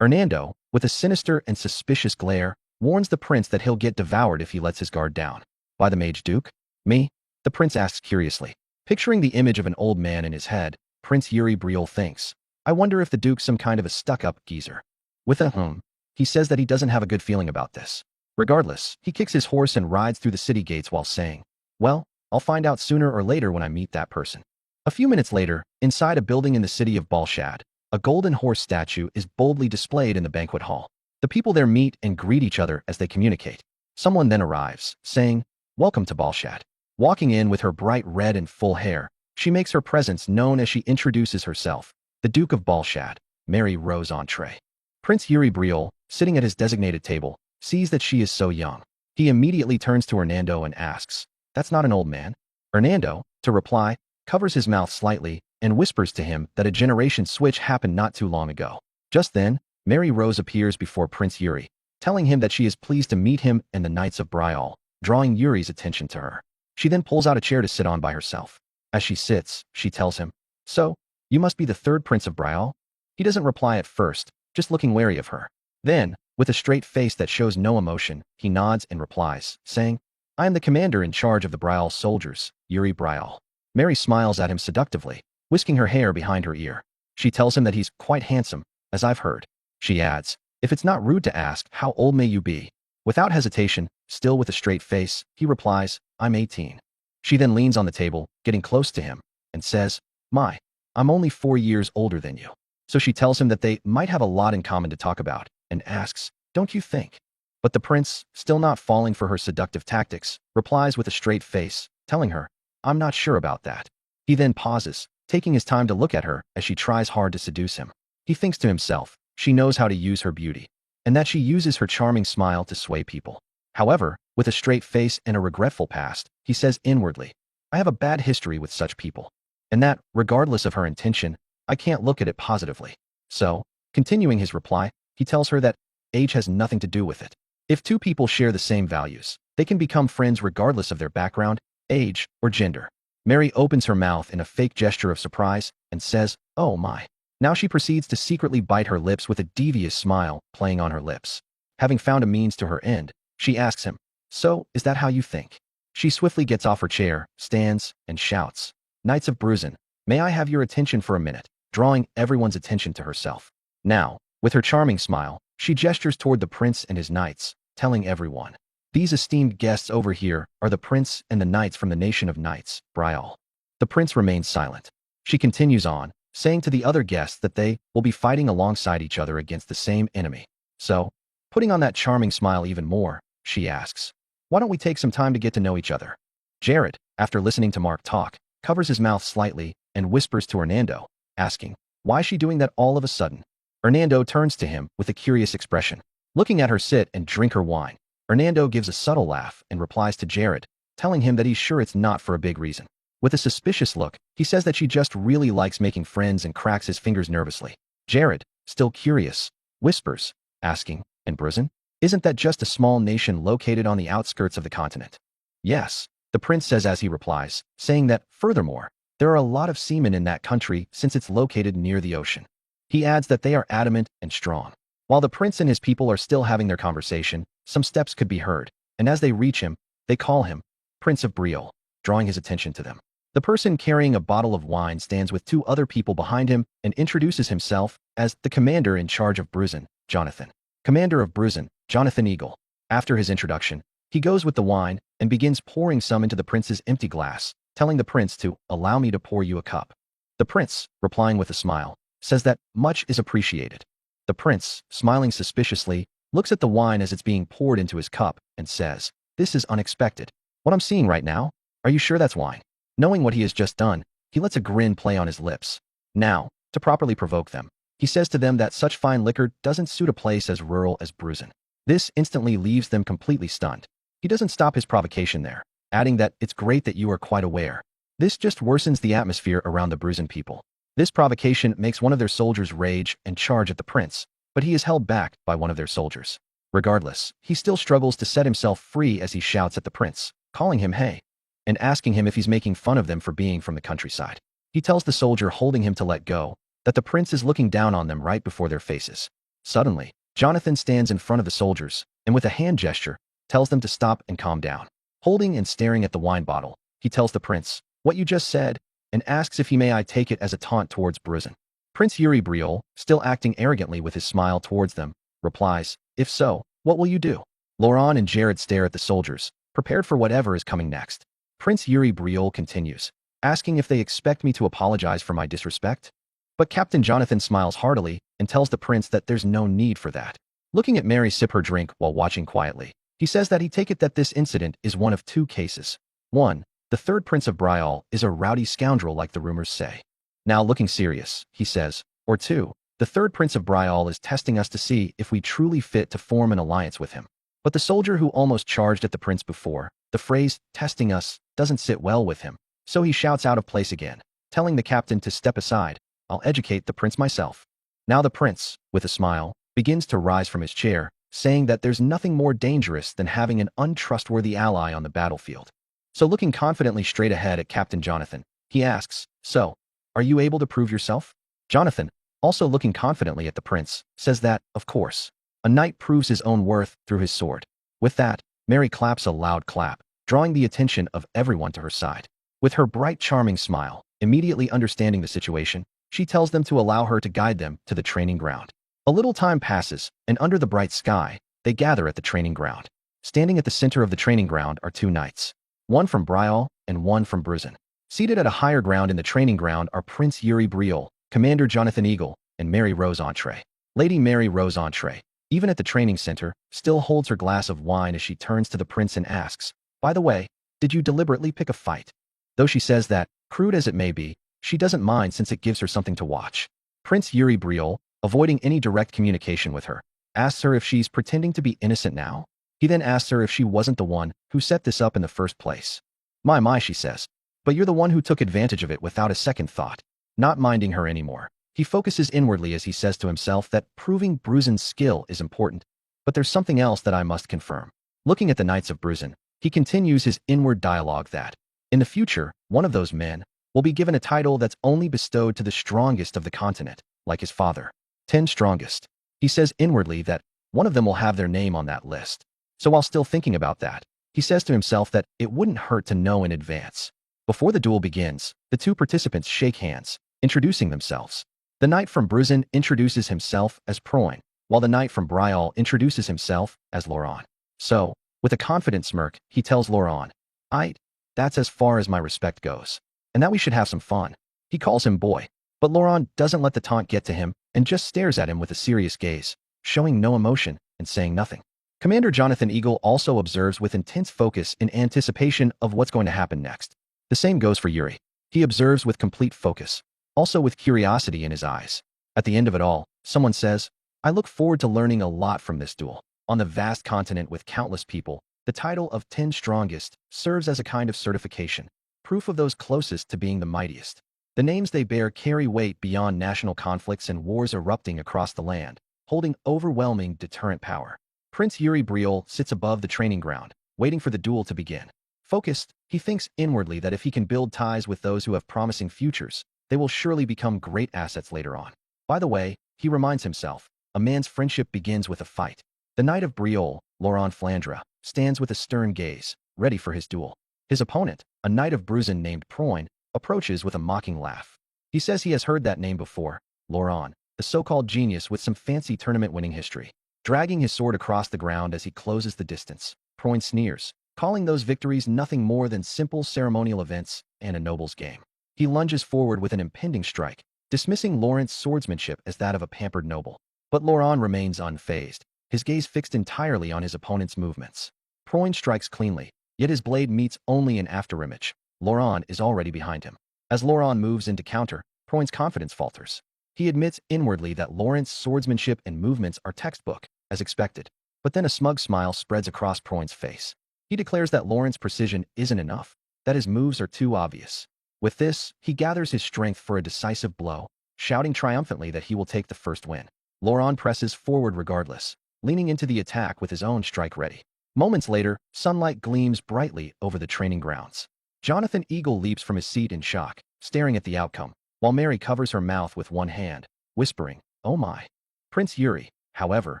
Hernando, with a sinister and suspicious glare, warns the prince that he'll get devoured if he lets his guard down. "By the mage duke? Me?" the prince asks curiously. Picturing the image of an old man in his head, Prince Yuri Briol thinks, "I wonder if the duke's some kind of a stuck-up geezer." With a he says that he doesn't have a good feeling about this. Regardless, he kicks his horse and rides through the city gates while saying, "Well, I'll find out sooner or later when I meet that person." A few minutes later, inside a building in the city of Balshad, a golden horse statue is boldly displayed in the banquet hall. The people there meet and greet each other as they communicate. Someone then arrives, saying, "Welcome to Balshad." Walking in with her bright red and full hair, she makes her presence known as she introduces herself, the Duke of Balshad, Mary Rose Entree. Prince Yuri Briol, sitting at his designated table, sees that she is so young. He immediately turns to Hernando and asks, "That's not an old man?" Hernando, to reply, covers his mouth slightly and whispers to him that a generation switch happened not too long ago. Just then, Mary Rose appears before Prince Yuri, telling him that she is pleased to meet him and the Knights of Brial, drawing Yuri's attention to her. She then pulls out a chair to sit on by herself. As she sits, she tells him, "So, you must be the third Prince of Brial?" He doesn't reply at first, just looking wary of her. Then, with a straight face that shows no emotion, he nods and replies, saying, "I am the commander in charge of the Brial soldiers, Yuri Brial." Mary smiles at him seductively, whisking her hair behind her ear. She tells him that he's quite handsome, as I've heard. She adds, "If it's not rude to ask, how old may you be?" Without hesitation, still with a straight face, he replies, "I'm 18. She then leans on the table, getting close to him, and says, I'm only 4 years older than you." So she tells him that they might have a lot in common to talk about, and asks, "Don't you think?" But the prince, still not falling for her seductive tactics, replies with a straight face, telling her, "I'm not sure about that." He then pauses, taking his time to look at her as she tries hard to seduce him. He thinks to himself, she knows how to use her beauty, and that she uses her charming smile to sway people. However, with a straight face and a regretful past, he says inwardly, "I have a bad history with such people, and that, regardless of her intention, I can't look at it positively." So, continuing his reply, he tells her that age has nothing to do with it. If two people share the same values, they can become friends regardless of their background, age, or gender. Mary opens her mouth in a fake gesture of surprise and says, "Oh my." Now she proceeds to secretly bite her lips with a devious smile playing on her lips. Having found a means to her end, she asks him, "So, is that how you think?" She swiftly gets off her chair, stands, and shouts, "Knights of Bruzen, may I have your attention for a minute?" drawing everyone's attention to herself. Now, with her charming smile, she gestures toward the prince and his knights, telling everyone, "These esteemed guests over here are the prince and the knights from the nation of knights, Brial." The prince remains silent. She continues on, saying to the other guests that they will be fighting alongside each other against the same enemy. So, putting on that charming smile even more, she asks, "Why don't we take some time to get to know each other?" Jared, after listening to Mark talk, covers his mouth slightly and whispers to Hernando, asking, "Why is she doing that all of a sudden?" Hernando turns to him with a curious expression. Looking at her sit and drink her wine, Hernando gives a subtle laugh and replies to Jared, telling him that he's sure it's not for a big reason. With a suspicious look, he says that she just really likes making friends and cracks his fingers nervously. Jared, still curious, whispers, asking, "And Bruzen? Isn't that just a small nation located on the outskirts of the continent?" "Yes," the prince says as he replies, saying that, furthermore, There are a lot of seamen in that country since it's located near the ocean. He adds that they are adamant and strong. While the prince and his people are still having their conversation, some steps could be heard, and as they reach him, they call him Prince of Briolle, drawing his attention to them. The person carrying a bottle of wine stands with two other people behind him and introduces himself as the commander in charge of Bruzen, Jonathan. Commander of Bruzen, Jonathan Eagle. After his introduction, he goes with the wine and begins pouring some into the prince's empty glass, telling the prince to allow me to pour you a cup. The prince, replying with a smile, says that much is appreciated. The prince, smiling suspiciously, looks at the wine as it's being poured into his cup and says, "This is unexpected. What I'm seeing right now? Are you sure that's wine?" Knowing what he has just done, he lets a grin play on his lips. Now, to properly provoke them, he says to them that such fine liquor doesn't suit a place as rural as Bruzen. This instantly leaves them completely stunned. He doesn't stop his provocation there, adding that it's great that you are quite aware. This just worsens the atmosphere around the Bruzen people. This provocation makes one of their soldiers rage and charge at the prince, but he is held back by one of their soldiers. Regardless, he still struggles to set himself free as he shouts at the prince, calling him hey, and asking him if he's making fun of them for being from the countryside. He tells the soldier holding him to let go that the prince is looking down on them right before their faces. Suddenly, Jonathan stands in front of the soldiers and with a hand gesture, tells them to stop and calm down. Holding and staring at the wine bottle, he tells the prince, "What you just said," and asks if he may I take it as a taunt towards Bruzen. Prince Yuri Briolle, still acting arrogantly with his smile towards them, replies, "If so, what will you do?" Laurent and Jared stare at the soldiers, prepared for whatever is coming next. Prince Yuri Briolle continues, asking if they expect me to apologize for my disrespect. But Captain Jonathan smiles heartily and tells the prince that there's no need for that. Looking at Mary sip her drink while watching quietly, he says that he take it that this incident is one of two cases. 1. The third Prince of Briolle is a rowdy scoundrel like the rumors say. Now looking serious, he says. Or 2. The third Prince of Briolle is testing us to see if we truly fit to form an alliance with him. But the soldier who almost charged at the prince before, the phrase, testing us, doesn't sit well with him. So he shouts out of place again, telling the captain to step aside. I'll educate the prince myself. Now the prince, with a smile, begins to rise from his chair, saying that there's nothing more dangerous than having an untrustworthy ally on the battlefield. So looking confidently straight ahead at Captain Jonathan, he asks, "So, are you able to prove yourself?" Jonathan, also looking confidently at the prince, says that, of course, a knight proves his own worth through his sword. With that, Mary claps a loud clap, drawing the attention of everyone to her side. With her bright, charming smile, immediately understanding the situation, she tells them to allow her to guide them to the training ground. A little time passes, and under the bright sky, they gather at the training ground. Standing at the center of the training ground are two knights, one from Briolle and one from Bruzen. Seated at a higher ground in the training ground are Prince Yuri Briolle, Commander Jonathan Eagle, and Mary Rose Entree. Lady Mary Rose Entree, even at the training center, still holds her glass of wine as she turns to the prince and asks, "By the way, did you deliberately pick a fight?" Though she says that, crude as it may be, she doesn't mind since it gives her something to watch. Prince Yuri Briolle, avoiding any direct communication with her, asks her if she's pretending to be innocent now. He then asks her if she wasn't the one who set this up in the first place. My, she says. But you're the one who took advantage of it without a second thought. Not minding her anymore, he focuses inwardly as he says to himself that proving Bruzen's skill is important, but there's something else that I must confirm. Looking at the Knights of Bruzen, he continues his inward dialogue that, in the future, one of those men will be given a title that's only bestowed to the strongest of the continent, like his father. 10 strongest. He says inwardly that one of them will have their name on that list. So while still thinking about that, he says to himself that it wouldn't hurt to know in advance. Before the duel begins, the two participants shake hands, introducing themselves. The knight from Bruzen introduces himself as Proin, while the knight from Briolle introduces himself as Laurent. So, with a confident smirk, he tells Laurent, that's as far as my respect goes. And that we should have some fun." He calls him boy, but Laurent doesn't let the taunt get to him and just stares at him with a serious gaze, showing no emotion and saying nothing. Commander Jonathan Eagle also observes with intense focus in anticipation of what's going to happen next. The same goes for Yuri. He observes with complete focus, also with curiosity in his eyes. At the end of it all, someone says, "I look forward to learning a lot from this duel." On the vast continent with countless people, the title of 10 strongest serves as a kind of certification, proof of those closest to being the mightiest. The names they bear carry weight beyond national conflicts and wars erupting across the land, holding overwhelming deterrent power. Prince Yuri Briolle sits above the training ground, waiting for the duel to begin. Focused, he thinks inwardly that if he can build ties with those who have promising futures, they will surely become great assets later on. By the way, he reminds himself, a man's friendship begins with a fight. The knight of Briolle, Laurent Flandre, stands with a stern gaze, ready for his duel. His opponent, a knight of Bruzen named Proin, approaches with a mocking laugh. He says he has heard that name before, Laurent, the so-called genius with some fancy tournament-winning history. Dragging his sword across the ground as he closes the distance, Proin sneers, calling those victories nothing more than simple ceremonial events and a noble's game. He lunges forward with an impending strike, dismissing Laurent's swordsmanship as that of a pampered noble. But Laurent remains unfazed, his gaze fixed entirely on his opponent's movements. Proin strikes cleanly, yet his blade meets only an afterimage. Laurent is already behind him. As Laurent moves into counter, Proin's confidence falters. He admits inwardly that Laurent's swordsmanship and movements are textbook, as expected. But then a smug smile spreads across Proin's face. He declares that Laurent's precision isn't enough, that his moves are too obvious. With this, he gathers his strength for a decisive blow, shouting triumphantly that he will take the first win. Laurent presses forward regardless, leaning into the attack with his own strike ready. Moments later, sunlight gleams brightly over the training grounds. Jonathan Eagle leaps from his seat in shock, staring at the outcome, while Mary covers her mouth with one hand, whispering, "Oh my." Prince Yuri, however,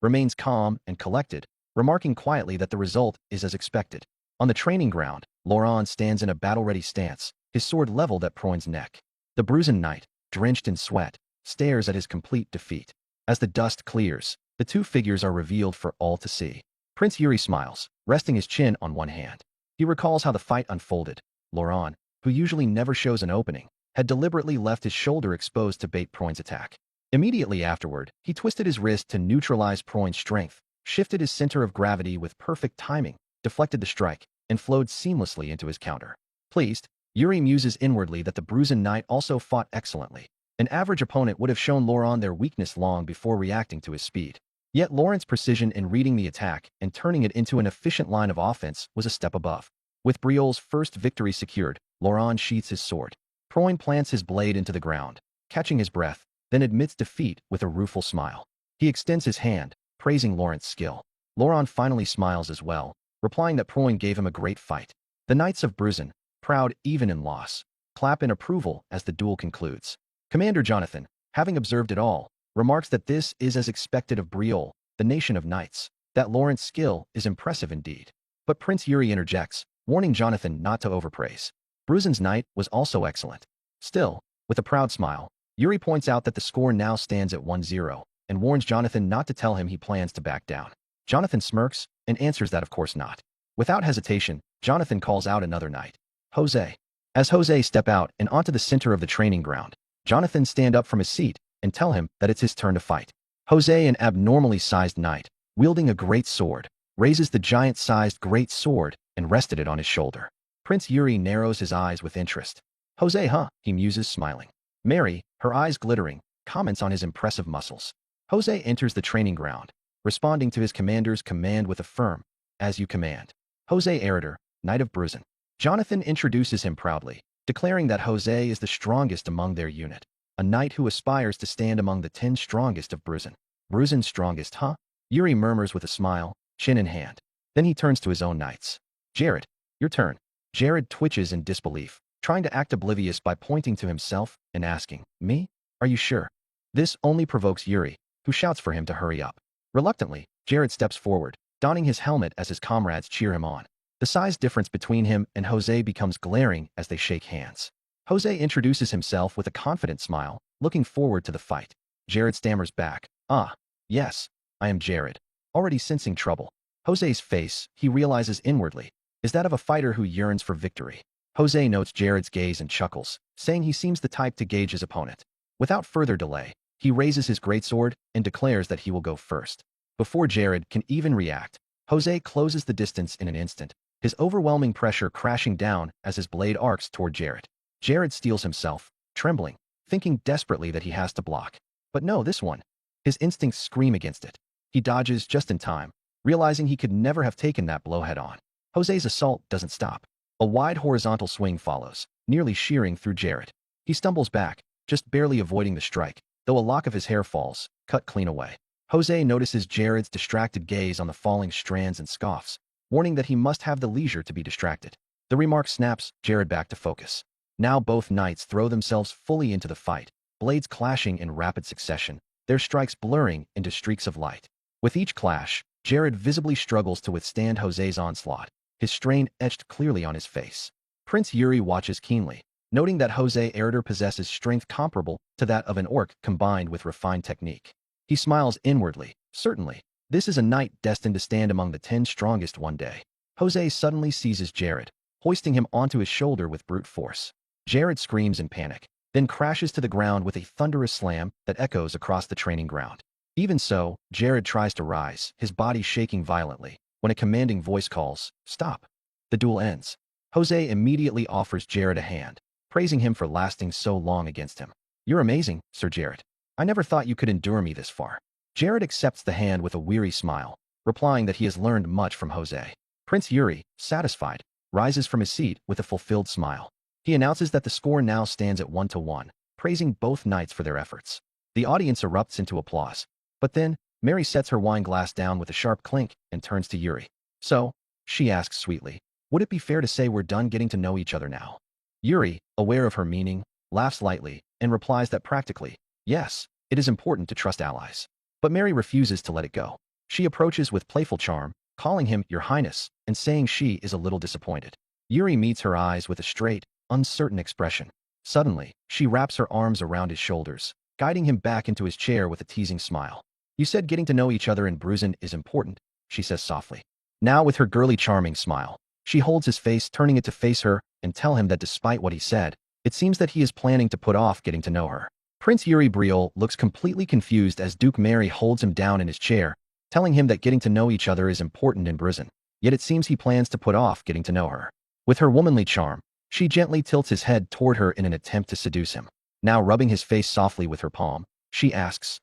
remains calm and collected, remarking quietly that the result is as expected. On the training ground, Laurent stands in a battle-ready stance, his sword leveled at Proin's neck. The Bruzen knight, drenched in sweat, stares at his complete defeat. As the dust clears, the two figures are revealed for all to see. Prince Yuri smiles, resting his chin on one hand. He recalls how the fight unfolded. Laurent, who usually never shows an opening, had deliberately left his shoulder exposed to bait Proin's attack. Immediately afterward, he twisted his wrist to neutralize Proin's strength, shifted his center of gravity with perfect timing, deflected the strike, and flowed seamlessly into his counter. Pleased, Yuri muses inwardly that the Bruzen knight also fought excellently. An average opponent would have shown Laurent their weakness long before reacting to his speed. Yet Laurent's precision in reading the attack and turning it into an efficient line of offense was a step above. With Briolle's first victory secured, Laurent sheaths his sword. Proin plants his blade into the ground, catching his breath, then admits defeat with a rueful smile. He extends his hand, praising Laurent's skill. Laurent finally smiles as well, replying that Proin gave him a great fight. The Knights of Bruzen, proud even in loss, clap in approval as the duel concludes. Commander Jonathan, having observed it all, remarks that this is as expected of Briolle, the nation of knights, that Laurent's skill is impressive indeed. But Prince Yuri interjects, warning Jonathan not to overpraise. Bruzen's knight was also excellent. Still, with a proud smile, Yuri points out that the score now stands at 1-0, and warns Jonathan not to tell him he plans to back down. Jonathan smirks, and answers that of course not. Without hesitation, Jonathan calls out another knight, Jose. As Jose step out and onto the center of the training ground, Jonathan stand up from his seat and tell him that it's his turn to fight. Jose, an abnormally sized knight, wielding a great sword, raises the giant-sized great sword and rested it on his shoulder. Prince Yuri narrows his eyes with interest. Jose, huh? He muses, smiling. Mary, her eyes glittering, comments on his impressive muscles. Jose enters the training ground, responding to his commander's command with a firm, "As you command." Jose Erider, Knight of Bruzen. Jonathan introduces him proudly, declaring that Jose is the strongest among their unit, a knight who aspires to stand among the 10 strongest of Bruzen. Bruzen's strongest, huh? Yuri murmurs with a smile, chin in hand. Then he turns to his own knights. Jared, your turn. Jared twitches in disbelief, trying to act oblivious by pointing to himself and asking, "Me? Are you sure?" This only provokes Yuri, who shouts for him to hurry up. Reluctantly, Jared steps forward, donning his helmet as his comrades cheer him on. The size difference between him and Jose becomes glaring as they shake hands. Jose introduces himself with a confident smile, looking forward to the fight. Jared stammers back, "Ah, yes, I am Jared." Already sensing trouble, Jose's face, he realizes inwardly, is that of a fighter who yearns for victory. Jose notes Jared's gaze and chuckles, saying he seems the type to gauge his opponent. Without further delay, he raises his greatsword and declares that he will go first. Before Jared can even react, Jose closes the distance in an instant, his overwhelming pressure crashing down as his blade arcs toward Jared. Jared steels himself, trembling, thinking desperately that he has to block. But no, this one. His instincts scream against it. He dodges just in time, realizing he could never have taken that blow head-on. Jose's assault doesn't stop. A wide horizontal swing follows, nearly shearing through Jared. He stumbles back, just barely avoiding the strike, though a lock of his hair falls, cut clean away. Jose notices Jared's distracted gaze on the falling strands and scoffs, warning that he must have the leisure to be distracted. The remark snaps Jared back to focus. Now both knights throw themselves fully into the fight, blades clashing in rapid succession, their strikes blurring into streaks of light. With each clash, Jared visibly struggles to withstand Jose's onslaught, his strain etched clearly on his face. Prince Yuri watches keenly, noting that Jose Erder possesses strength comparable to that of an orc combined with refined technique. He smiles inwardly. Certainly, this is a knight destined to stand among the 10 strongest one day. Jose suddenly seizes Jared, hoisting him onto his shoulder with brute force. Jared screams in panic, then crashes to the ground with a thunderous slam that echoes across the training ground. Even so, Jared tries to rise, his body shaking violently, when a commanding voice calls, "Stop." The duel ends. Jose immediately offers Jared a hand, praising him for lasting so long against him. "You're amazing, Sir Jared. I never thought you could endure me this far." Jared accepts the hand with a weary smile, replying that he has learned much from Jose. Prince Yuri, satisfied, rises from his seat with a fulfilled smile. He announces that the score now stands at 1-1, praising both knights for their efforts. The audience erupts into applause. But then, Mary sets her wine glass down with a sharp clink and turns to Yuri. "So," she asks sweetly, "would it be fair to say we're done getting to know each other now?" Yuri, aware of her meaning, laughs lightly and replies that practically, yes, it is important to trust allies. But Mary refuses to let it go. She approaches with playful charm, calling him Your Highness and saying she is a little disappointed. Yuri meets her eyes with a straight, uncertain expression. Suddenly, she wraps her arms around his shoulders, guiding him back into his chair with a teasing smile. "You said getting to know each other in Bruzen is important," she says softly. Now with her girly charming smile, she holds his face, turning it to face her and tell him that despite what he said, it seems that he is planning to put off getting to know her. Prince Yuri Briol looks completely confused as Duke Mary holds him down in his chair, telling him that getting to know each other is important in Bruzen, yet it seems he plans to put off getting to know her. With her womanly charm, she gently tilts his head toward her in an attempt to seduce him. Now rubbing his face softly with her palm, she asks,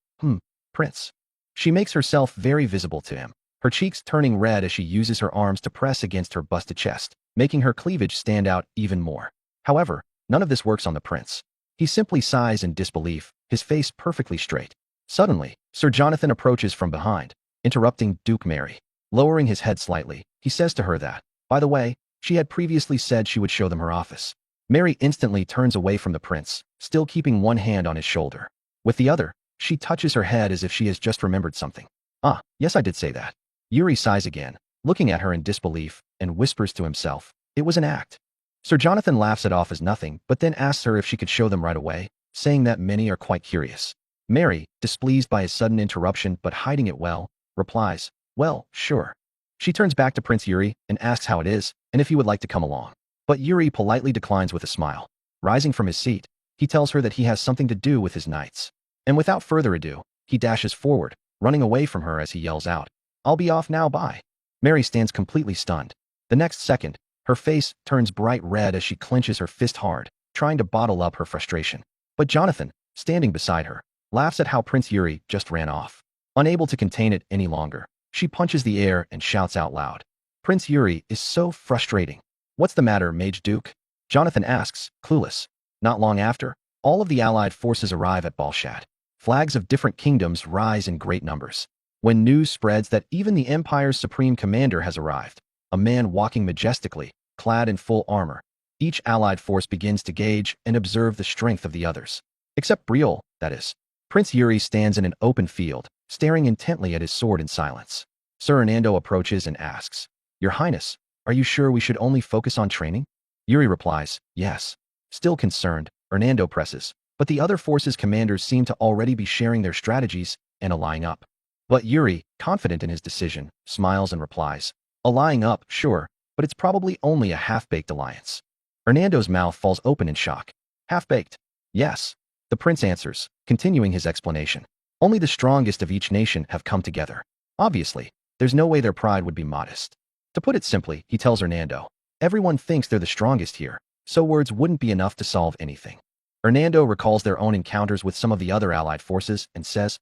Prince." She makes herself very visible to him, her cheeks turning red as she uses her arms to press against her busted chest, making her cleavage stand out even more. However, none of this works on the prince. He simply sighs in disbelief, his face perfectly straight. Suddenly, Sir Jonathan approaches from behind, interrupting Duke Mary. Lowering his head slightly, he says to her that, by the way, she had previously said she would show them her office. Mary instantly turns away from the prince, still keeping one hand on his shoulder. With the other, she touches her head as if she has just remembered something. "Ah, yes, I did say that." Yuri sighs again, looking at her in disbelief, and whispers to himself, "It was an act." Sir Jonathan laughs it off as nothing, but then asks her if she could show them right away, saying that many are quite curious. Mary, displeased by his sudden interruption but hiding it well, replies, "Well, sure." She turns back to Prince Yuri and asks how it is, and if he would like to come along. But Yuri politely declines with a smile. Rising from his seat, he tells her that he has something to do with his knights. And without further ado, he dashes forward, running away from her as he yells out, "I'll be off now, bye." Mary stands completely stunned. The next second, her face turns bright red as she clenches her fist hard, trying to bottle up her frustration. But Jonathan, standing beside her, laughs at how Prince Yuri just ran off. Unable to contain it any longer, she punches the air and shouts out loud, "Prince Yuri is so frustrating." "What's the matter, Mage Duke?" Jonathan asks, clueless. Not long after, all of the allied forces arrive at Balshat. Flags of different kingdoms rise in great numbers. When news spreads that even the Empire's supreme commander has arrived, a man walking majestically, clad in full armor, each allied force begins to gauge and observe the strength of the others. Except Briol, that is. Prince Yuri stands in an open field, staring intently at his sword in silence. Sir Hernando approaches and asks, "Your Highness, are you sure we should only focus on training?" Yuri replies, "Yes." Still concerned, Hernando presses, but the other forces' commanders seem to already be sharing their strategies and allying up. But Yuri, confident in his decision, smiles and replies, "Allying up, sure, but it's probably only a half-baked alliance." Hernando's mouth falls open in shock. "Half-baked?" "Yes." The prince answers, continuing his explanation. "Only the strongest of each nation have come together. Obviously, there's no way their pride would be modest. To put it simply, he tells Hernando, everyone thinks they're the strongest here, so words wouldn't be enough to solve anything." Hernando recalls their own encounters with some of the other allied forces and says,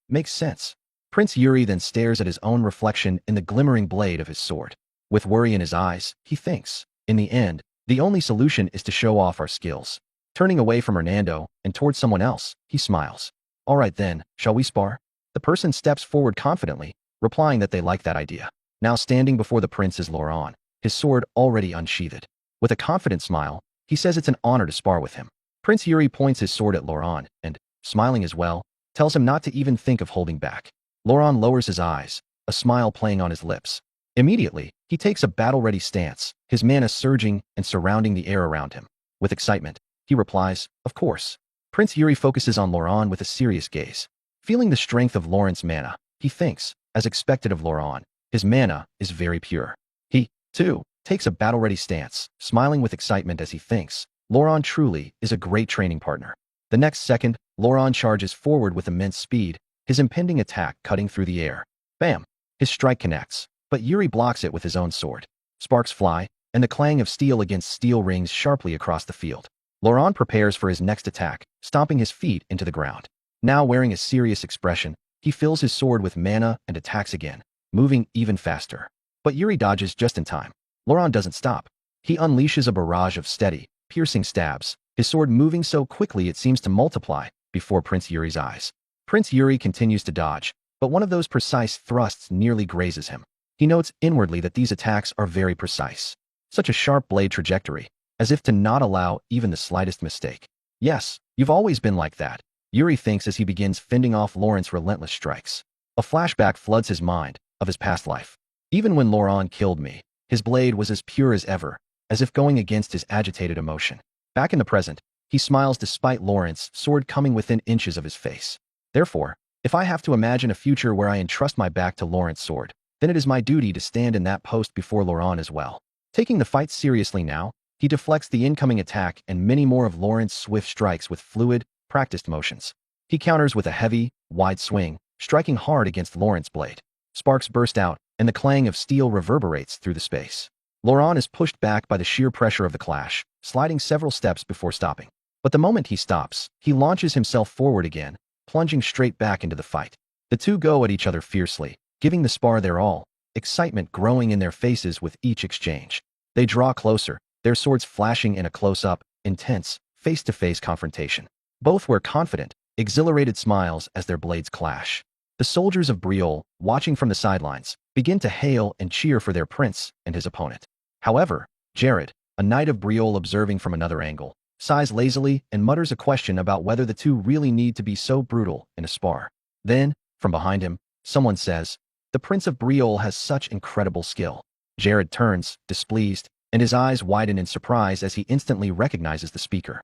"Makes sense." Prince Yuri then stares at his own reflection in the glimmering blade of his sword. With worry in his eyes, he thinks, in the end, the only solution is to show off our skills. Turning away from Hernando and towards someone else, he smiles. "All right then, shall we spar?" The person steps forward confidently, replying that they like that idea. Now standing before the prince is Laurent. his sword already unsheathed. With a confident smile, he says it's an honor to spar with him. Prince Yuri points his sword at Laurent and, smiling as well, tells him not to even think of holding back. Laurent lowers his eyes, a smile playing on his lips. Immediately, he takes a battle-ready stance, his mana surging and surrounding the air around him. With excitement, he replies, "Of course." Prince Yuri focuses on Laurent with a serious gaze. Feeling the strength of Laurent's mana, he thinks, as expected of Laurent, his mana is very pure. He, too, takes a battle-ready stance, smiling with excitement as he thinks, Laurent truly is a great training partner. The next second, Laurent charges forward with immense speed, his impending attack cutting through the air. Bam! His strike connects, but Yuri blocks it with his own sword. Sparks fly, and the clang of steel against steel rings sharply across the field. Laurent prepares for his next attack, stomping his feet into the ground. Now wearing a serious expression, he fills his sword with mana and attacks again, moving even faster. But Yuri dodges just in time. Laurent doesn't stop. He unleashes a barrage of steady, piercing stabs, his sword moving so quickly it seems to multiply before Prince Yuri's eyes. Prince Yuri continues to dodge, but one of those precise thrusts nearly grazes him. He notes inwardly that these attacks are very precise. Such a sharp blade trajectory, as if to not allow even the slightest mistake. Yes, you've always been like that, Yuri thinks as he begins fending off Laurent's relentless strikes. A flashback floods his mind of his past life. Even when Laurent killed me, his blade was as pure as ever, as if going against his agitated emotion. Back in the present, he smiles despite Laurent's sword coming within inches of his face. Therefore, if I have to imagine a future where I entrust my back to Laurent's sword, then it is my duty to stand in that post before Laurent as well. Taking the fight seriously now, he deflects the incoming attack and many more of Laurent's swift strikes with fluid, practiced motions. He counters with a heavy, wide swing, striking hard against Laurent's blade. Sparks burst out, and the clang of steel reverberates through the space. Laurent is pushed back by the sheer pressure of the clash, sliding several steps before stopping. But the moment he stops, he launches himself forward again, plunging straight back into the fight. The two go at each other fiercely, giving the spar their all, excitement growing in their faces with each exchange. They draw closer, their swords flashing in a close-up, intense, face-to-face confrontation. Both wear confident, exhilarated smiles as their blades clash. The soldiers of Briolle, watching from the sidelines, begin to hail and cheer for their prince and his opponent. However, Jared, a knight of Briolle observing from another angle, sighs lazily and mutters a question about whether the two really need to be so brutal in a spar. Then, from behind him, someone says, "The Prince of Briolle has such incredible skill." Jared turns, displeased, and his eyes widen in surprise as he instantly recognizes the speaker.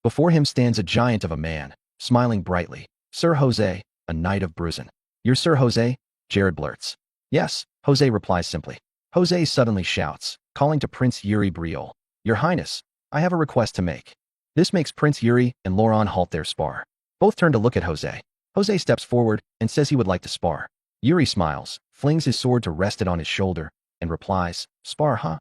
Before him stands a giant of a man, smiling brightly. "Sir Jose, a knight of Bruzin." "You're Sir Jose?" Jared blurts. "Yes," Jose replies simply. Jose suddenly shouts, calling to Prince Yuri Briolle. "Your Highness, I have a request to make." This makes Prince Yuri and Laurent halt their spar. Both turn to look at Jose. Jose steps forward and says he would like to spar. Yuri smiles, flings his sword to rest it on his shoulder, and replies, "Spar, huh?"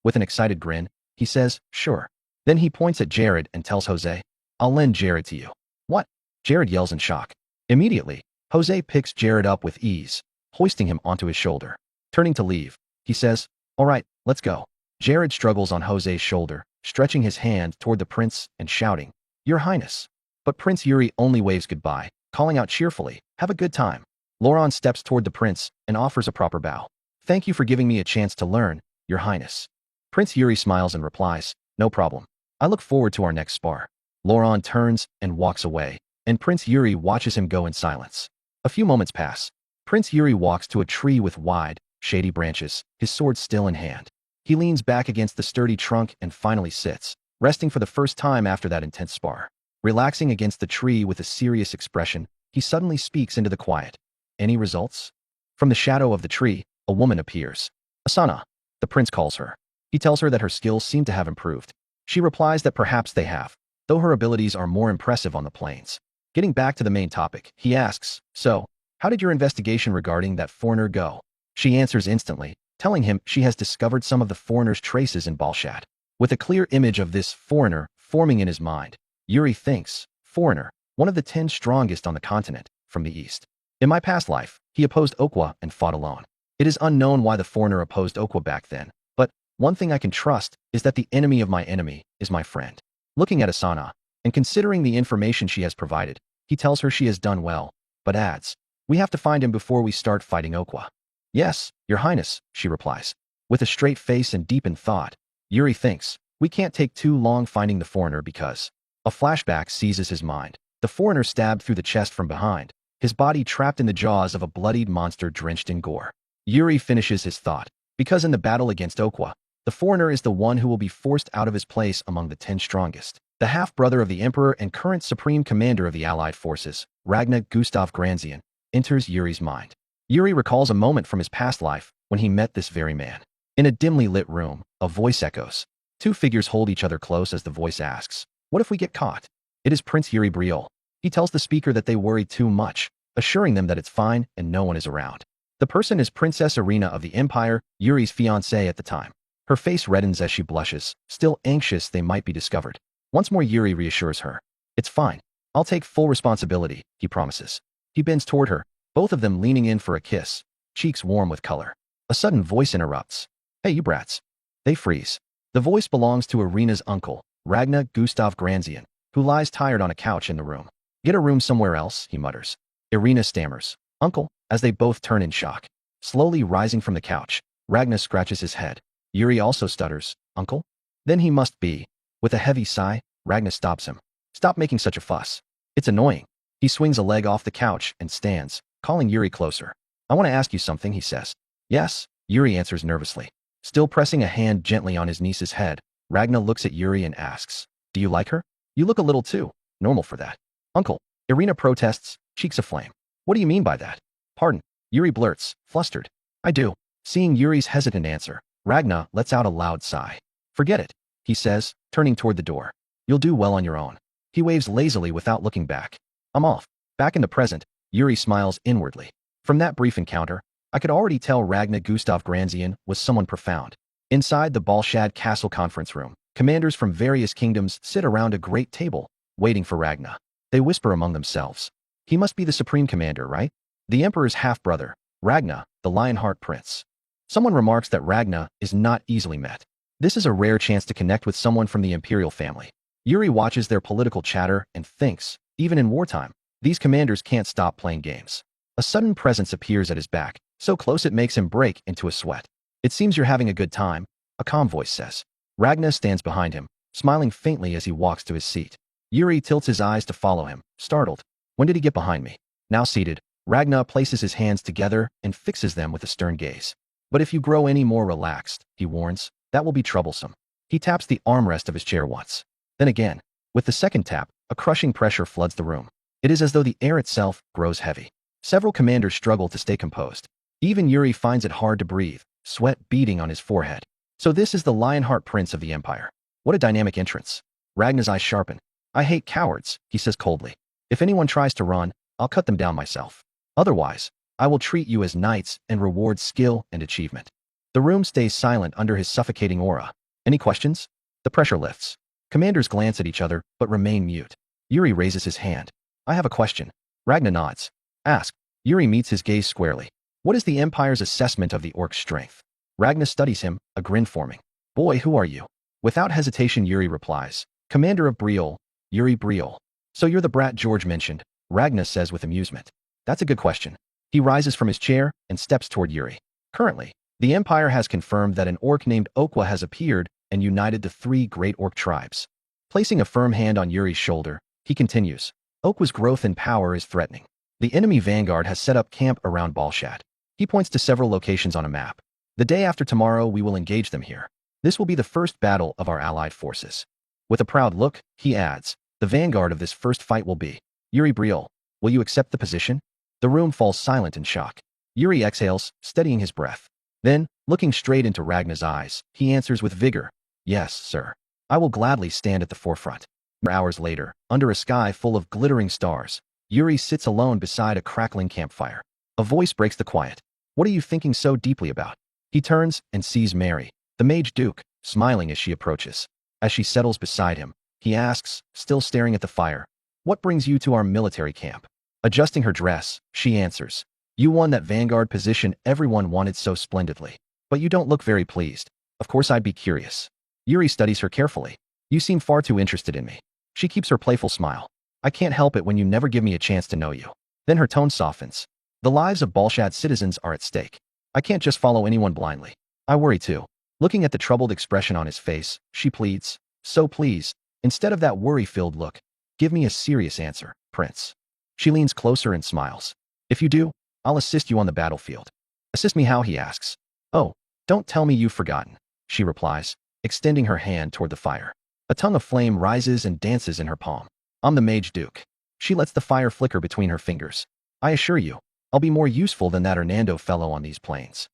With an excited grin, he says, "Sure." Then he points at Jared and tells Jose, "I'll lend Jared to you." "What?" Jared yells in shock. Immediately, Jose picks Jared up with ease, hoisting him onto his shoulder. Turning to leave, he says, "All right, let's go." Jared struggles on Jose's shoulder, stretching his hand toward the prince and shouting, "Your Highness." But Prince Yuri only waves goodbye, calling out cheerfully, "Have a good time." Laurent steps toward the prince and offers a proper bow. "Thank you for giving me a chance to learn, Your Highness." Prince Yuri smiles and replies, "No problem. I look forward to our next spar." Laurent turns and walks away, and Prince Yuri watches him go in silence. A few moments pass. Prince Yuri walks to a tree with wide, shady branches, his sword still in hand. He leans back against the sturdy trunk and finally sits, resting for the first time after that intense spar. Relaxing against the tree with a serious expression, he suddenly speaks into the quiet. "Any results?" From the shadow of the tree, a woman appears. "Asana," the prince calls her. He tells her that her skills seem to have improved. She replies that perhaps they have, though her abilities are more impressive on the plains. Getting back to the main topic, he asks, "So, how did your investigation regarding that foreigner go?" She answers instantly, telling him she has discovered some of the foreigner's traces in Balshat. With a clear image of this foreigner forming in his mind, Yuri thinks, "Foreigner, one of the 10 strongest on the continent, from the east. In my past life, he opposed Okwa and fought alone. It is unknown why the foreigner opposed Okwa back then, but one thing I can trust is that the enemy of my enemy is my friend." Looking at Asana, and considering the information she has provided, he tells her she has done well, but adds, "We have to find him before we start fighting Okwa." "Yes, Your Highness," she replies. With a straight face and deep in thought, Yuri thinks, we can't take too long finding the foreigner because a flashback seizes his mind. The foreigner stabbed through the chest from behind, his body trapped in the jaws of a bloodied monster drenched in gore. Yuri finishes his thought. Because in the battle against Okwa, the foreigner is the one who will be forced out of his place among the 10 strongest. The half-brother of the Emperor and current Supreme Commander of the Allied Forces, Ragnar Gustav Granzian, enters Yuri's mind. Yuri recalls a moment from his past life when he met this very man. In a dimly lit room, a voice echoes. Two figures hold each other close as the voice asks, "What if we get caught?" It is Prince Yuri Briol. He tells the speaker that they worry too much, assuring them that it's fine and no one is around. The person is Princess Irina of the Empire, Yuri's fiancée at the time. Her face reddens as she blushes, still anxious they might be discovered. Once more Yuri reassures her. "It's fine. I'll take full responsibility," he promises. He bends toward her, both of them leaning in for a kiss, cheeks warm with color. A sudden voice interrupts. "Hey, you brats." They freeze. The voice belongs to Irina's uncle, Ragnar Gustav Granzian, who lies tired on a couch in the room. "Get a room somewhere else," he mutters. Irina stammers, "Uncle," as they both turn in shock. Slowly rising from the couch, Ragnar scratches his head. Yuri also stutters, "Uncle?" Then he must be. With a heavy sigh, Ragnar stops him. "Stop making such a fuss. It's annoying." He swings a leg off the couch and stands, calling Yuri closer. "I want to ask you something," he says. "Yes," Yuri answers nervously. Still pressing a hand gently on his niece's head, Ragnar looks at Yuri and asks, "Do you like her? You look a little too normal for that." "Uncle," Irina protests, cheeks aflame. "What do you mean by that?" "Pardon," Yuri blurts, flustered. "I do." Seeing Yuri's hesitant answer, Ragnar lets out a loud sigh. "Forget it," he says, turning toward the door. "You'll do well on your own." He waves lazily without looking back. "I'm off." Back in the present, Yuri smiles inwardly. From that brief encounter, I could already tell Ragnar Gustav Granzian was someone profound. Inside the Balshad Castle conference room, commanders from various kingdoms sit around a great table, waiting for Ragnar. They whisper among themselves. "He must be the supreme commander, right? The Emperor's half-brother, Ragnar, the Lionheart Prince." Someone remarks that Ragnar is not easily met. This is a rare chance to connect with someone from the imperial family. Yuri watches their political chatter and thinks, even in wartime, these commanders can't stop playing games. A sudden presence appears at his back, so close it makes him break into a sweat. "It seems you're having a good time," a calm voice says. Ragnar stands behind him, smiling faintly as he walks to his seat. Yuri tilts his eyes to follow him, startled. When did he get behind me? Now seated, Ragnar places his hands together and fixes them with a stern gaze. "But if you grow any more relaxed," he warns, "that will be troublesome." He taps the armrest of his chair once. Then again. With the second tap, a crushing pressure floods the room. It is as though the air itself grows heavy. Several commanders struggle to stay composed. Even Yuri finds it hard to breathe, sweat beading on his forehead. So this is the Lionheart Prince of the Empire. What a dynamic entrance. Ragnar's eyes sharpen. "I hate cowards," he says coldly. "If anyone tries to run, I'll cut them down myself. Otherwise, I will treat you as knights and reward skill and achievement." The room stays silent under his suffocating aura. Any questions? The pressure lifts. Commanders glance at each other, but remain mute. Yuri raises his hand. "I have a question." Ragnar nods. "Ask." Yuri meets his gaze squarely. "What is the Empire's assessment of the Orc's strength?" Ragnar studies him, a grin forming. "Boy, who are you?" Without hesitation, Yuri replies. "Commander of Briol, Yuri Briol." "So you're the brat George mentioned," Ragnar says with amusement. "That's a good question." He rises from his chair and steps toward Yuri. "Currently, the Empire has confirmed that an orc named Okwa has appeared and united the 3 great orc tribes." Placing a firm hand on Yuri's shoulder, he continues. "Okwa's growth and power is threatening. The enemy vanguard has set up camp around Balshad." He points to several locations on a map. "The day after tomorrow, we will engage them here. This will be the first battle of our allied forces." With a proud look, he adds, "The vanguard of this first fight will be Yuri Briol. Will you accept the position?" The room falls silent in shock. Yuri exhales, steadying his breath. Then, looking straight into Ragnar's eyes, he answers with vigor, "Yes, sir. I will gladly stand at the forefront." Hours later, under a sky full of glittering stars, Yuri sits alone beside a crackling campfire. A voice breaks the quiet. "What are you thinking so deeply about?" He turns and sees Mary, the Mage Duke, smiling as she approaches. As she settles beside him, he asks, still staring at the fire, "What brings you to our military camp?" Adjusting her dress, she answers, "You won that vanguard position everyone wanted so splendidly. But you don't look very pleased." "Of course I'd be curious." Yuri studies her carefully. "You seem far too interested in me." She keeps her playful smile. "I can't help it when you never give me a chance to know you." Then her tone softens. "The lives of Balshad citizens are at stake. I can't just follow anyone blindly." I worry too. Looking at the troubled expression on his face, she pleads, so please, instead of that worry-filled look, give me a serious answer, Prince. She leans closer and smiles. If you do, I'll assist you on the battlefield. Assist me how, he asks. Oh, don't tell me you've forgotten, she replies, extending her hand toward the fire. A tongue of flame rises and dances in her palm. I'm the Mage Duke. She lets the fire flicker between her fingers. I assure you, I'll be more useful than that Hernando fellow on these plains.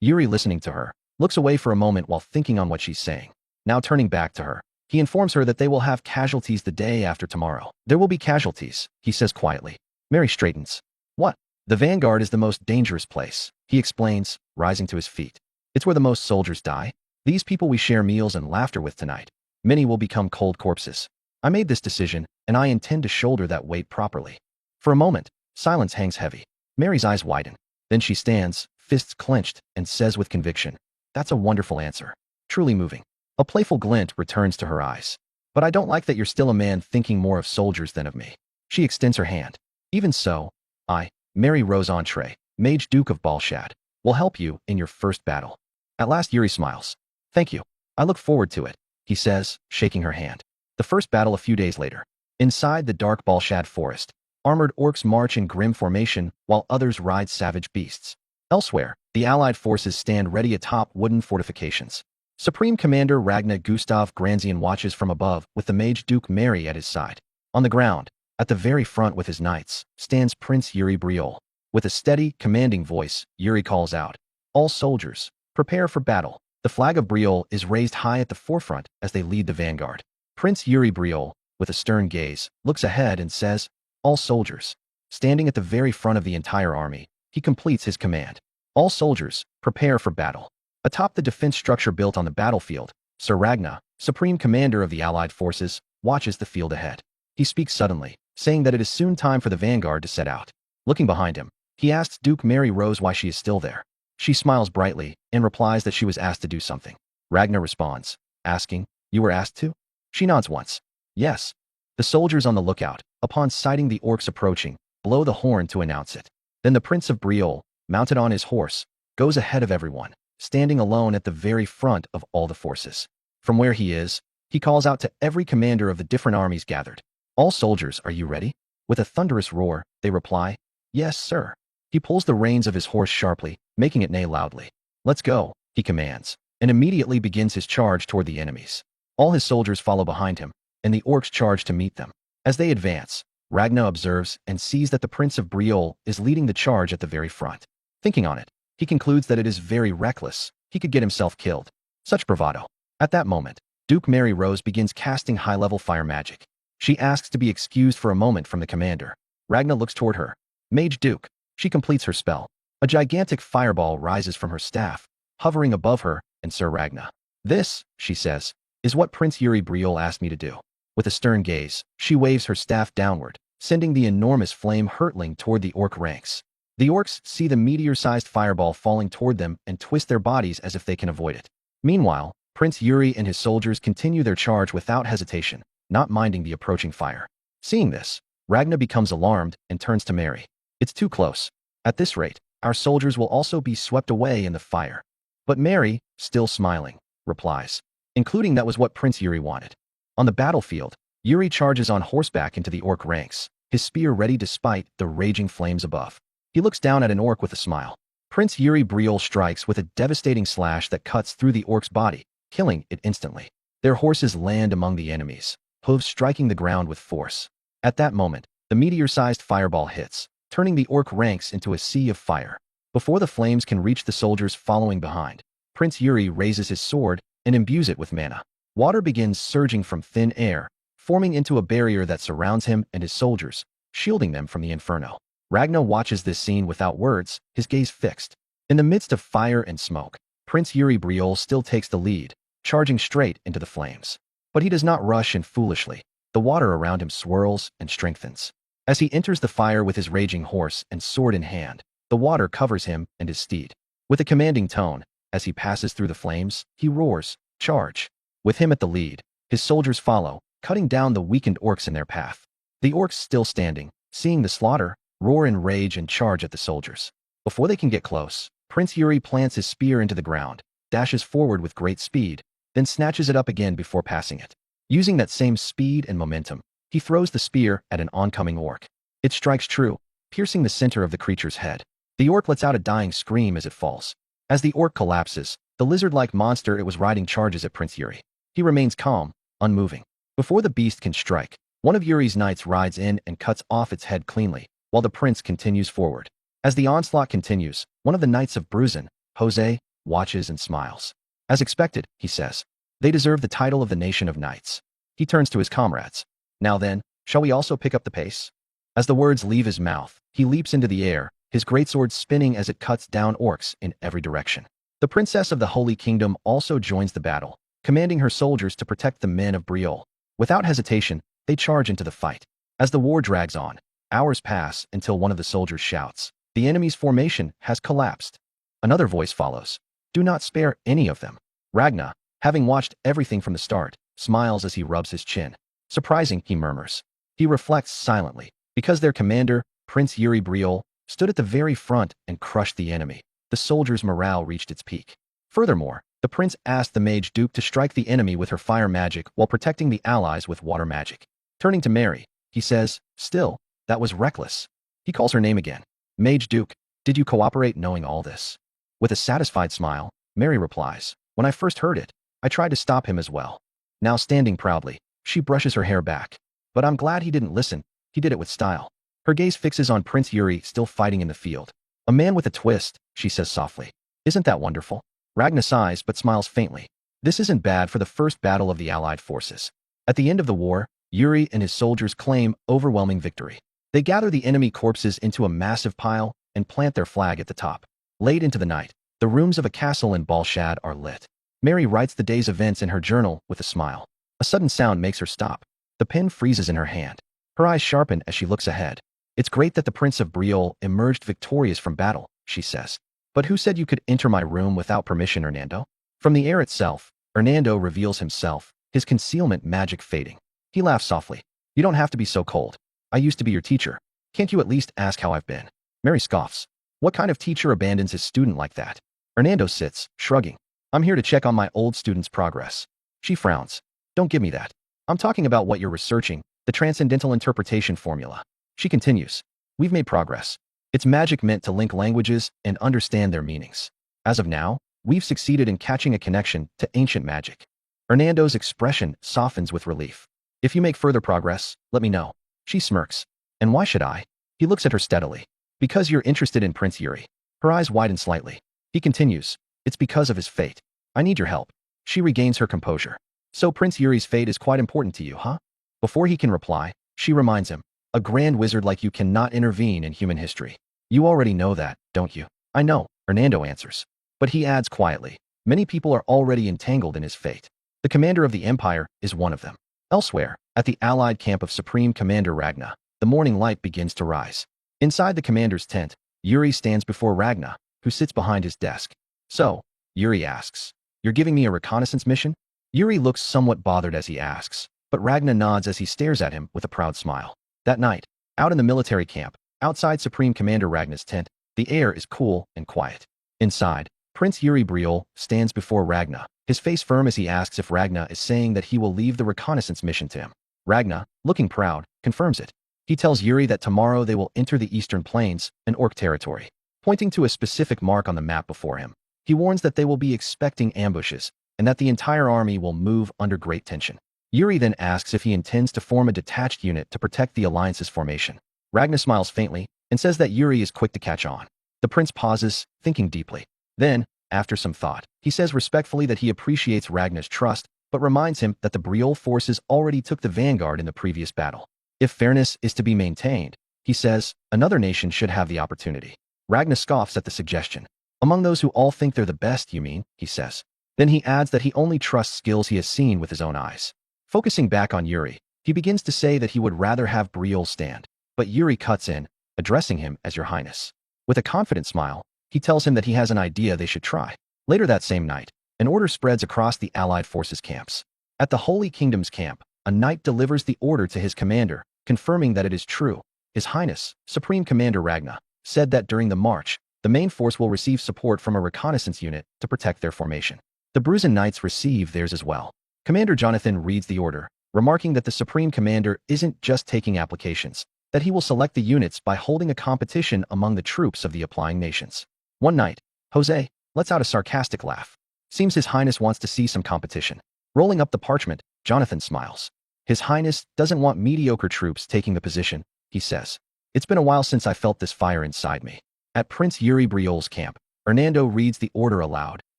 Yuri, listening to her, looks away for a moment while thinking on what she's saying. Now turning back to her, he informs her that they will have casualties the day after tomorrow. There will be casualties, he says quietly. Mary straightens. What? The vanguard is the most dangerous place, he explains, rising to his feet. It's where the most soldiers die. These people we share meals and laughter with tonight. Many will become cold corpses. I made this decision, and I intend to shoulder that weight properly. For a moment, silence hangs heavy. Mary's eyes widen. Then she stands, fists clenched, and says with conviction, that's a wonderful answer. Truly moving. A playful glint returns to her eyes. But I don't like that you're still a man thinking more of soldiers than of me. She extends her hand. Even so, I, Mary Rose Entree, Mage Duke of Balshad, will help you in your first battle. At last Yuri smiles. Thank you. I look forward to it, he says, shaking her hand. The first battle a few days later. Inside the dark Balshad forest, armored orcs march in grim formation while others ride savage beasts. Elsewhere, the allied forces stand ready atop wooden fortifications. Supreme Commander Ragnar Gustav Granzian watches from above with the Mage Duke Mary at his side. On the ground, at the very front with his knights, stands Prince Yuri Briol. With a steady, commanding voice, Yuri calls out, all soldiers, prepare for battle. The flag of Briol is raised high at the forefront as they lead the vanguard. Prince Yuri Briol, with a stern gaze, looks ahead and says, all soldiers. Standing at the very front of the entire army, he completes his command. All soldiers, prepare for battle. Atop the defense structure built on the battlefield, Sir Ragnar, Supreme Commander of the Allied forces, watches the field ahead. He speaks suddenly, saying that it is soon time for the vanguard to set out. Looking behind him, he asks Duke Mary Rose why she is still there. She smiles brightly and replies that she was asked to do something. Ragnar responds, asking, you were asked to? She nods once. Yes. The soldiers on the lookout, upon sighting the orcs approaching, blow the horn to announce it. Then the Prince of Briol, mounted on his horse, goes ahead of everyone, standing alone at the very front of all the forces. From where he is, he calls out to every commander of the different armies gathered. All soldiers, are you ready? With a thunderous roar, they reply, yes, sir. He pulls the reins of his horse sharply, making it neigh loudly. Let's go, he commands, and immediately begins his charge toward the enemies. All his soldiers follow behind him, and the orcs charge to meet them. As they advance, Ragnar observes and sees that the Prince of Briol is leading the charge at the very front. Thinking on it, he concludes that it is very reckless. He could get himself killed. Such bravado. At that moment, Duke Mary Rose begins casting high-level fire magic. She asks to be excused for a moment from the commander. Ragnar looks toward her. Mage Duke. She completes her spell. A gigantic fireball rises from her staff, hovering above her and Sir Ragnar. This, she says, is what Prince Yuri Briol asked me to do. With a stern gaze, she waves her staff downward, sending the enormous flame hurtling toward the orc ranks. The orcs see the meteor-sized fireball falling toward them and twist their bodies as if they can avoid it. Meanwhile, Prince Yuri and his soldiers continue their charge without hesitation, not minding the approaching fire. Seeing this, Ragnar becomes alarmed and turns to Mary. It's too close. At this rate, our soldiers will also be swept away in the fire. But Mary, still smiling, replies, including that was what Prince Yuri wanted. On the battlefield, Yuri charges on horseback into the orc ranks, his spear ready despite the raging flames above. He looks down at an orc with a smile. Prince Yuri Briol strikes with a devastating slash that cuts through the orc's body, killing it instantly. Their horses land among the enemies, hooves striking the ground with force. At that moment, the meteor-sized fireball hits, turning the orc ranks into a sea of fire. Before the flames can reach the soldiers following behind, Prince Yuri raises his sword and imbues it with mana. Water begins surging from thin air, forming into a barrier that surrounds him and his soldiers, shielding them from the inferno. Ragnar watches this scene without words, his gaze fixed. In the midst of fire and smoke, Prince Yuri Briol still takes the lead, charging straight into the flames. But he does not rush in foolishly. The water around him swirls and strengthens. As he enters the fire with his raging horse and sword in hand, the water covers him and his steed. With a commanding tone, as he passes through the flames, he roars, "Charge!" With him at the lead, his soldiers follow, cutting down the weakened orcs in their path. The orcs still standing, seeing the slaughter, roar in rage and charge at the soldiers. Before they can get close, Prince Yuri plants his spear into the ground, dashes forward with great speed, then snatches it up again before passing it. Using that same speed and momentum, he throws the spear at an oncoming orc. It strikes true, piercing the center of the creature's head. The orc lets out a dying scream as it falls. As the orc collapses, the lizard-like monster it was riding charges at Prince Yuri. He remains calm, unmoving. Before the beast can strike, one of Yuri's knights rides in and cuts off its head cleanly, while the prince continues forward. As the onslaught continues, one of the knights of Bruzin, Jose, watches and smiles. As expected, he says, they deserve the title of the Nation of Knights. He turns to his comrades. Now then, shall we also pick up the pace? As the words leave his mouth, he leaps into the air, his greatsword spinning as it cuts down orcs in every direction. The princess of the Holy Kingdom also joins the battle, commanding her soldiers to protect the men of Briolle. Without hesitation, they charge into the fight. As the war drags on, hours pass until one of the soldiers shouts, "The enemy's formation has collapsed." Another voice follows, "Do not spare any of them." Ragnar, having watched everything from the start, smiles as he rubs his chin. Surprising, he murmurs. He reflects silently, because their commander, Prince Yuri Briolle, stood at the very front and crushed the enemy. The soldiers' morale reached its peak. Furthermore, the prince asked the mage duke to strike the enemy with her fire magic while protecting the allies with water magic. Turning to Mary, he says, "Still, that was reckless." He calls her name again. "Mage duke, did you cooperate knowing all this?" With a satisfied smile, Mary replies, "When I first heard it, I tried to stop him as well." Now standing proudly, she brushes her hair back. "But I'm glad he didn't listen. He did it with style." Her gaze fixes on Prince Yuri still fighting in the field. "A man with a twist," she says softly. "Isn't that wonderful?" Ragnar sighs but smiles faintly. This isn't bad for the first battle of the Allied forces. At the end of the war, Yuri and his soldiers claim overwhelming victory. They gather the enemy corpses into a massive pile and plant their flag at the top. Late into the night, the rooms of a castle in Balshad are lit. Mary writes the day's events in her journal with a smile. A sudden sound makes her stop. The pen freezes in her hand. Her eyes sharpen as she looks ahead. "It's great that the Prince of Briolle emerged victorious from battle," she says. "But who said you could enter my room without permission, Hernando?" From the air itself, Hernando reveals himself, his concealment magic fading. He laughs softly. "You don't have to be so cold. I used to be your teacher. Can't you at least ask how I've been?" Mary scoffs. What kind of teacher abandons his student like that? Hernando sits, shrugging. "I'm here to check on my old student's progress." She frowns. "Don't give me that. I'm talking about what you're researching, the transcendental interpretation formula." She continues. "We've made progress. It's magic meant to link languages and understand their meanings. As of now, we've succeeded in catching a connection to ancient magic." Hernando's expression softens with relief. "If you make further progress, let me know." She smirks. "And why should I?" He looks at her steadily. "Because you're interested in Prince Yuri." Her eyes widen slightly. He continues. "It's because of his fate. I need your help." She regains her composure. "So Prince Yuri's fate is quite important to you, huh?" Before he can reply, she reminds him. "A grand wizard like you cannot intervene in human history. You already know that, don't you?" "I know," Hernando answers. But he adds quietly, "Many people are already entangled in his fate. The commander of the Empire is one of them." Elsewhere, at the Allied camp of Supreme Commander Ragnar, the morning light begins to rise. Inside the commander's tent, Yuri stands before Ragnar, who sits behind his desk. "So," Yuri asks, "you're giving me a reconnaissance mission?" Yuri looks somewhat bothered as he asks, but Ragnar nods as he stares at him with a proud smile. That night, out in the military camp, outside Supreme Commander Ragnar's tent, the air is cool and quiet. Inside, Prince Yuri Briolle stands before Ragnar, his face firm as he asks if Ragnar is saying that he will leave the reconnaissance mission to him. Ragnar, looking proud, confirms it. He tells Yuri that tomorrow they will enter the Eastern Plains, an orc territory. Pointing to a specific mark on the map before him, he warns that they will be expecting ambushes, and that the entire army will move under great tension. Yuri then asks if he intends to form a detached unit to protect the alliance's formation. Ragnar smiles faintly and says that Yuri is quick to catch on. The prince pauses, thinking deeply. Then, after some thought, he says respectfully that he appreciates Ragnar's trust, but reminds him that the Briolle forces already took the vanguard in the previous battle. If fairness is to be maintained, he says, another nation should have the opportunity. Ragnar scoffs at the suggestion. "Among those who all think they're the best, you mean?" he says. Then he adds that he only trusts skills he has seen with his own eyes. Focusing back on Yuri, he begins to say that he would rather have Briolle stand. But Yuri cuts in, addressing him as Your Highness. With a confident smile, he tells him that he has an idea they should try. Later that same night, an order spreads across the Allied forces camps. At the Holy Kingdom's camp, a knight delivers the order to his commander, confirming that it is true. His Highness, Supreme Commander Ragnar, said that during the march, The main force will receive support from a reconnaissance unit to protect their formation. The Bruisin Knights receive theirs as well. Commander Jonathan reads the order, remarking that the Supreme Commander isn't just taking applications, that he will select the units by holding a competition among the troops of the applying nations. One night, Jose lets out a sarcastic laugh. Seems His Highness wants to see some competition. Rolling up the parchment, Jonathan smiles. His Highness doesn't want mediocre troops taking the position, he says. It's been a while since I felt this fire inside me. At Prince Yuri Briol's camp, Hernando reads the order aloud,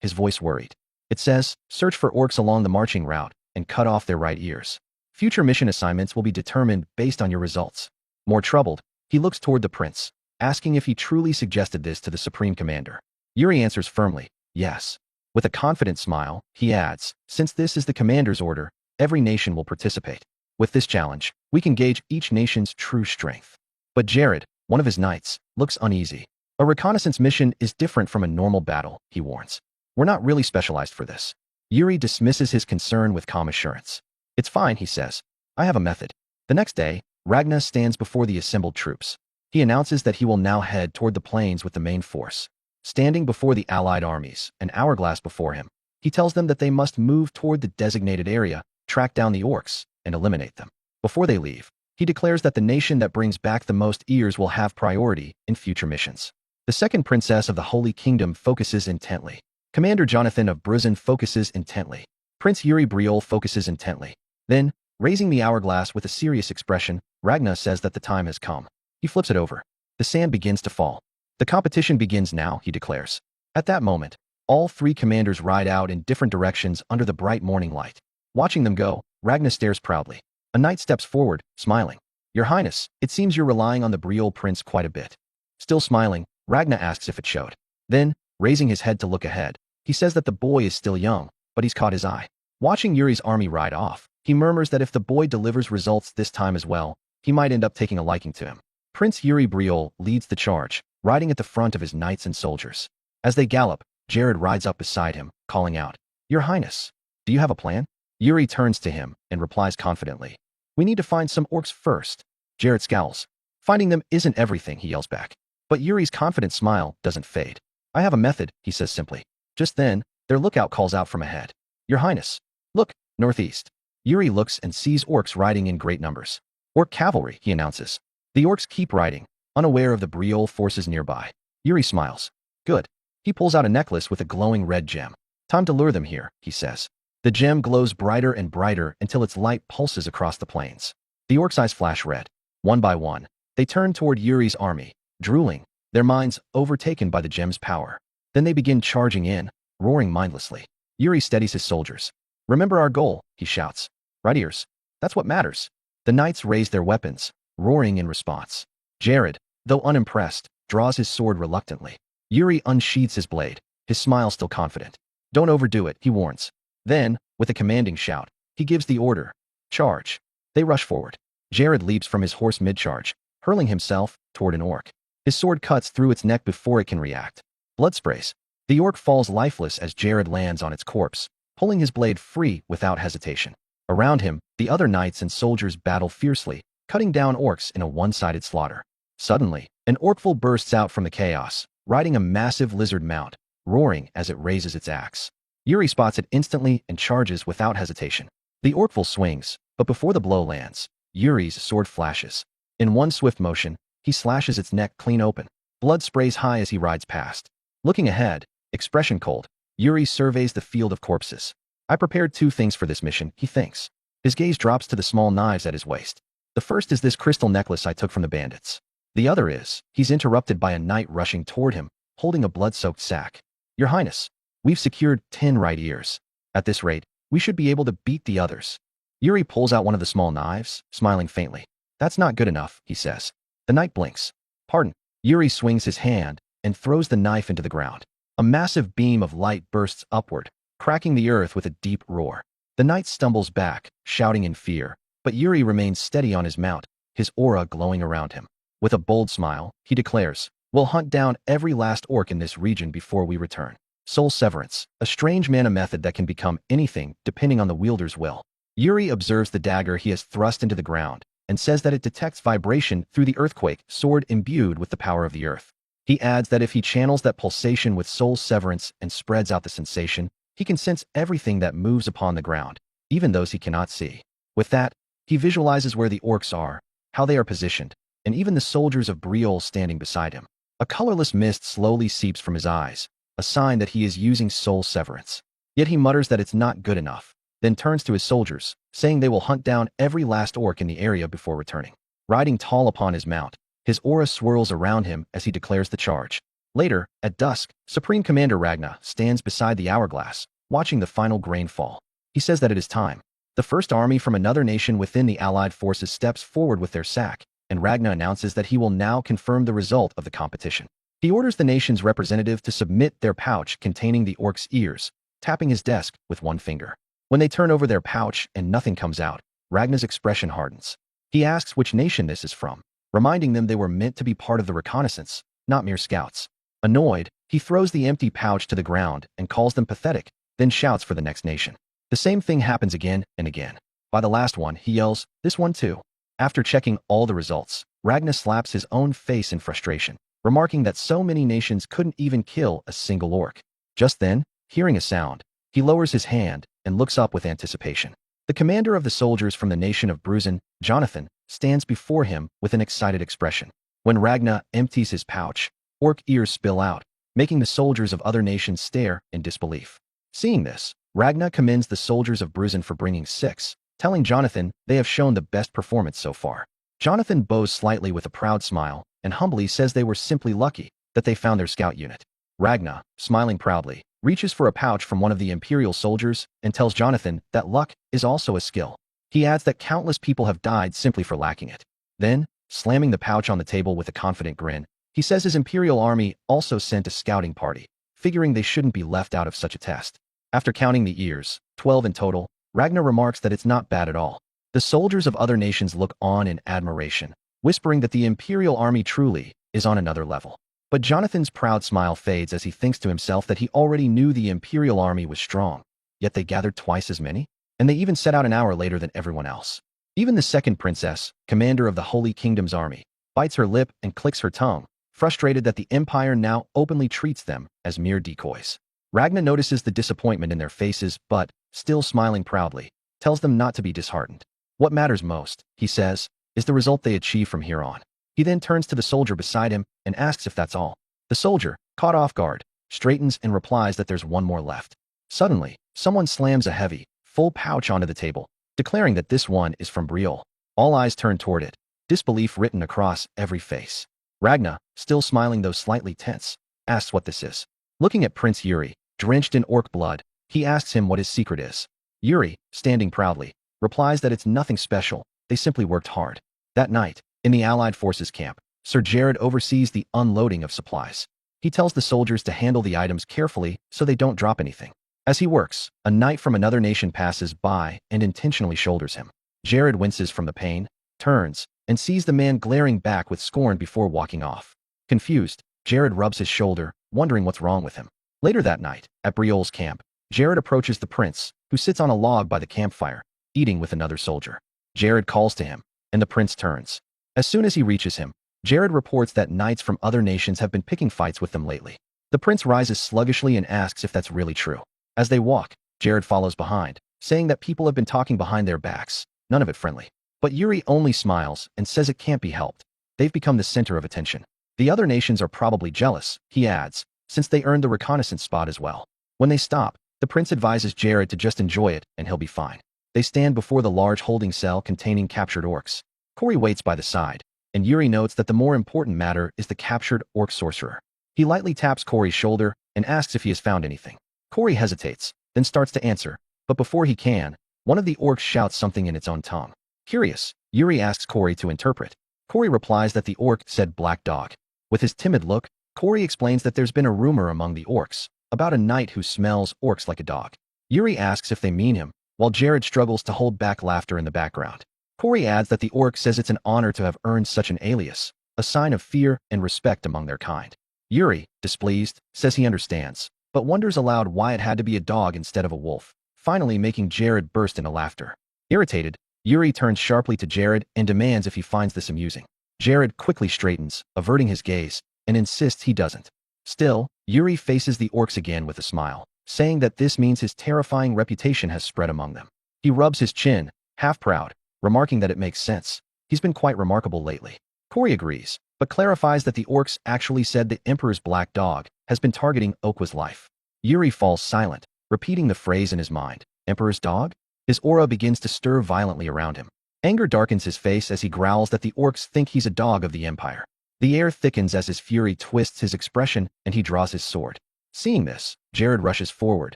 his voice worried. It says, search for orcs along the marching route and cut off their right ears. Future mission assignments will be determined based on your results. More troubled, he looks toward the prince, asking if he truly suggested this to the Supreme Commander. Yuri answers firmly, yes. With a confident smile, he adds, since this is the commander's order, every nation will participate. With this challenge, we can gauge each nation's true strength. But Jared, one of his knights, looks uneasy. A reconnaissance mission is different from a normal battle, he warns. We're not really specialized for this. Yuri dismisses his concern with calm assurance. It's fine, he says. I have a method. The next day, Ragnar stands before the assembled troops. He announces that he will now head toward the plains with the main force. Standing before the allied armies, an hourglass before him, he tells them that they must move toward the designated area, track down the orcs, and eliminate them. Before they leave, he declares that the nation that brings back the most ears will have priority in future missions. The second princess of the Holy Kingdom focuses intently. Commander Jonathan of Bruisin focuses intently. Prince Yuri Briol focuses intently. Then, raising the hourglass with a serious expression, Ragnar says that the time has come. He flips it over. The sand begins to fall. The competition begins now, he declares. At that moment, all three commanders ride out in different directions under the bright morning light. Watching them go, Ragnar stares proudly. A knight steps forward, smiling. Your Highness, it seems you're relying on the Briol prince quite a bit. Still smiling, Ragnar asks if it showed. Then, raising his head to look ahead, he says that the boy is still young, but he's caught his eye. Watching Yuri's army ride off, he murmurs that if the boy delivers results this time as well, he might end up taking a liking to him. Prince Yuri Briol leads the charge, riding at the front of his knights and soldiers. As they gallop, Jared rides up beside him, calling out, Your Highness, do you have a plan? Yuri turns to him and replies confidently, We need to find some orcs first. Jared scowls. Finding them isn't everything, he yells back. But Yuri's confident smile doesn't fade. I have a method, he says simply. Just then, their lookout calls out from ahead. Your Highness, look, northeast. Yuri looks and sees orcs riding in great numbers. Orc cavalry, he announces. The orcs keep riding, unaware of the Briol forces nearby. Yuri smiles. Good. He pulls out a necklace with a glowing red gem. Time to lure them here, he says. The gem glows brighter and brighter until its light pulses across the plains. The orcs' eyes flash red. One by one, they turn toward Yuri's army, drooling, their minds overtaken by the gem's power. Then they begin charging in, roaring mindlessly. Yuri steadies his soldiers. Remember our goal, he shouts. Right ears. That's what matters. The knights raise their weapons, roaring in response. Jared, though unimpressed, draws his sword reluctantly. Yuri unsheathes his blade, his smile still confident. Don't overdo it, he warns. Then, with a commanding shout, he gives the order. Charge. They rush forward. Jared leaps from his horse mid-charge, hurling himself toward an orc. His sword cuts through its neck before it can react. Blood sprays. The orc falls lifeless as Jared lands on its corpse, pulling his blade free without hesitation. Around him, the other knights and soldiers battle fiercely, cutting down orcs in a one-sided slaughter. Suddenly, an orcful bursts out from the chaos, riding a massive lizard mount, roaring as it raises its axe. Yuri spots it instantly and charges without hesitation. The orcful swings, but before the blow lands, Yuri's sword flashes. In one swift motion, he slashes its neck clean open. Blood sprays high as he rides past. Looking ahead, expression cold, Yuri surveys the field of corpses. I prepared two things for this mission, he thinks. His gaze drops to the small knives at his waist. The first is this crystal necklace I took from the bandits. The other is, he's interrupted by a knight rushing toward him, holding a blood-soaked sack. Your Highness, we've secured 10 right ears. At this rate, we should be able to beat the others. Yuri pulls out one of the small knives, smiling faintly. That's not good enough, he says. The knight blinks. Pardon. Yuri swings his hand and throws the knife into the ground. A massive beam of light bursts upward, cracking the earth with a deep roar. The knight stumbles back, shouting in fear, but Yuri remains steady on his mount, his aura glowing around him. With a bold smile, he declares, We'll hunt down every last orc in this region before we return. Soul Severance, a strange mana method that can become anything depending on the wielder's will. Yuri observes the dagger he has thrust into the ground and says that it detects vibration through the earthquake sword imbued with the power of the earth. He adds that if he channels that pulsation with soul severance and spreads out the sensation, he can sense everything that moves upon the ground, even those he cannot see. With that, he visualizes where the orcs are, how they are positioned, and even the soldiers of Brioll standing beside him. A colorless mist slowly seeps from his eyes, a sign that he is using soul severance. Yet he mutters that it's not good enough, then turns to his soldiers, saying they will hunt down every last orc in the area before returning. Riding tall upon his mount, his aura swirls around him as he declares the charge. Later, at dusk, Supreme Commander Ragna stands beside the hourglass, watching the final grain fall. He says that it is time. The first army from another nation within the Allied forces steps forward with their sack, and Ragna announces that he will now confirm the result of the competition. He orders the nation's representative to submit their pouch containing the orc's ears, tapping his desk with one finger. When they turn over their pouch and nothing comes out, Ragna's expression hardens. He asks which nation this is from, reminding them they were meant to be part of the reconnaissance, not mere scouts. Annoyed, he throws the empty pouch to the ground and calls them pathetic, then shouts for the next nation. The same thing happens again and again. By the last one, he yells, "This one too." After checking all the results, Ragna slaps his own face in frustration, remarking that so many nations couldn't even kill a single orc. Just then, hearing a sound, he lowers his hand and looks up with anticipation. The commander of the soldiers from the nation of Bruzen, Jonathan, stands before him with an excited expression. When Ragna empties his pouch, orc ears spill out, making the soldiers of other nations stare in disbelief. Seeing this, Ragna commends the soldiers of Bruzen for bringing 6, telling Jonathan they have shown the best performance so far. Jonathan bows slightly with a proud smile and humbly says they were simply lucky that they found their scout unit. Ragna, smiling proudly, reaches for a pouch from one of the Imperial soldiers and tells Jonathan that luck is also a skill. He adds that countless people have died simply for lacking it. Then, slamming the pouch on the table with a confident grin, he says his Imperial army also sent a scouting party, figuring they shouldn't be left out of such a test. After counting the ears, 12 in total, Ragna remarks that it's not bad at all. The soldiers of other nations look on in admiration, whispering that the Imperial army truly is on another level. But Jonathan's proud smile fades as he thinks to himself that he already knew the Imperial army was strong, yet they gathered twice as many, and they even set out an hour later than everyone else. Even the second princess, commander of the Holy Kingdom's army, bites her lip and clicks her tongue, frustrated that the Empire now openly treats them as mere decoys. Ragna notices the disappointment in their faces, but, still smiling proudly, tells them not to be disheartened. What matters most, he says, is the result they achieve from here on. He then turns to the soldier beside him and asks if that's all. The soldier, caught off guard, straightens and replies that there's one more left. Suddenly, someone slams a heavy, full pouch onto the table, declaring that this one is from Brioll. All eyes turn toward it, disbelief written across every face. Ragna, still smiling though slightly tense, asks what this is. Looking at Prince Yuri, drenched in orc blood, he asks him what his secret is. Yuri, standing proudly, replies that it's nothing special, they simply worked hard. That night, in the Allied forces camp, Sir Jared oversees the unloading of supplies. He tells the soldiers to handle the items carefully so they don't drop anything. As he works, a knight from another nation passes by and intentionally shoulders him. Jared winces from the pain, turns, and sees the man glaring back with scorn before walking off. Confused, Jared rubs his shoulder, wondering what's wrong with him. Later that night, at Brioll's camp, Jared approaches the prince, who sits on a log by the campfire, eating with another soldier. Jared calls to him, and the prince turns. As soon as he reaches him, Jared reports that knights from other nations have been picking fights with them lately. The prince rises sluggishly and asks if that's really true. As they walk, Jared follows behind, saying that people have been talking behind their backs, none of it friendly. But Yuri only smiles and says it can't be helped. They've become the center of attention. The other nations are probably jealous, he adds, since they earned the reconnaissance spot as well. When they stop, the prince advises Jared to just enjoy it and he'll be fine. They stand before the large holding cell containing captured orcs. Corey waits by the side, and Yuri notes that the more important matter is the captured orc sorcerer. He lightly taps Corey's shoulder and asks if he has found anything. Corey hesitates, then starts to answer, but before he can, one of the orcs shouts something in its own tongue. Curious, Yuri asks Corey to interpret. Corey replies that the orc said black dog. With his timid look, Corey explains that there's been a rumor among the orcs about a knight who smells orcs like a dog. Yuri asks if they mean him, while Jared struggles to hold back laughter in the background. Corey adds that the orc says it's an honor to have earned such an alias, a sign of fear and respect among their kind. Yuri, displeased, says he understands, but wonders aloud why it had to be a dog instead of a wolf, finally making Jared burst into laughter. Irritated, Yuri turns sharply to Jared and demands if he finds this amusing. Jared quickly straightens, averting his gaze, and insists he doesn't. Still, Yuri faces the orcs again with a smile, saying that this means his terrifying reputation has spread among them. He rubs his chin, half proud, remarking that it makes sense. He's been quite remarkable lately. Corey agrees, but clarifies that the orcs actually said the Emperor's black dog has been targeting Okwa's life. Yuri falls silent, repeating the phrase in his mind. Emperor's dog? His aura begins to stir violently around him. Anger darkens his face as he growls that the orcs think he's a dog of the Empire. The air thickens as his fury twists his expression and he draws his sword. Seeing this, Jared rushes forward,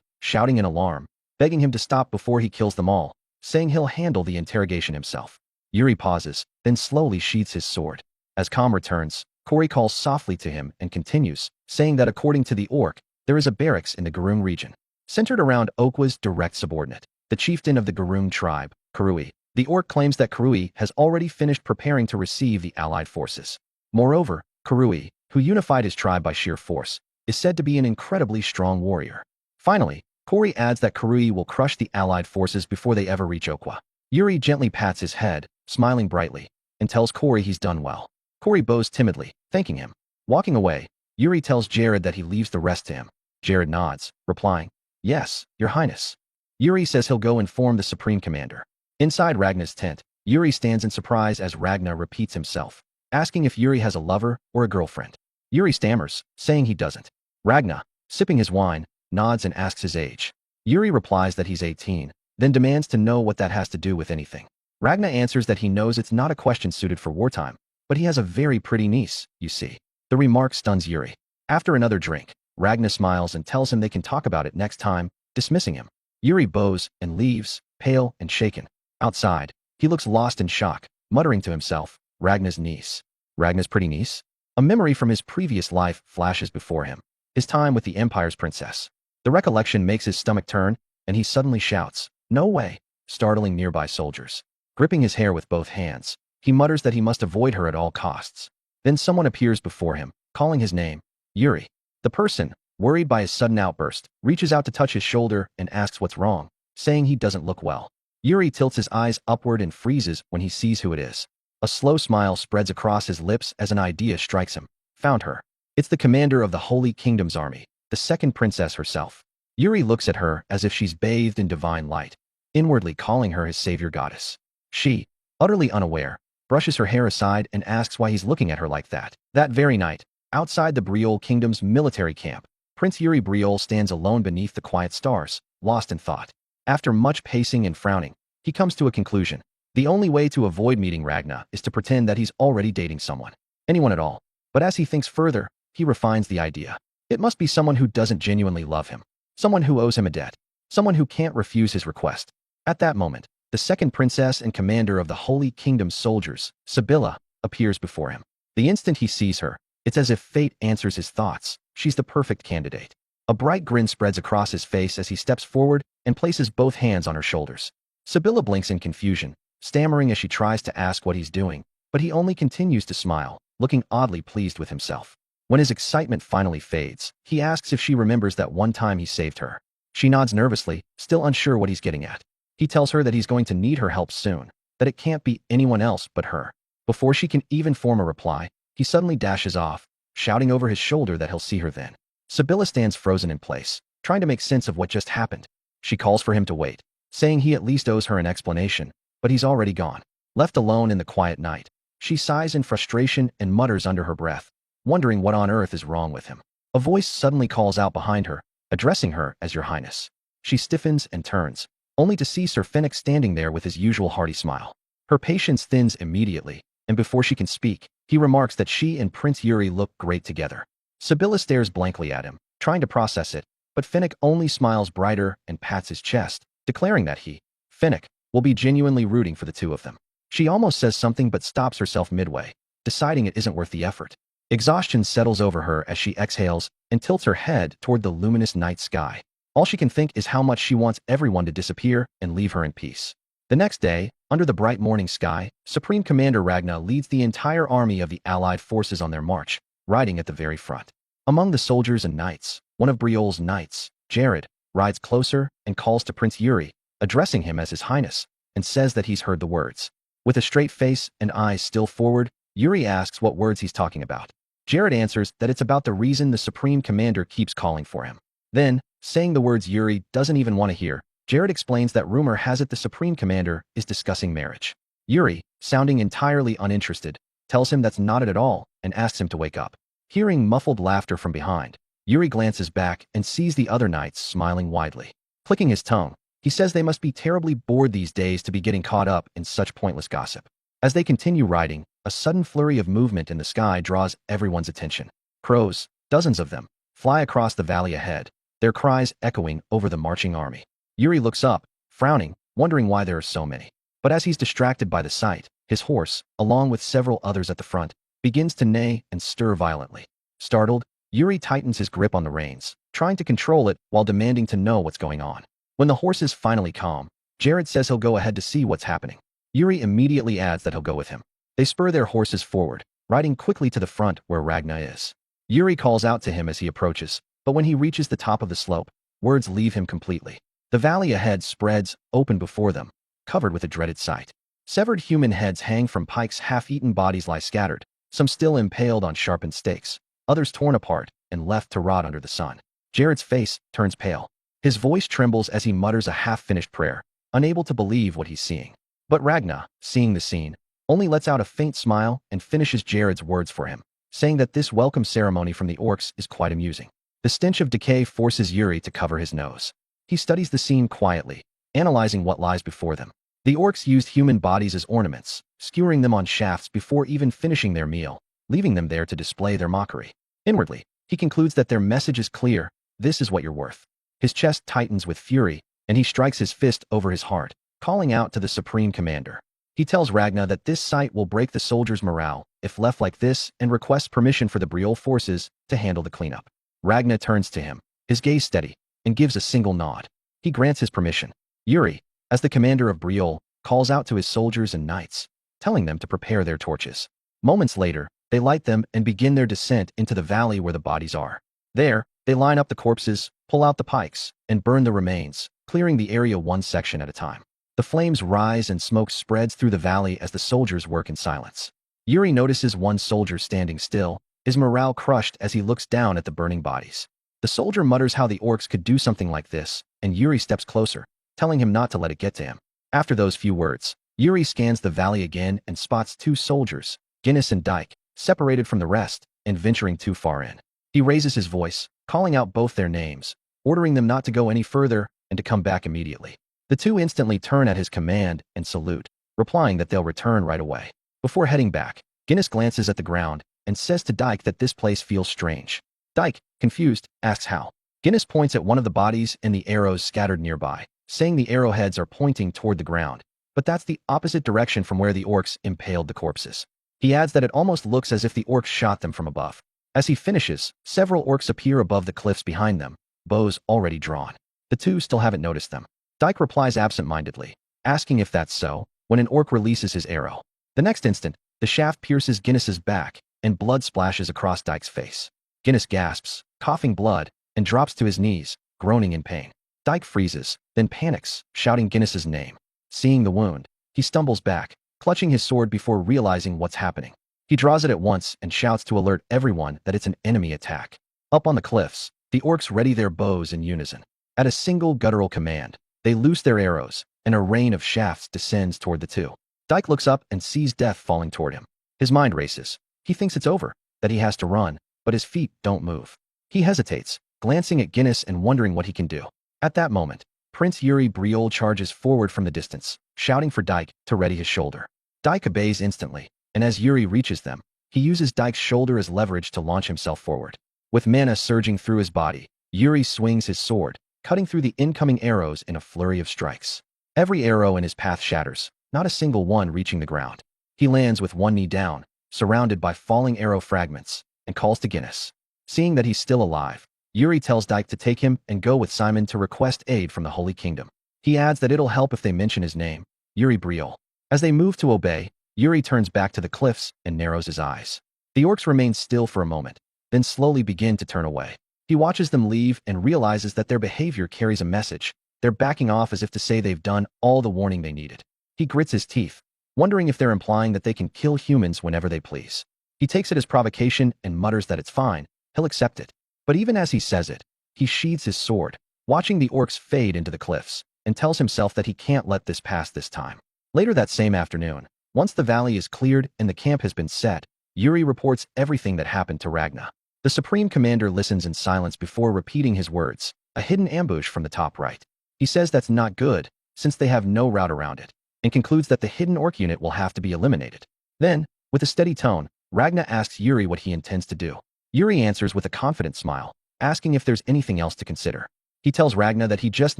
shouting in alarm, begging him to stop before he kills them all, saying he'll handle the interrogation himself. Yuri pauses, then slowly sheathes his sword. As calm returns, Corey calls softly to him and continues, saying that according to the orc, there is a barracks in the Garung region, centered around Okwa's direct subordinate, the chieftain of the Garung tribe, Karui. The orc claims that Karui has already finished preparing to receive the allied forces. Moreover, Karui, who unified his tribe by sheer force, is said to be an incredibly strong warrior. Finally, Corey adds that Karui will crush the allied forces before they ever reach Okwa. Yuri gently pats his head, smiling brightly, and tells Corey he's done well. Corey bows timidly, thanking him. Walking away, Yuri tells Jared that he leaves the rest to him. Jared nods, replying, "Yes, Your Highness." Yuri says he'll go inform the Supreme Commander. Inside Ragna's tent, Yuri stands in surprise as Ragna repeats himself, asking if Yuri has a lover or a girlfriend. Yuri stammers, saying he doesn't. Ragna, sipping his wine, nods and asks his age. Yuri replies that he's 18, then demands to know what that has to do with anything. Ragna answers that he knows it's not a question suited for wartime, but he has a very pretty niece, you see. The remark stuns Yuri. After another drink, Ragna smiles and tells him they can talk about it next time, dismissing him. Yuri bows and leaves, pale and shaken. Outside, he looks lost in shock, muttering to himself, Ragna's niece. Ragna's pretty niece? A memory from his previous life flashes before him. His time with the Empire's princess. The recollection makes his stomach turn, and he suddenly shouts, "No way!" startling nearby soldiers. Gripping his hair with both hands, he mutters that he must avoid her at all costs. Then someone appears before him, calling his name, Yuri. The person, worried by his sudden outburst, reaches out to touch his shoulder and asks what's wrong, saying he doesn't look well. Yuri tilts his eyes upward and freezes when he sees who it is. A slow smile spreads across his lips as an idea strikes him. Found her. It's the commander of the Holy Kingdom's army, the second princess herself. Yuri looks at her as if she's bathed in divine light, inwardly calling her his savior goddess. She, utterly unaware, brushes her hair aside and asks why he's looking at her like that. That very night, outside the Briol Kingdom's military camp, Prince Yuri Briol stands alone beneath the quiet stars, lost in thought. After much pacing and frowning, he comes to a conclusion. The only way to avoid meeting Ragna is to pretend that he's already dating someone. Anyone at all. But as he thinks further, he refines the idea. It must be someone who doesn't genuinely love him. Someone who owes him a debt. Someone who can't refuse his request. At that moment, the second princess and commander of the Holy Kingdom's soldiers, Sibylla, appears before him. The instant he sees her, it's as if fate answers his thoughts. She's the perfect candidate. A bright grin spreads across his face as he steps forward and places both hands on her shoulders. Sibylla blinks in confusion, stammering as she tries to ask what he's doing, but he only continues to smile, looking oddly pleased with himself. When his excitement finally fades, he asks if she remembers that one time he saved her. She nods nervously, still unsure what he's getting at. He tells her that he's going to need her help soon, that it can't be anyone else but her. Before she can even form a reply, he suddenly dashes off, shouting over his shoulder that he'll see her then. Sibylla stands frozen in place, trying to make sense of what just happened. She calls for him to wait, saying he at least owes her an explanation, but he's already gone. Left alone in the quiet night, she sighs in frustration and mutters under her breath, wondering what on earth is wrong with him. A voice suddenly calls out behind her, addressing her as Your Highness. She stiffens and turns, only to see Sir Finnick standing there with his usual hearty smile. Her patience thins immediately, and before she can speak, he remarks that she and Prince Yuri look great together. Sibylla stares blankly at him, trying to process it, but Finnick only smiles brighter and pats his chest, declaring that he, Finnick, will be genuinely rooting for the two of them. She almost says something but stops herself midway, deciding it isn't worth the effort. Exhaustion settles over her as she exhales and tilts her head toward the luminous night sky. All she can think is how much she wants everyone to disappear and leave her in peace. The next day, under the bright morning sky, Supreme Commander Ragna leads the entire army of the Allied forces on their march, riding at the very front. Among the soldiers and knights, one of Briol's knights, Jared, rides closer and calls to Prince Yuri, addressing him as His Highness, and says that he's heard the words. With a straight face and eyes still forward, Yuri asks what words he's talking about. Jared answers that it's about the reason the Supreme Commander keeps calling for him. Then, saying the words Yuri doesn't even want to hear, Jared explains that rumor has it the Supreme Commander is discussing marriage. Yuri, sounding entirely uninterested, tells him that's not it at all and asks him to wake up. Hearing muffled laughter from behind, Yuri glances back and sees the other knights smiling widely. Clicking his tongue, he says they must be terribly bored these days to be getting caught up in such pointless gossip. As they continue riding, a sudden flurry of movement in the sky draws everyone's attention. Crows, dozens of them, fly across the valley ahead, their cries echoing over the marching army. Yuri looks up, frowning, wondering why there are so many. But as he's distracted by the sight, his horse, along with several others at the front, begins to neigh and stir violently. Startled, Yuri tightens his grip on the reins, trying to control it while demanding to know what's going on. When the horse is finally calm, Jared says he'll go ahead to see what's happening. Yuri immediately adds that he'll go with him. They spur their horses forward, riding quickly to the front where Ragna is. Yuri calls out to him as he approaches, but when he reaches the top of the slope, words leave him completely. The valley ahead spreads open before them, covered with a dreaded sight. Severed human heads hang from pikes, half-eaten bodies lie scattered, some still impaled on sharpened stakes, others torn apart and left to rot under the sun. Jared's face turns pale. His voice trembles as he mutters a half-finished prayer, unable to believe what he's seeing. But Ragna, seeing the scene, only lets out a faint smile and finishes Jared's words for him, saying that this welcome ceremony from the orcs is quite amusing. The stench of decay forces Yuri to cover his nose. He studies the scene quietly, analyzing what lies before them. The orcs used human bodies as ornaments, skewering them on shafts before even finishing their meal, leaving them there to display their mockery. Inwardly, he concludes that their message is clear: this is what you're worth. His chest tightens with fury, and he strikes his fist over his heart, calling out to the Supreme Commander. He tells Ragna that this sight will break the soldiers' morale if left like this, and requests permission for the Briol forces to handle the cleanup. Ragna turns to him, his gaze steady, and gives a single nod. He grants his permission. Yuri, as the commander of Briol, calls out to his soldiers and knights, telling them to prepare their torches. Moments later, they light them and begin their descent into the valley where the bodies are. There, they line up the corpses, pull out the pikes, and burn the remains, clearing the area one section at a time. The flames rise and smoke spreads through the valley as the soldiers work in silence. Yuri notices one soldier standing still, his morale crushed as he looks down at the burning bodies. The soldier mutters how the orcs could do something like this, and Yuri steps closer, telling him not to let it get to him. After those few words, Yuri scans the valley again and spots two soldiers, Guinness and Dyke, separated from the rest and venturing too far in. He raises his voice, calling out both their names, ordering them not to go any further and to come back immediately. The two instantly turn at his command and salute, replying that they'll return right away. Before heading back, Guinness glances at the ground and says to Dyke that this place feels strange. Dyke, confused, asks how. Guinness points at one of the bodies and the arrows scattered nearby, saying the arrowheads are pointing toward the ground, but that's the opposite direction from where the orcs impaled the corpses. He adds that it almost looks as if the orcs shot them from above. As he finishes, several orcs appear above the cliffs behind them, bows already drawn. The two still haven't noticed them. Dyke replies absent-mindedly, asking if that's so, when an orc releases his arrow. The next instant, the shaft pierces Guinness's back, and blood splashes across Dyke's face. Guinness gasps, coughing blood, and drops to his knees, groaning in pain. Dyke freezes, then panics, shouting Guinness's name. Seeing the wound, he stumbles back, clutching his sword before realizing what's happening. He draws it at once and shouts to alert everyone that it's an enemy attack. Up on the cliffs, the orcs ready their bows in unison. At a single guttural command, they loose their arrows, and a rain of shafts descends toward the two. Dyke looks up and sees death falling toward him. His mind races. He thinks it's over, that he has to run, but his feet don't move. He hesitates, glancing at Guinness and wondering what he can do. At that moment, Prince Yuri Briol charges forward from the distance, shouting for Dyke to ready his shoulder. Dyke obeys instantly, and as Yuri reaches them, he uses Dyke's shoulder as leverage to launch himself forward. With mana surging through his body, Yuri swings his sword, cutting through the incoming arrows in a flurry of strikes. Every arrow in his path shatters, not a single one reaching the ground. He lands with one knee down, surrounded by falling arrow fragments, and calls to Guinness. Seeing that he's still alive, Yuri tells Dyke to take him and go with Simon to request aid from the Holy Kingdom. He adds that it'll help if they mention his name, Yuri Briol. As they move to obey, Yuri turns back to the cliffs and narrows his eyes. The orcs remain still for a moment, then slowly begin to turn away. He watches them leave and realizes that their behavior carries a message. They're backing off as if to say they've done all the warning they needed. He grits his teeth, wondering if they're implying that they can kill humans whenever they please. He takes it as provocation and mutters that it's fine, he'll accept it. But even as he says it, he sheathes his sword, watching the orcs fade into the cliffs, and tells himself that he can't let this pass this time. Later that same afternoon, once the valley is cleared and the camp has been set, Yuri reports everything that happened to Ragna. The Supreme Commander listens in silence before repeating his words, a hidden ambush from the top right. He says that's not good, since they have no route around it, and concludes that the hidden orc unit will have to be eliminated. Then, with a steady tone, Ragna asks Yuri what he intends to do. Yuri answers with a confident smile, asking if there's anything else to consider. He tells Ragna that he just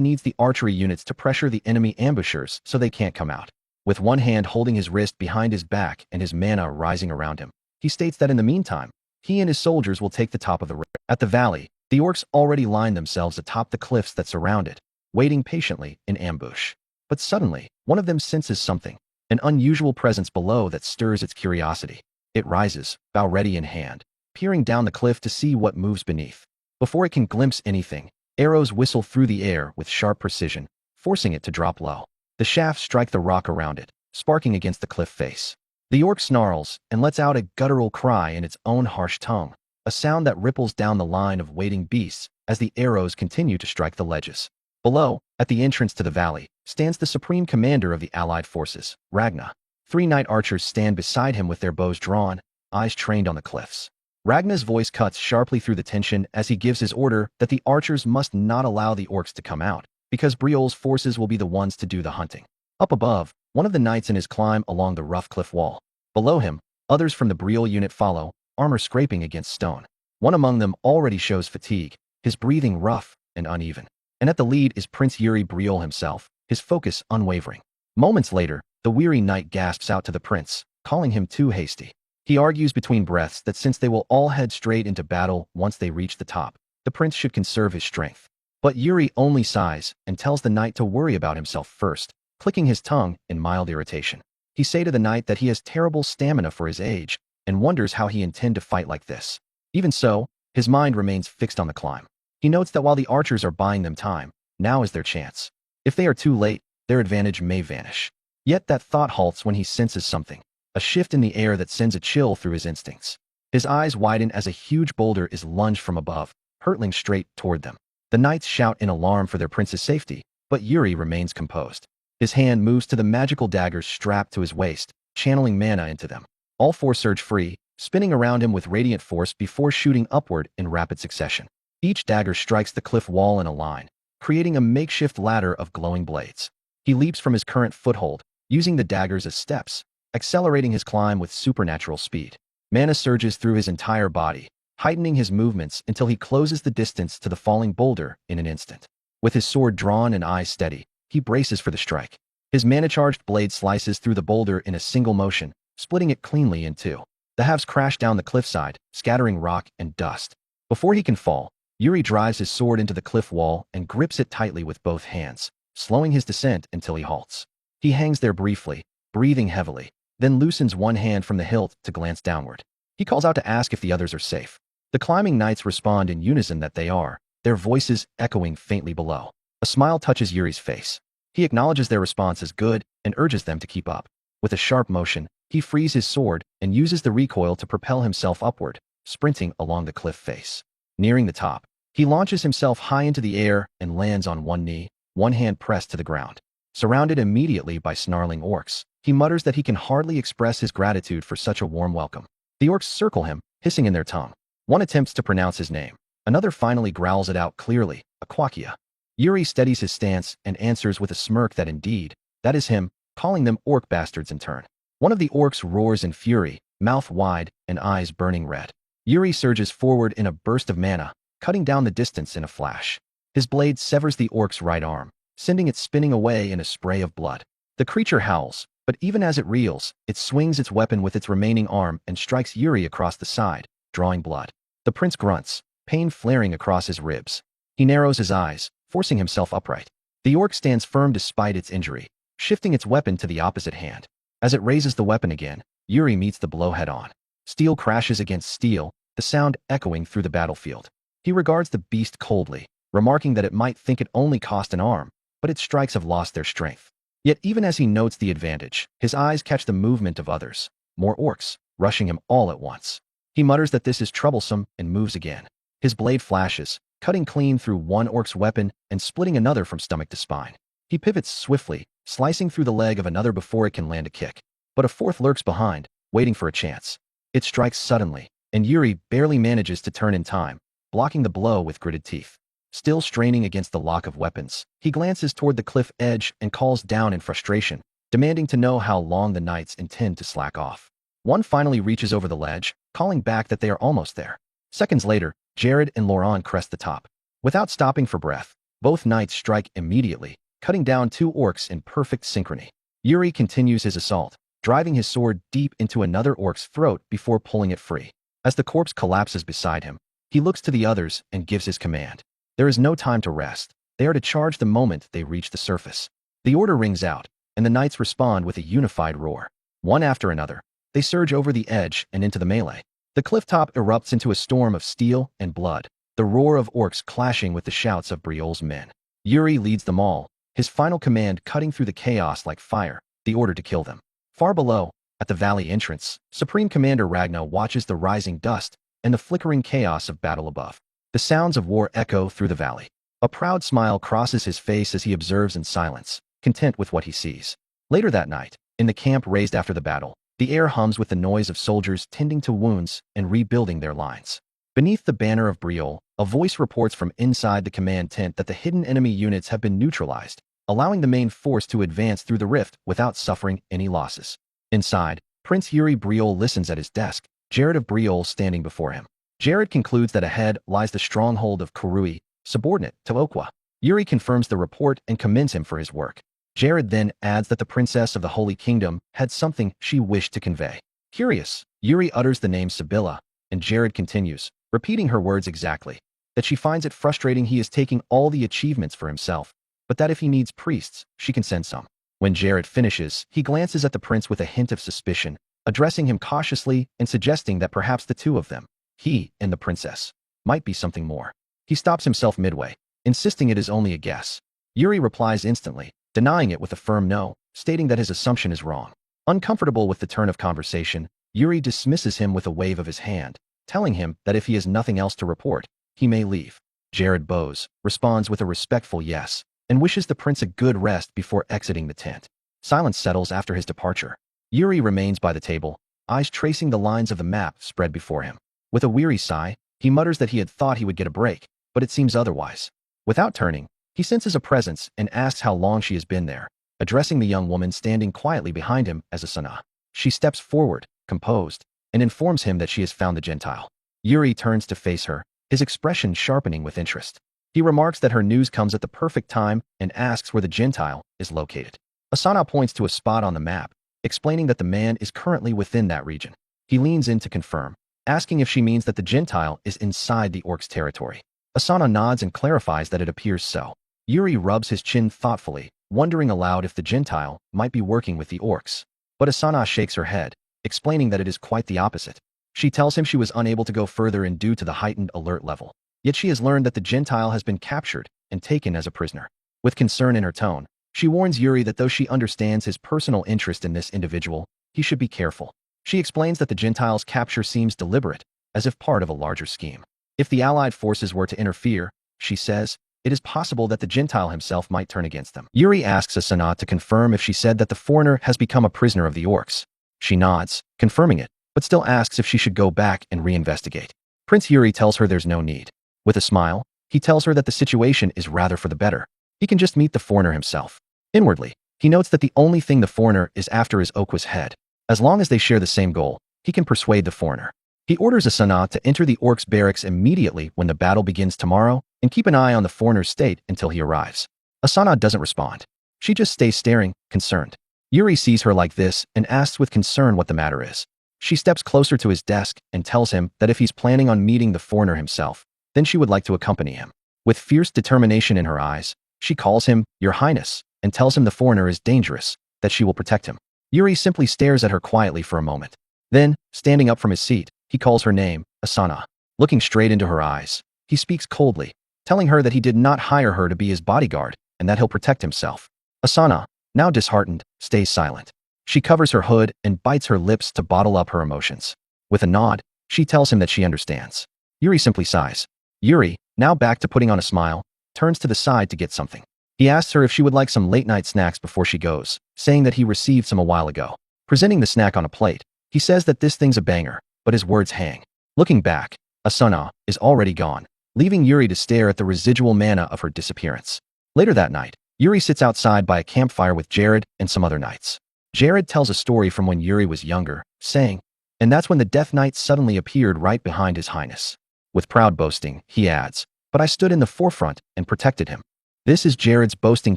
needs the archery units to pressure the enemy ambushers so they can't come out. With one hand holding his wrist behind his back and his mana rising around him, he states that in the meantime, he and his soldiers will take the top of the ridge. At the valley, the orcs already line themselves atop the cliffs that surround it, waiting patiently in ambush. But suddenly, one of them senses something, an unusual presence below that stirs its curiosity. It rises, bow ready in hand, peering down the cliff to see what moves beneath. Before it can glimpse anything, arrows whistle through the air with sharp precision, forcing it to drop low. The shafts strike the rock around it, sparking against the cliff face. The orc snarls and lets out a guttural cry in its own harsh tongue, a sound that ripples down the line of waiting beasts as the arrows continue to strike the ledges. Below, at the entrance to the valley, stands the supreme commander of the allied forces, Ragna. 3 night archers stand beside him with their bows drawn, eyes trained on the cliffs. Ragna's voice cuts sharply through the tension as he gives his order that the archers must not allow the orcs to come out, because Briol's forces will be the ones to do the hunting. Up above, one of the knights in his climb along the rough cliff wall. Below him, others from the Briol unit follow, armor scraping against stone. One among them already shows fatigue, his breathing rough and uneven. And at the lead is Prince Yuri Briol himself, his focus unwavering. Moments later, the weary knight gasps out to the prince, calling him too hasty. He argues between breaths that since they will all head straight into battle once they reach the top, the prince should conserve his strength. But Yuri only sighs and tells the knight to worry about himself first, clicking his tongue in mild irritation. He says to the knight that he has terrible stamina for his age and wonders how he intend to fight like this. Even so, his mind remains fixed on the climb. He notes that while the archers are buying them time, now is their chance. If they are too late, their advantage may vanish. Yet that thought halts when he senses something, a shift in the air that sends a chill through his instincts. His eyes widen as a huge boulder is lunged from above, hurtling straight toward them. The knights shout in alarm for their prince's safety, but Yuri remains composed. His hand moves to the magical daggers strapped to his waist, channeling mana into them. All 4 surge free, spinning around him with radiant force before shooting upward in rapid succession. Each dagger strikes the cliff wall in a line, creating a makeshift ladder of glowing blades. He leaps from his current foothold, using the daggers as steps, accelerating his climb with supernatural speed. Mana surges through his entire body, heightening his movements until he closes the distance to the falling boulder in an instant. With his sword drawn and eyes steady, he braces for the strike. His mana-charged blade slices through the boulder in a single motion, splitting it cleanly in 2. The halves crash down the cliffside, scattering rock and dust. Before he can fall, Yuri drives his sword into the cliff wall and grips it tightly with both hands, slowing his descent until he halts. He hangs there briefly, breathing heavily, then loosens one hand from the hilt to glance downward. He calls out to ask if the others are safe. The climbing knights respond in unison that they are, their voices echoing faintly below. A smile touches Yuri's face. He acknowledges their response as good and urges them to keep up. With a sharp motion, he frees his sword and uses the recoil to propel himself upward, sprinting along the cliff face. Nearing the top, he launches himself high into the air and lands on one knee, one hand pressed to the ground. Surrounded immediately by snarling orcs, he mutters that he can hardly express his gratitude for such a warm welcome. The orcs circle him, hissing in their tongue. One attempts to pronounce his name. Another finally growls it out clearly, Aquakia. Yuri steadies his stance and answers with a smirk that indeed, that is him, calling them orc bastards in turn. One of the orcs roars in fury, mouth wide and eyes burning red. Yuri surges forward in a burst of mana, cutting down the distance in a flash. His blade severs the orc's right arm, sending it spinning away in a spray of blood. The creature howls, but even as it reels, it swings its weapon with its remaining arm and strikes Yuri across the side, drawing blood. The prince grunts, pain flaring across his ribs. He narrows his eyes, forcing himself upright. The orc stands firm despite its injury, shifting its weapon to the opposite hand. As it raises the weapon again, Yuri meets the blow head-on. Steel crashes against steel, the sound echoing through the battlefield. He regards the beast coldly, remarking that it might think it only cost an arm, but its strikes have lost their strength. Yet even as he notes the advantage, his eyes catch the movement of others. More orcs. rushing him all at once. He mutters that this is troublesome and moves again. His blade flashes, cutting clean through one orc's weapon and splitting another from stomach to spine. He pivots swiftly, slicing through the leg of another before it can land a kick. But a fourth lurks behind, waiting for a chance. It strikes suddenly, and Yuri barely manages to turn in time, blocking the blow with gritted teeth. Still straining against the lock of weapons, he glances toward the cliff edge and calls down in frustration, demanding to know how long the knights intend to slack off. One finally reaches over the ledge, calling back that they are almost there. Seconds later, Jared and Laurent crest the top. Without stopping for breath, both knights strike immediately, cutting down two orcs in perfect synchrony. Yuri continues his assault, driving his sword deep into another orc's throat before pulling it free. As the corpse collapses beside him, he looks to the others and gives his command. There is no time to rest. They are to charge the moment they reach the surface. The order rings out, and the knights respond with a unified roar. One after another, they surge over the edge and into the melee. The cliff top erupts into a storm of steel and blood, the roar of orcs clashing with the shouts of Briol's men. Yuri leads them all, his final command cutting through the chaos like fire, the order to kill them. Far below, at the valley entrance, Supreme Commander Ragnar watches the rising dust and the flickering chaos of battle above. The sounds of war echo through the valley. A proud smile crosses his face as he observes in silence, content with what he sees. Later that night, in the camp raised after the battle, the air hums with the noise of soldiers tending to wounds and rebuilding their lines. Beneath the banner of Briol, a voice reports from inside the command tent that the hidden enemy units have been neutralized, allowing the main force to advance through the rift without suffering any losses. Inside, Prince Yuri Briol listens at his desk, Jared of Briol standing before him. Jared concludes that ahead lies the stronghold of Kurui, subordinate to Okwa. Yuri confirms the report and commends him for his work. Jared then adds that the princess of the Holy Kingdom had something she wished to convey. Curious, Yuri utters the name Sibylla, and Jared continues, repeating her words exactly, that she finds it frustrating he is taking all the achievements for himself, but that if he needs priests, she can send some. When Jared finishes, he glances at the prince with a hint of suspicion, addressing him cautiously and suggesting that perhaps the two of them, he and the princess, might be something more. He stops himself midway, insisting it is only a guess. Yuri replies instantly, denying it with a firm no, stating that his assumption is wrong. Uncomfortable with the turn of conversation, Yuri dismisses him with a wave of his hand, telling him that if he has nothing else to report, he may leave. Jared bows, responds with a respectful yes, and wishes the prince a good rest before exiting the tent. Silence settles after his departure. Yuri remains by the table, eyes tracing the lines of the map spread before him. With a weary sigh, he mutters that he had thought he would get a break, but it seems otherwise. Without turning, he senses a presence and asks how long she has been there, addressing the young woman standing quietly behind him as Asana. She steps forward, composed, and informs him that she has found the Gentile. Yuri turns to face her, his expression sharpening with interest. He remarks that her news comes at the perfect time and asks where the Gentile is located. Asana points to a spot on the map, explaining that the man is currently within that region. He leans in to confirm, asking if she means that the Gentile is inside the orc's territory. Asana nods and clarifies that it appears so. Yuri rubs his chin thoughtfully, wondering aloud if the Gentile might be working with the orcs. But Asana shakes her head, explaining that it is quite the opposite. She tells him she was unable to go further in due to the heightened alert level. Yet she has learned that the Gentile has been captured and taken as a prisoner. With concern in her tone, she warns Yuri that though she understands his personal interest in this individual, he should be careful. She explains that the Gentile's capture seems deliberate, as if part of a larger scheme. If the Allied forces were to interfere, she says, it is possible that the Gentile himself might turn against them. Yuri asks Asana to confirm if she said that the foreigner has become a prisoner of the orcs. She nods, confirming it, but still asks if she should go back and reinvestigate. Prince Yuri tells her there's no need. With a smile, he tells her that the situation is rather for the better. He can just meet the foreigner himself. Inwardly, he notes that the only thing the foreigner is after is Okwa's head. As long as they share the same goal, he can persuade the foreigner. He orders Asana to enter the orcs' barracks immediately when the battle begins tomorrow and keep an eye on the foreigner's state until he arrives. Asana doesn't respond. She just stays staring, concerned. Yuri sees her like this and asks with concern what the matter is. She steps closer to his desk and tells him that if he's planning on meeting the foreigner himself, then she would like to accompany him. With fierce determination in her eyes, she calls him, Your Highness, and tells him the foreigner is dangerous, that she will protect him. Yuri simply stares at her quietly for a moment. Then, standing up from his seat, he calls her name, Asana. Looking straight into her eyes, he speaks coldly, telling her that he did not hire her to be his bodyguard and that he'll protect himself. Asana, now disheartened, stays silent. She covers her hood and bites her lips to bottle up her emotions. With a nod, she tells him that she understands. Yuri simply sighs. Yuri, now back to putting on a smile, turns to the side to get something. He asks her if she would like some late-night snacks before she goes, saying that he received some a while ago. Presenting the snack on a plate, he says that this thing's a banger, but his words hang. Looking back, Asuna is already gone, leaving Yuri to stare at the residual mana of her disappearance. Later that night, Yuri sits outside by a campfire with Jared and some other knights. Jared tells a story from when Yuri was younger, saying, "And that's when the Death Knight suddenly appeared right behind His Highness." With proud boasting, he adds, "But I stood in the forefront and protected him." This is Jared's boasting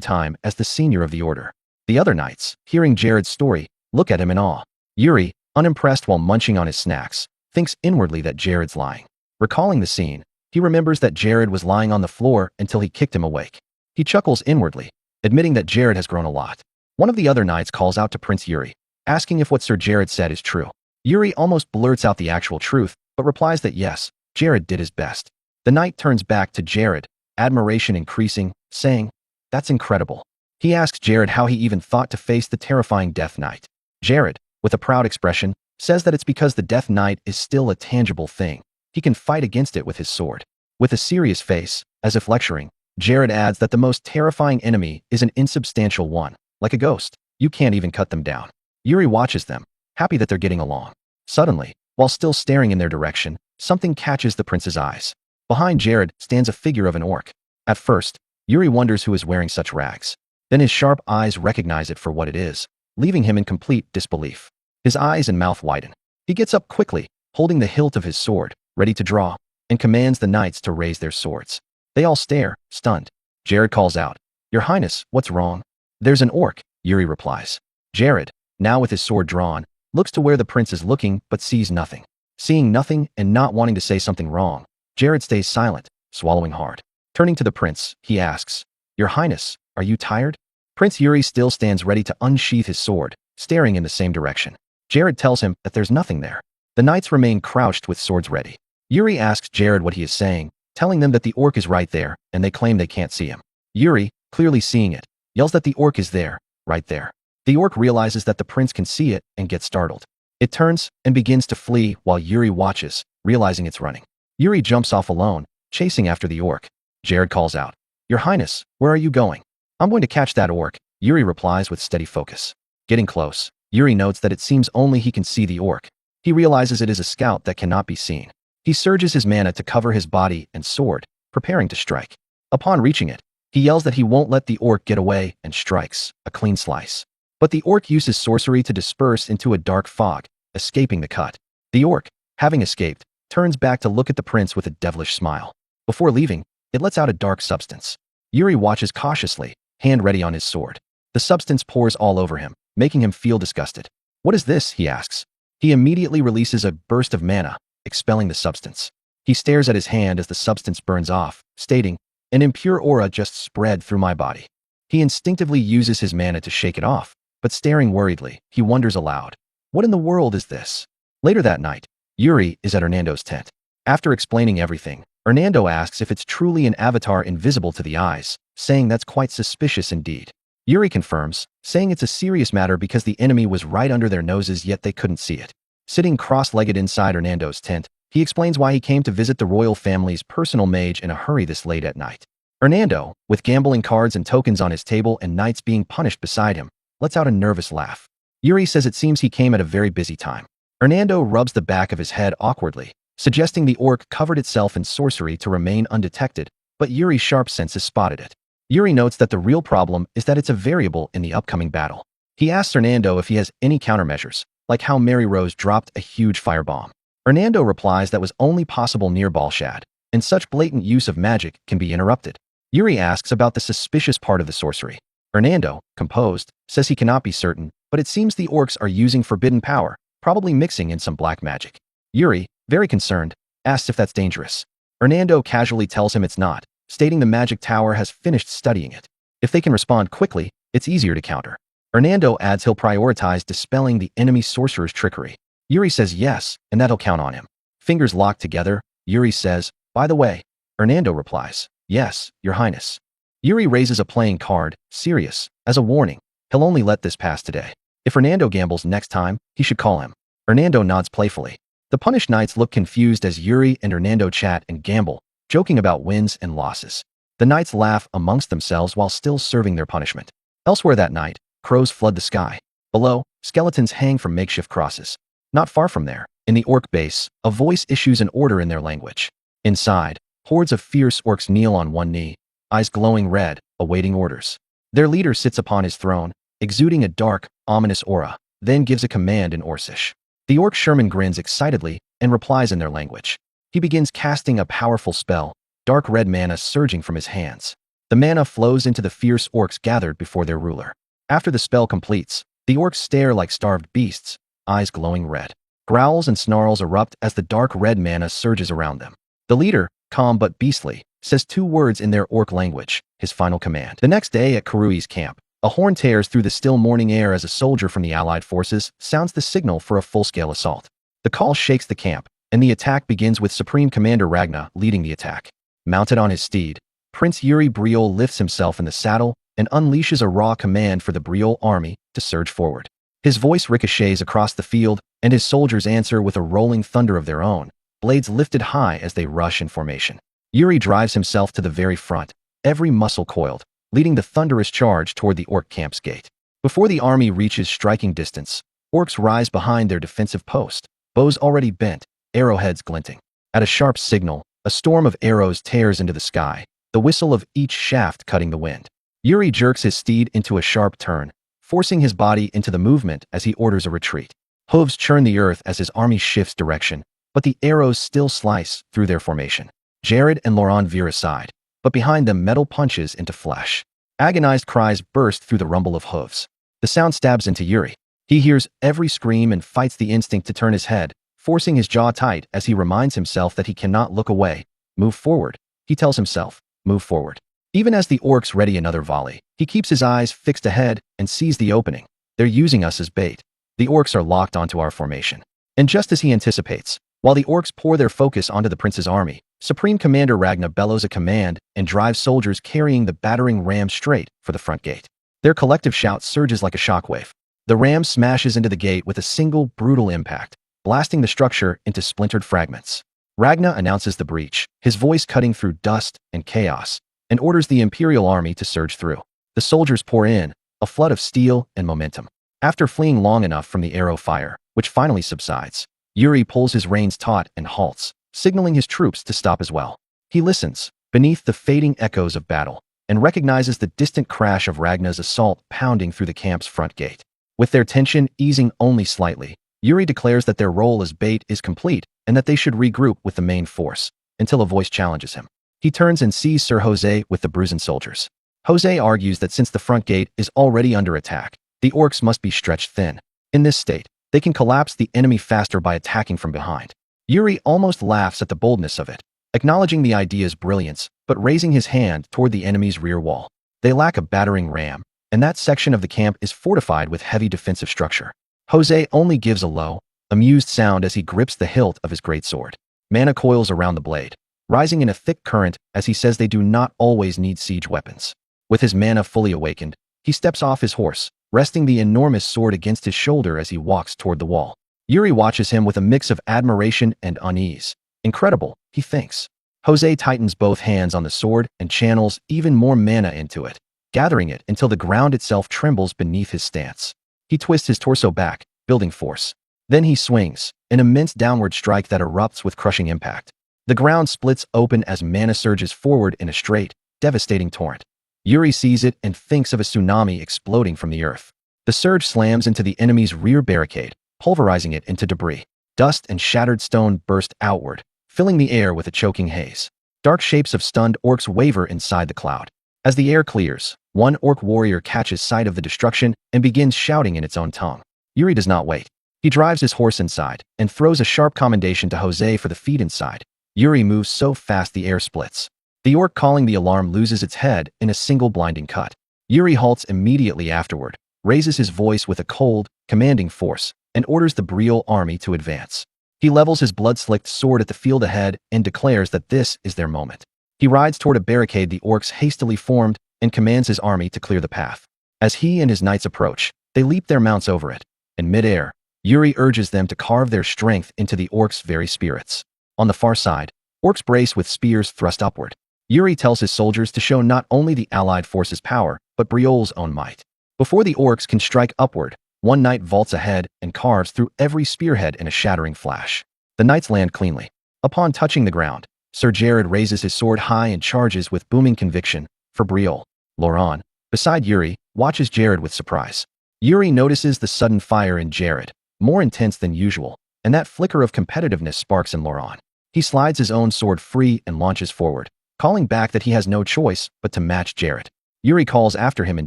time as the senior of the order. The other knights, hearing Jared's story, look at him in awe. Yuri, unimpressed while munching on his snacks, thinks inwardly that Jared's lying. Recalling the scene, he remembers that Jared was lying on the floor until he kicked him awake. He chuckles inwardly, admitting that Jared has grown a lot. One of the other knights calls out to Prince Yuri, asking if what Sir Jared said is true. Yuri almost blurts out the actual truth, but replies that yes, Jared did his best. The knight turns back to Jared, admiration increasing, saying, "That's incredible." He asks Jared how he even thought to face the terrifying Death Knight. Jared, with a proud expression, says that it's because the Death Knight is still a tangible thing. He can fight against it with his sword. With a serious face, as if lecturing, Jared adds that the most terrifying enemy is an insubstantial one, like a ghost. You can't even cut them down. Yuri watches them, happy that they're getting along. Suddenly, while still staring in their direction, something catches the prince's eyes. Behind Jared stands a figure of an orc. At first, Yuri wonders who is wearing such rags. Then his sharp eyes recognize it for what it is, leaving him in complete disbelief. His eyes and mouth widen. He gets up quickly, holding the hilt of his sword, ready to draw, and commands the knights to raise their swords. They all stare, stunned. Jared calls out, "Your Highness, what's wrong?" "There's an orc," Yuri replies. Jared, now with his sword drawn, looks to where the prince is looking but sees nothing. Seeing nothing and not wanting to say something wrong, Jared stays silent, swallowing hard. Turning to the prince, he asks, "Your Highness, are you tired?" Prince Yuri still stands ready to unsheath his sword, staring in the same direction. Jared tells him that there's nothing there. The knights remain crouched with swords ready. Yuri asks Jared what he is saying, telling them that the orc is right there, and they claim they can't see him. Yuri, clearly seeing it, yells that the orc is there, right there. The orc realizes that the prince can see it and gets startled. It turns and begins to flee while Yuri watches, realizing it's running. Yuri jumps off alone, chasing after the orc. Jared calls out, "Your Highness, where are you going?" "I'm going to catch that orc," Yuri replies with steady focus. Getting close, Yuri notes that it seems only he can see the orc. He realizes it is a scout that cannot be seen. He surges his mana to cover his body and sword, preparing to strike. Upon reaching it, he yells that he won't let the orc get away and strikes, a clean slice. But the orc uses sorcery to disperse into a dark fog, escaping the cut. The orc, having escaped, turns back to look at the prince with a devilish smile. Before leaving, it lets out a dark substance. Yuri watches cautiously, hand ready on his sword. The substance pours all over him, making him feel disgusted. "What is this?" he asks. He immediately releases a burst of mana, expelling the substance. He stares at his hand as the substance burns off, stating, "An impure aura just spread through my body." He instinctively uses his mana to shake it off, but staring worriedly, he wonders aloud, "What in the world is this?" Later that night, Yuri is at Hernando's tent. After explaining everything, Hernando asks if it's truly an avatar invisible to the eyes, saying that's quite suspicious indeed. Yuri confirms, saying it's a serious matter because the enemy was right under their noses yet they couldn't see it. Sitting cross-legged inside Hernando's tent, he explains why he came to visit the royal family's personal mage in a hurry this late at night. Hernando, with gambling cards and tokens on his table and knights being punished beside him, lets out a nervous laugh. Yuri says it seems he came at a very busy time. Hernando rubs the back of his head awkwardly, suggesting the orc covered itself in sorcery to remain undetected, but Yuri's sharp senses spotted it. Yuri notes that the real problem is that it's a variable in the upcoming battle. He asks Hernando if he has any countermeasures, like how Mary Rose dropped a huge firebomb. Hernando replies that was only possible near Balshad, and such blatant use of magic can be interrupted. Yuri asks about the suspicious part of the sorcery. Hernando, composed, says he cannot be certain, but it seems the orcs are using forbidden power, probably mixing in some black magic. Yuri, very concerned, asks if that's dangerous. Hernando casually tells him it's not, stating the magic tower has finished studying it. If they can respond quickly, it's easier to counter. Hernando adds he'll prioritize dispelling the enemy sorcerer's trickery. Yuri says yes, and that'll count on him. Fingers locked together, Yuri says, "By the way." Hernando replies, "Yes, Your Highness." Yuri raises a playing card, serious, as a warning. He'll only let this pass today. If Hernando gambles next time, he should call him. Hernando nods playfully. The punished knights look confused as Yuri and Hernando chat and gamble, joking about wins and losses. The knights laugh amongst themselves while still serving their punishment. Elsewhere that night, crows flood the sky. Below, skeletons hang from makeshift crosses. Not far from there, in the orc base, a voice issues an order in their language. Inside, hordes of fierce orcs kneel on one knee, eyes glowing red, awaiting orders. Their leader sits upon his throne, exuding a dark, ominous aura, then gives a command in Orcish. The orc Sherman grins excitedly and replies in their language. He begins casting a powerful spell, dark red mana surging from his hands. The mana flows into the fierce orcs gathered before their ruler. After the spell completes, the orcs stare like starved beasts, eyes glowing red. Growls and snarls erupt as the dark red mana surges around them. The leader, calm but beastly, says 2 words in their orc language, his final command. The next day at Karui's camp, a horn tears through the still morning air as a soldier from the Allied forces sounds the signal for a full-scale assault. The call shakes the camp, and the attack begins with Supreme Commander Ragna leading the attack. Mounted on his steed, Prince Yuri Briol lifts himself in the saddle and unleashes a raw command for the Briol army to surge forward. His voice ricochets across the field, and his soldiers answer with a rolling thunder of their own, blades lifted high as they rush in formation. Yuri drives himself to the very front, every muscle coiled, leading the thunderous charge toward the orc camp's gate. Before the army reaches striking distance, orcs rise behind their defensive post, bows already bent, arrowheads glinting. At a sharp signal, a storm of arrows tears into the sky, the whistle of each shaft cutting the wind. Yuri jerks his steed into a sharp turn, forcing his body into the movement as he orders a retreat. Hooves churn the earth as his army shifts direction, but the arrows still slice through their formation. Jared and Laurent veer aside, but behind them metal punches into flesh. Agonized cries burst through the rumble of hooves. The sound stabs into Yuri. He hears every scream and fights the instinct to turn his head, forcing his jaw tight as he reminds himself that he cannot look away. Move forward, he tells himself. Move forward. Even as the orcs ready another volley, he keeps his eyes fixed ahead and sees the opening. They're using us as bait. The orcs are locked onto our formation. And just as he anticipates, while the orcs pour their focus onto the prince's army, Supreme Commander Ragna bellows a command and drives soldiers carrying the battering ram straight for the front gate. Their collective shout surges like a shockwave. The ram smashes into the gate with a single brutal impact, blasting the structure into splintered fragments. Ragna announces the breach, his voice cutting through dust and chaos, and orders the Imperial army to surge through. The soldiers pour in, a flood of steel and momentum. After fleeing long enough from the arrow fire, which finally subsides, Yuri pulls his reins taut and halts, signaling his troops to stop as well. He listens, beneath the fading echoes of battle, and recognizes the distant crash of Ragna's assault pounding through the camp's front gate. With their tension easing only slightly, Yuri declares that their role as bait is complete and that they should regroup with the main force, until a voice challenges him. He turns and sees Sir Jose with the Bruisen soldiers. Jose argues that since the front gate is already under attack, the orcs must be stretched thin. In this state, they can collapse the enemy faster by attacking from behind. Yuri almost laughs at the boldness of it, acknowledging the idea's brilliance, but raising his hand toward the enemy's rear wall. They lack a battering ram, and that section of the camp is fortified with heavy defensive structure. Jose only gives a low, amused sound as he grips the hilt of his greatsword. Mana coils around the blade, rising in a thick current as he says they do not always need siege weapons. With his mana fully awakened, he steps off his horse, resting the enormous sword against his shoulder as he walks toward the wall. Yuri watches him with a mix of admiration and unease. Incredible, he thinks. Jose tightens both hands on the sword and channels even more mana into it, gathering it until the ground itself trembles beneath his stance. He twists his torso back, building force. Then he swings, an immense downward strike that erupts with crushing impact. The ground splits open as mana surges forward in a straight, devastating torrent. Yuri sees it and thinks of a tsunami exploding from the earth. The surge slams into the enemy's rear barricade, pulverizing it into debris. Dust and shattered stone burst outward, filling the air with a choking haze. Dark shapes of stunned orcs waver inside the cloud. As the air clears, one orc warrior catches sight of the destruction and begins shouting in its own tongue. Yuri does not wait. He drives his horse inside and throws a sharp commendation to Jose for the feat inside. Yuri moves so fast the air splits. The orc calling the alarm loses its head in a single blinding cut. Yuri halts immediately afterward, raises his voice with a cold, commanding force, and orders the Briol army to advance. He levels his blood-slicked sword at the field ahead and declares that this is their moment. He rides toward a barricade the orcs hastily formed and commands his army to clear the path. As he and his knights approach, they They leap their mounts over it. In midair, Yuri urges them to carve their strength into the orcs' very spirits. On the far side, orcs brace with spears thrust upward. Yuri tells his soldiers to show not only the allied forces' power, but Briol's own might. Before the orcs can strike upward, one knight vaults ahead and carves through every spearhead in a shattering flash. The knights land cleanly. Upon touching the ground, Sir Jared raises his sword high and charges with booming conviction for Briol. Laurent, beside Yuri, watches Jared with surprise. Yuri notices the sudden fire in Jared, more intense than usual, and that flicker of competitiveness sparks in Laurent. He slides his own sword free and launches forward, calling back that he has no choice but to match Jared. Yuri calls after him in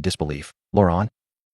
disbelief, Laurent?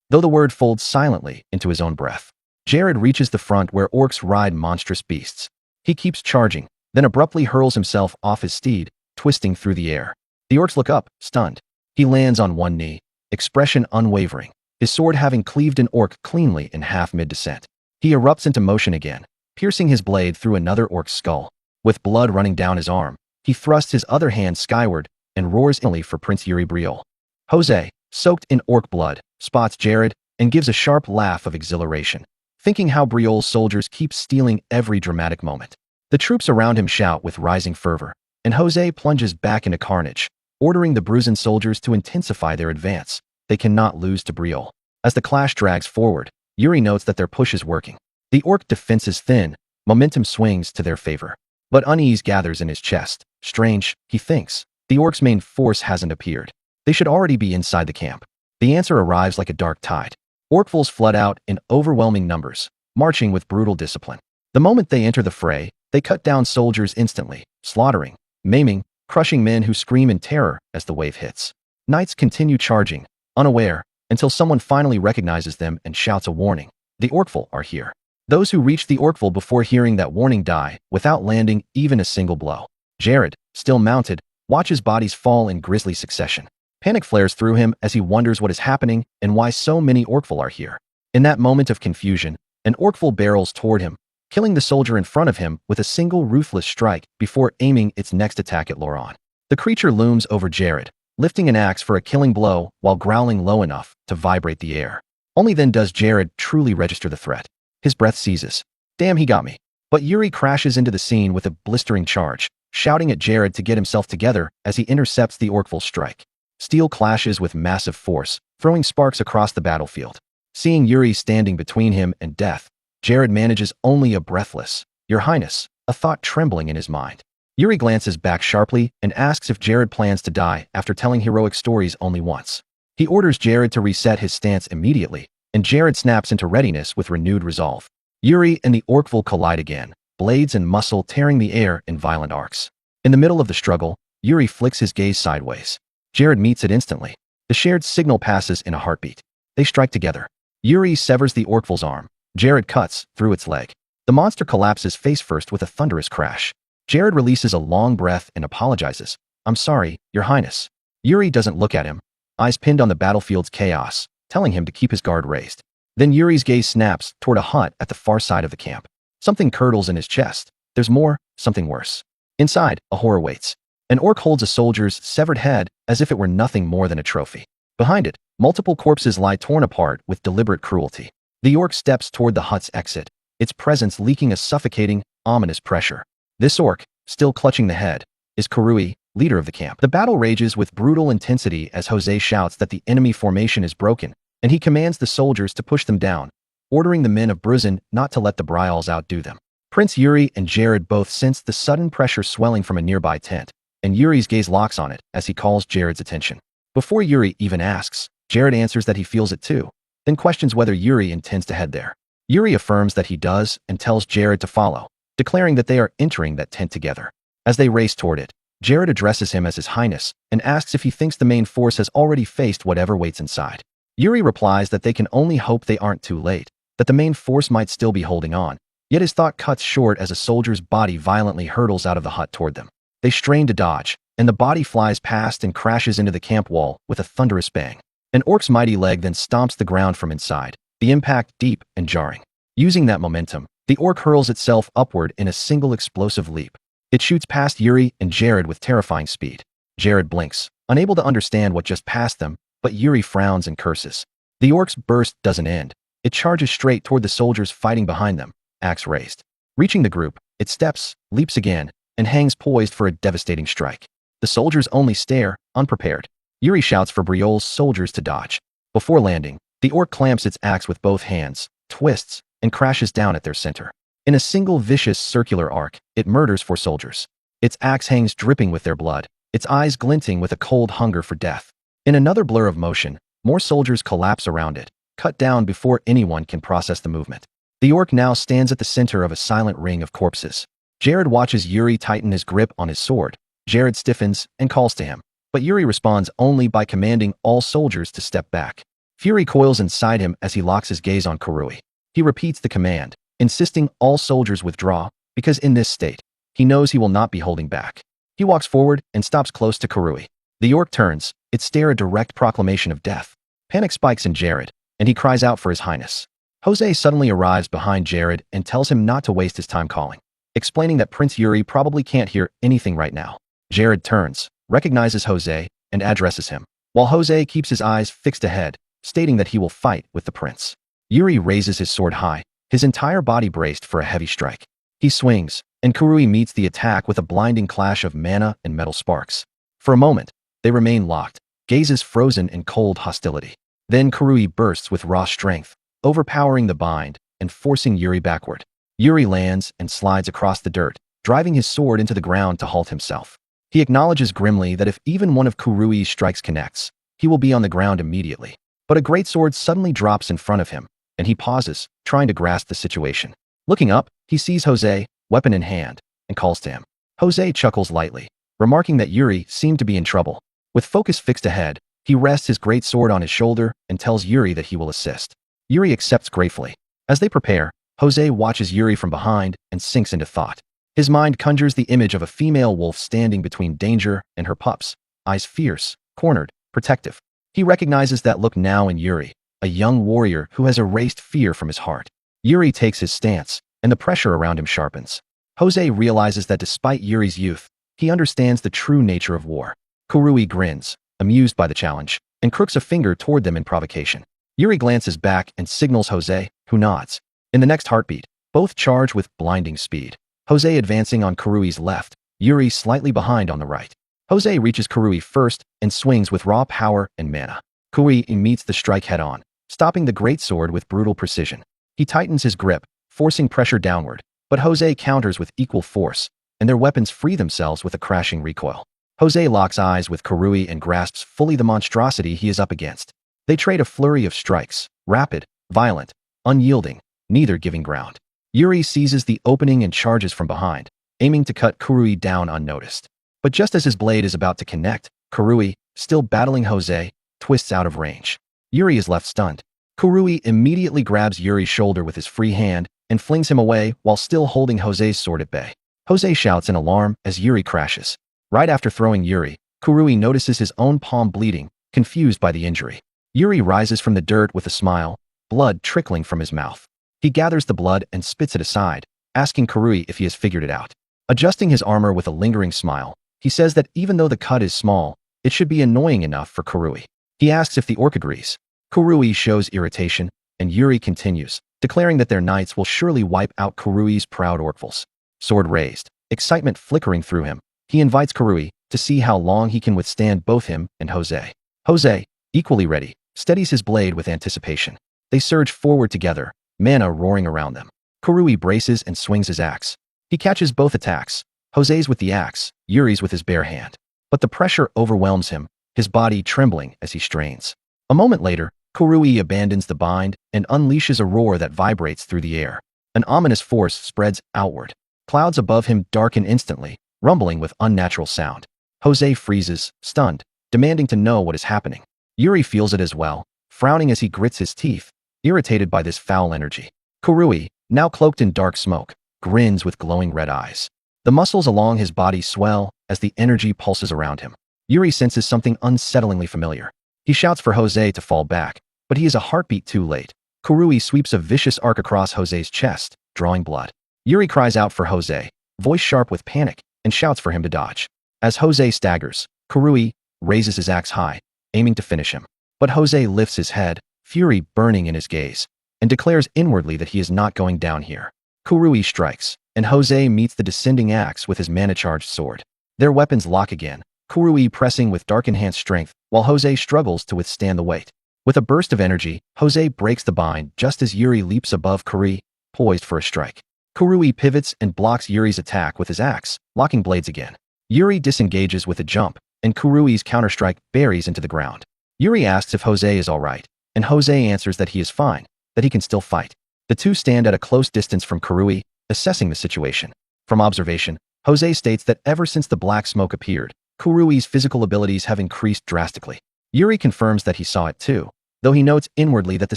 Though the word folds silently into his own breath. Jared reaches the front where orcs ride monstrous beasts. He keeps charging, then abruptly hurls himself off his steed, twisting through the air. The orcs look up, stunned. He lands on one knee, expression unwavering, his sword having cleaved an orc cleanly in half mid-descent. He erupts into motion again, piercing his blade through another orc's skull. With blood running down his arm, he thrusts his other hand skyward and roars instantly for Prince Yuri Briol. Jose, soaked in orc blood, spots Jared and gives a sharp laugh of exhilaration, thinking how Briol's soldiers keep stealing every dramatic moment. The troops around him shout with rising fervor, and Jose plunges back into carnage, ordering the Bruisin soldiers to intensify their advance. They cannot lose to Briol. As the clash drags forward, Yuri notes that their push is working. The orc defense is thin, momentum swings to their favor. But unease gathers in his chest. Strange, he thinks. The orcs' main force hasn't appeared. They should already be inside the camp. The answer arrives like a dark tide. Orcfuls flood out in overwhelming numbers, marching with brutal discipline. The moment they enter the fray, they cut down soldiers instantly, slaughtering, maiming, crushing men who scream in terror as the wave hits. Knights continue charging, unaware, until someone finally recognizes them and shouts a warning. The Orcful are here. Those who reach the Orcful before hearing that warning die without landing even a single blow. Jared, still mounted, watches bodies fall in grisly succession. Panic flares through him as he wonders what is happening and why so many Orcful are here. In that moment of confusion, an Orcful barrels toward him, killing the soldier in front of him with a single ruthless strike before aiming its next attack at Laurent. The creature looms over Jared, lifting an axe for a killing blow while growling low enough to vibrate the air. Only then does Jared truly register the threat. His breath seizes. Damn, he got me. But Yuri crashes into the scene with a blistering charge, shouting at Jared to get himself together as he intercepts the Orcful strike. Steel clashes with massive force, throwing sparks across the battlefield. Seeing Yuri standing between him and death, Jared manages only a breathless, "Your Highness," a thought trembling in his mind. Yuri glances back sharply and asks if Jared plans to die after telling heroic stories only once. He orders Jared to reset his stance immediately, and Jared snaps into readiness with renewed resolve. Yuri and the Orcful collide again, blades and muscle tearing the air in violent arcs. In the middle of the struggle, Yuri flicks his gaze sideways. Jared meets it instantly. The shared signal passes in a heartbeat. They strike together. Yuri severs the Orcful's arm. Jared cuts through its leg. The monster collapses face first with a thunderous crash. Jared releases a long breath and apologizes. "I'm sorry, Your Highness." Yuri doesn't look at him, eyes pinned on the battlefield's chaos, telling him to keep his guard raised. Then Yuri's gaze snaps toward a hut at the far side of the camp. Something curdles in his chest. There's more, something worse. Inside, a horror waits. An orc holds a soldier's severed head as if it were nothing more than a trophy. Behind it, multiple corpses lie torn apart with deliberate cruelty. The orc steps toward the hut's exit, its presence leaking a suffocating, ominous pressure. This orc, still clutching the head, is Karui, leader of the camp. The battle rages with brutal intensity as Jose shouts that the enemy formation is broken, and he commands the soldiers to push them down, ordering the men of Bruisin not to let the Briols outdo them. Prince Yuri and Jared both sense the sudden pressure swelling from a nearby tent, and Yuri's gaze locks on it as he calls Jared's attention. Before Yuri even asks, Jared answers that he feels it too, then questions whether Yuri intends to head there. Yuri affirms that he does and tells Jared to follow, declaring that they are entering that tent together. As they race toward it, Jared addresses him as His Highness and asks if he thinks the main force has already faced whatever waits inside. Yuri replies that they can only hope they aren't too late, that the main force might still be holding on, yet his thought cuts short as a soldier's body violently hurtles out of the hut toward them. They strain to dodge, and the body flies past and crashes into the camp wall with a thunderous bang. An orc's mighty leg then stomps the ground from inside, the impact deep and jarring. Using that momentum, the orc hurls itself upward in a single explosive leap. It shoots past Yuri and Jared with terrifying speed. Jared blinks, unable to understand what just passed them, but Yuri frowns and curses. The orc's burst doesn't end. It charges straight toward the soldiers fighting behind them, axe raised. Reaching the group, it steps, leaps again, and hangs poised for a devastating strike. The soldiers only stare, unprepared. Yuri shouts for Briol's soldiers to dodge. Before landing, the orc clamps its axe with both hands, twists, and crashes down at their center. In a single vicious circular arc, it murders 4 soldiers. Its axe hangs dripping with their blood, its eyes glinting with a cold hunger for death. In another blur of motion, more soldiers collapse around it, cut down before anyone can process the movement. The orc now stands at the center of a silent ring of corpses. Jared watches Yuri tighten his grip on his sword. Jared stiffens and calls to him, but Yuri responds only by commanding all soldiers to step back. Fury coils inside him as he locks his gaze on Kurui. He repeats the command, insisting all soldiers withdraw, because in this state, he knows he will not be holding back. He walks forward and stops close to Kurui. The orc turns, its stare a direct proclamation of death. Panic spikes in Jared, and he cries out for his highness. Jose suddenly arrives behind Jared and tells him not to waste his time calling, explaining that Prince Yuri probably can't hear anything right now. Jared turns, recognizes Jose, and addresses him, while Jose keeps his eyes fixed ahead, stating that he will fight with the prince. Yuri raises his sword high, his entire body braced for a heavy strike. He swings, and Kurui meets the attack with a blinding clash of mana and metal sparks. For a moment, they remain locked, gazes frozen in cold hostility. Then Kurui bursts with raw strength, overpowering the bind and forcing Yuri backward. Yuri lands and slides across the dirt, driving his sword into the ground to halt himself. He acknowledges grimly that if even one of Kurui's strikes connects, he will be on the ground immediately. But a greatsword suddenly drops in front of him, and he pauses, trying to grasp the situation. Looking up, he sees Jose, weapon in hand, and calls to him. Jose chuckles lightly, remarking that Yuri seemed to be in trouble. With focus fixed ahead, he rests his greatsword on his shoulder and tells Yuri that he will assist. Yuri accepts gratefully. As they prepare, Jose watches Yuri from behind and sinks into thought. His mind conjures the image of a female wolf standing between danger and her pups, eyes fierce, cornered, protective. He recognizes that look now in Yuri, a young warrior who has erased fear from his heart. Yuri takes his stance, and the pressure around him sharpens. Jose realizes that despite Yuri's youth, he understands the true nature of war. Kurui grins, amused by the challenge, and crooks a finger toward them in provocation. Yuri glances back and signals Jose, who nods. In the next heartbeat, both charge with blinding speed. Jose advancing on Kurui's left, Yuri slightly behind on the right. Jose reaches Kurui first and swings with raw power and mana. Kurui meets the strike head-on, stopping the greatsword with brutal precision. He tightens his grip, forcing pressure downward, but Jose counters with equal force, and their weapons free themselves with a crashing recoil. Jose locks eyes with Kurui and grasps fully the monstrosity he is up against. They trade a flurry of strikes, rapid, violent, unyielding, neither giving ground. Yuri seizes the opening and charges from behind, aiming to cut Kurui down unnoticed. But just as his blade is about to connect, Kurui, still battling Jose, twists out of range. Yuri is left stunned. Kurui immediately grabs Yuri's shoulder with his free hand and flings him away while still holding Jose's sword at bay. Jose shouts in alarm as Yuri crashes. Right after throwing Yuri, Kurui notices his own palm bleeding, confused by the injury. Yuri rises from the dirt with a smile, blood trickling from his mouth. He gathers the blood and spits it aside, asking Kurui if he has figured it out. Adjusting his armor with a lingering smile, he says that even though the cut is small, it should be annoying enough for Kurui. He asks if the orc agrees. Kurui shows irritation, and Yuri continues, declaring that their knights will surely wipe out Kurui's proud orcvals. Sword raised, excitement flickering through him, he invites Kurui to see how long he can withstand both him and Jose. Jose, equally ready, steadies his blade with anticipation. They surge forward together, mana roaring around them. Kurui braces and swings his axe. He catches both attacks, Jose's with the axe, Yuri's with his bare hand. But the pressure overwhelms him, his body trembling as he strains. A moment later, Kurui abandons the bind and unleashes a roar that vibrates through the air. An ominous force spreads outward. Clouds above him darken instantly, rumbling with unnatural sound. Jose freezes, stunned, demanding to know what is happening. Yuri feels it as well, frowning as he grits his teeth, irritated by this foul energy. Kurui, now cloaked in dark smoke, grins with glowing red eyes. The muscles along his body swell as the energy pulses around him. Yuri senses something unsettlingly familiar. He shouts for Jose to fall back, but he is a heartbeat too late. Kurui sweeps a vicious arc across Jose's chest, drawing blood. Yuri cries out for Jose, voice sharp with panic, and shouts for him to dodge. As Jose staggers, Kurui raises his axe high, aiming to finish him. But Jose lifts his head, fury burning in his gaze, and declares inwardly that he is not going down here. Kurui strikes, and Jose meets the descending axe with his mana-charged sword. Their weapons lock again, Kurui pressing with dark-enhanced strength, while Jose struggles to withstand the weight. With a burst of energy, Jose breaks the bind just as Yuri leaps above Kurui, poised for a strike. Kurui pivots and blocks Yuri's attack with his axe, locking blades again. Yuri disengages with a jump, and Kurui's counterstrike buries into the ground. Yuri asks if Jose is alright, and Jose answers that he is fine, that he can still fight. The two stand at a close distance from Kurui, assessing the situation. From observation, Jose states that ever since the black smoke appeared, Kurui's physical abilities have increased drastically. Yuri confirms that he saw it too, though he notes inwardly that the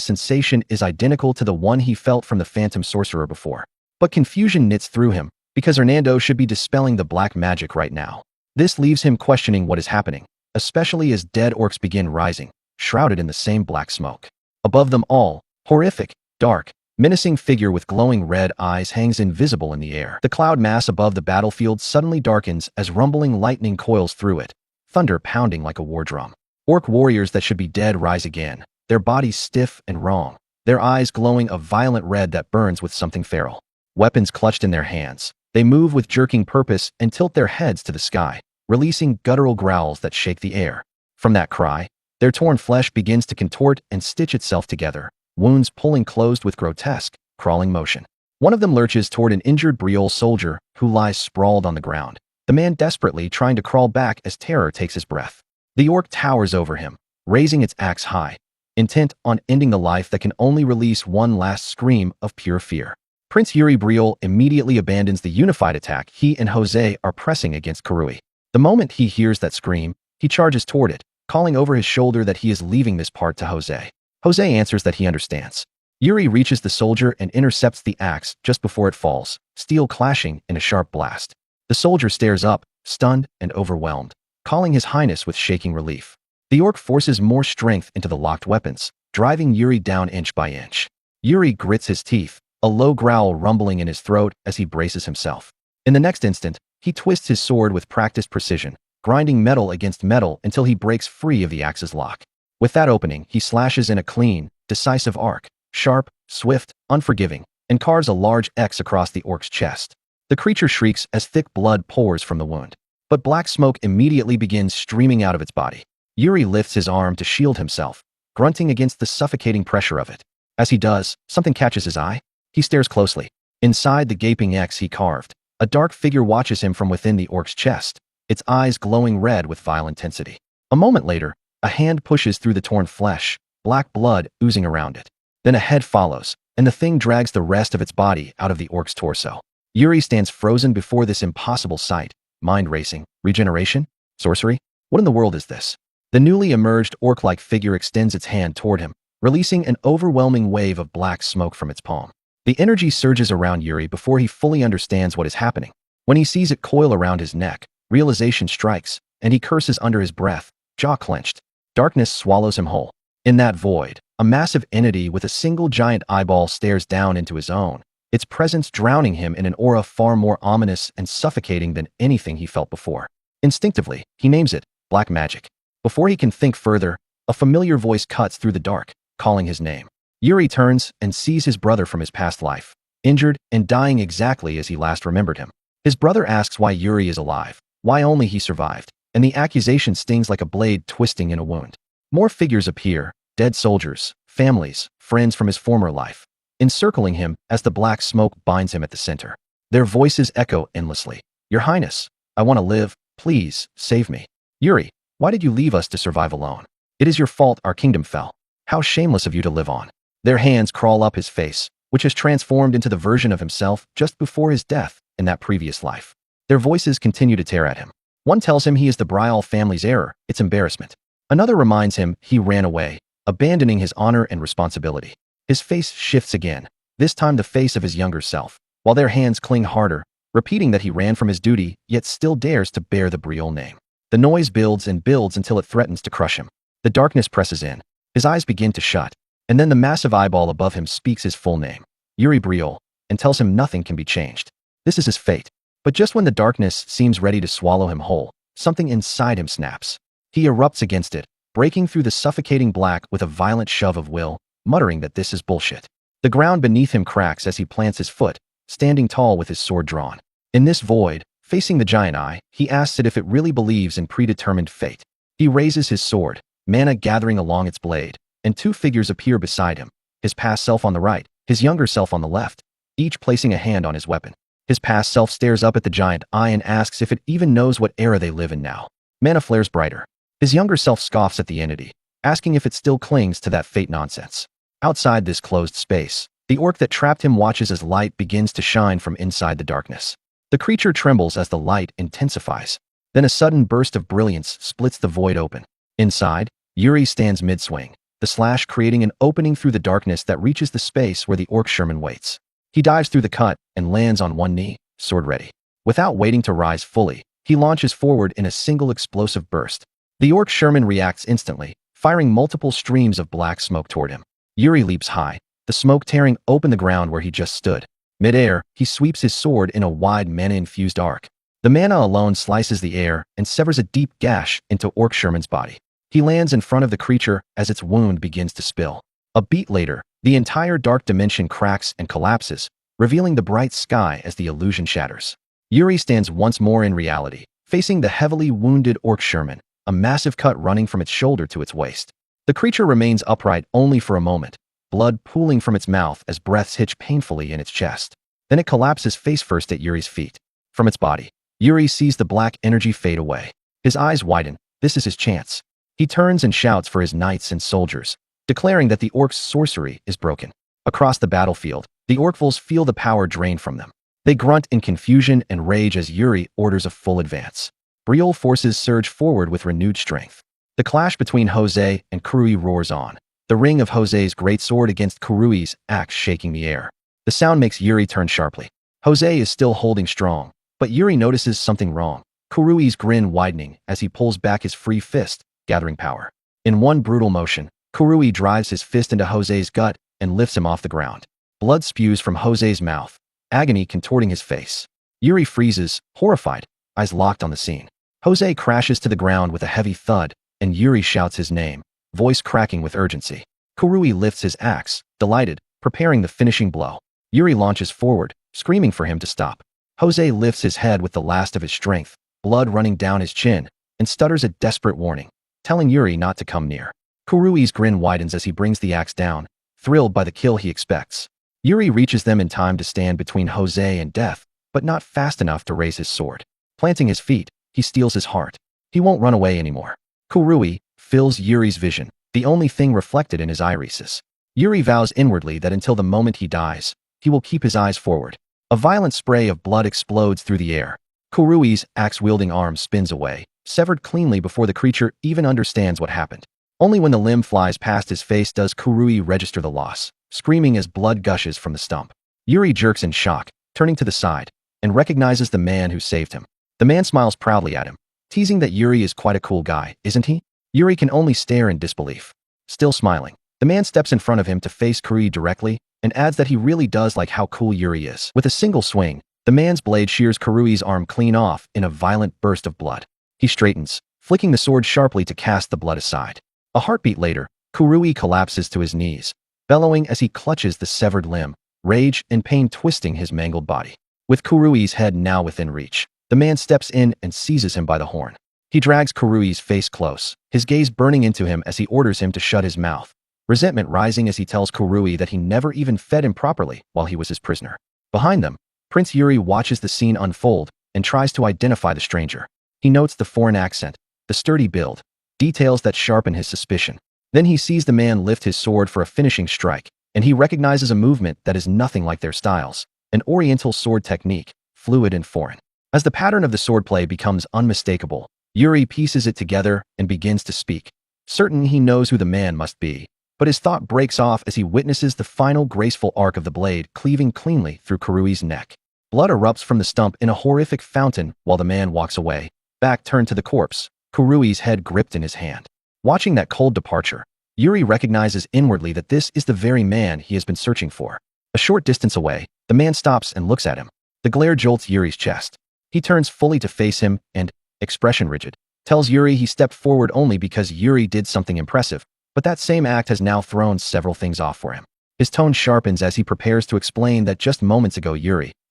sensation is identical to the one he felt from the Phantom Sorcerer before. But confusion knits through him, because Hernando should be dispelling the black magic right now. This leaves him questioning what is happening, especially as dead orcs begin rising, shrouded in the same black smoke. Above them all, horrific, dark, menacing figure with glowing red eyes hangs invisible in the air. The cloud mass above the battlefield suddenly darkens as rumbling lightning coils through it, thunder pounding like a war drum. Orc warriors that should be dead rise again, their bodies stiff and wrong, their eyes glowing a violent red that burns with something feral. Weapons clutched in their hands, they move with jerking purpose and tilt their heads to the sky, releasing guttural growls that shake the air. From that cry, their torn flesh begins to contort and stitch itself together, wounds pulling closed with grotesque, crawling motion. One of them lurches toward an injured Briol soldier who lies sprawled on the ground, the man desperately trying to crawl back as terror takes his breath. The orc towers over him, raising its axe high, intent on ending the life that can only release one last scream of pure fear. Prince Yuri Briol immediately abandons the unified attack he and Jose are pressing against Kurui. The moment he hears that scream, he charges toward it, calling over his shoulder that he is leaving this part to Jose. Jose answers that he understands. Yuri reaches the soldier and intercepts the axe just before it falls, steel clashing in a sharp blast. The soldier stares up, stunned and overwhelmed, calling his highness with shaking relief. The orc forces more strength into the locked weapons, driving Yuri down inch by inch. Yuri grits his teeth, a low growl rumbling in his throat as he braces himself. In the next instant, he twists his sword with practiced precision, grinding metal against metal until he breaks free of the axe's lock. With that opening, he slashes in a clean, decisive arc, sharp, swift, unforgiving, and carves a large X across the orc's chest. The creature shrieks as thick blood pours from the wound, but black smoke immediately begins streaming out of its body. Yuri lifts his arm to shield himself, grunting against the suffocating pressure of it. As he does, something catches his eye. He stares closely. Inside the gaping X he carved, a dark figure watches him from within the orc's chest, its eyes glowing red with vile intensity. A moment later, a hand pushes through the torn flesh, black blood oozing around it. Then a head follows, and the thing drags the rest of its body out of the orc's torso. Yuri stands frozen before this impossible sight, mind racing. Regeneration? Sorcery? What in the world is this? The newly emerged orc-like figure extends its hand toward him, releasing an overwhelming wave of black smoke from its palm. The energy surges around Yuri before he fully understands what is happening. When he sees it coil around his neck, realization strikes, and he curses under his breath, jaw clenched. Darkness swallows him whole. In that void, a massive entity with a single giant eyeball stares down into his own, its presence drowning him in an aura far more ominous and suffocating than anything he felt before. Instinctively, he names it black magic. Before he can think further, a familiar voice cuts through the dark, calling his name. Yuri turns and sees his brother from his past life, injured and dying exactly as he last remembered him. His brother asks why Yuri is alive, why only he survived, and the accusation stings like a blade twisting in a wound. More figures appear, dead soldiers, families, friends from his former life, encircling him as the black smoke binds him at the center. Their voices echo endlessly. Your Highness, I want to live, please, save me. Yuri, why did you leave us to survive alone? It is your fault our kingdom fell. How shameless of you to live on. Their hands crawl up his face, which has transformed into the version of himself just before his death in that previous life. Their voices continue to tear at him. One tells him he is the Briol family's heir, its embarrassment. Another reminds him he ran away, abandoning his honor and responsibility. His face shifts again, this time the face of his younger self, while their hands cling harder, repeating that he ran from his duty, yet still dares to bear the Briol name. The noise builds and builds until it threatens to crush him. The darkness presses in. His eyes begin to shut, and then the massive eyeball above him speaks his full name, Yuri Briol, and tells him nothing can be changed. This is his fate. But just when the darkness seems ready to swallow him whole, something inside him snaps. He erupts against it, breaking through the suffocating black with a violent shove of will, muttering that this is bullshit. The ground beneath him cracks as he plants his foot, standing tall with his sword drawn. In this void, facing the giant eye, he asks it if it really believes in predetermined fate. He raises his sword, mana gathering along its blade, and two figures appear beside him, his past self on the right, his younger self on the left, each placing a hand on his weapon. His past self stares up at the giant eye and asks if it even knows what era they live in now. Mana flares brighter. His younger self scoffs at the entity, asking if it still clings to that fate nonsense. Outside this closed space, the orc that trapped him watches as light begins to shine from inside the darkness. The creature trembles as the light intensifies. Then a sudden burst of brilliance splits the void open. Inside, Yuri stands mid-swing, the slash creating an opening through the darkness that reaches the space where the orc Sherman waits. He dives through the cut and lands on one knee, sword ready. Without waiting to rise fully, he launches forward in a single explosive burst. The orc Sherman reacts instantly, firing multiple streams of black smoke toward him. Yuri leaps high, the smoke tearing open the ground where he just stood. Mid-air, he sweeps his sword in a wide mana-infused arc. The mana alone slices the air and severs a deep gash into Orc Sherman's body. He lands in front of the creature as its wound begins to spill. A beat later, the entire dark dimension cracks and collapses, revealing the bright sky as the illusion shatters. Yuri stands once more in reality, facing the heavily wounded Orc Sherman, a massive cut running from its shoulder to its waist. The creature remains upright only for a moment, blood pooling from its mouth as breaths hitch painfully in its chest. Then it collapses face first at Yuri's feet. From its body, Yuri sees the black energy fade away. His eyes widen. This is his chance. He turns and shouts for his knights and soldiers, declaring that the orc's sorcery is broken. Across the battlefield, the orcvils feel the power drained from them. They grunt in confusion and rage as Yuri orders a full advance. Briol forces surge forward with renewed strength. The clash between Jose and Kurui roars on, the ring of Jose's great sword against Kurui's axe shaking the air. The sound makes Yuri turn sharply. Jose is still holding strong, but Yuri notices something wrong. Kurui's grin widening as he pulls back his free fist, gathering power. In one brutal motion, Kurui drives his fist into Jose's gut and lifts him off the ground. Blood spews from Jose's mouth, agony contorting his face. Yuri freezes, horrified, eyes locked on the scene. Jose crashes to the ground with a heavy thud, and Yuri shouts his name, voice cracking with urgency. Kurui lifts his axe, delighted, preparing the finishing blow. Yuri launches forward, screaming for him to stop. Jose lifts his head with the last of his strength, blood running down his chin, and stutters a desperate warning, telling Yuri not to come near. Kurui's grin widens as he brings the axe down, thrilled by the kill he expects. Yuri reaches them in time to stand between Jose and death, but not fast enough to raise his sword. Planting his feet, he steals his heart. He won't run away anymore. Kurui fills Yuri's vision, the only thing reflected in his irises. Yuri vows inwardly that until the moment he dies, he will keep his eyes forward. A violent spray of blood explodes through the air. Kurui's axe-wielding arm spins away, severed cleanly before the creature even understands what happened. Only when the limb flies past his face does Kurui register the loss, screaming as blood gushes from the stump. Yuri jerks in shock, turning to the side, and recognizes the man who saved him. The man smiles proudly at him, teasing that Yuri is quite a cool guy, isn't he? Yuri can only stare in disbelief. Still smiling, the man steps in front of him to face Kurui directly and adds that he really does like how cool Yuri is. With a single swing, the man's blade shears Kurui's arm clean off in a violent burst of blood. He straightens, flicking the sword sharply to cast the blood aside. A heartbeat later, Kurui collapses to his knees, bellowing as he clutches the severed limb, rage and pain twisting his mangled body. With Kurui's head now within reach, the man steps in and seizes him by the horn. He drags Kurui's face close, his gaze burning into him as he orders him to shut his mouth, resentment rising as he tells Kurui that he never even fed him properly while he was his prisoner. Behind them, Prince Yuri watches the scene unfold and tries to identify the stranger. He notes the foreign accent, the sturdy build, details that sharpen his suspicion. Then he sees the man lift his sword for a finishing strike, and he recognizes a movement that is nothing like their styles, an oriental sword technique, fluid and foreign. As the pattern of the swordplay becomes unmistakable, Yuri pieces it together and begins to speak, certain he knows who the man must be, but his thought breaks off as he witnesses the final graceful arc of the blade cleaving cleanly through Kurui's neck. Blood erupts from the stump in a horrific fountain while the man walks away, back turned to the corpse, Kurui's head gripped in his hand. Watching that cold departure, Yuri recognizes inwardly that this is the very man he has been searching for. A short distance away, the man stops and looks at him. The glare jolts Yuri's chest. He turns fully to face him and, expression rigid, tells Yuri he stepped forward only because Yuri did something impressive, but that same act has now thrown several things off for him. His tone sharpens as he prepares to explain that just moments ago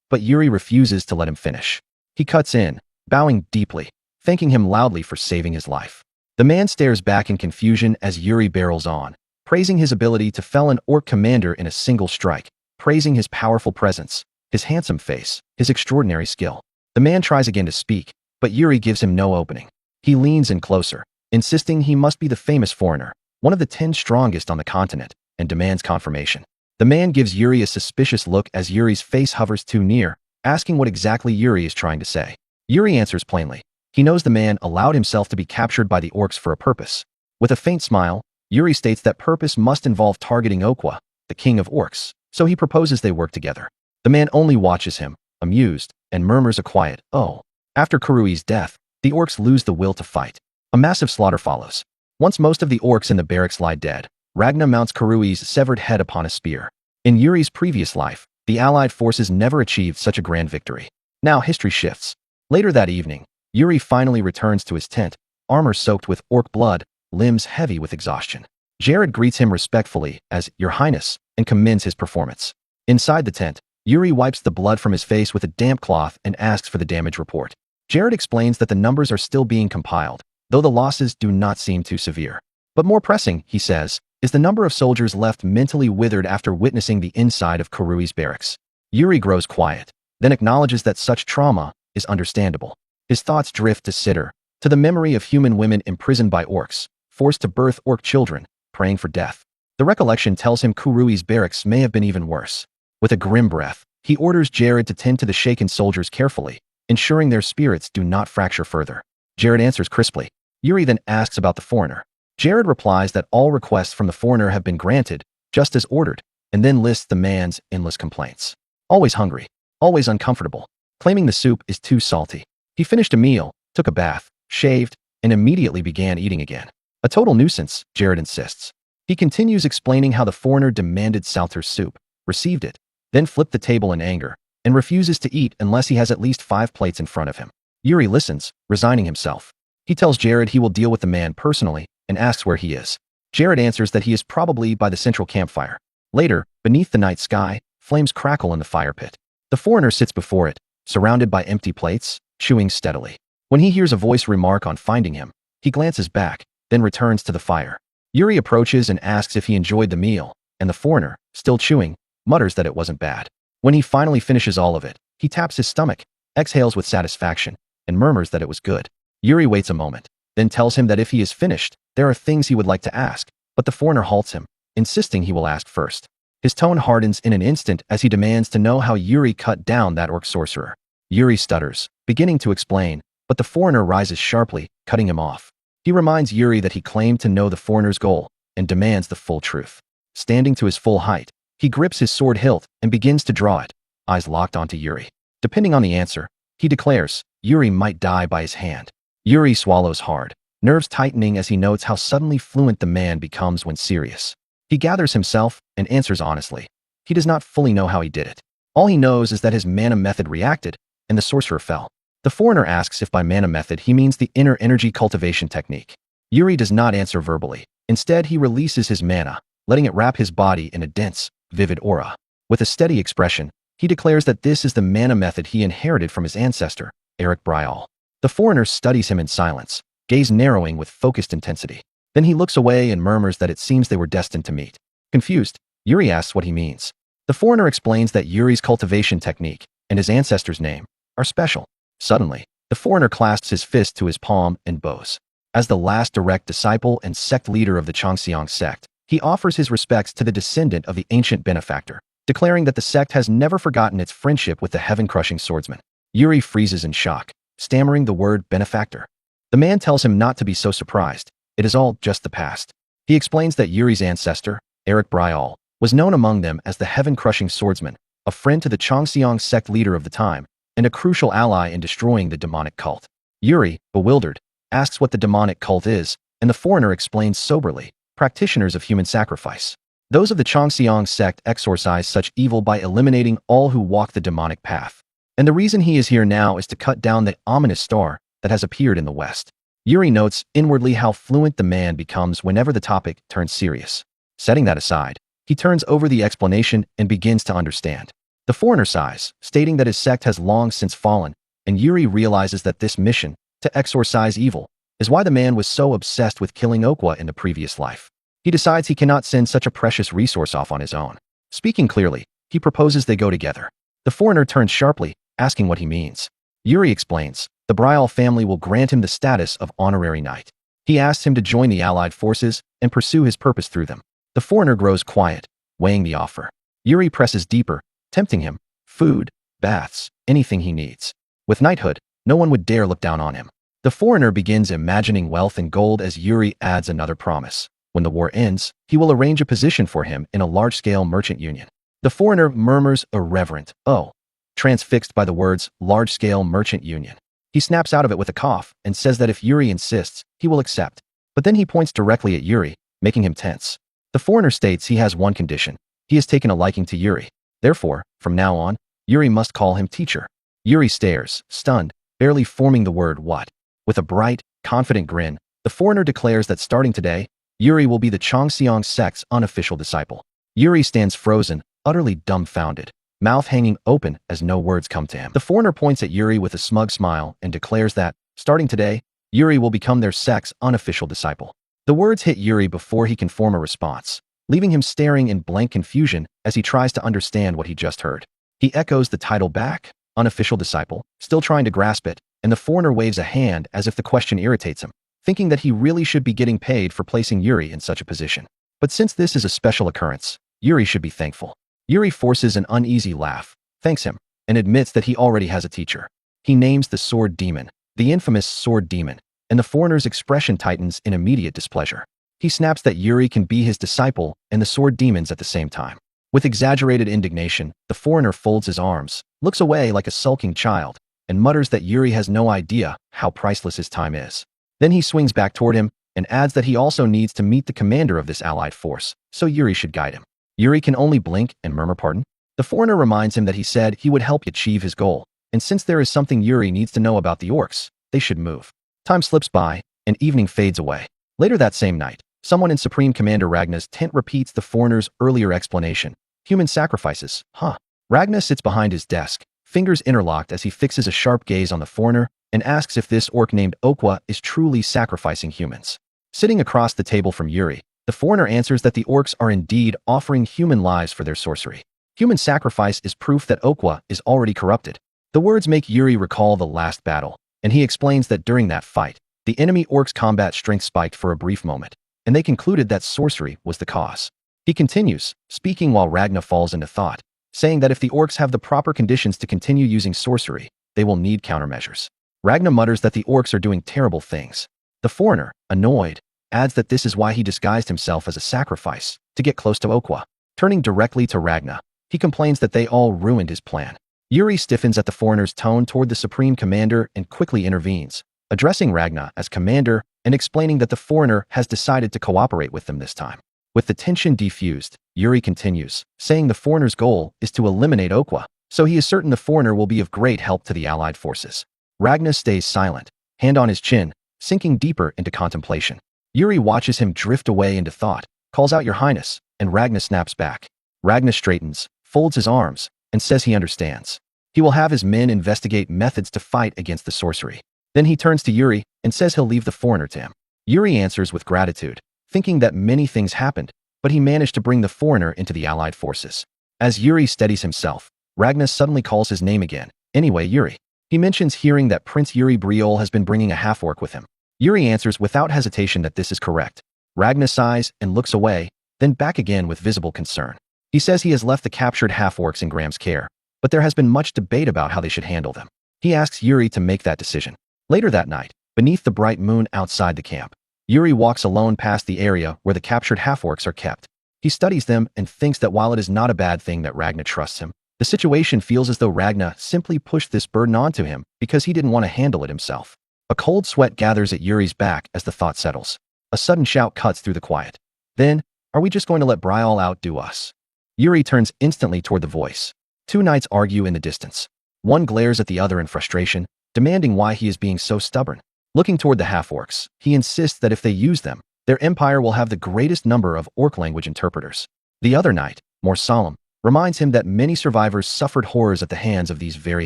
but Yuri refuses to let him finish. He cuts in, bowing deeply, thanking him loudly for saving his life. The man stares back in confusion as Yuri barrels on, praising his ability to fell an orc commander in a single strike, praising his powerful presence, his handsome face, his extraordinary skill. The man tries again to speak, but Yuri gives him no opening. He leans in closer, insisting he must be the famous foreigner, one of the 10 strongest on the continent, and demands confirmation. The man gives Yuri a suspicious look as Yuri's face hovers too near, asking what exactly Yuri is trying to say. Yuri answers plainly. He knows the man allowed himself to be captured by the orcs for a purpose. With a faint smile, Yuri states that purpose must involve targeting Okwa, the king of orcs, so he proposes they work together. The man only watches him, amused, and murmurs a quiet, "Oh." After Kurui's death, the orcs lose the will to fight. A massive slaughter follows. Once most of the orcs in the barracks lie dead, Ragna mounts Kurui's severed head upon a spear. In Yuri's previous life, the allied forces never achieved such a grand victory. Now history shifts. Later that evening, Yuri finally returns to his tent, armor soaked with orc blood, limbs heavy with exhaustion. Jared greets him respectfully as "Your Highness" and commends his performance. Inside the tent, Yuri wipes the blood from his face with a damp cloth and asks for the damage report. Jared explains that the numbers are still being compiled, though the losses do not seem too severe. But more pressing, he says, is the number of soldiers left mentally withered after witnessing the inside of Kurui's barracks. Yuri grows quiet, then acknowledges that such trauma is understandable. His thoughts drift to Sitter, to the memory of human women imprisoned by orcs, forced to birth orc children, praying for death. The recollection tells him Kurui's barracks may have been even worse. With a grim breath, he orders Jared to tend to the shaken soldiers carefully, ensuring their spirits do not fracture further. Jared answers crisply. Yuri then asks about the foreigner. Jared replies that all requests from the foreigner have been granted, just as ordered, and then lists the man's endless complaints. Always hungry, always uncomfortable, claiming the soup is too salty. He finished a meal, took a bath, shaved, and immediately began eating again. A total nuisance, Jared insists. He continues explaining how the foreigner demanded Salter's soup, received it, then flipped the table in anger, and refuses to eat unless he has at least 5 plates in front of him. Yuri listens, resigning himself. He tells Jared he will deal with the man personally and asks where he is. Jared answers that he is probably by the central campfire. Later, beneath the night sky, flames crackle in the fire pit. The foreigner sits before it, surrounded by empty plates, chewing steadily. When he hears a voice remark on finding him, he glances back, then returns to the fire. Yuri approaches and asks if he enjoyed the meal, and the foreigner, still chewing, mutters that it wasn't bad. When he finally finishes all of it, he taps his stomach, exhales with satisfaction, and murmurs that it was good. Yuri waits a moment, then tells him that if he is finished, there are things he would like to ask, but the foreigner halts him, insisting he will ask first. His tone hardens in an instant as he demands to know how Yuri cut down that orc sorcerer. Yuri stutters, beginning to explain, but the foreigner rises sharply, cutting him off. He reminds Yuri that he claimed to know the foreigner's goal, and demands the full truth. Standing to his full height, he grips his sword hilt and begins to draw it, eyes locked onto Yuri. Depending on the answer, he declares, Yuri might die by his hand. Yuri swallows hard, nerves tightening as he notes how suddenly fluent the man becomes when serious. He gathers himself and answers honestly. He does not fully know how he did it. All he knows is that his mana method reacted, and the sorcerer fell. The foreigner asks if by mana method he means the inner energy cultivation technique. Yuri does not answer verbally. Instead, he releases his mana, letting it wrap his body in a dense, vivid aura. With a steady expression, he declares that this is the mana method he inherited from his ancestor, Eric Bryall. The foreigner studies him in silence, gaze narrowing with focused intensity. Then he looks away and murmurs that it seems they were destined to meet. Confused, Yuri asks what he means. The foreigner explains that Yuri's cultivation technique and his ancestor's name are special. Suddenly, the foreigner clasps his fist to his palm and bows. As the last direct disciple and sect leader of the Changxiang sect, he offers his respects to the descendant of the ancient benefactor, declaring that the sect has never forgotten its friendship with the heaven-crushing swordsman. Yuri freezes in shock, stammering the word benefactor. The man tells him not to be so surprised. It is all just the past. He explains that Yuri's ancestor, Eric Bryall, was known among them as the heaven-crushing swordsman, a friend to the Changxiang sect leader of the time, and a crucial ally in destroying the demonic cult. Yuri, bewildered, asks what the demonic cult is, and the foreigner explains soberly, practitioners of human sacrifice. Those of the Changxiang sect exorcise such evil by eliminating all who walk the demonic path. And the reason he is here now is to cut down the ominous star that has appeared in the west. Yuri notes inwardly how fluent the man becomes whenever the topic turns serious. Setting that aside, he turns over the explanation and begins to understand. The foreigner sighs, stating that his sect has long since fallen, and Yuri realizes that this mission, to exorcise evil, is why the man was so obsessed with killing Okwa in the previous life. He decides he cannot send such a precious resource off on his own. Speaking clearly, he proposes they go together. The foreigner turns sharply, asking what he means. Yuri explains, the Bryal family will grant him the status of honorary knight. He asks him to join the allied forces and pursue his purpose through them. The foreigner grows quiet, weighing the offer. Yuri presses deeper, tempting him, food, baths, anything he needs. With knighthood, no one would dare look down on him. The foreigner begins imagining wealth and gold as Yuri adds another promise. When the war ends, he will arrange a position for him in a large-scale merchant union. The foreigner murmurs a reverent, "Oh," transfixed by the words large-scale merchant union. He snaps out of it with a cough and says that if Yuri insists, he will accept. But then he points directly at Yuri, making him tense. The foreigner states he has one condition. He has taken a liking to Yuri. Therefore, from now on, Yuri must call him teacher. Yuri stares, stunned, barely forming the word what. With a bright, confident grin, the foreigner declares that starting today, Yuri will be the Chongseong sect's unofficial disciple. Yuri stands frozen, utterly dumbfounded, mouth hanging open as no words come to him. The foreigner points at Yuri with a smug smile and declares that, starting today, Yuri will become their sect's unofficial disciple. The words hit Yuri before he can form a response, leaving him staring in blank confusion as he tries to understand what he just heard. He echoes the title back, unofficial disciple, still trying to grasp it, and the foreigner waves a hand as if the question irritates him, thinking that he really should be getting paid for placing Yuri in such a position. But since this is a special occurrence, Yuri should be thankful. Yuri forces an uneasy laugh, thanks him, and admits that he already has a teacher. He names the Sword Demon, the infamous Sword Demon, and the foreigner's expression tightens in immediate displeasure. He snaps that Yuri can be his disciple and the Sword Demons at the same time. With exaggerated indignation, the foreigner folds his arms, looks away like a sulking child, and mutters that Yuri has no idea how priceless his time is. Then he swings back toward him and adds that he also needs to meet the commander of this allied force, so Yuri should guide him. Yuri can only blink and murmur pardon. The foreigner reminds him that he said he would help achieve his goal, and since there is something Yuri needs to know about the orcs, they should move. Time slips by, and evening fades away. Later that same night, someone in Supreme Commander Ragna's tent repeats the foreigner's earlier explanation. Human sacrifices, huh? Ragna sits behind his desk, fingers interlocked as he fixes a sharp gaze on the foreigner and asks if this orc named Okwa is truly sacrificing humans. Sitting across the table from Yuri, the foreigner answers that the orcs are indeed offering human lives for their sorcery. Human sacrifice is proof that Okwa is already corrupted. The words make Yuri recall the last battle, and he explains that during that fight, the enemy orcs' combat strength spiked for a brief moment, and they concluded that sorcery was the cause. He continues, speaking while Ragna falls into thought, saying that if the orcs have the proper conditions to continue using sorcery, they will need countermeasures. Ragna mutters that the orcs are doing terrible things. The foreigner, annoyed, adds that this is why he disguised himself as a sacrifice, to get close to Okwa. Turning directly to Ragna, he complains that they all ruined his plan. Yuri stiffens at the foreigner's tone toward the Supreme Commander and quickly intervenes, addressing Ragna as commander and explaining that the foreigner has decided to cooperate with them this time. With the tension defused, Yuri continues, saying the foreigner's goal is to eliminate Okwa, so he is certain the foreigner will be of great help to the allied forces. Ragna stays silent, hand on his chin, sinking deeper into contemplation. Yuri watches him drift away into thought, calls out Your Highness, and Ragna snaps back. Ragna straightens, folds his arms, and says he understands. He will have his men investigate methods to fight against the sorcery. Then he turns to Yuri and says he'll leave the foreigner to him. Yuri answers with gratitude, thinking that many things happened, but he managed to bring the foreigner into the allied forces. As Yuri steadies himself, Ragna suddenly calls his name again. Anyway, Yuri. He mentions hearing that Prince Yuri Briol has been bringing a half-orc with him. Yuri answers without hesitation that this is correct. Ragna sighs and looks away, then back again with visible concern. He says he has left the captured half-orcs in Graham's care, but there has been much debate about how they should handle them. He asks Yuri to make that decision. Later that night, beneath the bright moon outside the camp, Yuri walks alone past the area where the captured half-orcs are kept. He studies them and thinks that while it is not a bad thing that Ragna trusts him, the situation feels as though Ragna simply pushed this burden onto him because he didn't want to handle it himself. A cold sweat gathers at Yuri's back as the thought settles. A sudden shout cuts through the quiet. Then, are we just going to let Briol outdo us? Yuri turns instantly toward the voice. Two knights argue in the distance. One glares at the other in frustration, demanding why he is being so stubborn. Looking toward the half-orcs, he insists that if they use them, their empire will have the greatest number of orc language interpreters. The other knight, more solemn, reminds him that many survivors suffered horrors at the hands of these very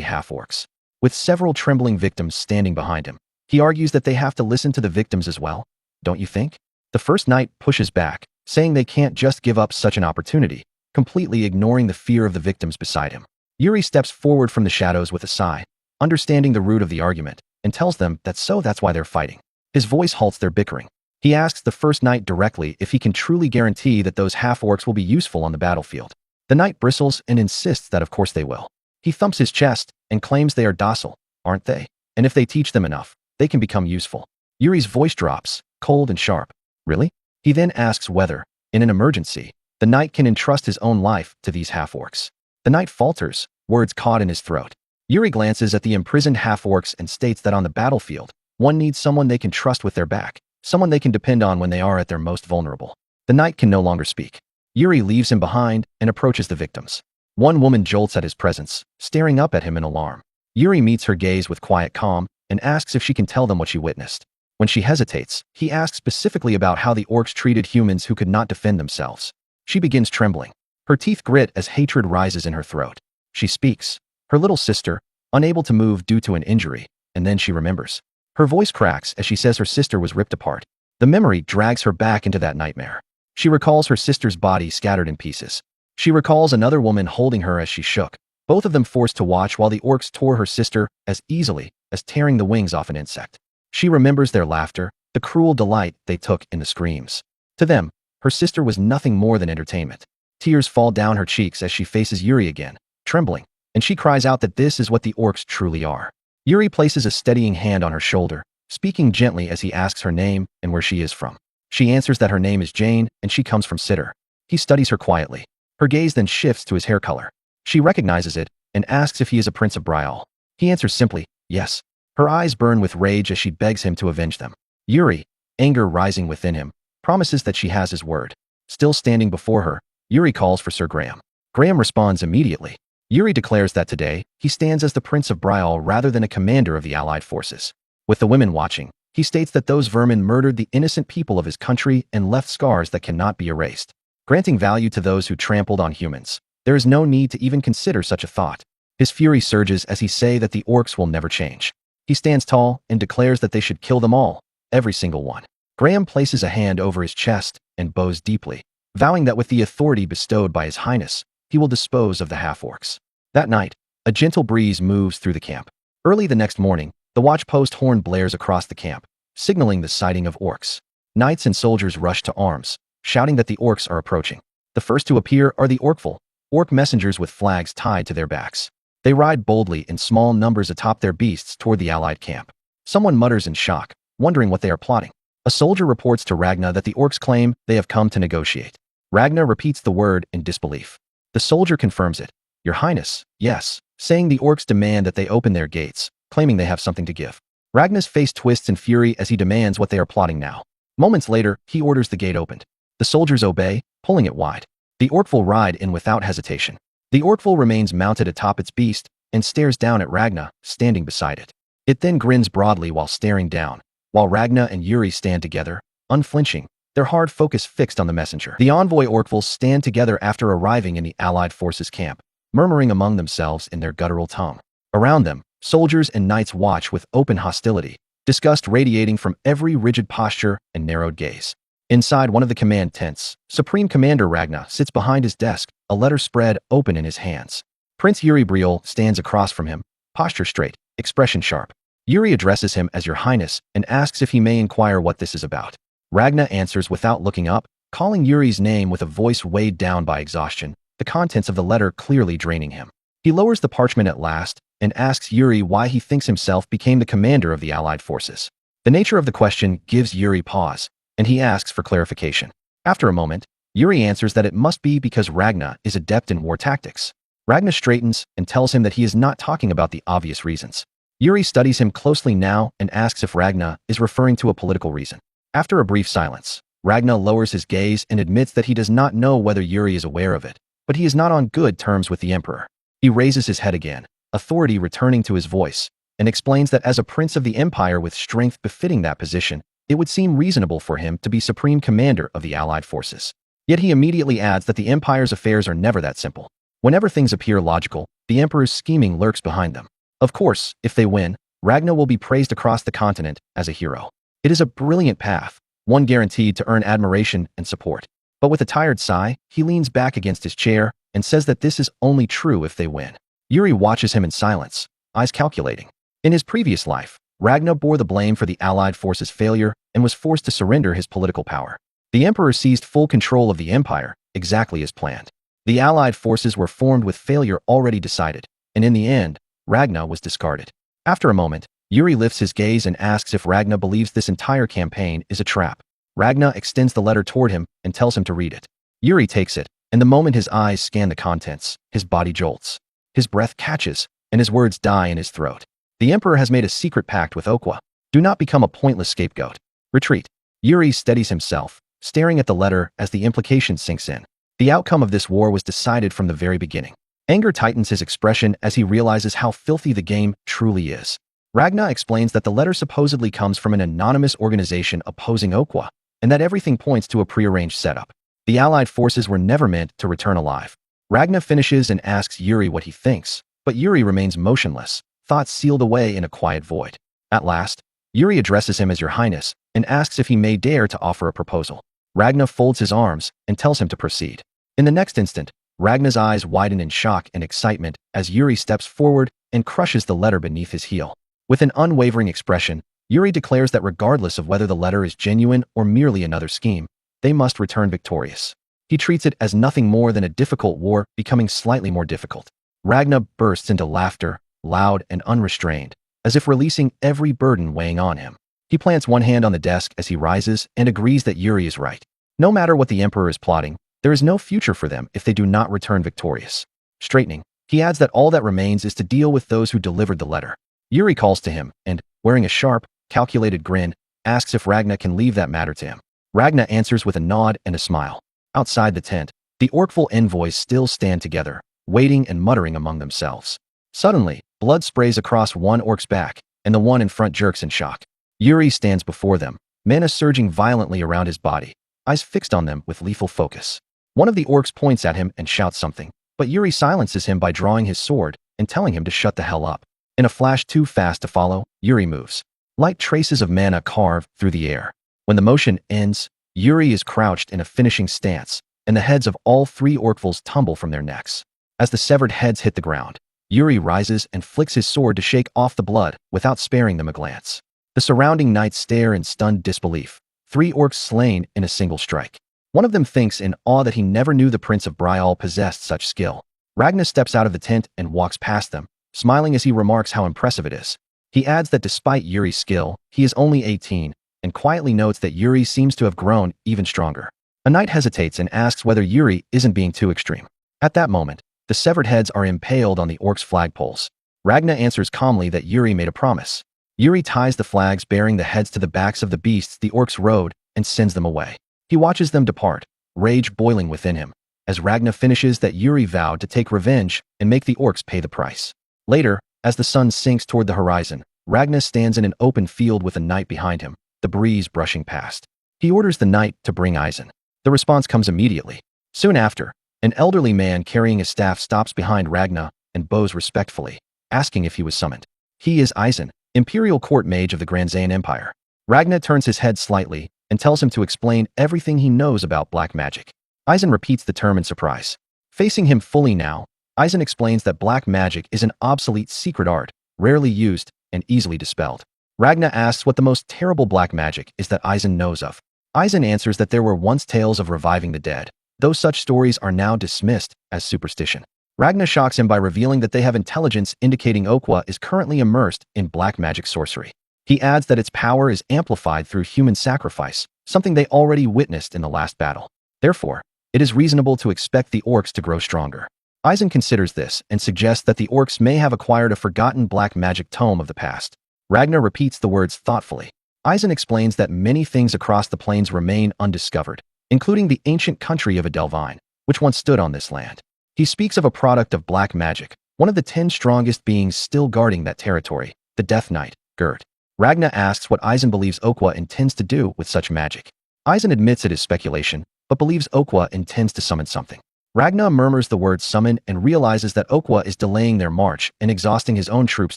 half-orcs. With several trembling victims standing behind him, he argues that they have to listen to the victims as well. Don't you think? The first knight pushes back, saying they can't just give up such an opportunity, completely ignoring the fear of the victims beside him. Yuri steps forward from the shadows with a sigh, understanding the root of the argument, and tells them that's why they're fighting. His voice halts their bickering. He asks the first knight directly if he can truly guarantee that those half-orcs will be useful on the battlefield. The knight bristles and insists that of course they will. He thumps his chest and claims they are docile, aren't they? And if they teach them enough, they can become useful. Yuri's voice drops, cold and sharp. Really? He then asks whether, in an emergency, the knight can entrust his own life to these half-orcs. The knight falters, words caught in his throat. Yuri glances at the imprisoned half-orcs and states that on the battlefield, one needs someone they can trust with their back, someone they can depend on when they are at their most vulnerable. The knight can no longer speak. Yuri leaves him behind and approaches the victims. One woman jolts at his presence, staring up at him in alarm. Yuri meets her gaze with quiet calm and asks if she can tell them what she witnessed. When she hesitates, he asks specifically about how the orcs treated humans who could not defend themselves. She begins trembling. Her teeth grit as hatred rises in her throat. She speaks. Her little sister, unable to move due to an injury, and then she remembers. Her voice cracks as she says her sister was ripped apart. The memory drags her back into that nightmare. She recalls her sister's body scattered in pieces. She recalls another woman holding her as she shook, both of them forced to watch while the orcs tore her sister as easily as tearing the wings off an insect. She remembers their laughter, the cruel delight they took in the screams. To them, her sister was nothing more than entertainment. Tears fall down her cheeks as she faces Yuri again, trembling, and she cries out that this is what the orcs truly are. Yuri places a steadying hand on her shoulder, speaking gently as he asks her name and where she is from. She answers that her name is Jane and she comes from Sitter. He studies her quietly. Her gaze then shifts to his hair color. She recognizes it and asks if he is a prince of Brial. He answers simply, yes. Her eyes burn with rage as she begs him to avenge them. Yuri, anger rising within him, promises that she has his word. Still standing before her, Yuri calls for Sir Graham. Graham responds immediately. Yuri declares that today, he stands as the Prince of Brial rather than a commander of the Allied forces. With the women watching, he states that those vermin murdered the innocent people of his country and left scars that cannot be erased. Granting value to those who trampled on humans, there is no need to even consider such a thought. His fury surges as he says that the orcs will never change. He stands tall and declares that they should kill them all, every single one. Graham places a hand over his chest and bows deeply, vowing that with the authority bestowed by His Highness, he will dispose of the half-orcs. That night, a gentle breeze moves through the camp. Early the next morning, the watch-post horn blares across the camp, signaling the sighting of orcs. Knights and soldiers rush to arms, shouting that the orcs are approaching. The first to appear are the orc messengers with flags tied to their backs. They ride boldly in small numbers atop their beasts toward the Allied camp. Someone mutters in shock, wondering what they are plotting. A soldier reports to Ragna that the orcs claim they have come to negotiate. Ragna repeats the word in disbelief. The soldier confirms it. Your Highness, yes, saying the orcs demand that they open their gates, claiming they have something to give. Ragna's face twists in fury as he demands what they are plotting now. Moments later, he orders the gate opened. The soldiers obey, pulling it wide. The orcville ride in without hesitation. The orcville remains mounted atop its beast and stares down at Ragna, standing beside it. It then grins broadly while staring down, while Ragna and Yuri stand together, unflinching, their hard focus fixed on the messenger. The envoy orcvilles stand together after arriving in the Allied forces camp, murmuring among themselves in their guttural tongue. Around them, soldiers and knights watch with open hostility, disgust radiating from every rigid posture and narrowed gaze. Inside one of the command tents, Supreme Commander Ragna sits behind his desk, a letter spread open in his hands. Prince Yuri Briol stands across from him, posture straight, expression sharp. Yuri addresses him as Your Highness and asks if he may inquire what this is about. Ragna answers without looking up, calling Yuri's name with a voice weighed down by exhaustion, the contents of the letter clearly draining him. He lowers the parchment at last and asks Yuri why he thinks himself became the commander of the Allied forces. The nature of the question gives Yuri pause, and he asks for clarification. After a moment, Yuri answers that it must be because Ragna is adept in war tactics. Ragna straightens and tells him that he is not talking about the obvious reasons. Yuri studies him closely now and asks if Ragna is referring to a political reason. After a brief silence, Ragna lowers his gaze and admits that he does not know whether Yuri is aware of it, but he is not on good terms with the Emperor. He raises his head again, authority returning to his voice, and explains that as a prince of the empire with strength befitting that position, it would seem reasonable for him to be supreme commander of the allied forces. Yet he immediately adds that the empire's affairs are never that simple. Whenever things appear logical, the emperor's scheming lurks behind them. Of course, if they win, Ragnar will be praised across the continent as a hero. It is a brilliant path, one guaranteed to earn admiration and support. But with a tired sigh, he leans back against his chair and says that this is only true if they win. Yuri watches him in silence, eyes calculating. In his previous life, Ragnar bore the blame for the Allied forces' failure and was forced to surrender his political power. The emperor seized full control of the empire, exactly as planned. The Allied forces were formed with failure already decided, and in the end, Ragnar was discarded. After a moment, Yuri lifts his gaze and asks if Ragnar believes this entire campaign is a trap. Ragnar extends the letter toward him and tells him to read it. Yuri takes it, and the moment his eyes scan the contents, his body jolts. His breath catches, and his words die in his throat. The emperor has made a secret pact with Okwa. Do not become a pointless scapegoat. Retreat. Yuri steadies himself, staring at the letter as the implication sinks in. The outcome of this war was decided from the very beginning. Anger tightens his expression as he realizes how filthy the game truly is. Ragnar explains that the letter supposedly comes from an anonymous organization opposing Okwa, and that everything points to a prearranged setup. The Allied forces were never meant to return alive. Ragnar finishes and asks Yuri what he thinks, but Yuri remains motionless, thoughts sealed away in a quiet void. At last, Yuri addresses him as Your Highness and asks if he may dare to offer a proposal. Ragnar folds his arms and tells him to proceed. In the next instant, Ragnar's eyes widen in shock and excitement as Yuri steps forward and crushes the letter beneath his heel. With an unwavering expression, Yuri declares that regardless of whether the letter is genuine or merely another scheme, they must return victorious. He treats it as nothing more than a difficult war becoming slightly more difficult. Ragnar bursts into laughter, loud and unrestrained, as if releasing every burden weighing on him. He plants one hand on the desk as he rises and agrees that Yuri is right. No matter what the emperor is plotting, there is no future for them if they do not return victorious. Straightening, he adds that all that remains is to deal with those who delivered the letter. Yuri calls to him and, wearing a sharp, calculated grin, asks if Ragnar can leave that matter to him. Ragnar answers with a nod and a smile. Outside the tent, the Orkful envoys still stand together, waiting and muttering among themselves. Suddenly, blood sprays across one orc's back, and the one in front jerks in shock. Yuri stands before them, mana surging violently around his body, eyes fixed on them with lethal focus. One of the orcs points at him and shouts something, but Yuri silences him by drawing his sword and telling him to shut the hell up. In a flash too fast to follow, Yuri moves. Light traces of mana carve through the air. When the motion ends, Yuri is crouched in a finishing stance, and the heads of all three Orkfuls tumble from their necks. As the severed heads hit the ground, Yuri rises and flicks his sword to shake off the blood without sparing them a glance. The surrounding knights stare in stunned disbelief. 3 orcs slain in a single strike. One of them thinks in awe that he never knew the Prince of Bryal possessed such skill. Ragnar steps out of the tent and walks past them, smiling as he remarks how impressive it is. He adds that despite Yuri's skill, he is only 18, and quietly notes that Yuri seems to have grown even stronger. A knight hesitates and asks whether Yuri isn't being too extreme. At that moment, the severed heads are impaled on the orcs' flagpoles. Ragnar answers calmly that Yuri made a promise. Yuri ties the flags bearing the heads to the backs of the beasts the orcs rode and sends them away. He watches them depart, rage boiling within him, as Ragnar finishes that Yuri vowed to take revenge and make the orcs pay the price. Later, as the sun sinks toward the horizon, Ragnar stands in an open field with a knight behind him, the breeze brushing past. He orders the knight to bring Eisen. The response comes immediately. Soon after, an elderly man carrying a staff stops behind Ragnar and bows respectfully, asking if he was summoned. He is Eisen, Imperial Court Mage of the Granzayan Empire. Ragnar turns his head slightly and tells him to explain everything he knows about black magic. Eisen repeats the term in surprise. Facing him fully now, Eisen explains that black magic is an obsolete secret art, rarely used and easily dispelled. Ragnar asks what the most terrible black magic is that Eisen knows of. Eisen answers that there were once tales of reviving the dead, though such stories are now dismissed as superstition. Ragnar shocks him by revealing that they have intelligence indicating Okwa is currently immersed in black magic sorcery. He adds that its power is amplified through human sacrifice, something they already witnessed in the last battle. Therefore, it is reasonable to expect the orcs to grow stronger. Eisen considers this and suggests that the orcs may have acquired a forgotten black magic tome of the past. Ragnar repeats the words thoughtfully. Eisen explains that many things across the plains remain undiscovered, including the ancient country of Adelvine, which once stood on this land. He speaks of a product of black magic, one of the 10 strongest beings still guarding that territory, the Death Knight, Gert. Ragna asks what Aizen believes Okwa intends to do with such magic. Aizen admits it is speculation, but believes Okwa intends to summon something. Ragna murmurs the word summon and realizes that Okwa is delaying their march and exhausting his own troops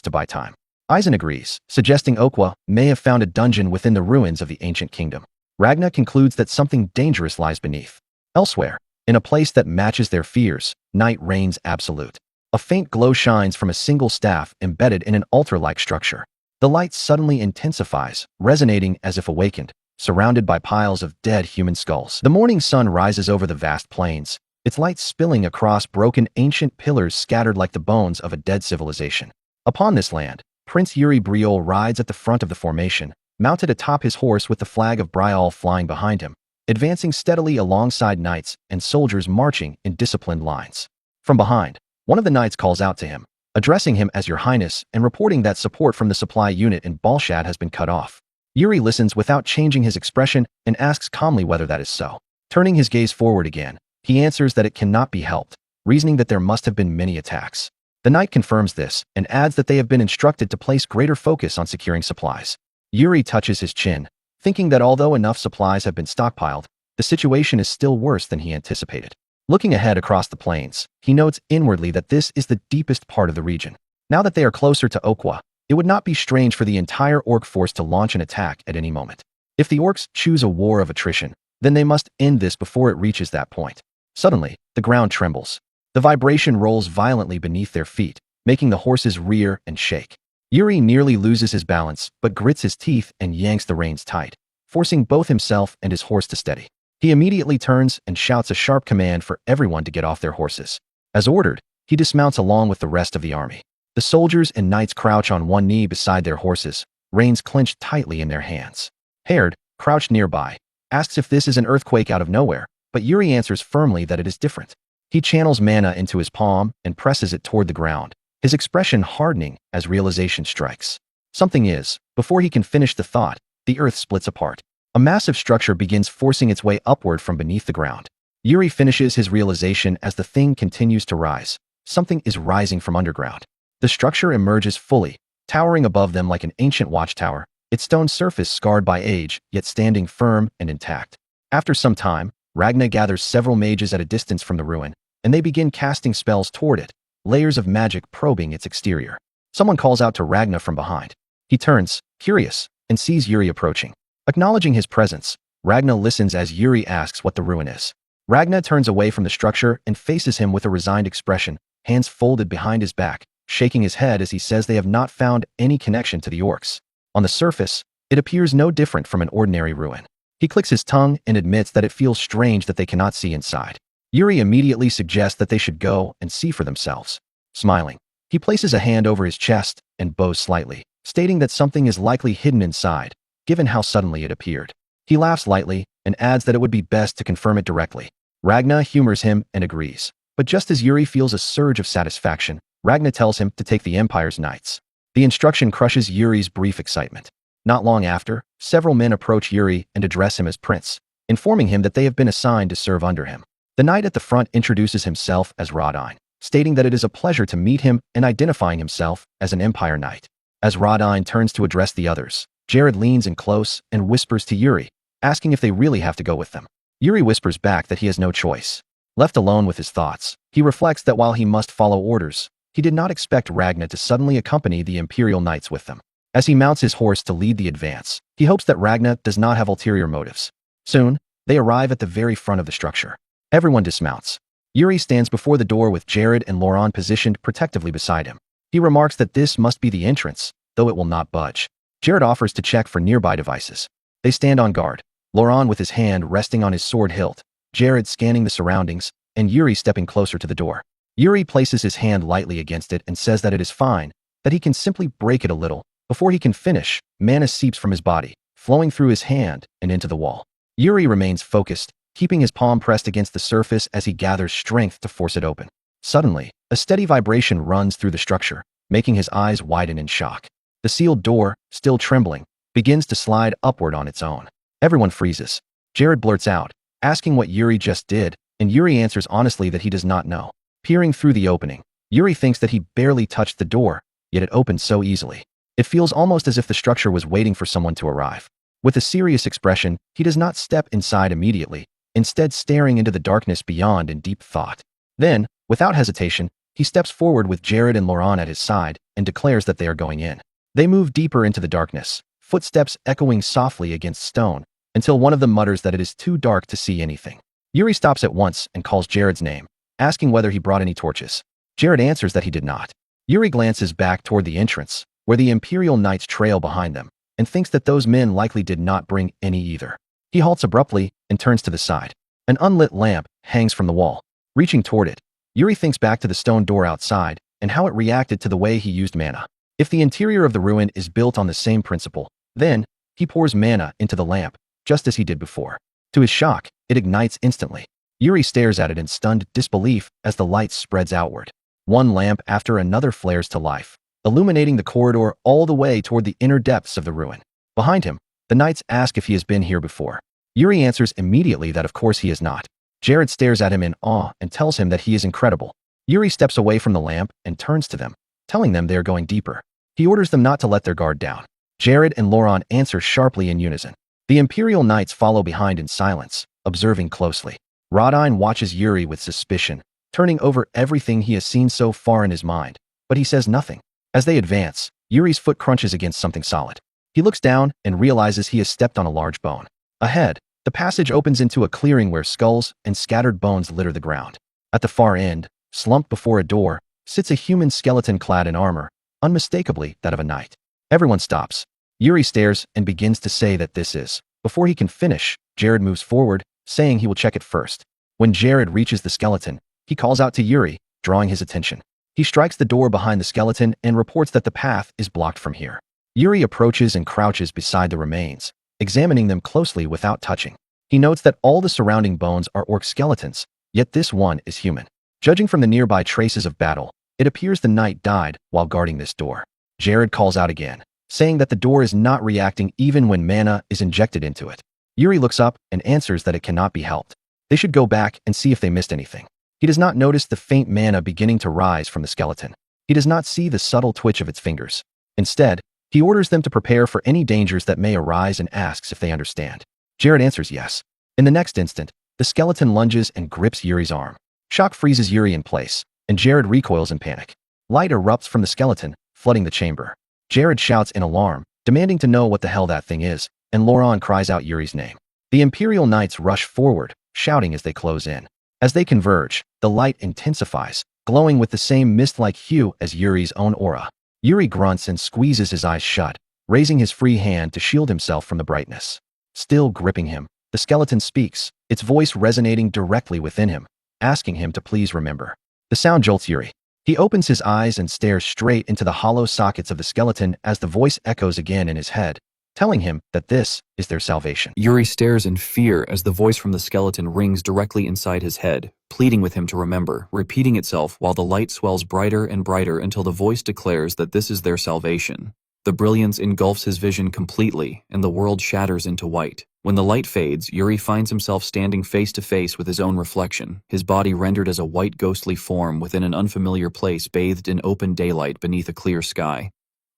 to buy time. Aizen agrees, suggesting Okwa may have found a dungeon within the ruins of the ancient kingdom. Ragna concludes that something dangerous lies beneath. Elsewhere, in a place that matches their fears, night reigns absolute. A faint glow shines from a single staff embedded in an altar-like structure. The light suddenly intensifies, resonating as if awakened, surrounded by piles of dead human skulls. The morning sun rises over the vast plains, its light spilling across broken ancient pillars scattered like the bones of a dead civilization. Upon this land, Prince Yuri Briol rides at the front of the formation, mounted atop his horse with the flag of Briol flying behind him, advancing steadily alongside knights and soldiers marching in disciplined lines. From behind, one of the knights calls out to him, addressing him as Your Highness and reporting that support from the supply unit in Balshad has been cut off. Yuri listens without changing his expression and asks calmly whether that is so. Turning his gaze forward again, he answers that it cannot be helped, reasoning that there must have been many attacks. The knight confirms this and adds that they have been instructed to place greater focus on securing supplies. Yuri touches his chin, thinking that although enough supplies have been stockpiled, the situation is still worse than he anticipated. Looking ahead across the plains, he notes inwardly that this is the deepest part of the region. Now that they are closer to Okwa, it would not be strange for the entire orc force to launch an attack at any moment. If the orcs choose a war of attrition, then they must end this before it reaches that point. Suddenly, the ground trembles. The vibration rolls violently beneath their feet, making the horses rear and shake. Yuri nearly loses his balance, but grits his teeth and yanks the reins tight, forcing both himself and his horse to steady. He immediately turns and shouts a sharp command for everyone to get off their horses. As ordered, he dismounts along with the rest of the army. The soldiers and knights crouch on one knee beside their horses, reins clenched tightly in their hands. Haird, crouched nearby, asks if this is an earthquake out of nowhere, but Yuri answers firmly that it is different. He channels mana into his palm and presses it toward the ground, his expression hardening as realization strikes. Something is, before he can finish the thought, the earth splits apart. A massive structure begins forcing its way upward from beneath the ground. Yuri finishes his realization as the thing continues to rise. Something is rising from underground. The structure emerges fully, towering above them like an ancient watchtower, its stone surface scarred by age, yet standing firm and intact. After some time, Ragna gathers several mages at a distance from the ruin, and they begin casting spells toward it, layers of magic probing its exterior. Someone calls out to Ragna from behind. He turns, curious, and sees Yuri approaching. Acknowledging his presence, Ragna listens as Yuri asks what the ruin is. Ragna turns away from the structure and faces him with a resigned expression, hands folded behind his back, shaking his head as he says they have not found any connection to the orcs. On the surface, it appears no different from an ordinary ruin. He clicks his tongue and admits that it feels strange that they cannot see inside. Yuri immediately suggests that they should go and see for themselves. Smiling, he places a hand over his chest and bows slightly, stating that something is likely hidden inside, given how suddenly it appeared. He laughs lightly and adds that it would be best to confirm it directly. Ragna humors him and agrees. But just as Yuri feels a surge of satisfaction, Ragna tells him to take the Empire's knights. The instruction crushes Yuri's brief excitement. Not long after, several men approach Yuri and address him as Prince, informing him that they have been assigned to serve under him. The knight at the front introduces himself as Rodine, stating that it is a pleasure to meet him and identifying himself as an Empire Knight. As Rodine turns to address the others, Jared leans in close and whispers to Yuri, asking if they really have to go with them. Yuri whispers back that he has no choice. Left alone with his thoughts, he reflects that while he must follow orders, he did not expect Ragna to suddenly accompany the Imperial Knights with them. As he mounts his horse to lead the advance, he hopes that Ragna does not have ulterior motives. Soon, they arrive at the very front of the structure. Everyone dismounts. Yuri stands before the door with Jared and Laurent positioned protectively beside him. He remarks that this must be the entrance, though it will not budge. Jared offers to check for nearby devices. They stand on guard, Laurent with his hand resting on his sword hilt, Jared scanning the surroundings, and Yuri stepping closer to the door. Yuri places his hand lightly against it and says that it is fine, that he can simply break it a little. Before he can finish, mana seeps from his body, flowing through his hand and into the wall. Yuri remains focused, keeping his palm pressed against the surface as he gathers strength to force it open. Suddenly, a steady vibration runs through the structure, making his eyes widen in shock. The sealed door, still trembling, begins to slide upward on its own. Everyone freezes. Jared blurts out, asking what Yuri just did, and Yuri answers honestly that he does not know. Peering through the opening, Yuri thinks that he barely touched the door, yet it opened so easily. It feels almost as if the structure was waiting for someone to arrive. With a serious expression, he does not step inside immediately, instead staring into the darkness beyond in deep thought. Then, without hesitation, he steps forward with Jared and Laurent at his side and declares that they are going in. They move deeper into the darkness, footsteps echoing softly against stone, until one of them mutters that it is too dark to see anything. Yuri stops at once and calls Jared's name, asking whether he brought any torches. Jared answers that he did not. Yuri glances back toward the entrance, where the Imperial Knights trail behind them, and thinks that those men likely did not bring any either. He halts abruptly and turns to the side. An unlit lamp hangs from the wall. Reaching toward it, Yuri thinks back to the stone door outside and how it reacted to the way he used mana. If the interior of the ruin is built on the same principle, then he pours mana into the lamp, just as he did before. To his shock, it ignites instantly. Yuri stares at it in stunned disbelief as the light spreads outward. One lamp after another flares to life, illuminating the corridor all the way toward the inner depths of the ruin. Behind him, the knights ask if he has been here before. Yuri answers immediately that of course he has not. Jared stares at him in awe and tells him that he is incredible. Yuri steps away from the lamp and turns to them, telling them they are going deeper. He orders them not to let their guard down. Jared and Laurent answer sharply in unison. The Imperial Knights follow behind in silence, observing closely. Rodine watches Yuri with suspicion, turning over everything he has seen so far in his mind, but he says nothing. As they advance, Yuri's foot crunches against something solid. He looks down and realizes he has stepped on a large bone. Ahead, the passage opens into a clearing where skulls and scattered bones litter the ground. At the far end, slumped before a door, sits a human skeleton clad in armor, unmistakably that of a knight. Everyone stops. Yuri stares and begins to say that this is. Before he can finish, Jared moves forward, saying he will check it first. When Jared reaches the skeleton, he calls out to Yuri, drawing his attention. He strikes the door behind the skeleton and reports that the path is blocked from here. Yuri approaches and crouches beside the remains, examining them closely without touching. He notes that all the surrounding bones are orc skeletons, yet this one is human. Judging from the nearby traces of battle, it appears the knight died while guarding this door. Jared calls out again, saying that the door is not reacting even when mana is injected into it. Yuri looks up and answers that it cannot be helped. They should go back and see if they missed anything. He does not notice the faint mana beginning to rise from the skeleton. He does not see the subtle twitch of its fingers. Instead, he orders them to prepare for any dangers that may arise and asks if they understand. Jared answers yes. In the next instant, the skeleton lunges and grips Yuri's arm. Shock freezes Yuri in place, and Jared recoils in panic. Light erupts from the skeleton, flooding the chamber. Jared shouts in alarm, demanding to know what the hell that thing is, and Laurent cries out Yuri's name. The Imperial Knights rush forward, shouting as they close in. As they converge, the light intensifies, glowing with the same mist-like hue as Yuri's own aura. Yuri grunts and squeezes his eyes shut, raising his free hand to shield himself from the brightness. Still gripping him, the skeleton speaks, its voice resonating directly within him, asking him to please remember. The sound jolts Yuri. He opens his eyes and stares straight into the hollow sockets of the skeleton as the voice echoes again in his head, telling him that this is their salvation. Yuri stares in fear as the voice from the skeleton rings directly inside his head, pleading with him to remember, repeating itself while the light swells brighter and brighter until the voice declares that this is their salvation. The brilliance engulfs his vision completely, and the world shatters into white. When the light fades, Yuri finds himself standing face to face with his own reflection, his body rendered as a white ghostly form within an unfamiliar place bathed in open daylight beneath a clear sky.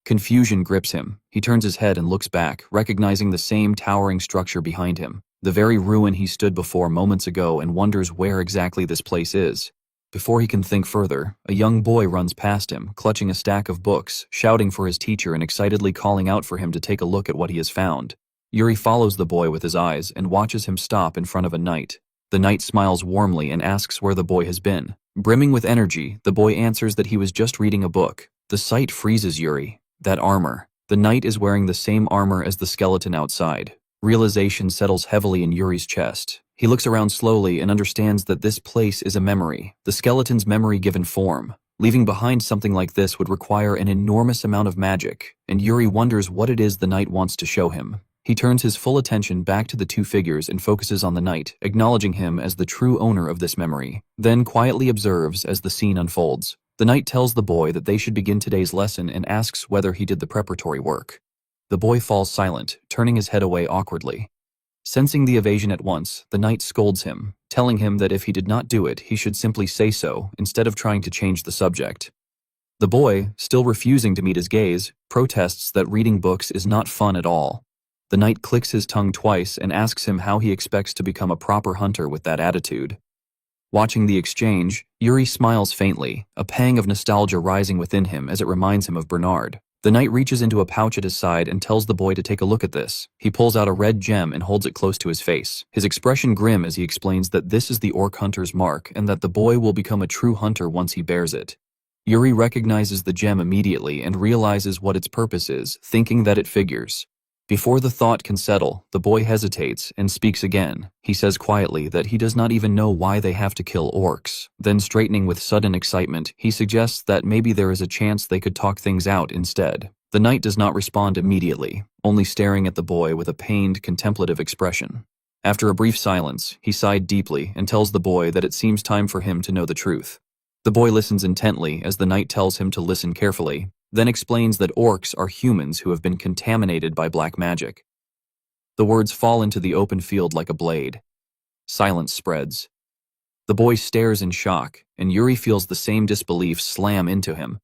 Confusion grips him. He turns his head and looks back, recognizing the same towering structure behind him, the very ruin he stood before moments ago, and wonders where exactly this place is. Before he can think further, a young boy runs past him, clutching a stack of books, shouting for his teacher and excitedly calling out for him to take a look at what he has found. Yuri follows the boy with his eyes and watches him stop in front of a knight. The knight smiles warmly and asks where the boy has been. Brimming with energy, the boy answers that he was just reading a book. The sight freezes Yuri. That armor. The knight is wearing the same armor as the skeleton outside. Realization settles heavily in Yuri's chest. He looks around slowly and understands that this place is a memory, the skeleton's memory given form. Leaving behind something like this would require an enormous amount of magic, and Yuri wonders what it is the knight wants to show him. He turns his full attention back to the two figures and focuses on the knight, acknowledging him as the true owner of this memory, then quietly observes as the scene unfolds. The knight tells the boy that they should begin today's lesson and asks whether he did the preparatory work. The boy falls silent, turning his head away awkwardly. Sensing the evasion at once, the knight scolds him, telling him that if he did not do it, he should simply say so, instead of trying to change the subject. The boy, still refusing to meet his gaze, protests that reading books is not fun at all. The knight clicks his tongue twice and asks him how he expects to become a proper hunter with that attitude. Watching the exchange, Yuri smiles faintly, a pang of nostalgia rising within him as it reminds him of Bernard. The knight reaches into a pouch at his side and tells the boy to take a look at this. He pulls out a red gem and holds it close to his face, his expression grim as he explains that this is the orc hunter's mark and that the boy will become a true hunter once he bears it. Yuri recognizes the gem immediately and realizes what its purpose is, thinking that it figures. Before the thought can settle, the boy hesitates and speaks again. He says quietly that he does not even know why they have to kill orcs. Then, straightening with sudden excitement, he suggests that maybe there is a chance they could talk things out instead. The knight does not respond immediately, only staring at the boy with a pained, contemplative expression. After a brief silence, he sighed deeply and tells the boy that it seems time for him to know the truth. The boy listens intently as the knight tells him to listen carefully, then explains that orcs are humans who have been contaminated by black magic. The words fall into the open field like a blade. Silence spreads. The boy stares in shock, and Yuri feels the same disbelief slam into him,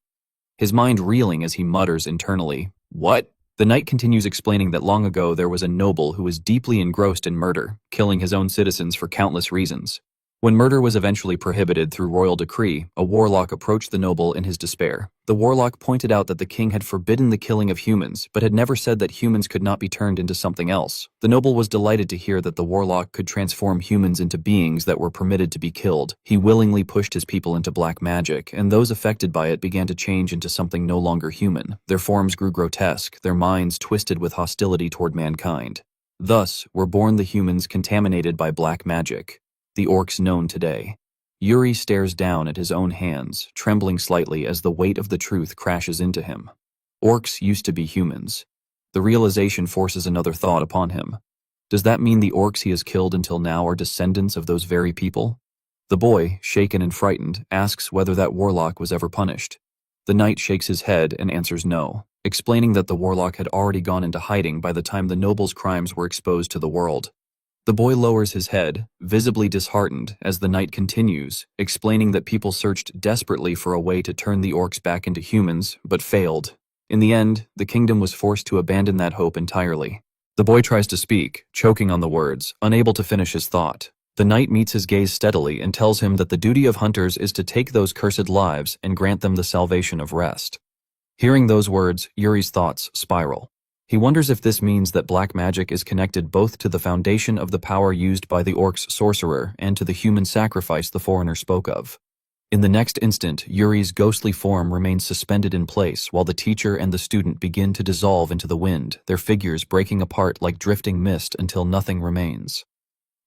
his mind reeling as he mutters internally, "What?" The knight continues explaining that long ago there was a noble who was deeply engrossed in murder, killing his own citizens for countless reasons. When murder was eventually prohibited through royal decree, a warlock approached the noble in his despair. The warlock pointed out that the king had forbidden the killing of humans, but had never said that humans could not be turned into something else. The noble was delighted to hear that the warlock could transform humans into beings that were permitted to be killed. He willingly pushed his people into black magic, and those affected by it began to change into something no longer human. Their forms grew grotesque, their minds twisted with hostility toward mankind. Thus were born the humans contaminated by black magic, the orcs known today. Yuri stares down at his own hands, trembling slightly as the weight of the truth crashes into him. Orcs used to be humans. The realization forces another thought upon him. Does that mean the orcs he has killed until now are descendants of those very people? The boy, shaken and frightened, asks whether that warlock was ever punished. The knight shakes his head and answers no, explaining that the warlock had already gone into hiding by the time the noble's crimes were exposed to the world. The boy lowers his head, visibly disheartened, as the knight continues, explaining that people searched desperately for a way to turn the orcs back into humans, but failed. In the end, the kingdom was forced to abandon that hope entirely. The boy tries to speak, choking on the words, unable to finish his thought. The knight meets his gaze steadily and tells him that the duty of hunters is to take those cursed lives and grant them the salvation of rest. Hearing those words, Yuri's thoughts spiral. He wonders if this means that black magic is connected both to the foundation of the power used by the orc's sorcerer and to the human sacrifice the foreigner spoke of. In the next instant, Yuri's ghostly form remains suspended in place while the teacher and the student begin to dissolve into the wind, their figures breaking apart like drifting mist until nothing remains.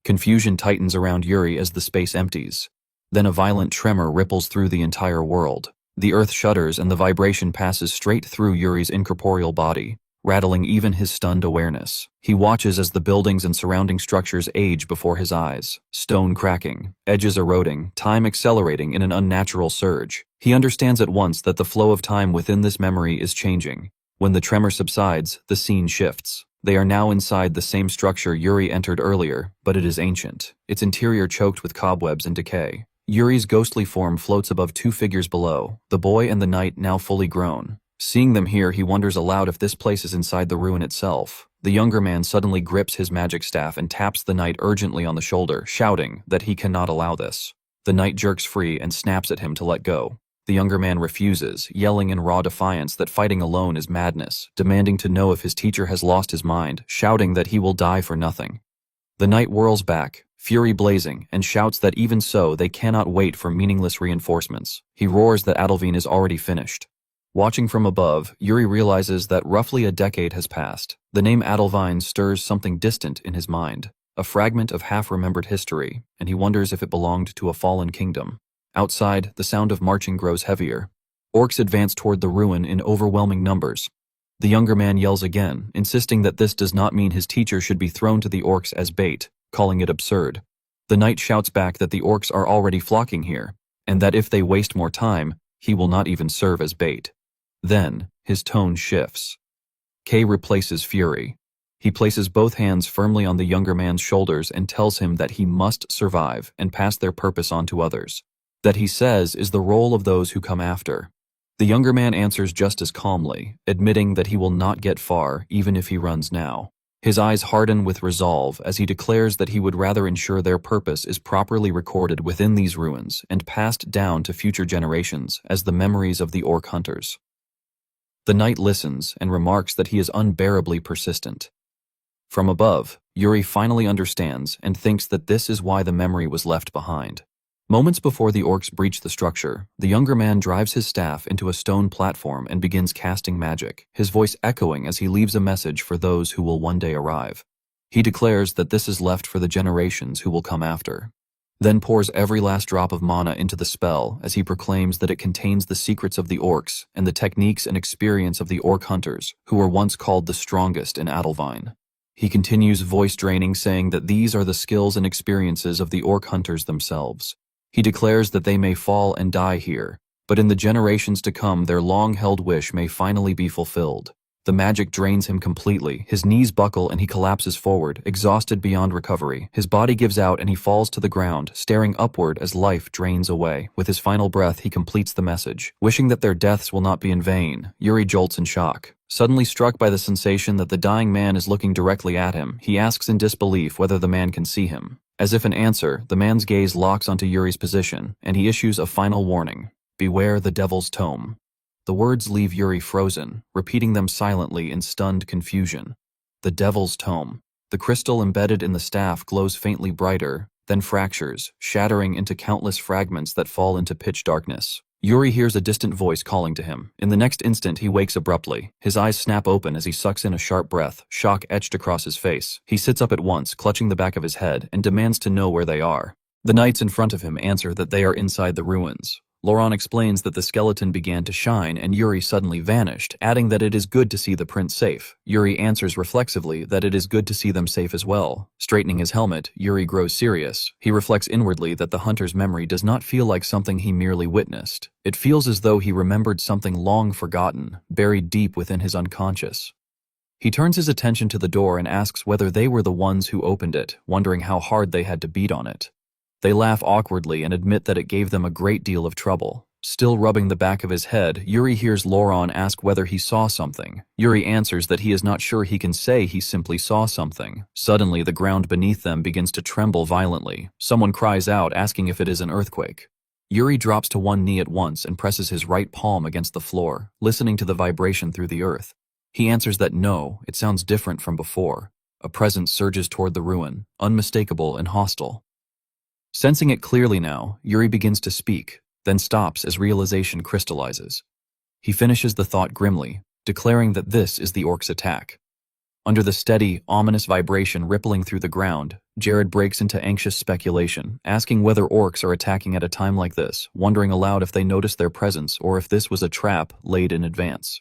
Confusion tightens around Yuri as the space empties. Then a violent tremor ripples through the entire world. The earth shudders and the vibration passes straight through Yuri's incorporeal body, rattling even his stunned awareness. He watches as the buildings and surrounding structures age before his eyes, stone cracking, edges eroding, time accelerating in an unnatural surge. He understands at once that the flow of time within this memory is changing. When the tremor subsides, the scene shifts. They are now inside the same structure Yuri entered earlier, but it is ancient, its interior choked with cobwebs and decay. Yuri's ghostly form floats above two figures below, the boy and the knight now fully grown. Seeing them here, he wonders aloud if this place is inside the ruin itself. The younger man suddenly grips his magic staff and taps the knight urgently on the shoulder, shouting that he cannot allow this. The knight jerks free and snaps at him to let go. The younger man refuses, yelling in raw defiance that fighting alone is madness, demanding to know if his teacher has lost his mind, shouting that he will die for nothing. The knight whirls back, fury blazing, and shouts that even so they cannot wait for meaningless reinforcements. He roars that Adalvine is already finished. Watching from above, Yuri realizes that roughly a decade has passed. The name Adalvine stirs something distant in his mind, a fragment of half-remembered history, and he wonders if it belonged to a fallen kingdom. Outside, the sound of marching grows heavier. Orcs advance toward the ruin in overwhelming numbers. The younger man yells again, insisting that this does not mean his teacher should be thrown to the orcs as bait, calling it absurd. The knight shouts back that the orcs are already flocking here, and that if they waste more time, he will not even serve as bait. Then, his tone shifts. Kay replaces fury. He places both hands firmly on the younger man's shoulders and tells him that he must survive and pass their purpose on to others. That he says is the role of those who come after. The younger man answers just as calmly, admitting that he will not get far even if he runs now. His eyes harden with resolve as he declares that he would rather ensure their purpose is properly recorded within these ruins and passed down to future generations as the memories of the orc hunters. The knight listens and remarks that he is unbearably persistent. From above, Yuri finally understands and thinks that this is why the memory was left behind. Moments before the orcs breach the structure, the younger man drives his staff into a stone platform and begins casting magic, his voice echoing as he leaves a message for those who will one day arrive. He declares that this is left for the generations who will come after, then pours every last drop of mana into the spell as he proclaims that it contains the secrets of the orcs and the techniques and experience of the orc hunters, who were once called the strongest in Adelvine. He continues voice draining, saying that these are the skills and experiences of the orc hunters themselves. He declares that they may fall and die here, but in the generations to come their long-held wish may finally be fulfilled. The magic drains him completely, his knees buckle and he collapses forward, exhausted beyond recovery. His body gives out and he falls to the ground, staring upward as life drains away. With his final breath he completes the message. Wishing that their deaths will not be in vain, Yuri jolts in shock. Suddenly struck by the sensation that the dying man is looking directly at him, he asks in disbelief whether the man can see him. As if in answer, the man's gaze locks onto Yuri's position, and he issues a final warning. Beware the devil's tome. The words leave Yuri frozen, repeating them silently in stunned confusion. The devil's tome. The crystal embedded in the staff glows faintly brighter, then fractures, shattering into countless fragments that fall into pitch darkness. Yuri hears a distant voice calling to him. In the next instant, he wakes abruptly. His eyes snap open as he sucks in a sharp breath, shock etched across his face. He sits up at once, clutching the back of his head, and demands to know where they are. The knights in front of him answer that they are inside the ruins. Laurent explains that the skeleton began to shine and Yuri suddenly vanished, adding that it is good to see the prince safe. Yuri answers reflexively that it is good to see them safe as well. Straightening his helmet, Yuri grows serious. He reflects inwardly that the hunter's memory does not feel like something he merely witnessed. It feels as though he remembered something long forgotten, buried deep within his unconscious. He turns his attention to the door and asks whether they were the ones who opened it, wondering how hard they had to beat on it. They laugh awkwardly and admit that it gave them a great deal of trouble. Still rubbing the back of his head, Yuri hears Laurent ask whether he saw something. Yuri answers that he is not sure he can say he simply saw something. Suddenly, the ground beneath them begins to tremble violently. Someone cries out, asking if it is an earthquake. Yuri drops to one knee at once and presses his right palm against the floor, listening to the vibration through the earth. He answers that no, it sounds different from before. A presence surges toward the ruin, unmistakable and hostile. Sensing it clearly now, Yuri begins to speak, then stops as realization crystallizes. He finishes the thought grimly, declaring that this is the orc's attack. Under the steady, ominous vibration rippling through the ground, Jared breaks into anxious speculation, asking whether orcs are attacking at a time like this, wondering aloud if they noticed their presence or if this was a trap laid in advance.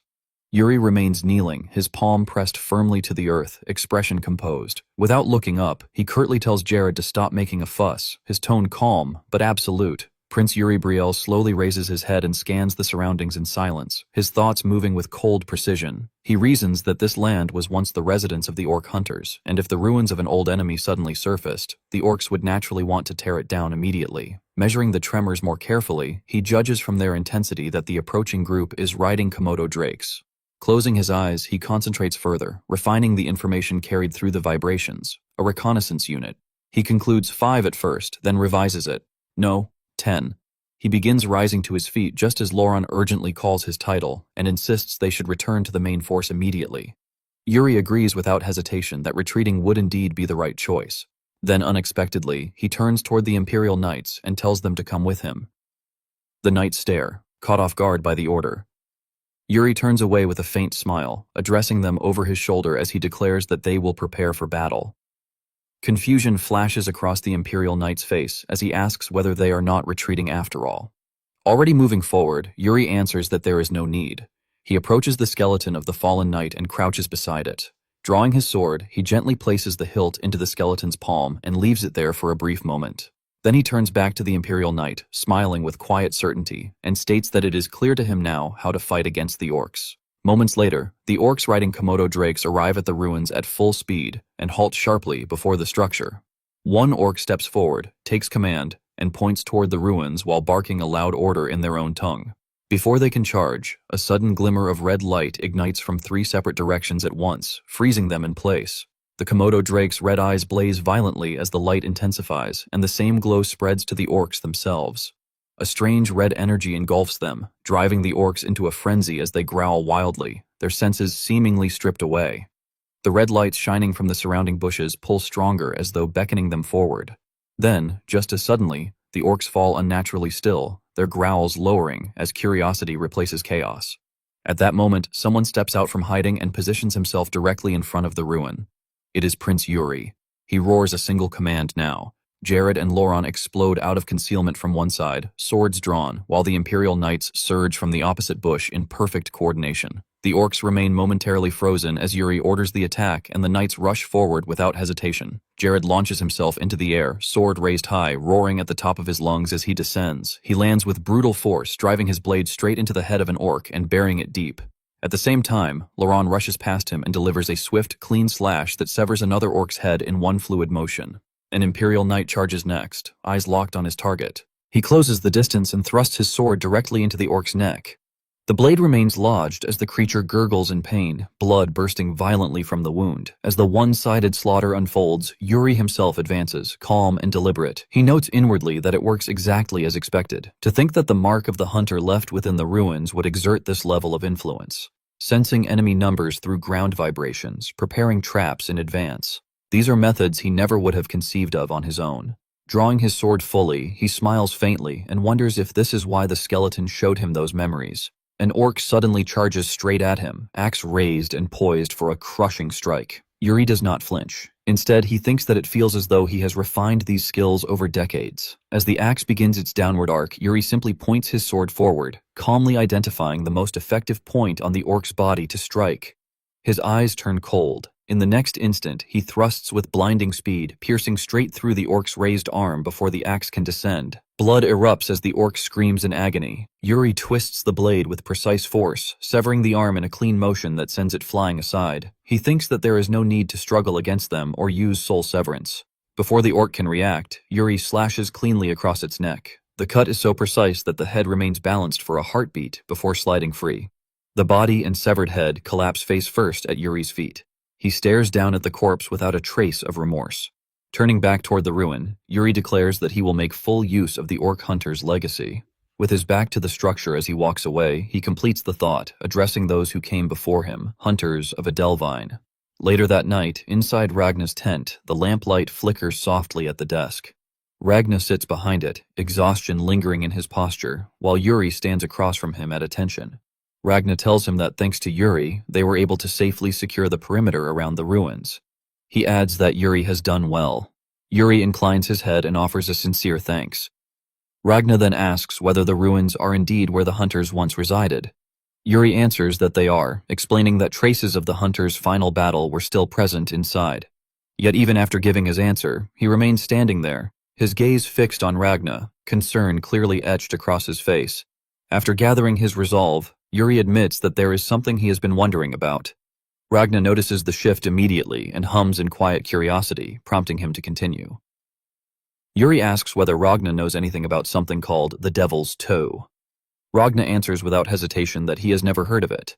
Yuri remains kneeling, his palm pressed firmly to the earth, expression composed. Without looking up, he curtly tells Jared to stop making a fuss, his tone calm, but absolute. Prince Yuri Brielle slowly raises his head and scans the surroundings in silence, his thoughts moving with cold precision. He reasons that this land was once the residence of the orc hunters, and if the ruins of an old enemy suddenly surfaced, the orcs would naturally want to tear it down immediately. Measuring the tremors more carefully, he judges from their intensity that the approaching group is riding Komodo drakes. Closing his eyes, he concentrates further, refining the information carried through the vibrations. A reconnaissance unit. He concludes 5 at first, then revises it. No, 10. He begins rising to his feet just as Laurent urgently calls his title and insists they should return to the main force immediately. Yuri agrees without hesitation that retreating would indeed be the right choice. Then unexpectedly, he turns toward the Imperial Knights and tells them to come with him. The knights stare, caught off guard by the order. Yuri turns away with a faint smile, addressing them over his shoulder as he declares that they will prepare for battle. Confusion flashes across the Imperial Knight's face as he asks whether they are not retreating after all. Already moving forward, Yuri answers that there is no need. He approaches the skeleton of the fallen knight and crouches beside it. Drawing his sword, he gently places the hilt into the skeleton's palm and leaves it there for a brief moment. Then he turns back to the Imperial Knight, smiling with quiet certainty, and states that it is clear to him now how to fight against the orcs. Moments later, the orcs riding Komodo drakes arrive at the ruins at full speed and halt sharply before the structure. One orc steps forward, takes command, and points toward the ruins while barking a loud order in their own tongue. Before they can charge, a sudden glimmer of red light ignites from 3 separate directions at once, freezing them in place. The Komodo drake's red eyes blaze violently as the light intensifies, and the same glow spreads to the orcs themselves. A strange red energy engulfs them, driving the orcs into a frenzy as they growl wildly, their senses seemingly stripped away. The red lights shining from the surrounding bushes pull stronger as though beckoning them forward. Then, just as suddenly, the orcs fall unnaturally still, their growls lowering as curiosity replaces chaos. At that moment, someone steps out from hiding and positions himself directly in front of the ruin. It is Prince Yuri. He roars a single command now. Jared and Loran explode out of concealment from one side, swords drawn, while the Imperial Knights surge from the opposite bush in perfect coordination. The orcs remain momentarily frozen as Yuri orders the attack, and the knights rush forward without hesitation. Jared launches himself into the air, sword raised high, roaring at the top of his lungs as he descends. He lands with brutal force, driving his blade straight into the head of an orc and burying it deep. At the same time, Loran rushes past him and delivers a swift, clean slash that severs another orc's head in one fluid motion. An Imperial Knight charges next, eyes locked on his target. He closes the distance and thrusts his sword directly into the orc's neck. The blade remains lodged as the creature gurgles in pain, blood bursting violently from the wound. As the one-sided slaughter unfolds, Yuri himself advances, calm and deliberate. He notes inwardly that it works exactly as expected. To think that the mark of the hunter left within the ruins would exert this level of influence. Sensing enemy numbers through ground vibrations, preparing traps in advance. These are methods he never would have conceived of on his own. Drawing his sword fully, he smiles faintly and wonders if this is why the skeleton showed him those memories. An orc suddenly charges straight at him, axe raised and poised for a crushing strike. Yuri does not flinch. Instead, he thinks that it feels as though he has refined these skills over decades. As the axe begins its downward arc, Yuri simply points his sword forward, calmly identifying the most effective point on the orc's body to strike. His eyes turn cold. In the next instant, he thrusts with blinding speed, piercing straight through the orc's raised arm before the axe can descend. Blood erupts as the orc screams in agony. Yuri twists the blade with precise force, severing the arm in a clean motion that sends it flying aside. He thinks that there is no need to struggle against them or use soul severance. Before the orc can react, Yuri slashes cleanly across its neck. The cut is so precise that the head remains balanced for a heartbeat before sliding free. The body and severed head collapse face first at Yuri's feet. He stares down at the corpse without a trace of remorse. Turning back toward the ruin, Yuri declares that he will make full use of the orc hunter's legacy. With his back to the structure as he walks away, he completes the thought, addressing those who came before him, hunters of Edelvine. Later that night, inside Ragna's tent, the lamplight flickers softly at the desk. Ragna sits behind it, exhaustion lingering in his posture, while Yuri stands across from him at attention. Ragna tells him that thanks to Yuri, they were able to safely secure the perimeter around the ruins. He adds that Yuri has done well. Yuri inclines his head and offers a sincere thanks. Ragna then asks whether the ruins are indeed where the hunters once resided. Yuri answers that they are, explaining that traces of the hunters' final battle were still present inside. Yet even after giving his answer, he remains standing there, his gaze fixed on Ragna, concern clearly etched across his face. After gathering his resolve, Yuri admits that there is something he has been wondering about. Ragna notices the shift immediately and hums in quiet curiosity, prompting him to continue. Yuri asks whether Ragna knows anything about something called the Devil's Toe. Ragna answers without hesitation that he has never heard of it.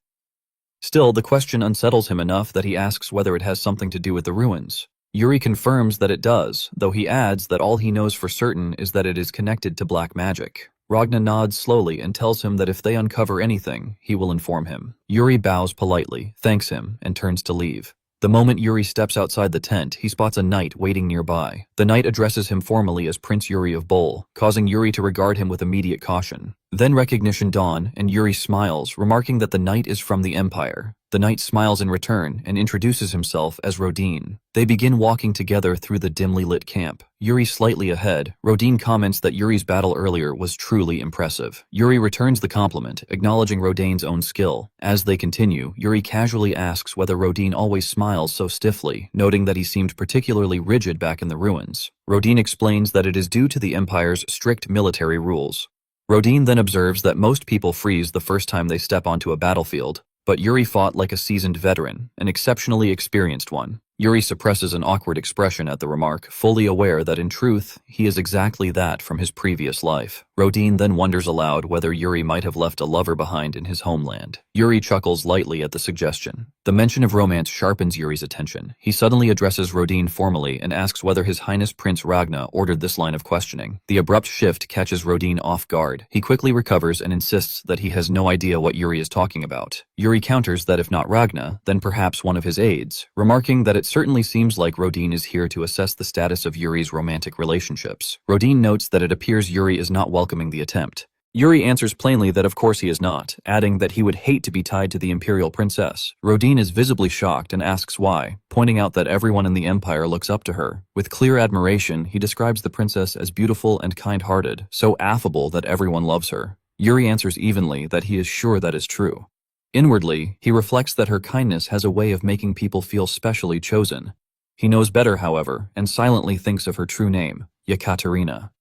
Still, the question unsettles him enough that he asks whether it has something to do with the ruins. Yuri confirms that it does, though he adds that all he knows for certain is that it is connected to black magic. Ragna nods slowly and tells him that if they uncover anything, he will inform him. Yuri bows politely, thanks him, and turns to leave. The moment Yuri steps outside the tent, he spots a knight waiting nearby. The knight addresses him formally as Prince Yuri of Bol, causing Yuri to regard him with immediate caution. Then recognition dawns, and Yuri smiles, remarking that the knight is from the Empire. The knight smiles in return and introduces himself as Rodin. They begin walking together through the dimly lit camp. Yuri slightly ahead, Rodin comments that Yuri's battle earlier was truly impressive. Yuri returns the compliment, acknowledging Rodin's own skill. As they continue, Yuri casually asks whether Rodin always smiles so stiffly, noting that he seemed particularly rigid back in the ruins. Rodin explains that it is due to the Empire's strict military rules. Rodin then observes that most people freeze the first time they step onto a battlefield, but Yuri fought like a seasoned veteran, an exceptionally experienced one. Yuri suppresses an awkward expression at the remark, fully aware that in truth, he is exactly that from his previous life. Rodin then wonders aloud whether Yuri might have left a lover behind in his homeland. Yuri chuckles lightly at the suggestion. The mention of romance sharpens Yuri's attention. He suddenly addresses Rodin formally and asks whether His Highness Prince Ragna ordered this line of questioning. The abrupt shift catches Rodin off guard. He quickly recovers and insists that he has no idea what Yuri is talking about. Yuri counters that if not Ragna, then perhaps one of his aides, remarking that it certainly seems like Rodin is here to assess the status of Yuri's romantic relationships. Rodin notes that it appears Yuri is not welcoming the attempt. Yuri answers plainly that of course he is not, adding that he would hate to be tied to the imperial princess. Rodin is visibly shocked and asks why, pointing out that everyone in the empire looks up to her. With clear admiration, he describes the princess as beautiful and kind-hearted, so affable that everyone loves her. Yuri answers evenly that he is sure that is true. Inwardly, he reflects that her kindness has a way of making people feel specially chosen. He knows better, however, and silently thinks of her true name, Yekaterina.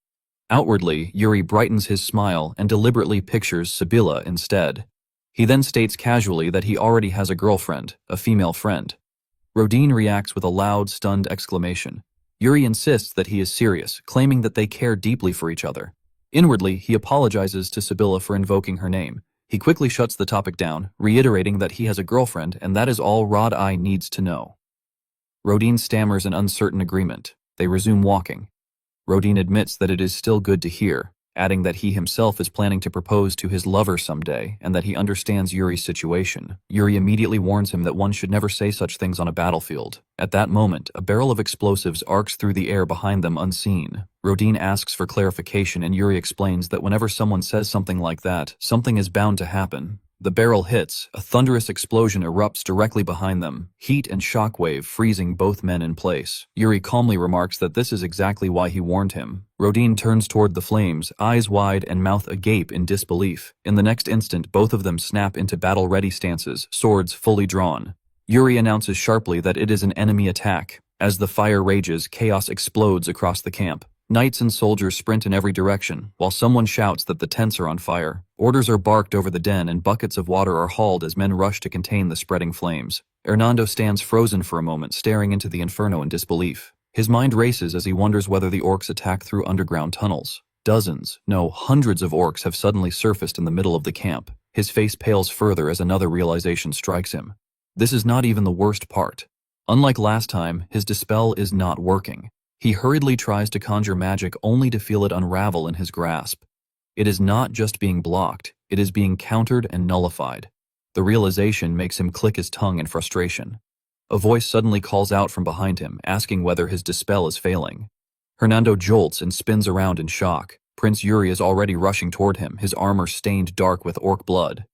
Outwardly, Yuri brightens his smile and deliberately pictures Sibylla instead. He then states casually that he already has a girlfriend, a female friend. Rodin reacts with a loud, stunned exclamation. Yuri insists that he is serious, claiming that they care deeply for each other. Inwardly, he apologizes to Sibylla for invoking her name. He quickly shuts the topic down, reiterating that he has a girlfriend and that is all Rod-I needs to know. Rodin stammers an uncertain agreement. They resume walking. Rodin admits that it is still good to hear, adding that he himself is planning to propose to his lover someday and that he understands Yuri's situation. Yuri immediately warns him that one should never say such things on a battlefield. At that moment, a barrel of explosives arcs through the air behind them unseen. Rodin asks for clarification and Yuri explains that whenever someone says something like that, something is bound to happen. The barrel hits, a thunderous explosion erupts directly behind them, heat and shockwave freezing both men in place. Yuri calmly remarks that this is exactly why he warned him. Rodin turns toward the flames, eyes wide and mouth agape in disbelief. In the next instant, both of them snap into battle-ready stances, swords fully drawn. Yuri announces sharply that it is an enemy attack. As the fire rages, chaos explodes across the camp. Knights and soldiers sprint in every direction, while someone shouts that the tents are on fire. Orders are barked over the den and buckets of water are hauled as men rush to contain the spreading flames. Hernando stands frozen for a moment, staring into the inferno in disbelief. His mind races as he wonders whether the orcs attack through underground tunnels. Dozens, no, hundreds of orcs have suddenly surfaced in the middle of the camp. His face pales further as another realization strikes him. This is not even the worst part. Unlike last time, his dispel is not working. He hurriedly tries to conjure magic only to feel it unravel in his grasp. It is not just being blocked, it is being countered and nullified. The realization makes him click his tongue in frustration. A voice suddenly calls out from behind him, asking whether his dispel is failing. Hernando jolts and spins around in shock. Prince Yuri is already rushing toward him, his armor stained dark with orc blood.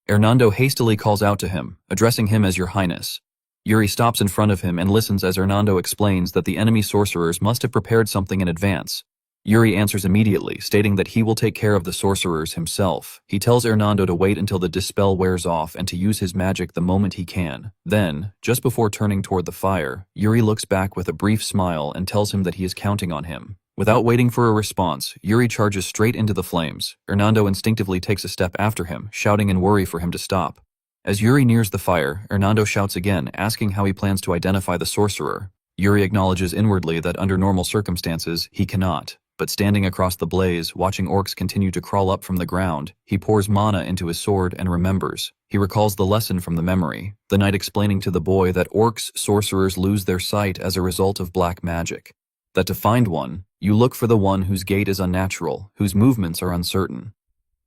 Hernando hastily calls out to him, addressing him as Your Highness. Yuri stops in front of him and listens as Hernando explains that the enemy sorcerers must have prepared something in advance. Yuri answers immediately, stating that he will take care of the sorcerers himself. He tells Hernando to wait until the dispel wears off and to use his magic the moment he can. Then, just before turning toward the fire, Yuri looks back with a brief smile and tells him that he is counting on him. Without waiting for a response, Yuri charges straight into the flames. Hernando instinctively takes a step after him, shouting in worry for him to stop. As Yuri nears the fire, Hernando shouts again, asking how he plans to identify the sorcerer. Yuri acknowledges inwardly that under normal circumstances, he cannot. But standing across the blaze, watching orcs continue to crawl up from the ground, he pours mana into his sword and remembers. He recalls the lesson from the memory, the knight explaining to the boy that orcs' sorcerers lose their sight as a result of black magic. That to find one, you look for the one whose gait is unnatural, whose movements are uncertain.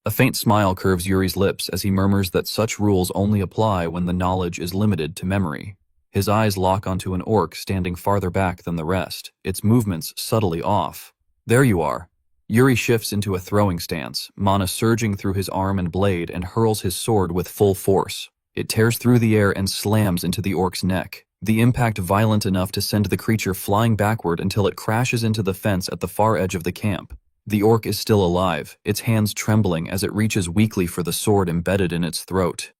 A faint smile curves Yuri's lips as he murmurs that such rules only apply when the knowledge is limited to memory. His eyes lock onto an orc standing farther back than the rest, its movements subtly off. There you are. Yuri shifts into a throwing stance, mana surging through his arm and blade, and hurls his sword with full force. It tears through the air and slams into the orc's neck, the impact violent enough to send the creature flying backward until it crashes into the fence at the far edge of the camp. The orc is still alive, its hands trembling as it reaches weakly for the sword embedded in its throat.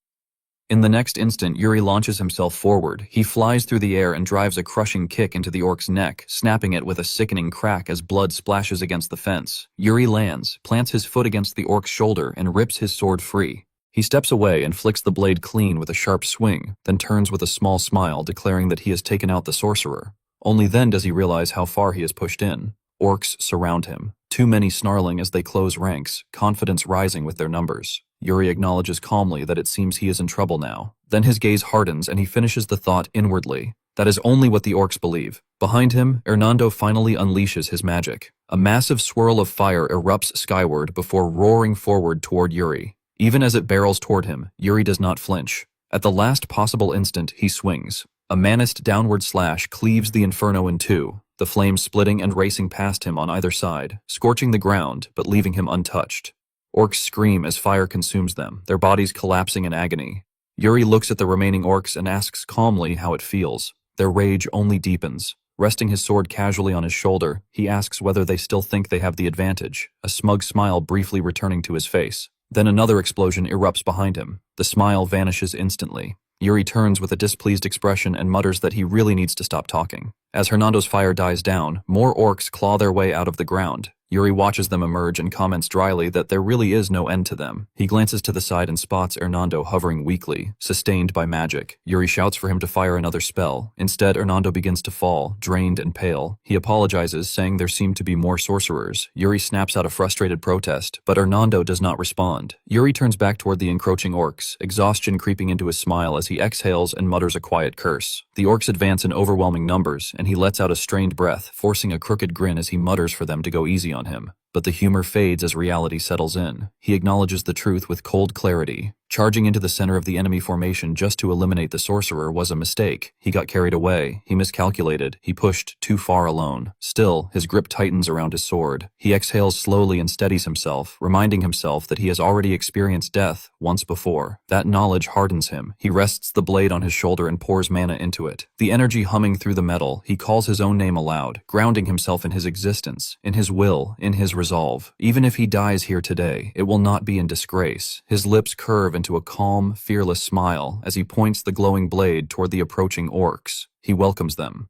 In the next instant, Yuri launches himself forward. He flies through the air and drives a crushing kick into the orc's neck, snapping it with a sickening crack as blood splashes against the fence. Yuri lands, plants his foot against the orc's shoulder, and rips his sword free. He steps away and flicks the blade clean with a sharp swing, then turns with a small smile, declaring that he has taken out the sorcerer. Only then does he realize how far he has pushed in. Orcs surround him, too many snarling as they close ranks, confidence rising with their numbers. Yuri acknowledges calmly that it seems he is in trouble now. Then his gaze hardens and he finishes the thought inwardly. That is only what the orcs believe. Behind him, Hernando finally unleashes his magic. A massive swirl of fire erupts skyward before roaring forward toward Yuri. Even as it barrels toward him, Yuri does not flinch. At the last possible instant, he swings. A menaced downward slash cleaves the inferno in two, the flames splitting and racing past him on either side, scorching the ground but leaving him untouched. Orcs scream as fire consumes them, their bodies collapsing in agony. Yuri looks at the remaining orcs and asks calmly how it feels. Their rage only deepens. Resting his sword casually on his shoulder, he asks whether they still think they have the advantage, a smug smile briefly returning to his face. Then another explosion erupts behind him. The smile vanishes instantly. Yuri turns with a displeased expression and mutters that he really needs to stop talking. As Hernando's fire dies down, more orcs claw their way out of the ground. Yuri watches them emerge and comments dryly that there really is no end to them. He glances to the side and spots Hernando hovering weakly, sustained by magic. Yuri shouts for him to fire another spell. Instead, Hernando begins to fall, drained and pale. He apologizes, saying there seem to be more sorcerers. Yuri snaps out a frustrated protest, but Hernando does not respond. Yuri turns back toward the encroaching orcs, exhaustion creeping into his smile as he exhales and mutters a quiet curse. The orcs advance in overwhelming numbers, and he lets out a strained breath, forcing a crooked grin as he mutters for them to go easy on him. But the humor fades as reality settles in. He acknowledges the truth with cold clarity. Charging into the center of the enemy formation just to eliminate the sorcerer was a mistake. He got carried away. He miscalculated. He pushed too far alone. Still, his grip tightens around his sword. He exhales slowly and steadies himself, reminding himself that he has already experienced death once before. That knowledge hardens him. He rests the blade on his shoulder and pours mana into it. The energy humming through the metal, he calls his own name aloud, grounding himself in his existence, in his will, in his resolve. Even if he dies here today, it will not be in disgrace. His lips curve into a calm, fearless smile as he points the glowing blade toward the approaching orcs. He welcomes them.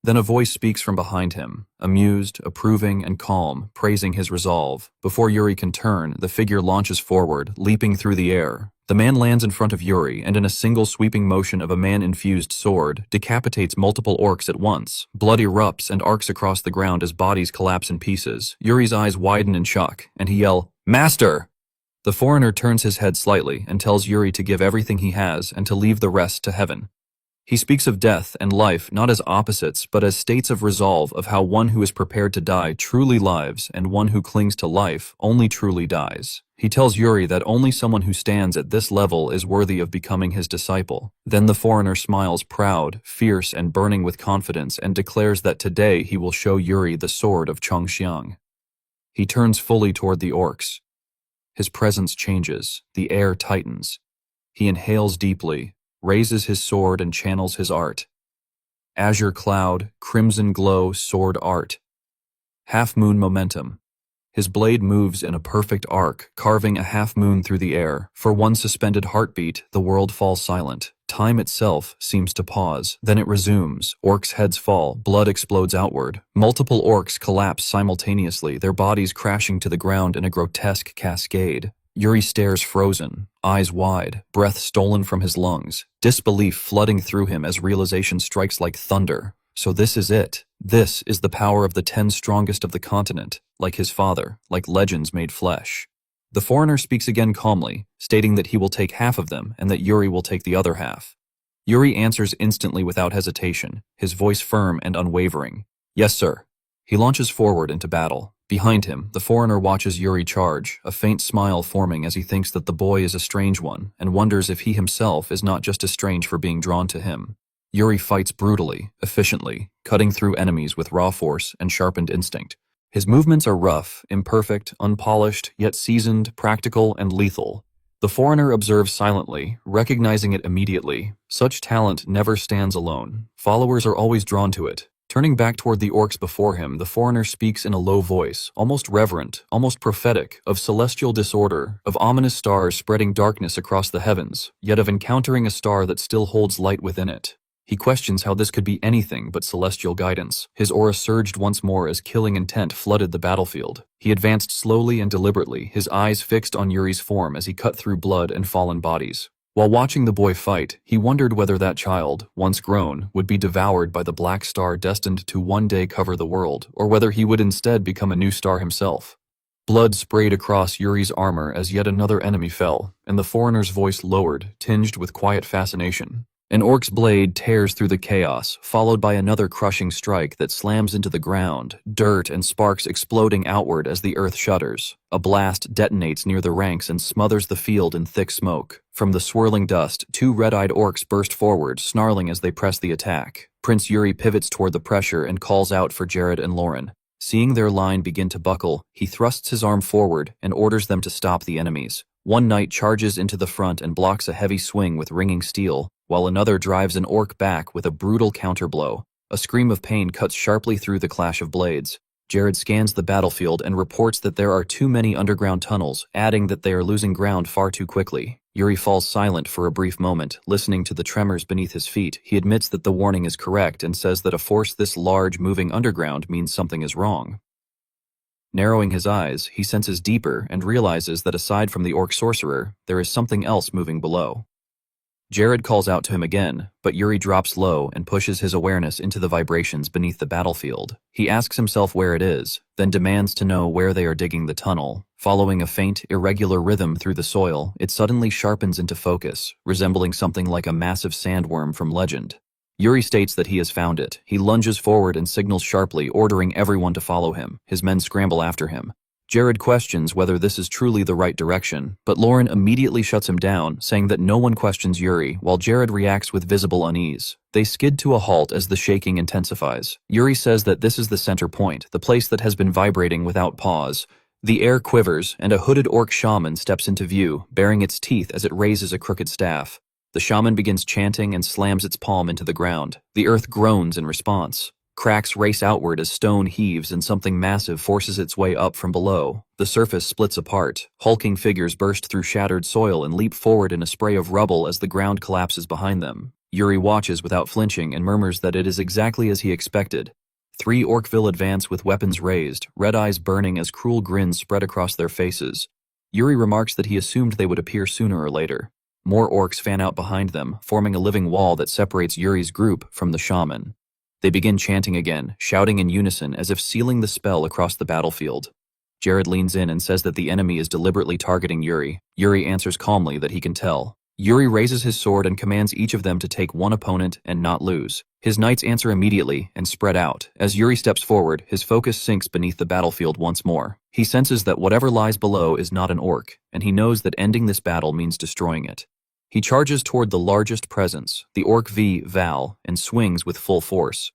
Then a voice speaks from behind him, amused, approving, and calm, praising his resolve. Before Yuri can turn, the figure launches forward, leaping through the air. The man lands in front of Yuri and in a single sweeping motion of a man-infused sword, decapitates multiple orcs at once. Blood erupts and arcs across the ground as bodies collapse in pieces. Yuri's eyes widen in shock, and he yells, "Master!" The foreigner turns his head slightly and tells Yuri to give everything he has and to leave the rest to heaven. He speaks of death and life not as opposites, but as states of resolve of how one who is prepared to die truly lives and one who clings to life only truly dies. He tells Yuri that only someone who stands at this level is worthy of becoming his disciple. Then the foreigner smiles proud, fierce, and burning with confidence and declares that today he will show Yuri the sword of Chongxiang. He turns fully toward the orcs. His presence changes. The air tightens. He inhales deeply, raises his sword and channels his art. Azure cloud, crimson glow, sword art. Half-moon momentum. His blade moves in a perfect arc, carving a half-moon through the air. For one suspended heartbeat, the world falls silent. Time itself seems to pause. Then it resumes. Orcs' heads fall. Blood explodes outward. Multiple orcs collapse simultaneously, their bodies crashing to the ground in a grotesque cascade. Yuri stares frozen, eyes wide, breath stolen from his lungs, disbelief flooding through him as realization strikes like thunder. So this is it. This is the power of the 10 strongest of the continent, like his father, like legends made flesh. The foreigner speaks again calmly, stating that he will take half of them and that Yuri will take the other half. Yuri answers instantly without hesitation, his voice firm and unwavering. "Yes, sir." He launches forward into battle. Behind him, the foreigner watches Yuri charge, a faint smile forming as he thinks that the boy is a strange one and wonders if he himself is not just as strange for being drawn to him. Yuri fights brutally, efficiently, cutting through enemies with raw force and sharpened instinct. His movements are rough, imperfect, unpolished, yet seasoned, practical, and lethal. The foreigner observes silently, recognizing it immediately. Such talent never stands alone. Followers are always drawn to it. Turning back toward the orcs before him, the foreigner speaks in a low voice, almost reverent, almost prophetic, of celestial disorder, of ominous stars spreading darkness across the heavens, yet of encountering a star that still holds light within it. He questions how this could be anything but celestial guidance. His aura surged once more as killing intent flooded the battlefield. He advanced slowly and deliberately, his eyes fixed on Yuri's form as he cut through blood and fallen bodies. While watching the boy fight, he wondered whether that child, once grown, would be devoured by the black star destined to one day cover the world, or whether he would instead become a new star himself. Blood sprayed across Yuri's armor as yet another enemy fell, and the foreigner's voice lowered, tinged with quiet fascination. An orc's blade tears through the chaos, followed by another crushing strike that slams into the ground, dirt and sparks exploding outward as the earth shudders. A blast detonates near the ranks and smothers the field in thick smoke. From the swirling dust, two red-eyed orcs burst forward, snarling as they press the attack. Prince Yuri pivots toward the pressure and calls out for Jared and Lauren. Seeing their line begin to buckle, he thrusts his arm forward and orders them to stop the enemies. One knight charges into the front and blocks a heavy swing with ringing steel, while another drives an orc back with a brutal counterblow. A scream of pain cuts sharply through the clash of blades. Jared scans the battlefield and reports that there are too many underground tunnels, adding that they are losing ground far too quickly. Yuri falls silent for a brief moment, listening to the tremors beneath his feet. He admits that the warning is correct and says that a force this large moving underground means something is wrong. Narrowing his eyes, he senses deeper and realizes that aside from the orc sorcerer, there is something else moving below. Jared calls out to him again, but Yuri drops low and pushes his awareness into the vibrations beneath the battlefield. He asks himself where it is, then demands to know where they are digging the tunnel. Following a faint, irregular rhythm through the soil, it suddenly sharpens into focus, resembling something like a massive sandworm from legend. Yuri states that he has found it. He lunges forward and signals sharply, ordering everyone to follow him. His men scramble after him. Jared questions whether this is truly the right direction, but Lauren immediately shuts him down, saying that no one questions Yuri, while Jared reacts with visible unease. They skid to a halt as the shaking intensifies. Yuri says that this is the center point, the place that has been vibrating without pause. The air quivers, and a hooded orc shaman steps into view, baring its teeth as it raises a crooked staff. The shaman begins chanting and slams its palm into the ground. The earth groans in response. Cracks race outward as stone heaves and something massive forces its way up from below. The surface splits apart. Hulking figures burst through shattered soil and leap forward in a spray of rubble as the ground collapses behind them. Yuri watches without flinching and murmurs that it is exactly as he expected. 3 Orcville advance with weapons raised, red eyes burning as cruel grins spread across their faces. Yuri remarks that he assumed they would appear sooner or later. More orcs fan out behind them, forming a living wall that separates Yuri's group from the shaman. They begin chanting again, shouting in unison as if sealing the spell across the battlefield. Jared leans in and says that the enemy is deliberately targeting Yuri. Yuri answers calmly that he can tell. Yuri raises his sword and commands each of them to take one opponent and not lose. His knights answer immediately and spread out. As Yuri steps forward, his focus sinks beneath the battlefield once more. He senses that whatever lies below is not an orc, and he knows that ending this battle means destroying it. He charges toward the largest presence, the Orc V Val, and swings with full force.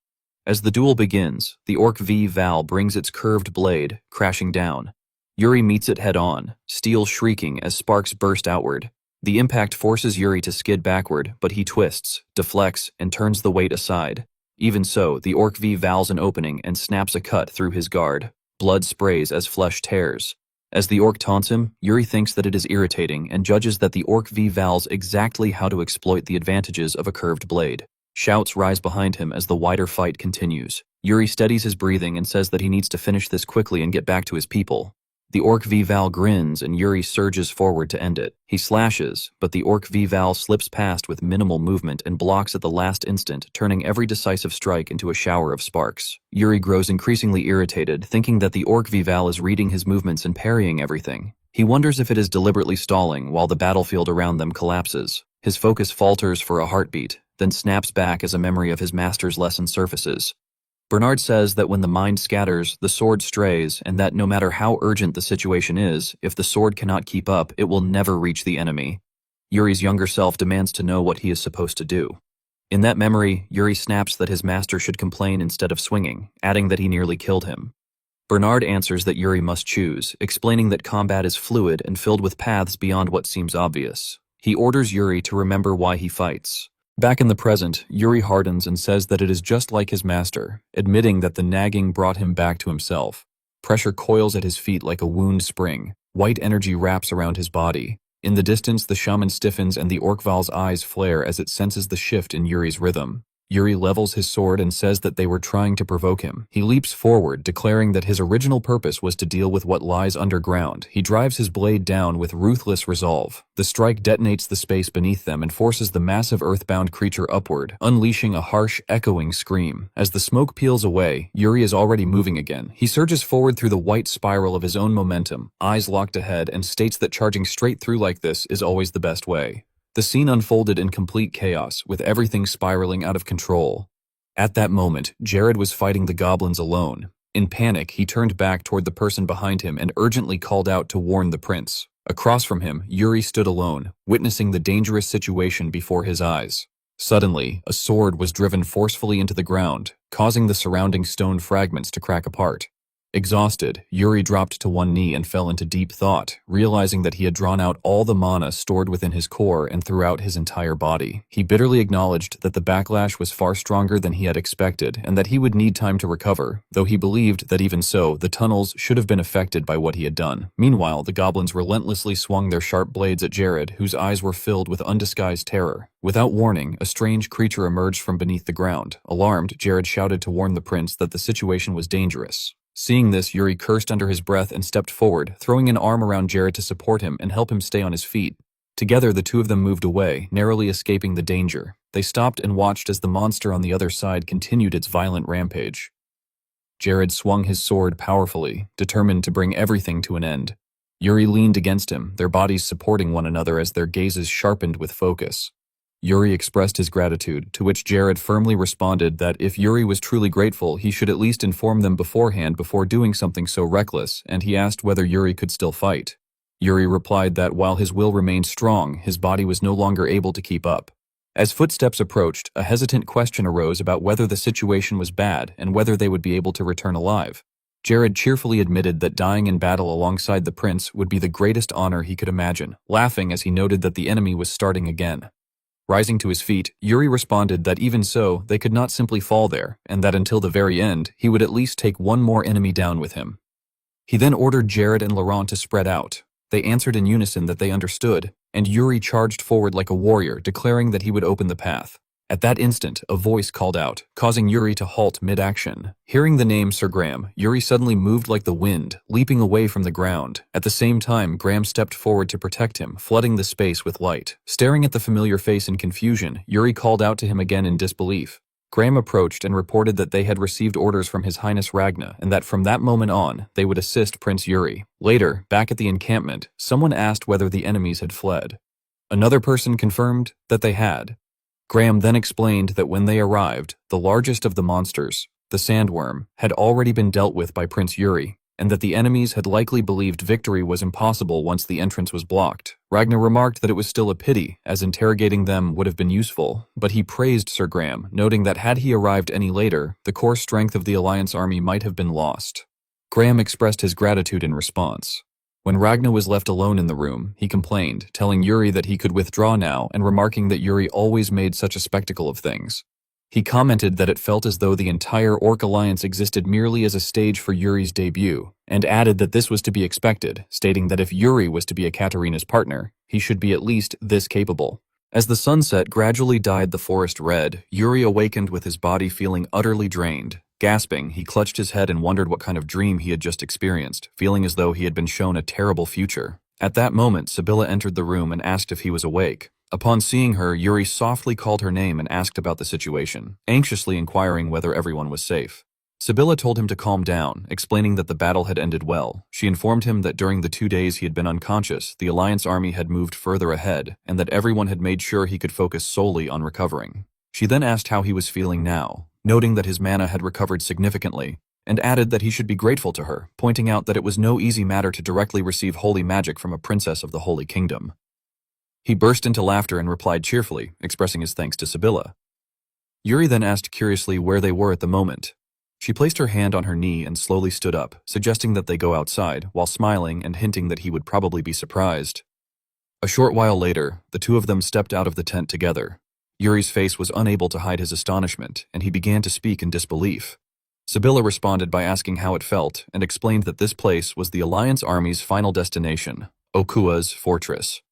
As the duel begins, the Orc V Val brings its curved blade, crashing down. Yuri meets it head-on, steel shrieking as sparks burst outward. The impact forces Yuri to skid backward, but he twists, deflects, and turns the weight aside. Even so, the Orc V Val's an opening and snaps a cut through his guard. Blood sprays as flesh tears. As the orc taunts him, Yuri thinks that it is irritating and judges that the Orc V Val's exactly how to exploit the advantages of a curved blade. Shouts rise behind him as the wider fight continues. Yuri steadies his breathing and says that he needs to finish this quickly and get back to his people. The Orc V Val grins and Yuri surges forward to end it. He slashes, but the Orc V Val slips past with minimal movement and blocks at the last instant, turning every decisive strike into a shower of sparks. Yuri grows increasingly irritated, thinking that the Orc V Val is reading his movements and parrying everything. He wonders if it is deliberately stalling while the battlefield around them collapses. His focus falters for a heartbeat, then snaps back as a memory of his master's lesson surfaces. Bernard says that when the mind scatters, the sword strays, and that no matter how urgent the situation is, if the sword cannot keep up, it will never reach the enemy. Yuri's younger self demands to know what he is supposed to do. In that memory, Yuri snaps that his master should complain instead of swinging, adding that he nearly killed him. Bernard answers that Yuri must choose, explaining that combat is fluid and filled with paths beyond what seems obvious. He orders Yuri to remember why he fights. Back in the present, Yuri hardens and says that it is just like his master, admitting that the nagging brought him back to himself. Pressure coils at his feet like a wound spring. White energy wraps around his body. In the distance, the shaman stiffens and the Orcval's eyes flare as it senses the shift in Yuri's rhythm. Yuri levels his sword and says that they were trying to provoke him. He leaps forward, declaring that his original purpose was to deal with what lies underground. He drives his blade down with ruthless resolve. The strike detonates the space beneath them and forces the massive earthbound creature upward, unleashing a harsh, echoing scream. As the smoke peels away, Yuri is already moving again. He surges forward through the white spiral of his own momentum, eyes locked ahead, and states that charging straight through like this is always the best way. The scene unfolded in complete chaos, with everything spiraling out of control. At that moment, Jared was fighting the goblins alone. In panic, he turned back toward the person behind him and urgently called out to warn the prince. Across from him, Yuri stood alone, witnessing the dangerous situation before his eyes. Suddenly, a sword was driven forcefully into the ground, causing the surrounding stone fragments to crack apart. Exhausted, Yuri dropped to one knee and fell into deep thought, realizing that he had drawn out all the mana stored within his core and throughout his entire body. He bitterly acknowledged that the backlash was far stronger than he had expected and that he would need time to recover, though he believed that even so, the tunnels should have been affected by what he had done. Meanwhile, the goblins relentlessly swung their sharp blades at Jared, whose eyes were filled with undisguised terror. Without warning, a strange creature emerged from beneath the ground. Alarmed, Jared shouted to warn the prince that the situation was dangerous. Seeing this, Yuri cursed under his breath and stepped forward, throwing an arm around Jared to support him and help him stay on his feet. Together, the two of them moved away, narrowly escaping the danger. They stopped and watched as the monster on the other side continued its violent rampage. Jared swung his sword powerfully, determined to bring everything to an end. Yuri leaned against him, their bodies supporting one another as their gazes sharpened with focus. Yuri expressed his gratitude, to which Jared firmly responded that if Yuri was truly grateful, he should at least inform them beforehand before doing something so reckless, and he asked whether Yuri could still fight. Yuri replied that while his will remained strong, his body was no longer able to keep up. As footsteps approached, a hesitant question arose about whether the situation was bad and whether they would be able to return alive. Jared cheerfully admitted that dying in battle alongside the prince would be the greatest honor he could imagine, laughing as he noted that the enemy was starting again. Rising to his feet, Yuri responded that even so, they could not simply fall there, and that until the very end, he would at least take one more enemy down with him. He then ordered Jared and Laurent to spread out. They answered in unison that they understood, and Yuri charged forward like a warrior, declaring that he would open the path. At that instant, a voice called out, causing Yuri to halt mid-action. Hearing the name Sir Graham, Yuri suddenly moved like the wind, leaping away from the ground. At the same time, Graham stepped forward to protect him, flooding the space with light. Staring at the familiar face in confusion, Yuri called out to him again in disbelief. Graham approached and reported that they had received orders from His Highness Ragna, and that from that moment on, they would assist Prince Yuri. Later, back at the encampment, someone asked whether the enemies had fled. Another person confirmed that they had. Graham then explained that when they arrived, the largest of the monsters, the sandworm, had already been dealt with by Prince Yuri, and that the enemies had likely believed victory was impossible once the entrance was blocked. Ragnar remarked that it was still a pity, as interrogating them would have been useful, but he praised Sir Graham, noting that had he arrived any later, the core strength of the Alliance army might have been lost. Graham expressed his gratitude in response. When Ragnar was left alone in the room, he complained, telling Yuri that he could withdraw now and remarking that Yuri always made such a spectacle of things. He commented that it felt as though the entire Orc Alliance existed merely as a stage for Yuri's debut, and added that this was to be expected, stating that if Yuri was to be Ekaterina's partner, he should be at least this capable. As the sunset gradually dyed the forest red, Yuri awakened with his body feeling utterly drained. Gasping, he clutched his head and wondered what kind of dream he had just experienced, feeling as though he had been shown a terrible future. At that moment, Sibylla entered the room and asked if he was awake. Upon seeing her, Yuri softly called her name and asked about the situation, anxiously inquiring whether everyone was safe. Sibylla told him to calm down, explaining that the battle had ended well. She informed him that during the 2 days he had been unconscious, the Alliance army had moved further ahead, and that everyone had made sure he could focus solely on recovering. She then asked how he was feeling now, noting that his mana had recovered significantly, and added that he should be grateful to her, pointing out that it was no easy matter to directly receive holy magic from a princess of the Holy Kingdom. He burst into laughter and replied cheerfully, expressing his thanks to Sibylla. Yuri then asked curiously where they were at the moment. She placed her hand on her knee and slowly stood up, suggesting that they go outside, while smiling and hinting that he would probably be surprised. A short while later, the two of them stepped out of the tent together. Yuri's face was unable to hide his astonishment, and he began to speak in disbelief. Sibylla responded by asking how it felt, and explained that this place was the Alliance Army's final destination, Okua's fortress.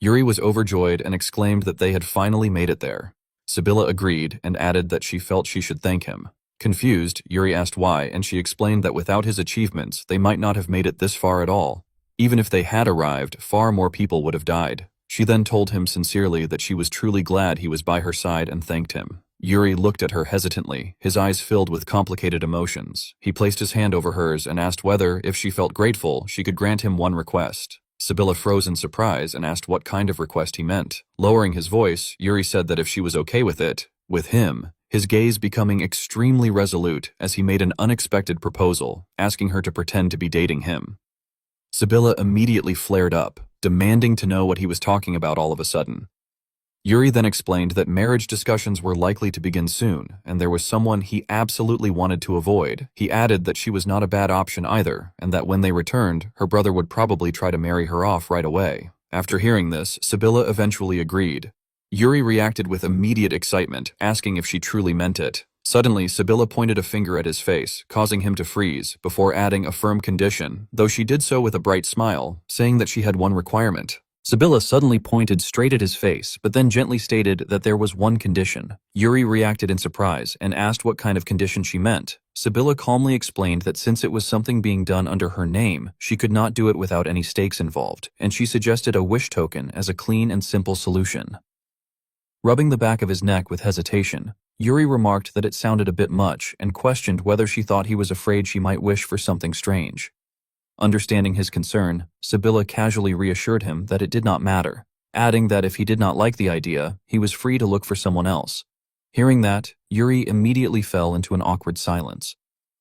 Yuri was overjoyed and exclaimed that they had finally made it there. Sibylla agreed and added that she felt she should thank him. Confused, Yuri asked why, and she explained that without his achievements, they might not have made it this far at all. Even if they had arrived, far more people would have died. She then told him sincerely that she was truly glad he was by her side and thanked him. Yuri looked at her hesitantly, his eyes filled with complicated emotions. He placed his hand over hers and asked whether, if she felt grateful, she could grant him one request. Sibylla froze in surprise and asked what kind of request he meant. Lowering his voice, Yuri said that if she was okay with it, with him, his gaze becoming extremely resolute as he made an unexpected proposal, asking her to pretend to be dating him. Sibylla immediately flared up, demanding to know what he was talking about all of a sudden. Yuri then explained that marriage discussions were likely to begin soon, and there was someone he absolutely wanted to avoid. He added that she was not a bad option either, and that when they returned, her brother would probably try to marry her off right away. After hearing this, Sibylla eventually agreed. Yuri reacted with immediate excitement, asking if she truly meant it. Suddenly, Sibylla pointed a finger at his face, causing him to freeze, before adding a firm condition, though she did so with a bright smile, saying that she had one requirement. Sibylla suddenly pointed straight at his face, but then gently stated that there was one condition. Yuri reacted in surprise and asked what kind of condition she meant. Sibylla calmly explained that since it was something being done under her name, she could not do it without any stakes involved, and she suggested a wish token as a clean and simple solution. Rubbing the back of his neck with hesitation, Yuri remarked that it sounded a bit much and questioned whether she thought he was afraid she might wish for something strange. Understanding his concern, Sibylla casually reassured him that it did not matter, adding that if he did not like the idea, he was free to look for someone else. Hearing that, Yuri immediately fell into an awkward silence.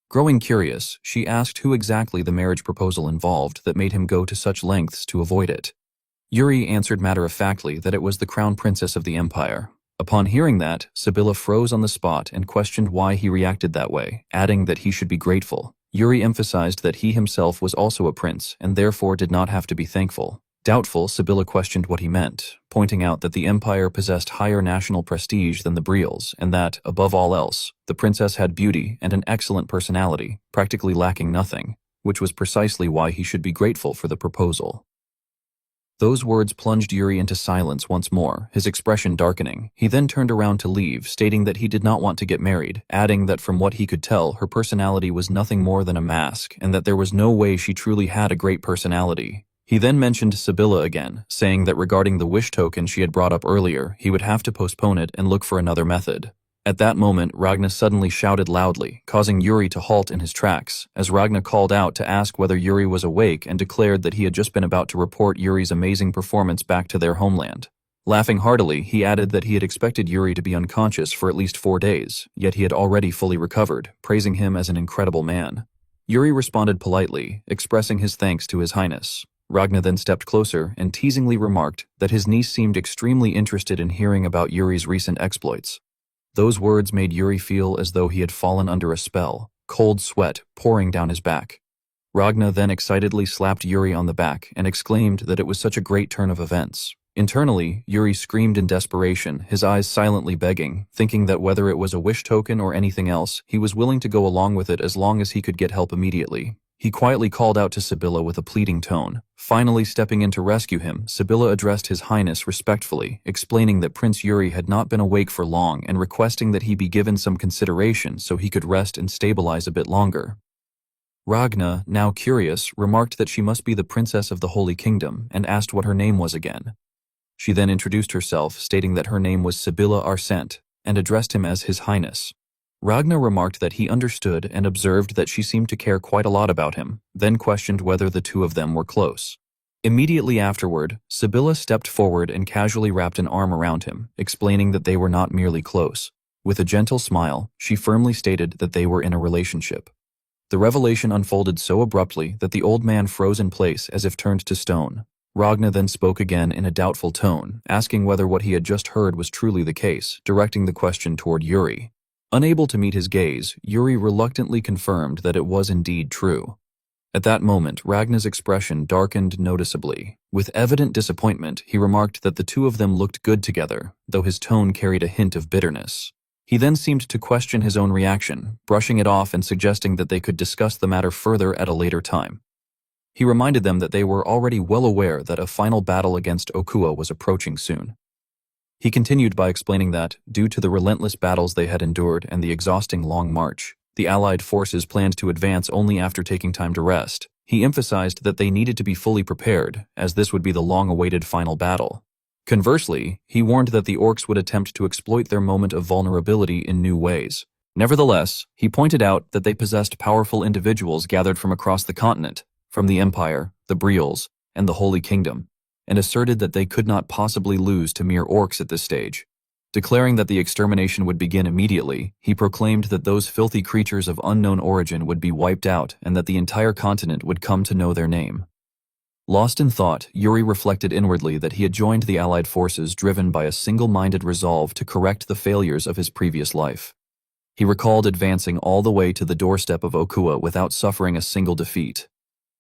Growing curious, she asked who exactly the marriage proposal involved that made him go to such lengths to avoid it. Yuri answered matter-of-factly that it was the crown princess of the empire. Upon hearing that, Sibylla froze on the spot and questioned why he reacted that way, adding that he should be grateful. Yuri emphasized that he himself was also a prince and therefore did not have to be thankful. Doubtful, Sibylla questioned what he meant, pointing out that the empire possessed higher national prestige than the Briels and that, above all else, the princess had beauty and an excellent personality, practically lacking nothing, which was precisely why he should be grateful for the proposal. Those words plunged Yuri into silence once more, his expression darkening. He then turned around to leave, stating that he did not want to get married, adding that from what he could tell, her personality was nothing more than a mask, and that there was no way she truly had a great personality. He then mentioned Sibylla again, saying that regarding the wish token she had brought up earlier, he would have to postpone it and look for another method. At that moment, Ragna suddenly shouted loudly, causing Yuri to halt in his tracks, as Ragna called out to ask whether Yuri was awake and declared that he had just been about to report Yuri's amazing performance back to their homeland. Laughing heartily, he added that he had expected Yuri to be unconscious for at least 4 days, yet he had already fully recovered, praising him as an incredible man. Yuri responded politely, expressing his thanks to His Highness. Ragna then stepped closer and teasingly remarked that his niece seemed extremely interested in hearing about Yuri's recent exploits. Those words made Yuri feel as though he had fallen under a spell, cold sweat pouring down his back. Ragna then excitedly slapped Yuri on the back and exclaimed that it was such a great turn of events. Internally, Yuri screamed in desperation, his eyes silently begging, thinking that whether it was a wish token or anything else, he was willing to go along with it as long as he could get help immediately. He quietly called out to Sibylla with a pleading tone. Finally stepping in to rescue him, Sibylla addressed His Highness respectfully, explaining that Prince Yuri had not been awake for long and requesting that he be given some consideration so he could rest and stabilize a bit longer. Ragna, now curious, remarked that she must be the princess of the Holy Kingdom and asked what her name was again. She then introduced herself, stating that her name was Sibylla Arsent, and addressed him as His Highness. Ragna remarked that he understood and observed that she seemed to care quite a lot about him, then questioned whether the two of them were close. Immediately afterward, Sibylla stepped forward and casually wrapped an arm around him, explaining that they were not merely close. With a gentle smile, she firmly stated that they were in a relationship. The revelation unfolded so abruptly that the old man froze in place as if turned to stone. Ragna then spoke again in a doubtful tone, asking whether what he had just heard was truly the case, directing the question toward Yuri. Unable to meet his gaze, Yuri reluctantly confirmed that it was indeed true. At that moment, Ragna's expression darkened noticeably. With evident disappointment, he remarked that the two of them looked good together, though his tone carried a hint of bitterness. He then seemed to question his own reaction, brushing it off and suggesting that they could discuss the matter further at a later time. He reminded them that they were already well aware that a final battle against Okua was approaching soon. He continued by explaining that, due to the relentless battles they had endured and the exhausting long march, the Allied forces planned to advance only after taking time to rest. He emphasized that they needed to be fully prepared, as this would be the long-awaited final battle. Conversely, he warned that the orcs would attempt to exploit their moment of vulnerability in new ways. Nevertheless, he pointed out that they possessed powerful individuals gathered from across the continent, from the Empire, the Briols, and the Holy Kingdom, and asserted that they could not possibly lose to mere orcs at this stage. Declaring that the extermination would begin immediately, he proclaimed that those filthy creatures of unknown origin would be wiped out and that the entire continent would come to know their name. Lost in thought, Yuri reflected inwardly that he had joined the Allied forces driven by a single-minded resolve to correct the failures of his previous life. He recalled advancing all the way to the doorstep of Okua without suffering a single defeat.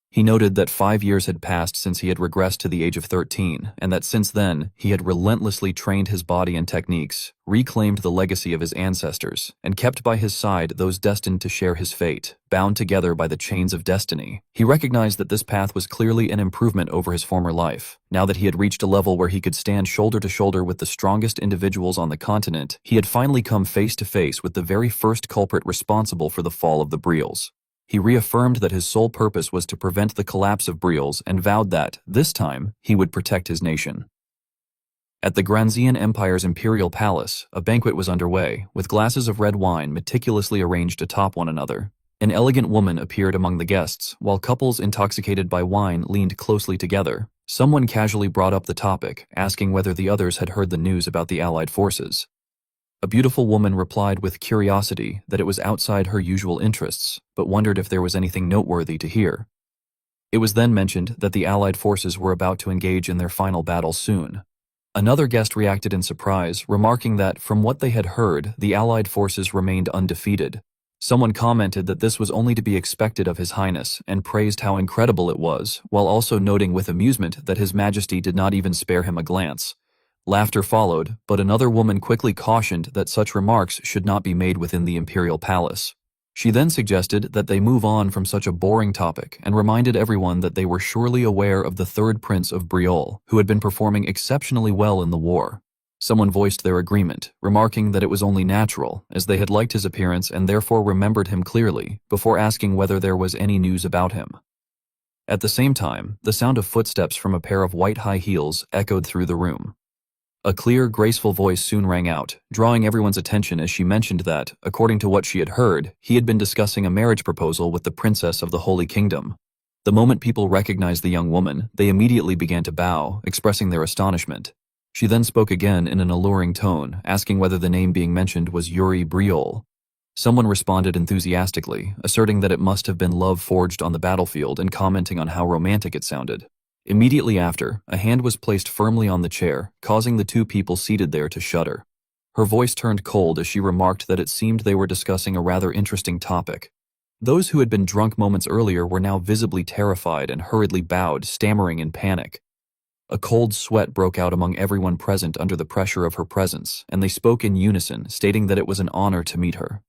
He noted that 5 years had passed since he had regressed to the age of 13, and that since then, he had relentlessly trained his body and techniques, reclaimed the legacy of his ancestors, and kept by his side those destined to share his fate, bound together by the chains of destiny. He recognized that this path was clearly an improvement over his former life. Now that he had reached a level where he could stand shoulder to shoulder with the strongest individuals on the continent, he had finally come face to face with the very first culprit responsible for the fall of the Briols. He reaffirmed that his sole purpose was to prevent the collapse of Briols and vowed that, this time, he would protect his nation. At the Granzian Empire's imperial palace, a banquet was underway, with glasses of red wine meticulously arranged atop one another. An elegant woman appeared among the guests, while couples intoxicated by wine leaned closely together. Someone casually brought up the topic, asking whether the others had heard the news about the Allied forces. A beautiful woman replied with curiosity that it was outside her usual interests, but wondered if there was anything noteworthy to hear. It was then mentioned that the Allied forces were about to engage in their final battle soon. Another guest reacted in surprise, remarking that, from what they had heard, the Allied forces remained undefeated. Someone commented that this was only to be expected of His Highness, and praised how incredible it was, while also noting with amusement that His Majesty did not even spare him a glance. Laughter followed, but another woman quickly cautioned that such remarks should not be made within the imperial palace. She then suggested that they move on from such a boring topic and reminded everyone that they were surely aware of the third prince of Briol, who had been performing exceptionally well in the war. Someone voiced their agreement, remarking that it was only natural, as they had liked his appearance and therefore remembered him clearly, before asking whether there was any news about him. At the same time, the sound of footsteps from a pair of white high heels echoed through the room. A clear, graceful voice soon rang out, drawing everyone's attention as she mentioned that, according to what she had heard, he had been discussing a marriage proposal with the princess of the Holy Kingdom. The moment people recognized the young woman, they immediately began to bow, expressing their astonishment. She then spoke again in an alluring tone, asking whether the name being mentioned was Yuri Briol. Someone responded enthusiastically, asserting that it must have been love forged on the battlefield and commenting on how romantic it sounded. Immediately after, a hand was placed firmly on the chair, causing the two people seated there to shudder. Her voice turned cold as she remarked that it seemed they were discussing a rather interesting topic. Those who had been drunk moments earlier were now visibly terrified and hurriedly bowed, stammering in panic. A cold sweat broke out among everyone present under the pressure of her presence, and they spoke in unison, stating that it was an honor to meet her.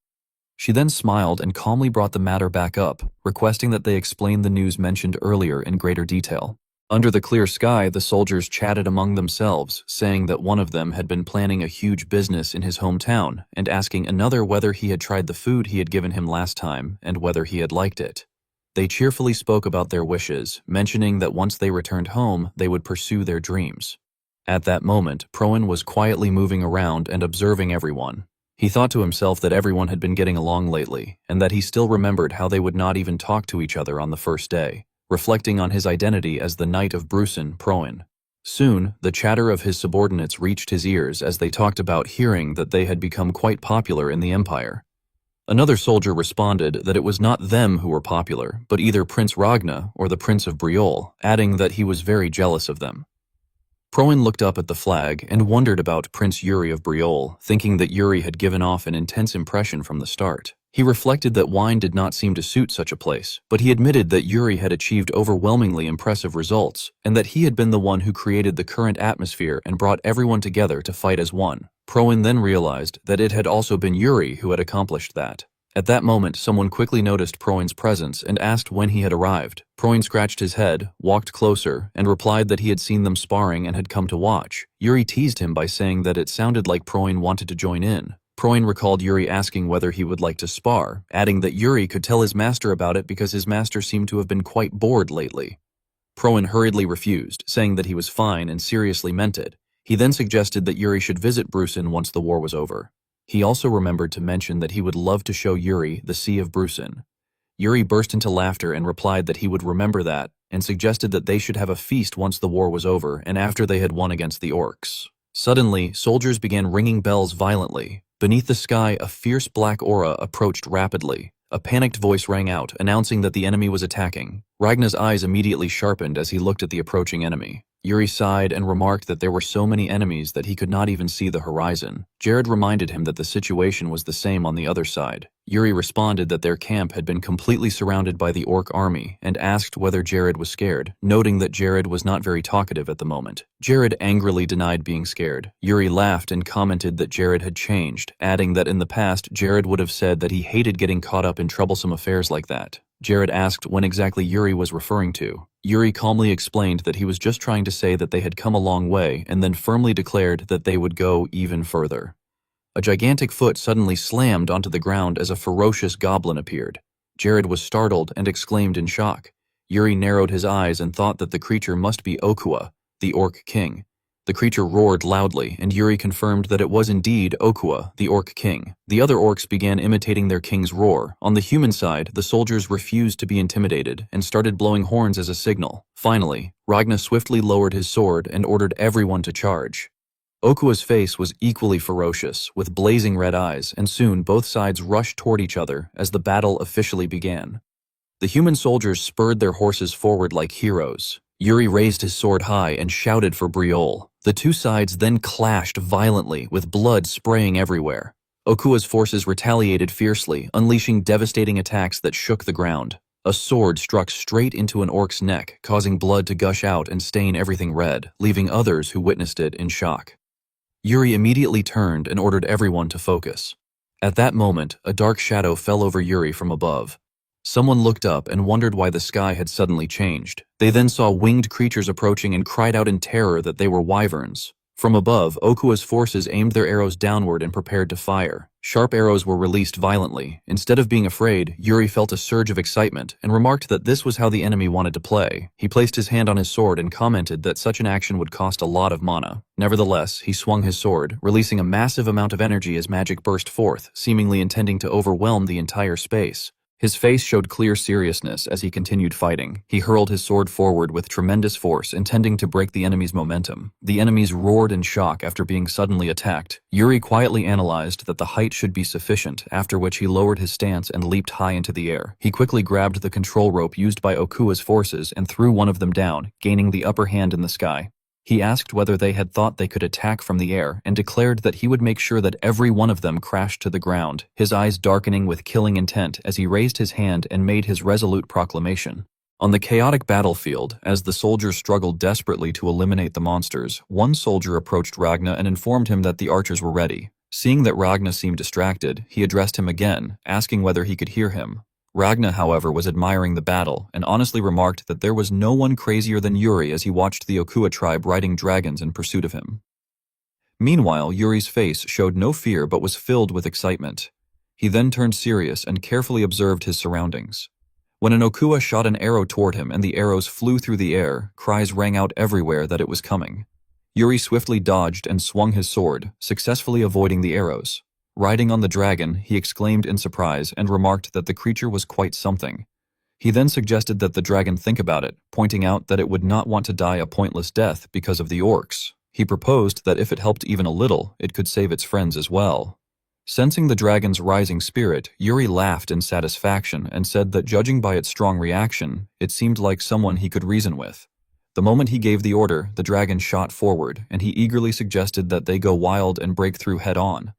She then smiled and calmly brought the matter back up, requesting that they explain the news mentioned earlier in greater detail. Under the clear sky, the soldiers chatted among themselves, saying that one of them had been planning a huge business in his hometown and asking another whether he had tried the food he had given him last time and whether he had liked it. They cheerfully spoke about their wishes, mentioning that once they returned home, they would pursue their dreams. At that moment, Proin was quietly moving around and observing everyone. He thought to himself that everyone had been getting along lately, and that he still remembered how they would not even talk to each other on the first day, reflecting on his identity as the Knight of Brusin, Proin. Soon, the chatter of his subordinates reached his ears as they talked about hearing that they had become quite popular in the Empire. Another soldier responded that it was not them who were popular, but either Prince Ragna or the Prince of Briol, adding that he was very jealous of them. Proin looked up at the flag and wondered about Prince Yuri of Briol, thinking that Yuri had given off an intense impression from the start. He reflected that wine did not seem to suit such a place, but he admitted that Yuri had achieved overwhelmingly impressive results, and that he had been the one who created the current atmosphere and brought everyone together to fight as one. Proin then realized that it had also been Yuri who had accomplished that. At that moment, someone quickly noticed Proin's presence and asked when he had arrived. Proin scratched his head, walked closer, and replied that he had seen them sparring and had come to watch. Yuri teased him by saying that it sounded like Proin wanted to join in. Proin recalled Yuri asking whether he would like to spar, adding that Yuri could tell his master about it because his master seemed to have been quite bored lately. Proin hurriedly refused, saying that he was fine and seriously meant it. He then suggested that Yuri should visit Brusin once the war was over. He also remembered to mention that he would love to show Yuri the Sea of Brusin. Yuri burst into laughter and replied that he would remember that, and suggested that they should have a feast once the war was over and after they had won against the orcs. Suddenly, soldiers began ringing bells violently. Beneath the sky, a fierce black aura approached rapidly. A panicked voice rang out, announcing that the enemy was attacking. Ragnar's eyes immediately sharpened as he looked at the approaching enemy. Yuri sighed and remarked that there were so many enemies that he could not even see the horizon. Jared reminded him that the situation was the same on the other side. Yuri responded that their camp had been completely surrounded by the orc army and asked whether Jared was scared, noting that Jared was not very talkative at the moment. Jared angrily denied being scared. Yuri laughed and commented that Jared had changed, adding that in the past Jared would have said that he hated getting caught up in troublesome affairs like that. Jared asked when exactly Yuri was referring to. Yuri calmly explained that he was just trying to say that they had come a long way and then firmly declared that they would go even further. A gigantic foot suddenly slammed onto the ground as a ferocious goblin appeared. Jared was startled and exclaimed in shock. Yuri narrowed his eyes and thought that the creature must be Okua, the orc king. The creature roared loudly, and Yuri confirmed that it was indeed Okua, the orc king. The other orcs began imitating their king's roar. On the human side, the soldiers refused to be intimidated and started blowing horns as a signal. Finally, Ragnar swiftly lowered his sword and ordered everyone to charge. Okua's face was equally ferocious, with blazing red eyes, and soon both sides rushed toward each other as the battle officially began. The human soldiers spurred their horses forward like heroes. Yuri raised his sword high and shouted for Briol. The two sides then clashed violently, with blood spraying everywhere. Okua's forces retaliated fiercely, unleashing devastating attacks that shook the ground. A sword struck straight into an orc's neck, causing blood to gush out and stain everything red, leaving others who witnessed it in shock. Yuri immediately turned and ordered everyone to focus. At that moment, a dark shadow fell over Yuri from above. Someone looked up and wondered why the sky had suddenly changed. They then saw winged creatures approaching and cried out in terror that they were wyverns. From above, Okua's forces aimed their arrows downward and prepared to fire. Sharp arrows were released violently. Instead of being afraid, Yuri felt a surge of excitement and remarked that this was how the enemy wanted to play. He placed his hand on his sword and commented that such an action would cost a lot of mana. Nevertheless, he swung his sword, releasing a massive amount of energy as magic burst forth, seemingly intending to overwhelm the entire space. His face showed clear seriousness as he continued fighting. He hurled his sword forward with tremendous force, intending to break the enemy's momentum. The enemies roared in shock after being suddenly attacked. Yuri quietly analyzed that the height should be sufficient, after which he lowered his stance and leaped high into the air. He quickly grabbed the control rope used by Okua's forces and threw one of them down, gaining the upper hand in the sky. He asked whether they had thought they could attack from the air and declared that he would make sure that every one of them crashed to the ground, his eyes darkening with killing intent as he raised his hand and made his resolute proclamation. On the chaotic battlefield, as the soldiers struggled desperately to eliminate the monsters, one soldier approached Ragnar and informed him that the archers were ready. Seeing that Ragnar seemed distracted, he addressed him again, asking whether he could hear him. Ragnar, however, was admiring the battle and honestly remarked that there was no one crazier than Yuri as he watched the Okua tribe riding dragons in pursuit of him. Meanwhile, Yuri's face showed no fear but was filled with excitement. He then turned serious and carefully observed his surroundings. When an Okua shot an arrow toward him and the arrows flew through the air, cries rang out everywhere that it was coming. Yuri swiftly dodged and swung his sword, successfully avoiding the arrows. Riding on the dragon, he exclaimed in surprise and remarked that the creature was quite something. He then suggested that the dragon think about it, pointing out that it would not want to die a pointless death because of the orcs. He proposed that if it helped even a little, it could save its friends as well. Sensing the dragon's rising spirit, Yuri laughed in satisfaction and said that judging by its strong reaction, it seemed like someone he could reason with. The moment he gave the order, the dragon shot forward, and he eagerly suggested that they go wild and break through head-on.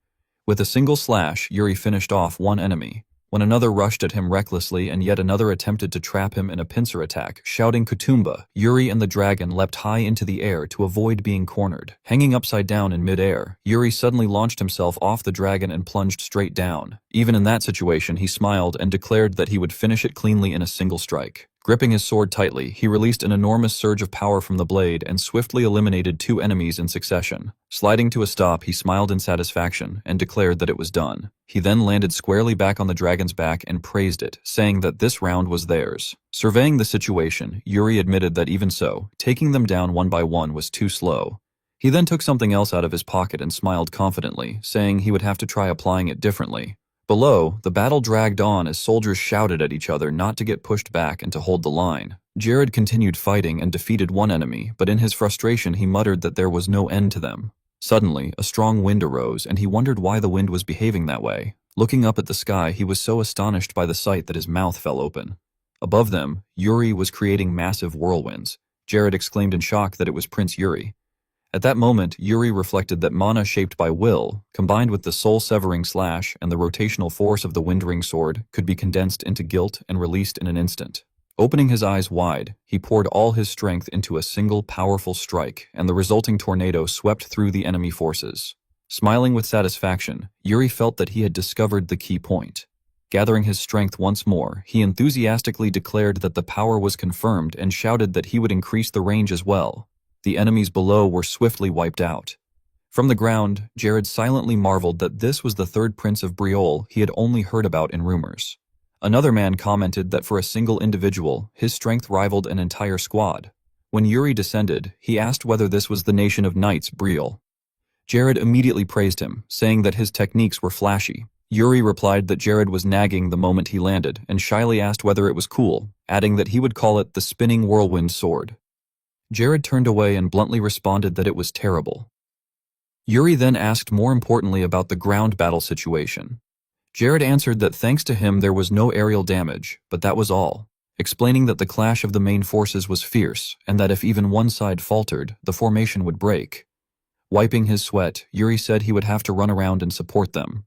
With a single slash, Yuri finished off one enemy. when another rushed at him recklessly and yet another attempted to trap him in a pincer attack, shouting Kutumba. Yuri and the dragon leapt high into the air to avoid being cornered. Hanging upside down in mid-air, Yuri suddenly launched himself off the dragon and plunged straight down. Even in that situation, he smiled and declared that he would finish it cleanly in a single strike. Gripping his sword tightly, he released an enormous surge of power from the blade and swiftly eliminated 2 enemies in succession. Sliding to a stop, he smiled in satisfaction and declared that it was done. He then landed squarely back on the dragon's back and praised it, saying that this round was theirs. Surveying the situation, Yuri admitted that even so, taking them down one by one was too slow. He then took something else out of his pocket and smiled confidently, saying he would have to try applying it differently. Below, the battle dragged on as soldiers shouted at each other not to get pushed back and to hold the line. Jared continued fighting and defeated one enemy, but in his frustration he muttered that there was no end to them. Suddenly, a strong wind arose, and he wondered why the wind was behaving that way. Looking up at the sky, he was so astonished by the sight that his mouth fell open. Above them, Yuri was creating massive whirlwinds. Jared exclaimed in shock that it was Prince Yuri. At that moment, Yuri reflected that mana shaped by will, combined with the soul-severing slash and the rotational force of the Windring Sword, could be condensed into guilt and released in an instant. Opening his eyes wide, he poured all his strength into a single powerful strike, and the resulting tornado swept through the enemy forces. Smiling with satisfaction, Yuri felt that he had discovered the key point. Gathering his strength once more, he enthusiastically declared that the power was confirmed and shouted that he would increase the range as well. The enemies below were swiftly wiped out. From the ground, Jared silently marveled that this was the third Prince of Brioll he had only heard about in rumors. Another man commented that for a single individual, his strength rivaled an entire squad. When Yuri descended, he asked whether this was the nation of knights Brioll. Jared immediately praised him, saying that his techniques were flashy. Yuri replied that Jared was nagging the moment he landed, and shyly asked whether it was cool, adding that he would call it the spinning whirlwind sword. Jared turned away and bluntly responded that it was terrible. Yuri then asked more importantly about the ground battle situation. Jared answered that thanks to him there was no aerial damage, but that was all, explaining that the clash of the main forces was fierce, and that if even one side faltered, the formation would break. Wiping his sweat, Yuri said he would have to run around and support them.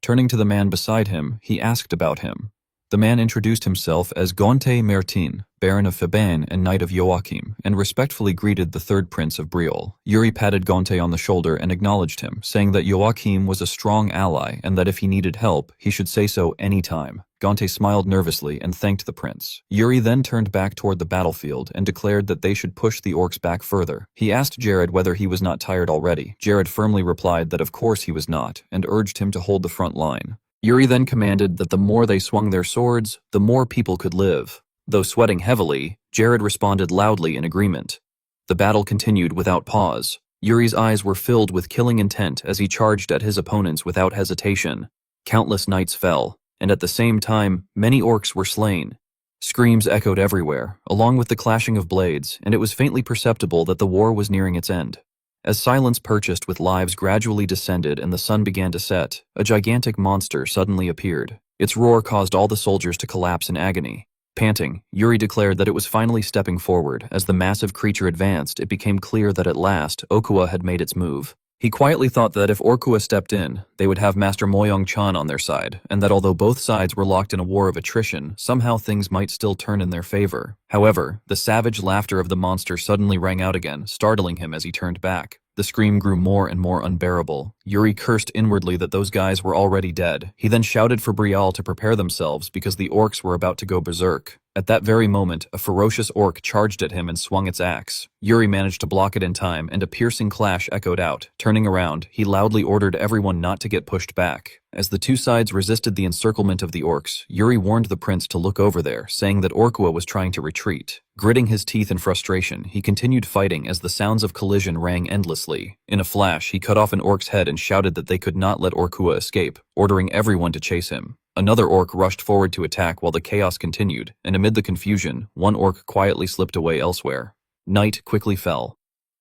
Turning to the man beside him, he asked about him. The man introduced himself as Gonte Mertin, Baron of Febane and Knight of Joachim, and respectfully greeted the third Prince of Brioll. Yuri patted Gonte on the shoulder and acknowledged him, saying that Joachim was a strong ally and that if he needed help, he should say so any time. Gonte smiled nervously and thanked the prince. Yuri then turned back toward the battlefield and declared that they should push the orcs back further. He asked Jared whether he was not tired already. Jared firmly replied that of course he was not, and urged him to hold the front line. Yuri then commanded that the more they swung their swords, the more people could live. Though sweating heavily, Jared responded loudly in agreement. The battle continued without pause. Yuri's eyes were filled with killing intent as he charged at his opponents without hesitation. Countless knights fell, and at the same time, many orcs were slain. Screams echoed everywhere, along with the clashing of blades, and it was faintly perceptible that the war was nearing its end. As silence purchased with lives gradually descended and the sun began to set, a gigantic monster suddenly appeared. Its roar caused all the soldiers to collapse in agony. Panting, Yuri declared that it was finally stepping forward. As the massive creature advanced, it became clear that at last, Okua had made its move. He quietly thought that if Orkua stepped in, they would have Master Moyong-chan on their side, and that although both sides were locked in a war of attrition, somehow things might still turn in their favor. However, the savage laughter of the monster suddenly rang out again, startling him as he turned back. The scream grew more and more unbearable. Yuri cursed inwardly that those guys were already dead. He then shouted for Brial to prepare themselves because the orcs were about to go berserk. At that very moment, a ferocious orc charged at him and swung its axe. Yuri managed to block it in time, and a piercing clash echoed out. Turning around, he loudly ordered everyone not to get pushed back. As the two sides resisted the encirclement of the orcs, Yuri warned the prince to look over there, saying that Orkua was trying to retreat. Gritting his teeth in frustration, he continued fighting as the sounds of collision rang endlessly. In a flash, he cut off an orc's head and shouted that they could not let Orkua escape, ordering everyone to chase him. Another orc rushed forward to attack while the chaos continued, and amid the confusion, one orc quietly slipped away elsewhere. Night quickly fell.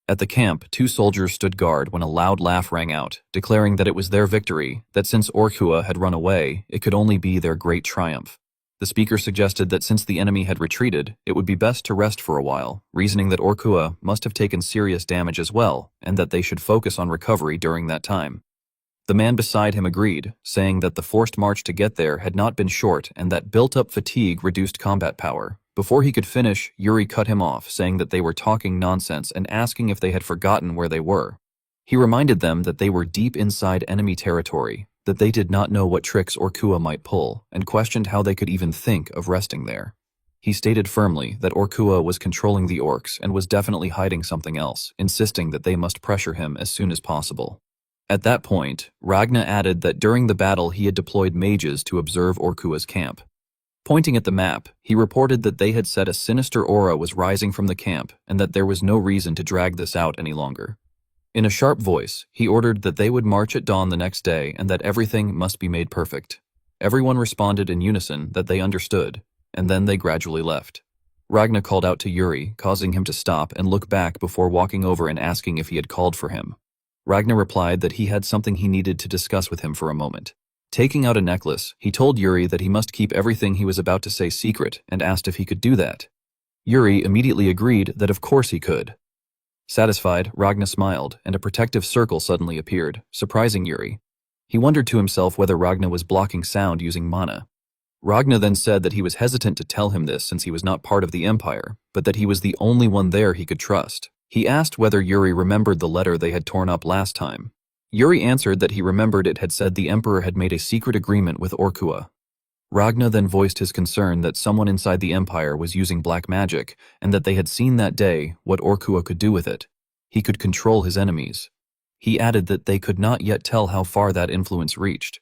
At the camp, two soldiers stood guard when a loud laugh rang out, declaring that it was their victory, that since Orkua had run away, it could only be their great triumph. The speaker suggested that since the enemy had retreated, it would be best to rest for a while, reasoning that Orkua must have taken serious damage as well, and that they should focus on recovery during that time. The man beside him agreed, saying that the forced march to get there had not been short and that built-up fatigue reduced combat power. Before he could finish, Yuri cut him off, saying that they were talking nonsense and asking if they had forgotten where they were. He reminded them that they were deep inside enemy territory, that they did not know what tricks Orkua might pull, and questioned how they could even think of resting there. He stated firmly that Orkua was controlling the orcs and was definitely hiding something else, insisting that they must pressure him as soon as possible. At that point, Ragna added that during the battle he had deployed mages to observe Orkua's camp. Pointing at the map, he reported that they had said a sinister aura was rising from the camp and that there was no reason to drag this out any longer. In a sharp voice, he ordered that they would march at dawn the next day and that everything must be made perfect. Everyone responded in unison that they understood, and then they gradually left. Ragna called out to Yuri, causing him to stop and look back before walking over and asking if he had called for him. Ragna replied that he had something he needed to discuss with him for a moment. Taking out a necklace, he told Yuri that he must keep everything he was about to say secret and asked if he could do that. Yuri immediately agreed that of course he could. Satisfied, Ragna smiled, and a protective circle suddenly appeared, surprising Yuri. He wondered to himself whether Ragna was blocking sound using mana. Ragna then said that he was hesitant to tell him this since he was not part of the Empire, but that he was the only one there he could trust. He asked whether Yuri remembered the letter they had torn up last time. Yuri answered that he remembered it had said the Emperor had made a secret agreement with Orkua. Ragna then voiced his concern that someone inside the Empire was using black magic and that they had seen that day what Orkua could do with it. He could control his enemies. He added that they could not yet tell how far that influence reached.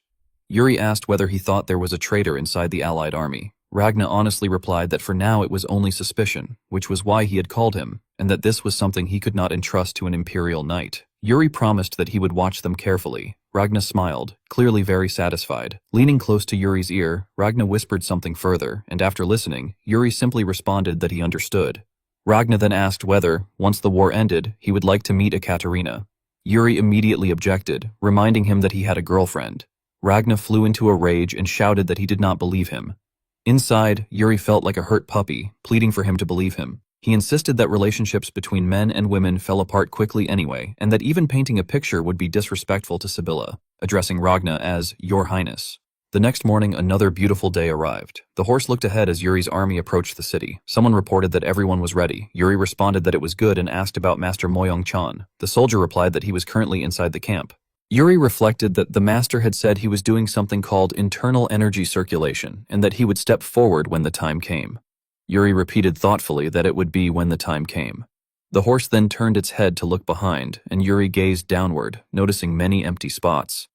Yuri asked whether he thought there was a traitor inside the Allied army. Ragna honestly replied that for now it was only suspicion, which was why he had called him, and that this was something he could not entrust to an Imperial knight. Yuri promised that he would watch them carefully. Ragna smiled, clearly very satisfied. Leaning close to Yuri's ear, Ragna whispered something further, and after listening, Yuri simply responded that he understood. Ragna then asked whether, once the war ended, he would like to meet Ekaterina. Yuri immediately objected, reminding him that he had a girlfriend. Ragna flew into a rage and shouted that he did not believe him. Inside, Yuri felt like a hurt puppy, pleading for him to believe him. He insisted that relationships between men and women fell apart quickly anyway, and that even painting a picture would be disrespectful to Sibylla, addressing Ragna as Your Highness. The next morning, another beautiful day arrived. The horse looked ahead as Yuri's army approached the city. Someone reported that everyone was ready. Yuri responded that it was good and asked about Master Moyong-chan. The soldier replied that he was currently inside the camp. Yuri reflected that the master had said he was doing something called internal energy circulation and that he would step forward when the time came. Yuri repeated thoughtfully that it would be when the time came. The horse then turned its head to look behind, and Yuri gazed downward, noticing many empty spots.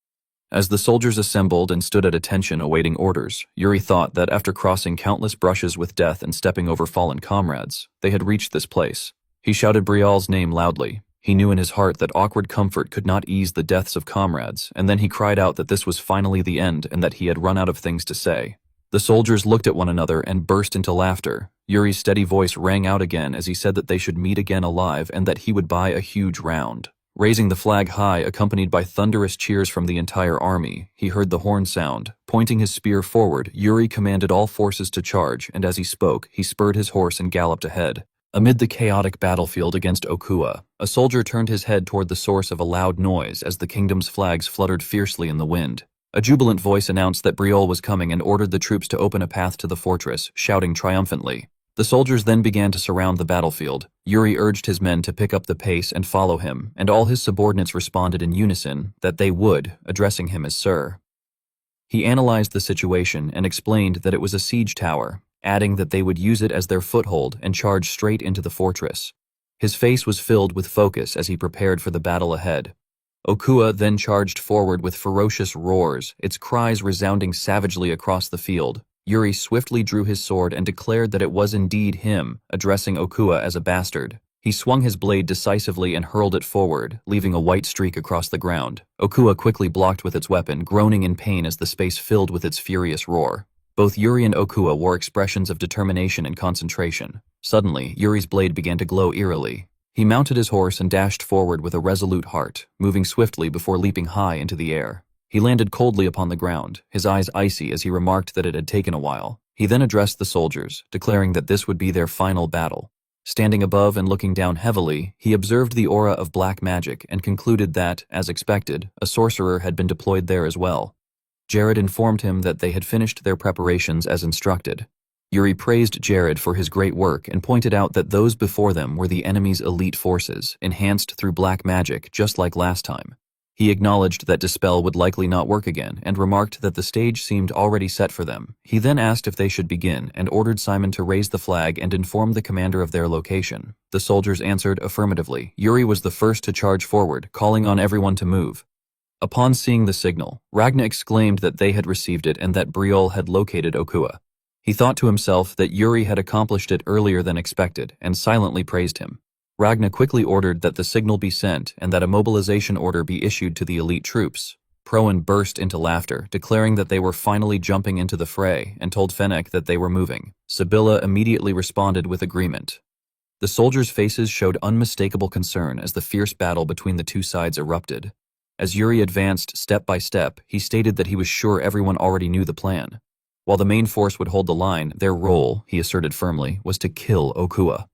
As the soldiers assembled and stood at attention awaiting orders, Yuri thought that after crossing countless brushes with death and stepping over fallen comrades, they had reached this place. He shouted Brial's name loudly. He knew in his heart that awkward comfort could not ease the deaths of comrades, and then he cried out that this was finally the end and that he had run out of things to say. The soldiers looked at one another and burst into laughter. Yuri's steady voice rang out again as he said that they should meet again alive and that he would buy a huge round. Raising the flag high, accompanied by thunderous cheers from the entire army, he heard the horn sound. Pointing his spear forward, Yuri commanded all forces to charge, and as he spoke, he spurred his horse and galloped ahead. Amid the chaotic battlefield against Orkua, a soldier turned his head toward the source of a loud noise as the kingdom's flags fluttered fiercely in the wind. A jubilant voice announced that Briol was coming and ordered the troops to open a path to the fortress, shouting triumphantly. The soldiers then began to surround the battlefield. Yuri urged his men to pick up the pace and follow him, and all his subordinates responded in unison that they would, addressing him as Sir. He analyzed the situation and explained that it was a siege tower, adding that they would use it as their foothold and charge straight into the fortress. His face was filled with focus as he prepared for the battle ahead. Orkua then charged forward with ferocious roars, its cries resounding savagely across the field. Yuri swiftly drew his sword and declared that it was indeed him, addressing Orkua as a bastard. He swung his blade decisively and hurled it forward, leaving a white streak across the ground. Orkua quickly blocked with its weapon, groaning in pain as the space filled with its furious roar. Both Yuri and Orkua wore expressions of determination and concentration. Suddenly, Yuri's blade began to glow eerily. He mounted his horse and dashed forward with a resolute heart, moving swiftly before leaping high into the air. He landed coldly upon the ground, his eyes icy as he remarked that it had taken a while. He then addressed the soldiers, declaring that this would be their final battle. Standing above and looking down heavily, he observed the aura of black magic and concluded that, as expected, a sorcerer had been deployed there as well. Jared informed him that they had finished their preparations as instructed. Yuri praised Jared for his great work and pointed out that those before them were the enemy's elite forces, enhanced through black magic just like last time. He acknowledged that Dispel would likely not work again and remarked that the stage seemed already set for them. He then asked if they should begin and ordered Simon to raise the flag and inform the commander of their location. The soldiers answered affirmatively. Yuri was the first to charge forward, calling on everyone to move. Upon seeing the signal, Ragna exclaimed that they had received it and that Briol had located Okua. He thought to himself that Yuri had accomplished it earlier than expected and silently praised him. Ragna quickly ordered that the signal be sent and that a mobilization order be issued to the elite troops. Proen burst into laughter, declaring that they were finally jumping into the fray, and told Fennec that they were moving. Sibylla immediately responded with agreement. The soldiers' faces showed unmistakable concern as the fierce battle between the two sides erupted. As Yuri advanced step by step, he stated that he was sure everyone already knew the plan. While the main force would hold the line, their role, he asserted firmly, was to kill Okua.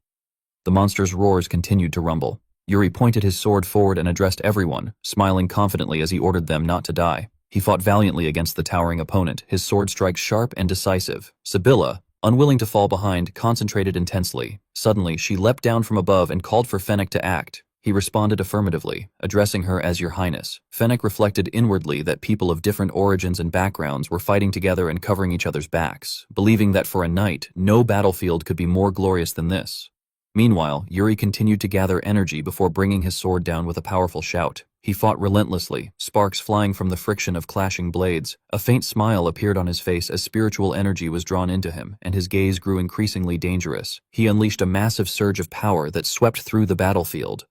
The monster's roars continued to rumble. Yuri pointed his sword forward and addressed everyone, smiling confidently as he ordered them not to die. He fought valiantly against the towering opponent, his sword strike sharp and decisive. Sibylla, unwilling to fall behind, concentrated intensely. Suddenly, she leapt down from above and called for Fennec to act. He responded affirmatively, addressing her as Your Highness. Fennec reflected inwardly that people of different origins and backgrounds were fighting together and covering each other's backs, believing that for a knight, no battlefield could be more glorious than this. Meanwhile, Yuri continued to gather energy before bringing his sword down with a powerful shout. He fought relentlessly, sparks flying from the friction of clashing blades. A faint smile appeared on his face as spiritual energy was drawn into him, and his gaze grew increasingly dangerous. He unleashed a massive surge of power that swept through the battlefield.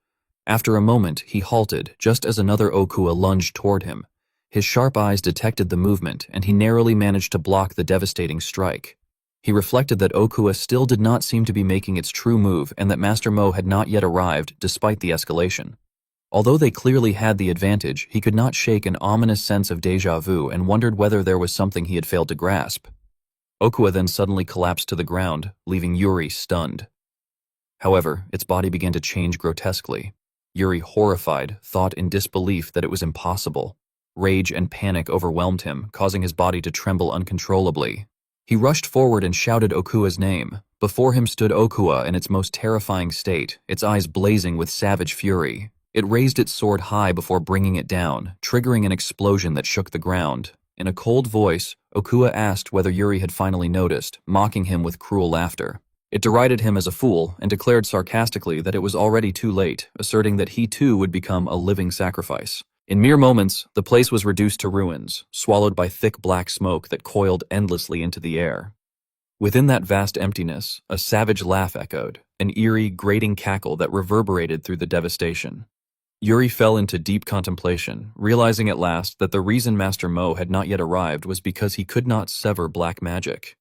After a moment, he halted just as another Okua lunged toward him. His sharp eyes detected the movement, and he narrowly managed to block the devastating strike. He reflected that Okua still did not seem to be making its true move and that Master Mo had not yet arrived despite the escalation. Although they clearly had the advantage, he could not shake an ominous sense of déjà vu and wondered whether there was something he had failed to grasp. Okua then suddenly collapsed to the ground, leaving Yuri stunned. However, its body began to change grotesquely. Yuri, horrified, thought in disbelief that it was impossible. Rage and panic overwhelmed him, causing his body to tremble uncontrollably. He rushed forward and shouted Okua's name. Before him stood Okua in its most terrifying state, its eyes blazing with savage fury. It raised its sword high before bringing it down, triggering an explosion that shook the ground. In a cold voice, Okua asked whether Yuri had finally noticed, mocking him with cruel laughter. It derided him as a fool and declared sarcastically that it was already too late, asserting that he too would become a living sacrifice. In mere moments, the place was reduced to ruins, swallowed by thick black smoke that coiled endlessly into the air. Within that vast emptiness, a savage laugh echoed, an eerie, grating cackle that reverberated through the devastation. Yuri fell into deep contemplation, realizing at last that the reason Master Mo had not yet arrived was because he could not sever black magic.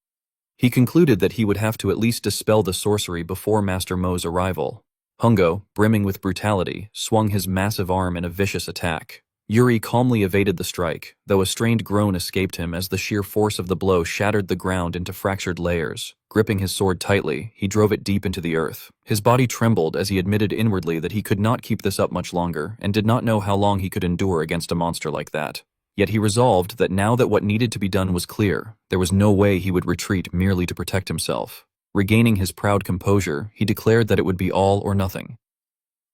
He concluded that he would have to at least dispel the sorcery before Master Mo's arrival. Hungo, brimming with brutality, swung his massive arm in a vicious attack. Yuri calmly evaded the strike, though a strained groan escaped him as the sheer force of the blow shattered the ground into fractured layers. Gripping his sword tightly, he drove it deep into the earth. His body trembled as he admitted inwardly that he could not keep this up much longer and did not know how long he could endure against a monster like that. Yet he resolved that now that what needed to be done was clear, there was no way he would retreat merely to protect himself. Regaining his proud composure, he declared that it would be all or nothing.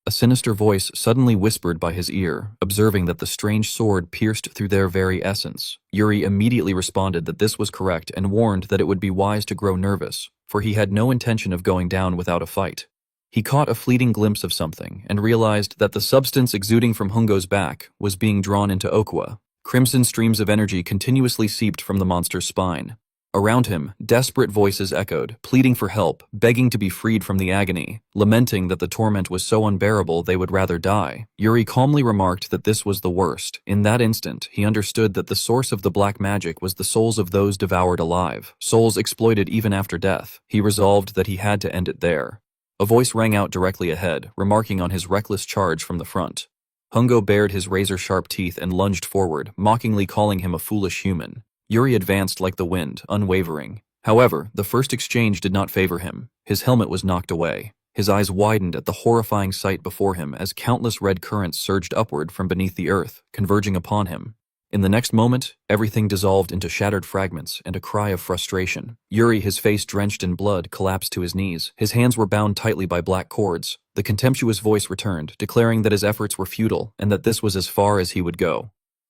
A sinister voice suddenly whispered by his ear, observing that the strange sword pierced through their very essence. Yuri immediately responded that this was correct and warned that it would be wise to grow nervous, for he had no intention of going down without a fight. He caught a fleeting glimpse of something and realized that the substance exuding from Hungo's back was being drawn into Okua. Crimson streams of energy continuously seeped from the monster's spine. Around him, desperate voices echoed, pleading for help, begging to be freed from the agony, lamenting that the torment was so unbearable they would rather die. Yuri calmly remarked that this was the worst. In that instant, he understood that the source of the black magic was the souls of those devoured alive, souls exploited even after death. He resolved that he had to end it there. A voice rang out directly ahead, remarking on his reckless charge from the front. Hungo bared his razor-sharp teeth and lunged forward, mockingly calling him a foolish human. Yuri advanced like the wind, unwavering. However, the first exchange did not favor him. His helmet was knocked away. His eyes widened at the horrifying sight before him as countless red currents surged upward from beneath the earth, converging upon him. In the next moment, everything dissolved into shattered fragments and a cry of frustration. Yuri, his face drenched in blood, collapsed to his knees. His hands were bound tightly by black cords. The contemptuous voice returned, declaring that his efforts were futile and that this was as far as he would go.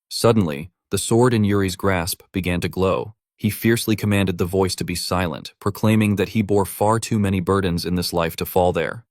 Suddenly, the sword in Yuri's grasp began to glow. He fiercely commanded the voice to be silent, proclaiming that he bore far too many burdens in this life to fall there.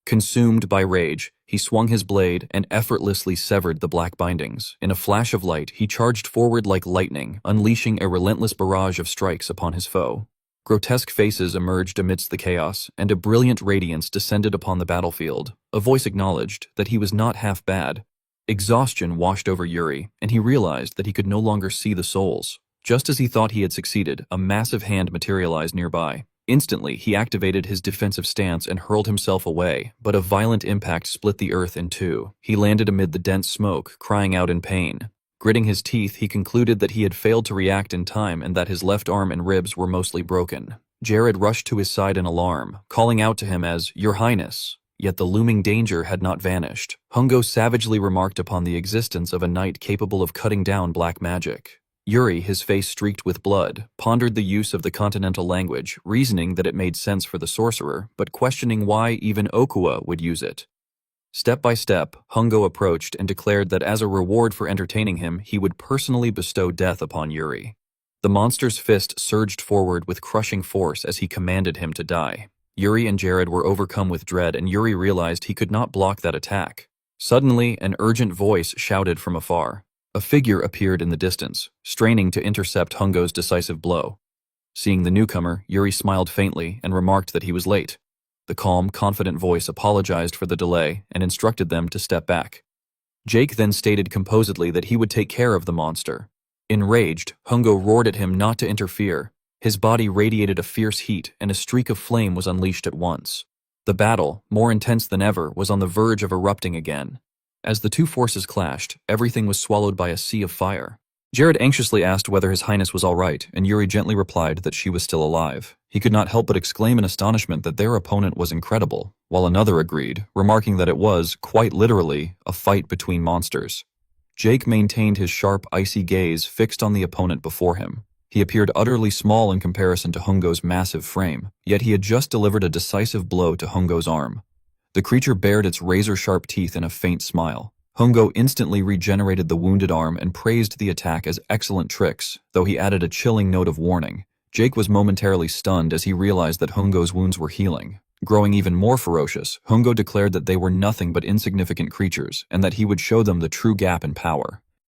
Consumed by rage, he swung his blade and effortlessly severed the black bindings. In a flash of light, he charged forward like lightning, unleashing a relentless barrage of strikes upon his foe. Grotesque faces emerged amidst the chaos, and a brilliant radiance descended upon the battlefield. A voice acknowledged that he was not half bad. Exhaustion washed over Yuri, and he realized that he could no longer see the souls. Just as he thought he had succeeded, a massive hand materialized nearby. Instantly, he activated his defensive stance and hurled himself away, but a violent impact split the earth in two. He landed amid the dense smoke, crying out in pain. Gritting his teeth, he concluded that he had failed to react in time and that his left arm and ribs were mostly broken. Jared rushed to his side in alarm, calling out to him as, "Your Highness." Yet the looming danger had not vanished. Hungo savagely remarked upon the existence of a knight capable of cutting down black magic. Yuri, his face streaked with blood, pondered the use of the continental language, reasoning that it made sense for the sorcerer, but questioning why even Okua would use it. Step by step, Hungo approached and declared that as a reward for entertaining him, he would personally bestow death upon Yuri. The monster's fist surged forward with crushing force as he commanded him to die. Yuri and Jared were overcome with dread, and Yuri realized he could not block that attack. Suddenly, an urgent voice shouted from afar. A figure appeared in the distance, straining to intercept Hungo's decisive blow. Seeing the newcomer, Yuri smiled faintly and remarked that he was late. The calm, confident voice apologized for the delay and instructed them to step back. Jake then stated composedly that he would take care of the monster. Enraged, Hungo roared at him not to interfere. His body radiated a fierce heat, and a streak of flame was unleashed at once. The battle, more intense than ever, was on the verge of erupting again. As the two forces clashed, everything was swallowed by a sea of fire. Jared anxiously asked whether His Highness was all right, and Yuri gently replied that she was still alive. He could not help but exclaim in astonishment that their opponent was incredible, while another agreed, remarking that it was, quite literally, a fight between monsters. Jake maintained his sharp, icy gaze fixed on the opponent before him. He appeared utterly small in comparison to Hungo's massive frame, yet he had just delivered a decisive blow to Hungo's arm. The creature bared its razor-sharp teeth in a faint smile. Hungo instantly regenerated the wounded arm and praised the attack as excellent tricks, though he added a chilling note of warning. Jake was momentarily stunned as he realized that Hungo's wounds were healing. Growing even more ferocious, Hungo declared that they were nothing but insignificant creatures, and that he would show them the true gap in power.